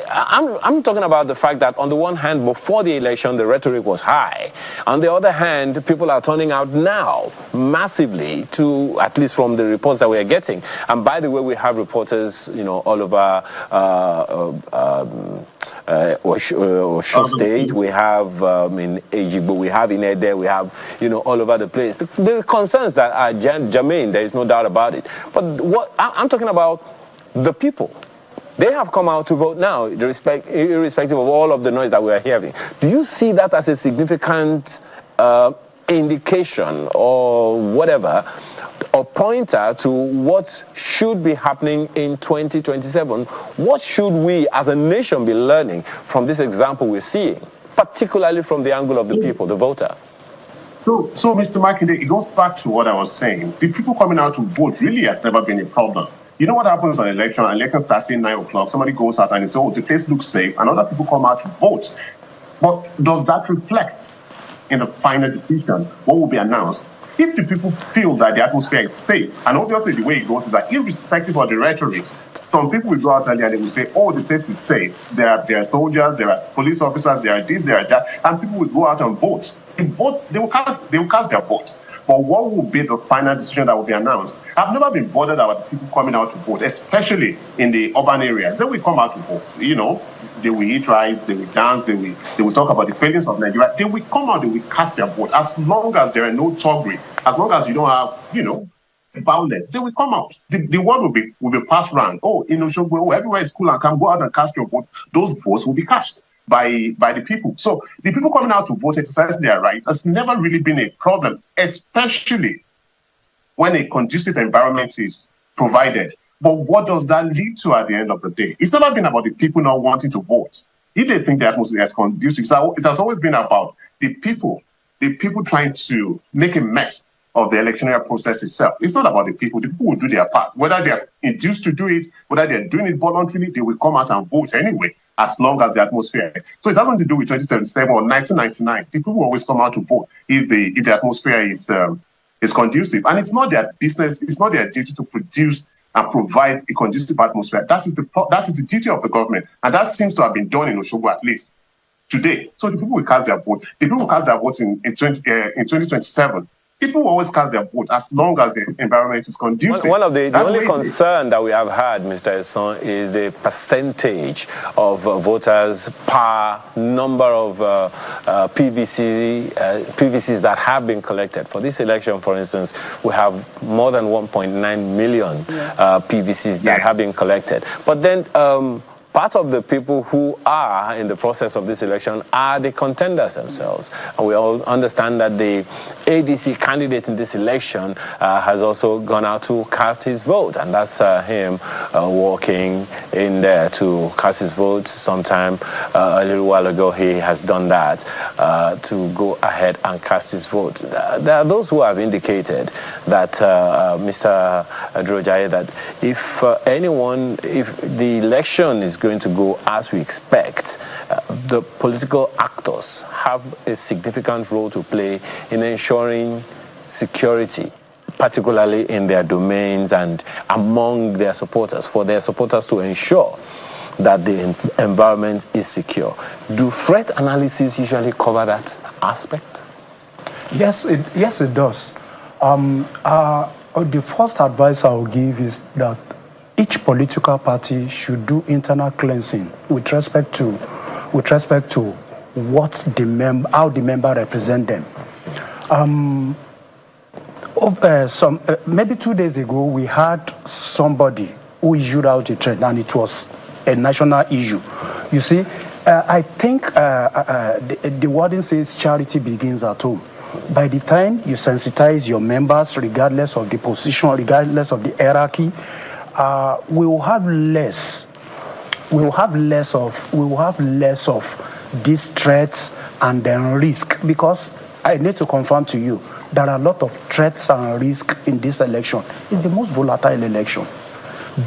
I'm talking about the fact that on the one hand, before the election, the rhetoric was high. On the other hand, people are turning out now massively to, at least from the reports that we are getting. And by the way, we have reporters, all over Osun State. We have in Ejigbo, we have in Ede, we have, all over the place. The concerns that are germane, there is no doubt about it. But what I'm talking about, the people. They have come out to vote now, irrespective of all of the noise that we are hearing. Do you see that as a significant indication or whatever, or pointer to what should be happening in 2027? What should we as a nation be learning from this example we're seeing, particularly from the angle of the people, the voter? So Mr. Makinde, it goes back to what I was saying. The people coming out to vote really has never been a problem. You know what happens on election? Election starts at 9 o'clock. Somebody goes out and they say, oh, the place looks safe, and other people come out to vote. But does that reflect in the final decision what will be announced? If the people feel that the atmosphere is safe, and obviously the way it goes is that irrespective of the rhetoric, some people will go out earlier and they will say, oh, the place is safe. There are soldiers, there are police officers, there are this, there are that, and people will go out and vote. They will cast their vote. But what will be the final decision that will be announced? I've never been bothered about people coming out to vote, especially in the urban areas. They will come out to vote. They will eat rice, they will dance, they will talk about the failings of Nigeria. They will come out, they will cast their vote. As long as there are no thuggery, as long as you don't have, violence, they will come out. The word will be passed around. Oh, in Oshogbo, everywhere is cool and can go out and cast your vote. Those votes will be cast by the people. So the people coming out to vote, exercising their rights, has never really been a problem, especially when a conducive environment is provided. But what does that lead to at the end of the day? It's never been about the people not wanting to vote. If they think the atmosphere is conducive, it has always been about the people trying to make a mess of the electoral process itself. It's not about the people. The people will do their part. Whether they are induced to do it, whether they are doing it voluntarily, they will come out and vote anyway, as long as the atmosphere. So it has nothing to do with 2077 or 1999. People will always come out to vote if the atmosphere is conducive. And it's not their business, it's not their duty to produce and provide a conducive atmosphere. That is the duty of the government. And that seems to have been done in Oshogbo at least today. So the people will cast their vote. The people will cast their vote in 2027. People will always cast their vote as long as the environment is conducive. One of the only concern that we have had, Mr. Osun, is the percentage of voters per number of PVCs that have been collected. For this election, for instance, we have more than 1.9 million PVCs that have been collected. But then part of the people who are in the process of this election are the contenders themselves. And we all understand that the ADC candidate in this election has also gone out to cast his vote. And that's him, walking in there to cast his vote. Sometime a little while ago, he has done that to go ahead and cast his vote. There are those who have indicated that, Mr. Drojaye, that if the election is going to go as we expect, the political actors have a significant role to play in ensuring security, particularly in their domains and among their supporters, for their supporters to ensure that the environment is secure. Do threat analysis usually cover that aspect? Yes, it does. The first advice I will give is that each political party should do internal cleansing with respect to how the member represent them. Maybe 2 days ago, we had somebody who issued out a threat, and it was a national issue. You see, I think the wording says charity begins at home. By the time you sensitize your members, regardless of the position, regardless of the hierarchy, we will have less of these threats and then risk, because I need to confirm to you there are a lot of threats and risk in this election. It's the most volatile election.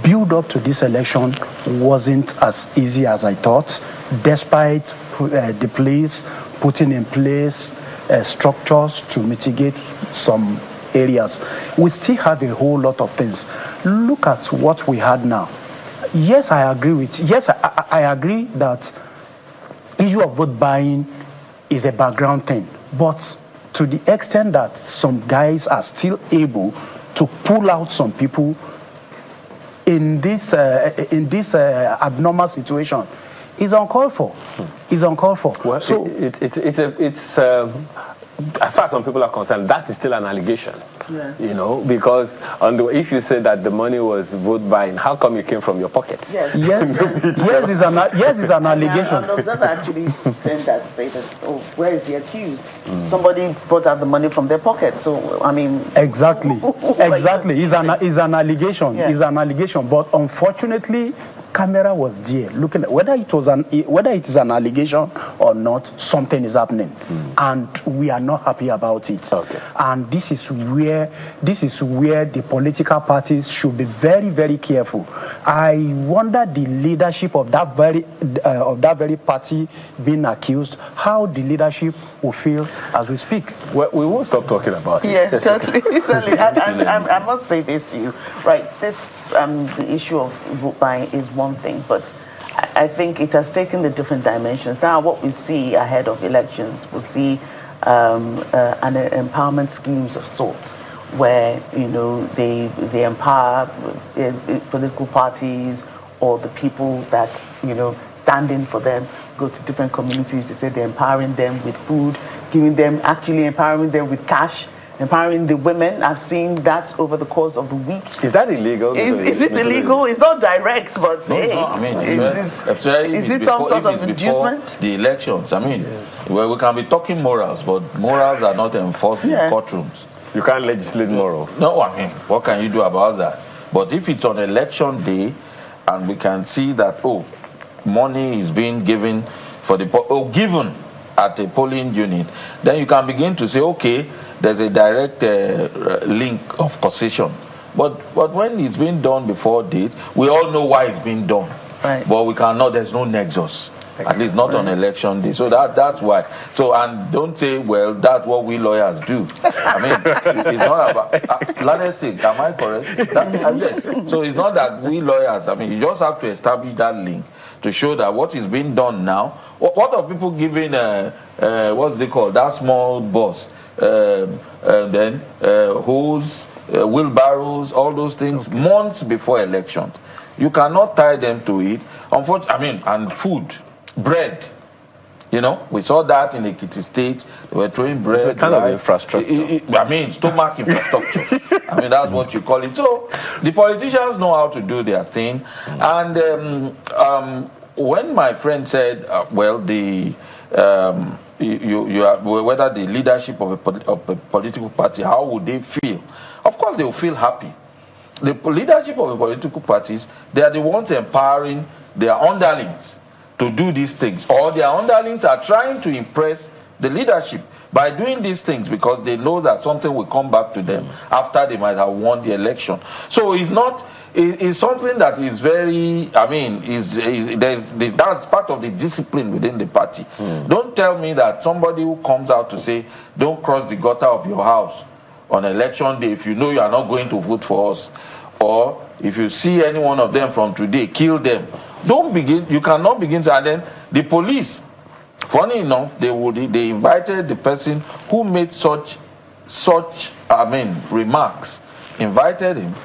Build up to this election wasn't as easy as I thought, despite the police putting in place structures to mitigate some areas. We still have a whole lot of things. Look at what we had now. Yes, I agree that issue of vote buying is a background thing, but to the extent that some guys are still able to pull out some people in this abnormal situation is uncalled for. Is uncalled for. Well, so it's as far as some people are concerned, that is still an allegation. Yeah. You know, because if you say that the money was vote buying, how come it came from your pocket? Yes. Yes, it's an allegation. An observer actually sent that statement. Oh, where is the accused? Somebody brought out the money from their pocket. So I mean, exactly. It's an allegation. Yeah. It's an allegation. But unfortunately, camera was there looking at whether it is an allegation or not. Something is happening, and we are not happy about it. Okay. And this is where the political parties should be very, very careful. I wonder the leadership of that very party being accused, how the leadership will feel as we speak. Well, we won't stop talking about it. Yes, certainly. I must say this to you, right? This the issue of vote buying is one thing, but I think it has taken the different dimensions. Now, what we see ahead of elections, we'll see an empowerment schemes of sorts, where they empower political parties or the people that stand in for them, go to different communities. They say they're empowering them with food, actually empowering them with cash, empowering the women. I've seen that over the course of the week. Is that illegal? Is it illegal? It's not direct, but no, I mean, is it some sort of inducement? The elections, I mean, well, we can be talking morals, but morals are not enforced in courtrooms. You can't legislate morals. No, I mean, what can you do about that? But if it's on election day, and we can see that, money is being given given at a polling unit, then you can begin to say, okay, there's a direct link of causation. But when it's been done before date, we all know why it's being done. Right. But we cannot, there's no nexus. At least not on election day. So that's why. So, and don't say, well, that's what we lawyers do. I mean, it's not about, honestly, am I correct? Yes. So it's not that we lawyers, I mean, you just have to establish that link to show that what is being done now. What are people giving, what's they call, that small bus, and then hose, wheelbarrows, all those things, months before elections. You cannot tie them to it. Unfortunately, and food. Bread, we saw that in Ekiti State. They were throwing bread. It's a kind of infrastructure. Stomach infrastructure. I mean, that's what you call it. So the politicians know how to do their thing. And when my friend said, whether the leadership of a political party, how would they feel? Of course, they will feel happy. the leadership of the political parties, they are the ones empowering their underlings to do these things, or their underlings are trying to impress the leadership by doing these things because they know that something will come back to them after they might have won the election. So it's not, it's something that is very, I mean, that's part of the discipline within the party. Don't tell me that somebody who comes out to say, don't cross the gutter of your house on election day if you know you are not going to vote for us, or if you see any one of them from today, kill them. Don't begin, you cannot begin to, and then the police, funny enough, they invited the person who made such remarks, invited him,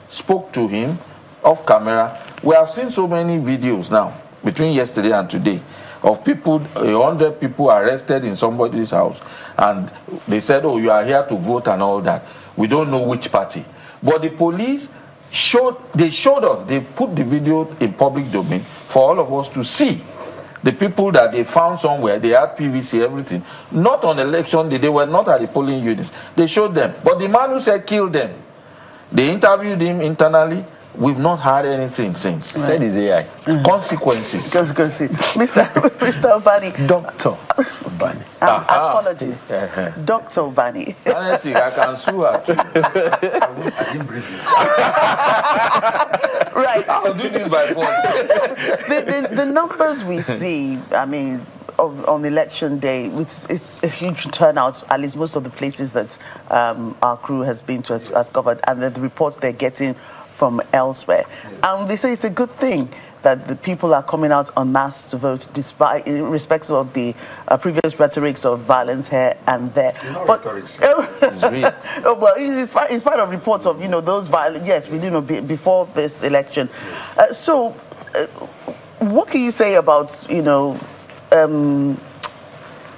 spoke to him off camera. We have seen so many videos now between yesterday and today of people, 100 people arrested in somebody's house, and they said, oh, you are here to vote and all that. We don't know which party. But the police showed us, they put the video in public domain for all of us to see. The people that they found somewhere, they had PVC, everything. Not on election day, they were not at the polling units. They showed them. But the man who said kill them, they interviewed him internally. We've not heard anything since. He said it's AI. Consequences. Mr. Obani. Dr. Obani. Apologies. Dr. Obani. Honestly, I can sue her too. I didn't breathe you. Right. I'll do this by force. The numbers we see, I mean, on election day, it's a huge turnout, at least most of the places that our crew has been to, has covered, and the reports they're getting from elsewhere. They say it's a good thing that the people are coming out en masse to vote, despite, irrespective of the previous rhetorics of violence here and there. But well, it's part of reports of those violent. Yes, we do know before this election. So, what can you say about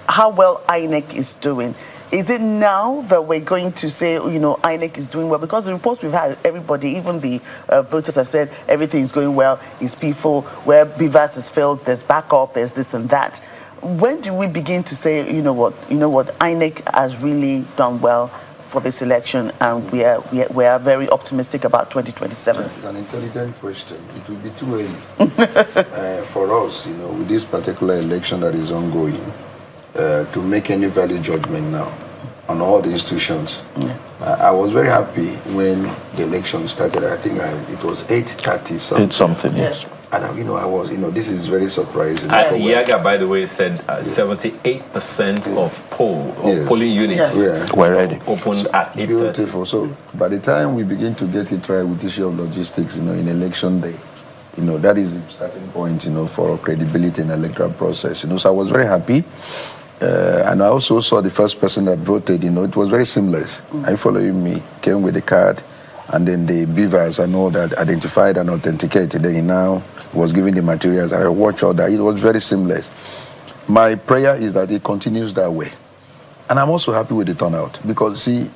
how well INEC is doing? Is it now that we're going to say, INEC is doing well? Because the reports we've had, everybody, even the voters have said everything is going well, it's peaceful. Where BVAS has failed, there's backup, there's this and that. When do we begin to say, you know what, INEC has really done well for this election, and we are very optimistic about 2027? It's an intelligent question. It will be too early for us, with this particular election that is ongoing, to make any value judgment now on all the institutions. I was very happy when the election started. I think it was 8:30 something. 8 something, yes. And I was, this is very surprising. Yaga, by the way, said 78% of polling units were ready. Opened at 8:30. Beautiful. So by the time we begin to get it right with the issue of logistics, in election day, that is the starting point, for credibility in electoral process. So I was very happy. And I also saw the first person that voted, it was very seamless. I following me, came with the card, and then the beavers, I know that identified and authenticated. Then he now was giving the materials. I watched all that. It was very seamless. My prayer is that it continues that way. And I'm also happy with the turnout, because see,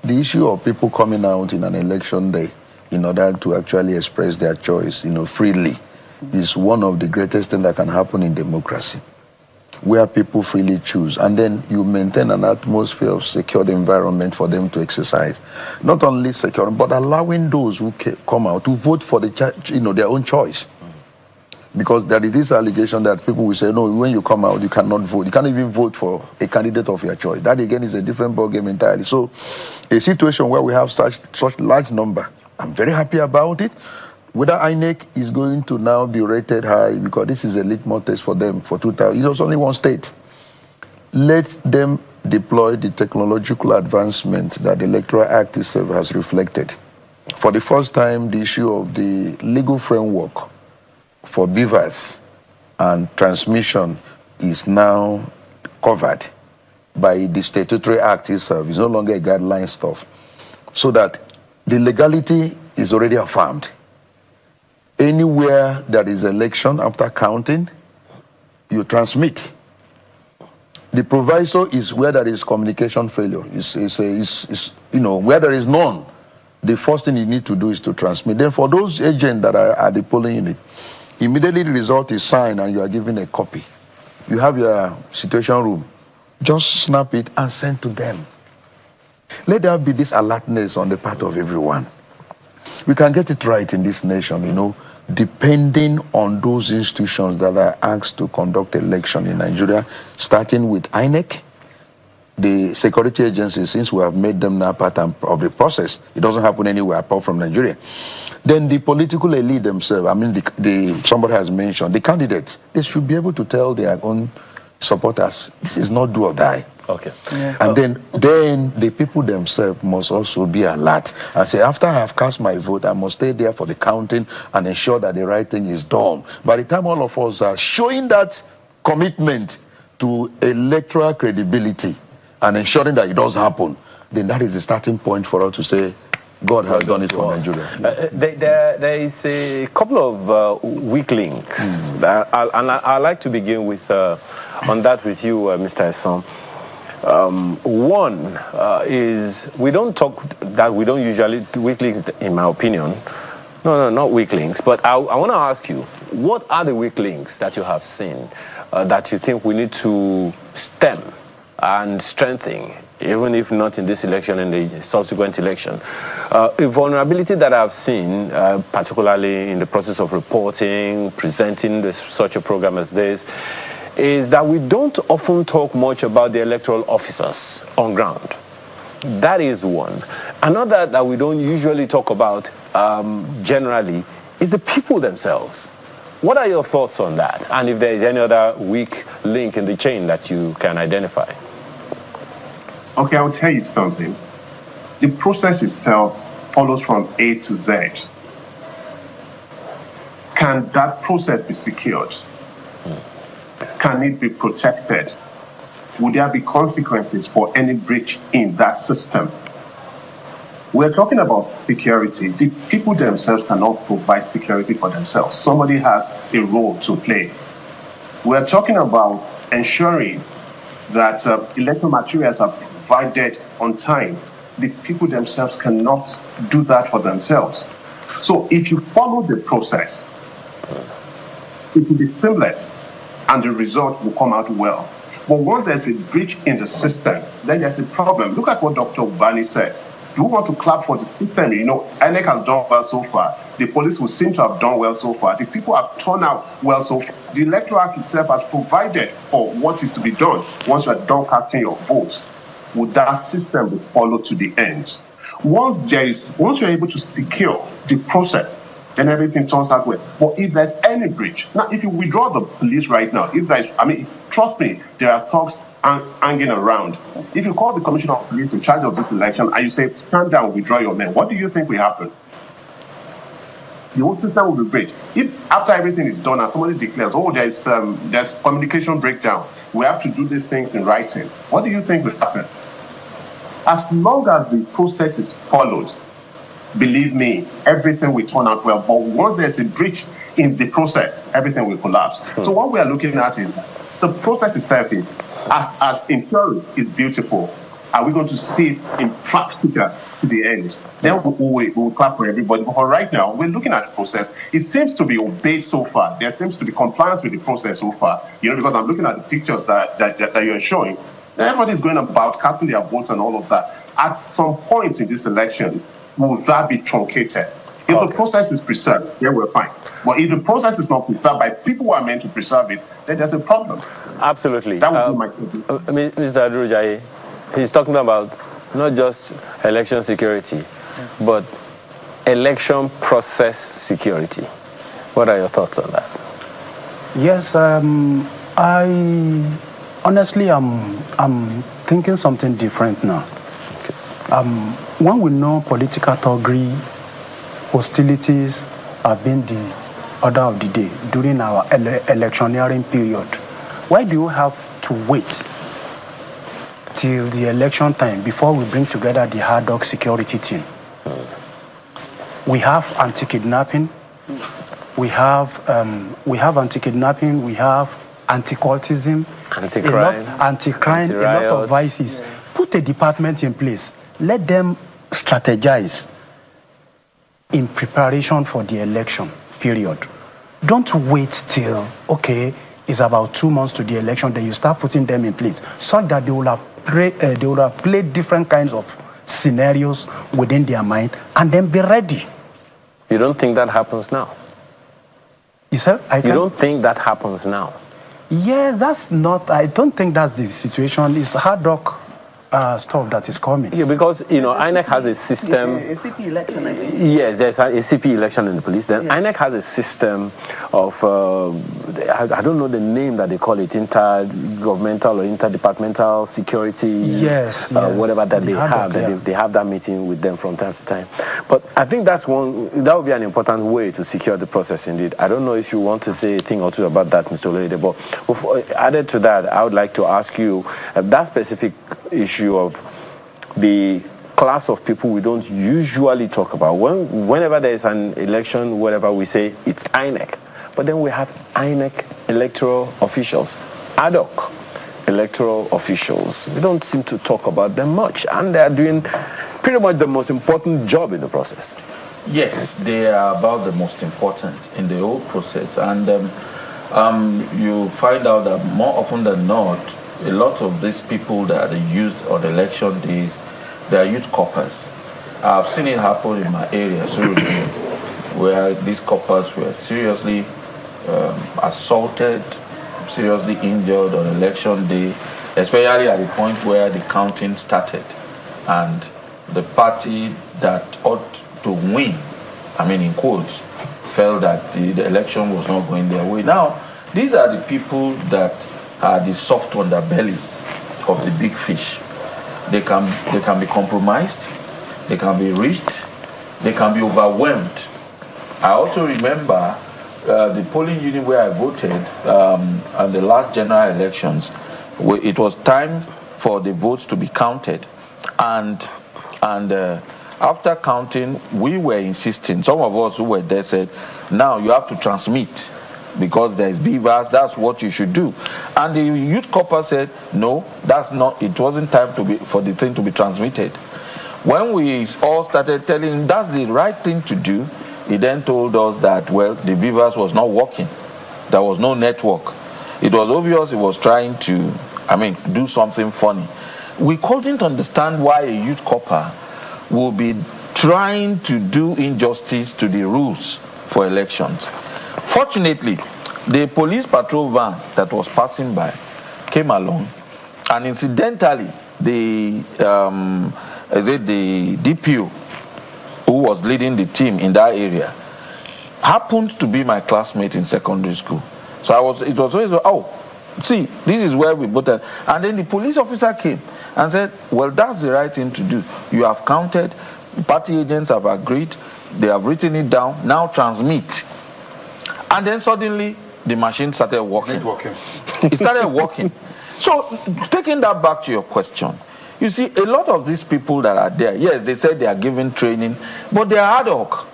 the issue of people coming out in an election day in order to actually express their choice, freely, is one of the greatest things that can happen in democracy, where people freely choose, and then you maintain an atmosphere of secured environment for them to exercise. Not only secure, but allowing those who come out to vote for their own choice. Because there is this allegation that people will say, no, when you come out, you cannot vote. You can't even vote for a candidate of your choice. That again is a different ballgame entirely. So, a situation where we have such large number, I'm very happy about it. Whether INEC is going to now be rated high, because this is a litmus test for them for 2000. It was only one state. Let them deploy the technological advancement that the Electoral Act itself has reflected. For the first time, the issue of the legal framework for beavers and transmission is now covered by the Statutory Act itself. It's no longer a guideline stuff. So that the legality is already affirmed. Anywhere there is election after counting, you transmit. The proviso is where there is communication failure. Where there is none, the first thing you need to do is to transmit. Then for those agents that are at the polling unit, immediately the result is signed and you are given a copy. You have your situation room. Just snap it and send to them. Let there be this alertness on the part of everyone. We can get it right in this nation, you know, depending on those institutions that are asked to conduct election in Nigeria, starting with INEC, the security agencies, since we have made them now part of the process. It doesn't happen anywhere apart from Nigeria. Then the political elite themselves, I mean, somebody has mentioned, the candidates, they should be able to tell their own supporters, this is not do or die. Okay. Yeah. And then the people themselves must also be alert and say, after I have cast my vote, I must stay there for the counting and ensure that the right thing is done. By the time all of us are showing that commitment to electoral credibility and ensuring that it does happen, then that is the starting point for us to say, God has done it for Nigeria. There is a couple of weak links. And I'd like to begin with on that with you, Mr. Osun. One is we don't usually do weak links, in my opinion. No, not weak links. But I want to ask you, what are the weak links that you have seen that you think we need to stem and strengthen, even if not in this election, in the subsequent election? A vulnerability that I've seen, particularly in the process of reporting, presenting such a program as this, is that we don't often talk much about the electoral officers on ground. That is one. Another that we don't usually talk about generally is the people themselves. What are your thoughts on that? And if there is any other weak link in the chain that you can identify? Okay, I'll tell you something. The process itself follows from A to Z. Can that process be secured? Can it be protected? Would there be consequences for any breach in that system? We're talking about security. The people themselves cannot provide security for themselves. Somebody has a role to play. We're talking about ensuring that electoral materials are provided on time. The people themselves cannot do that for themselves. So if you follow the process, it will be seamless and the result will come out well. But once there's a breach in the system, then there's a problem. Look at what Dr. Ubani said. Do we want to clap for the system? You know, INEC has done well so far. The police will seem to have done well so far. The people have turned out well so far. The Electoral Act itself has provided for what is to be done once you are done casting your votes. Would that system be followed to the end? Once you're able to secure the process, then everything turns out well. But if there's any breach, now if you withdraw the police right now, trust me, there are talks hanging around. If you call the commissioner of police in charge of this election and you say, stand down, withdraw your men, what do you think will happen? The whole system will be breached. If after everything is done and somebody declares, oh, there's communication breakdown, we have to do these things in writing, what do you think will happen? As long as the process is followed, believe me, everything will turn out well. But once there's a breach in the process, everything will collapse. So what we are looking at is the process itself is, as in theory, is beautiful. Are we going to see it in practical to the end? Then we'll clap for everybody. But for right now, we're looking at the process. It seems to be obeyed so far. There seems to be compliance with the process so far. You know, because I'm looking at the pictures that you're showing. Everybody's going about casting their votes and all of that. At some point in this election, will that be truncated? If the process is preserved, then we're fine. But if the process is not preserved by people who are meant to preserve it, then there's a problem. Absolutely. That would be my conclusion. Mr. Adrujaye, he's talking about not just election security, but election process security. What are your thoughts on that? Yes, honestly, I'm thinking something different now. When we know political thuggery, hostilities have been the order of the day during our electioneering period, why do you have to wait till the election time before we bring together the hard dog security team? We have anti-kidnapping, we have anti-kidnapping, we have anti-cultism, anti-crime, a lot of vices. Put a department in place. Let them strategize in preparation for the election period. Don't wait till, okay, it's about 2 months to the election, then you start putting them in place, so that they will have played different kinds of scenarios within their mind and then be ready You don't think that happens now? You said? You don't think that happens now? Yes, that's not, I don't think that's the situation. It's hard rock stuff that is coming. Yeah, because, you know, INEC has a system. A CP election, I think. Yes, there's a CP election in the police. Then INEC has a system of, I don't know the name that they call it, intergovernmental or interdepartmental security. Yes, whatever that they have. They have that meeting with them from time to time. But I think that would be an important way to secure the process indeed. I don't know if you want to say a thing or two about that, Mr. Olede, but before, added to that, I would like to ask you that specific issue of the class of people we don't usually talk about. Whenever there is an election, whatever, we say it's INEC. But then we have INEC electoral officials, ad hoc electoral officials. We don't seem to talk about them much, and they are doing pretty much the most important job in the process. Yes, they are about the most important in the whole process, and you find out that more often than not, a lot of these people that are used on election days, they are youth coppers. I've seen it happen in my area, where these coppers were seriously assaulted, seriously injured on election day, especially at the point where the counting started, and the party that ought to win, I mean in quotes, felt that the election was not going their way. Now, these are the people that are the soft underbellies of the big fish. They can be compromised, they can be reached, they can be overwhelmed. I also remember the polling unit where I voted at the last general elections, where it was time for the votes to be counted, and after counting, we were insisting. Some of us who were there said, "Now you have to transmit, because there is beavers, that's what you should do." And the youth corps said, "No, that's not, it wasn't time for the thing to be transmitted." When we all started telling him that's the right thing to do, he then told us that, well, the beavers was not working. There was no network. It was obvious he was trying to, do something funny. We couldn't understand why a youth corps will be trying to do injustice to the rules for elections. Fortunately, the police patrol van that was passing by came along, and incidentally, the DPO who was leading the team in that area happened to be my classmate in secondary school. So it was always, see, this is where we voted. And then the police officer came and said, well, that's the right thing to do. You have counted, party agents have agreed, they have written it down, now transmit. And then suddenly the machine started working. It started working. So taking that back to your question, you see, a lot of these people that are there, yes, they said they are given training, but they are ad hoc.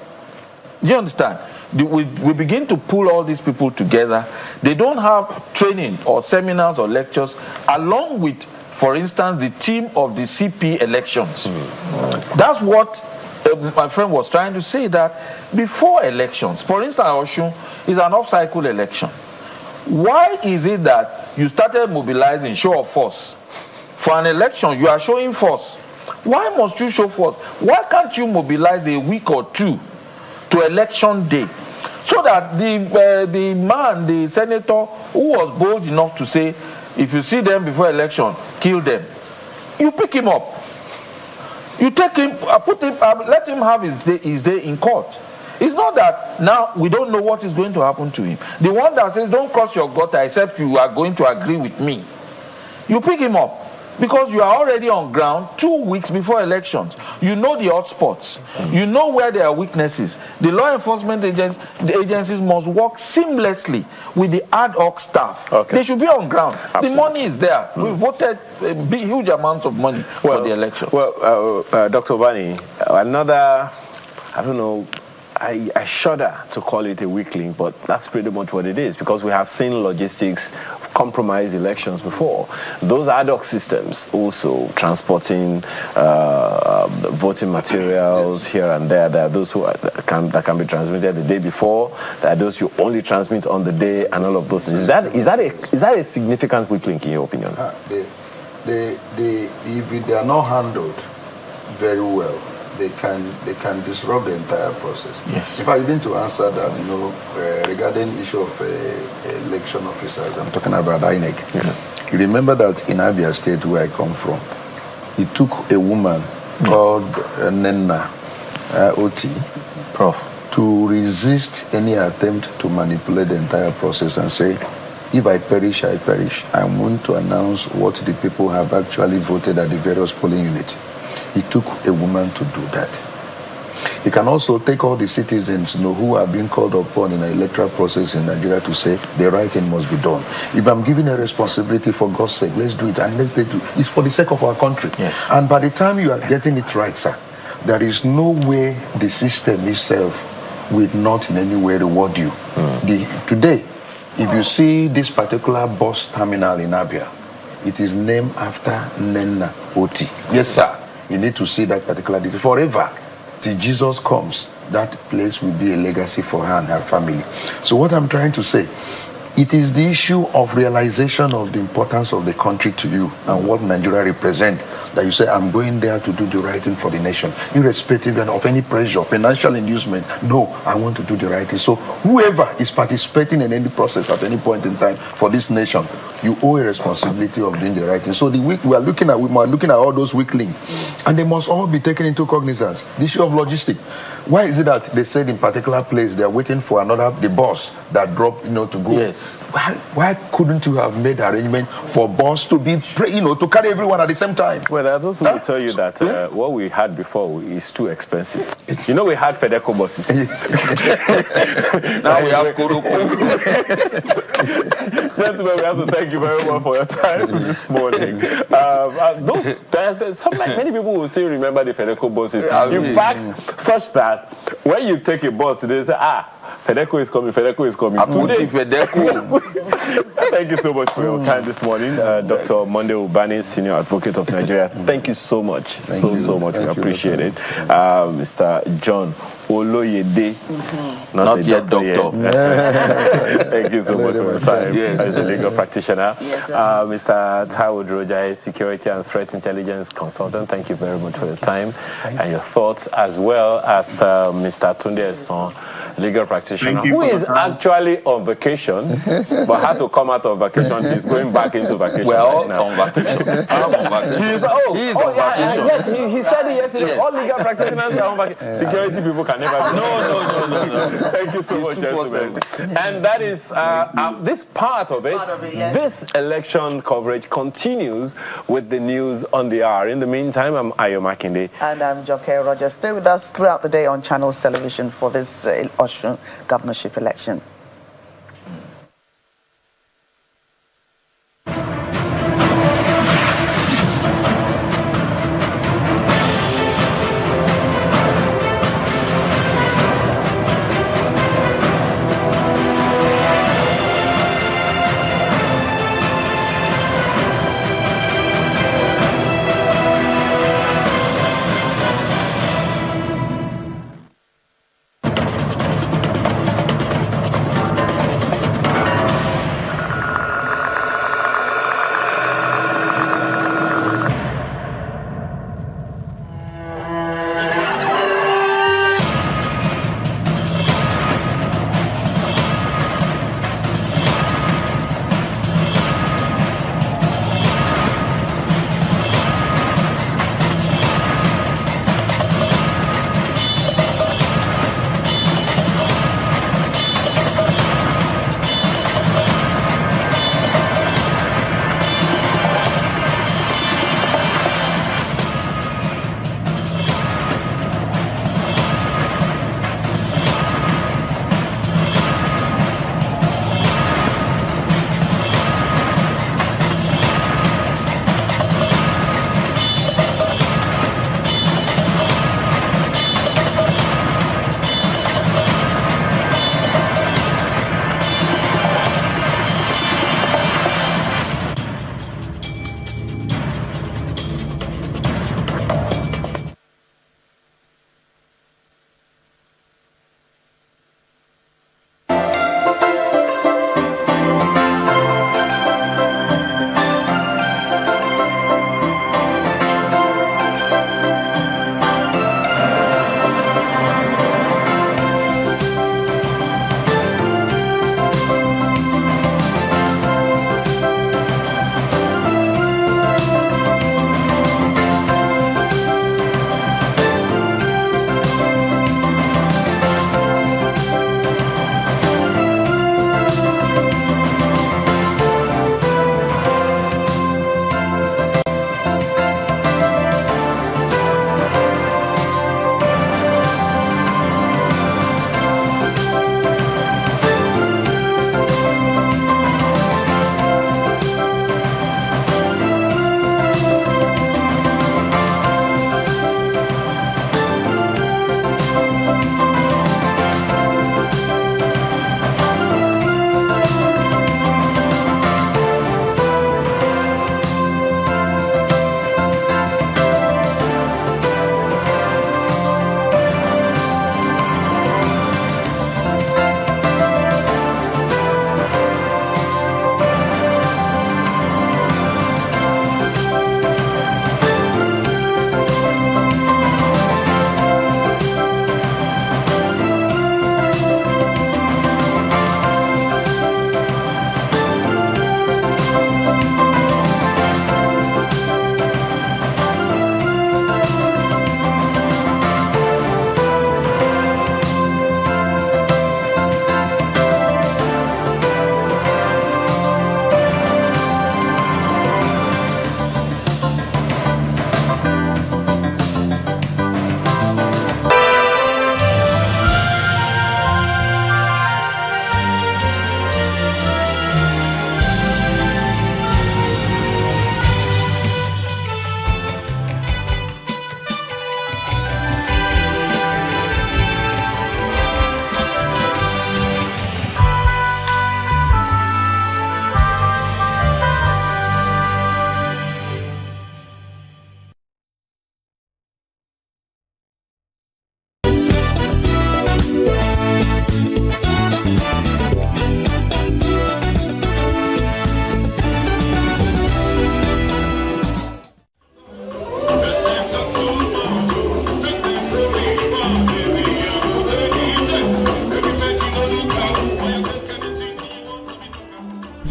Do you understand? We begin to pull all these people together. They don't have training or seminars or lectures, along with, for instance, the team of the CP elections. That's what my friend was trying to say, that before elections, for instance, Osun is an off-cycle election. Why is it that you started mobilizing show of force? For an election, you are showing force. Why must you show force? Why can't you mobilize a week or two to election day, so that the senator who was bold enough to say, if you see them before election, kill them, you pick him up, you take him, let him have his day in court. It's not that now we don't know what is going to happen to him. The one that says, don't cross your gutter except you are going to agree with me, you pick him up. Because you are already on ground 2 weeks before elections. You know the hot spots. You know where there are weaknesses. The law enforcement agencies must work seamlessly with the ad hoc staff. Okay. They should be on ground. Absolutely. The money is there. We voted huge amounts of money for the election. Well, Dr. Bani, another, I don't know, I shudder to call it a weak link, but that's pretty much what it is, because we have seen logistics compromise elections before. Those ad hoc systems also transporting voting materials here and there. There are those that can be transmitted the day before. There are those you only transmit on the day, and all of those things. Is that a significant weak link in your opinion? If they are not handled very well, they can disrupt the entire process. Yes. In fact, even to answer that, regarding issue of election officers, I'm talking about INEC. Yeah. You remember that in Abia State, where I come from, it took a woman called Nenna Oti Prof. to resist any attempt to manipulate the entire process and say, if I perish, I perish. I want to announce what the people have actually voted at the various polling units. It took a woman to do that. You can also take all the citizens who are being called upon in the electoral process in Nigeria to say the right thing must be done. If I'm given a responsibility, for God's sake, let's do it. And let's do it. It's for the sake of our country. Yes. And by the time you are getting it right, sir, there is no way the system itself will not in any way reward you. Today, if you see this particular bus terminal in Abia, it is named after Nenna Oti. Yes, sir. You need to see that particular detail. Forever, till Jesus comes, that place will be a legacy for her and her family. So what I'm trying to say, it is the issue of realization of the importance of the country to you and what Nigeria represents that you say, I'm going there to do the right thing for the nation, irrespective of any pressure, financial inducement. No, I want to do the right thing. So whoever is participating in any process at any point in time for this nation, you owe a responsibility of doing the right thing. So we are looking at all those weaklings, and they must all be taken into cognizance. The issue of logistics. Why is it that they said in particular place they are waiting for the bus that dropped, to go? Yes. Why couldn't you have made arrangement for bus to be, to carry everyone at the same time? Well, I also will tell you that what we had before is too expensive. We had FedEco buses. Now we have Kuroko. Gentlemen, we have to thank you very much for your time this morning. Many people will still remember the FedEco buses. In fact, such that when you take a bus today, they say, FedEco is coming, FedEco is coming. Today, thank you so much for your time this morning. Dr. Monday Ubani, Senior Advocate of Nigeria. Thank you so much. So much. We appreciate it. Mr. John Oloyede. Not yet doctor. Thank you so much for your time as a legal practitioner. Mr. Taiwo Drojai, Security and Threat Intelligence Consultant. Thank you very much for your time and your thoughts, as well as Mr. Tunde Eson, legal practitioner, who is actually on vacation, but had to come out of vacation. He's going back into vacation. Well, now. on vacation. I'm on vacation. He's on vacation. Yes, he said it yesterday. Yes. All legal practitioners are on vacation. Security people can never do No. Thank you so much, gentlemen. And that is this part of it. This election coverage continues with the news on the hour. In the meantime, I'm Ayo Makinde. And I'm Joke Rogers. Stay with us throughout the day on Channels Television for this Osun governorship election.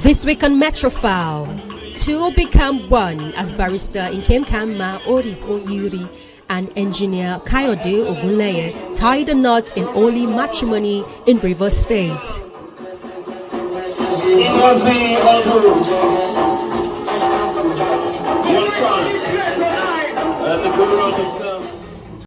This week on Metrofile, two become one as barrister Nkem Kamma Oris Oyuri and engineer Kayode Ogunleye tied a knot in holy matrimony in Rivers State.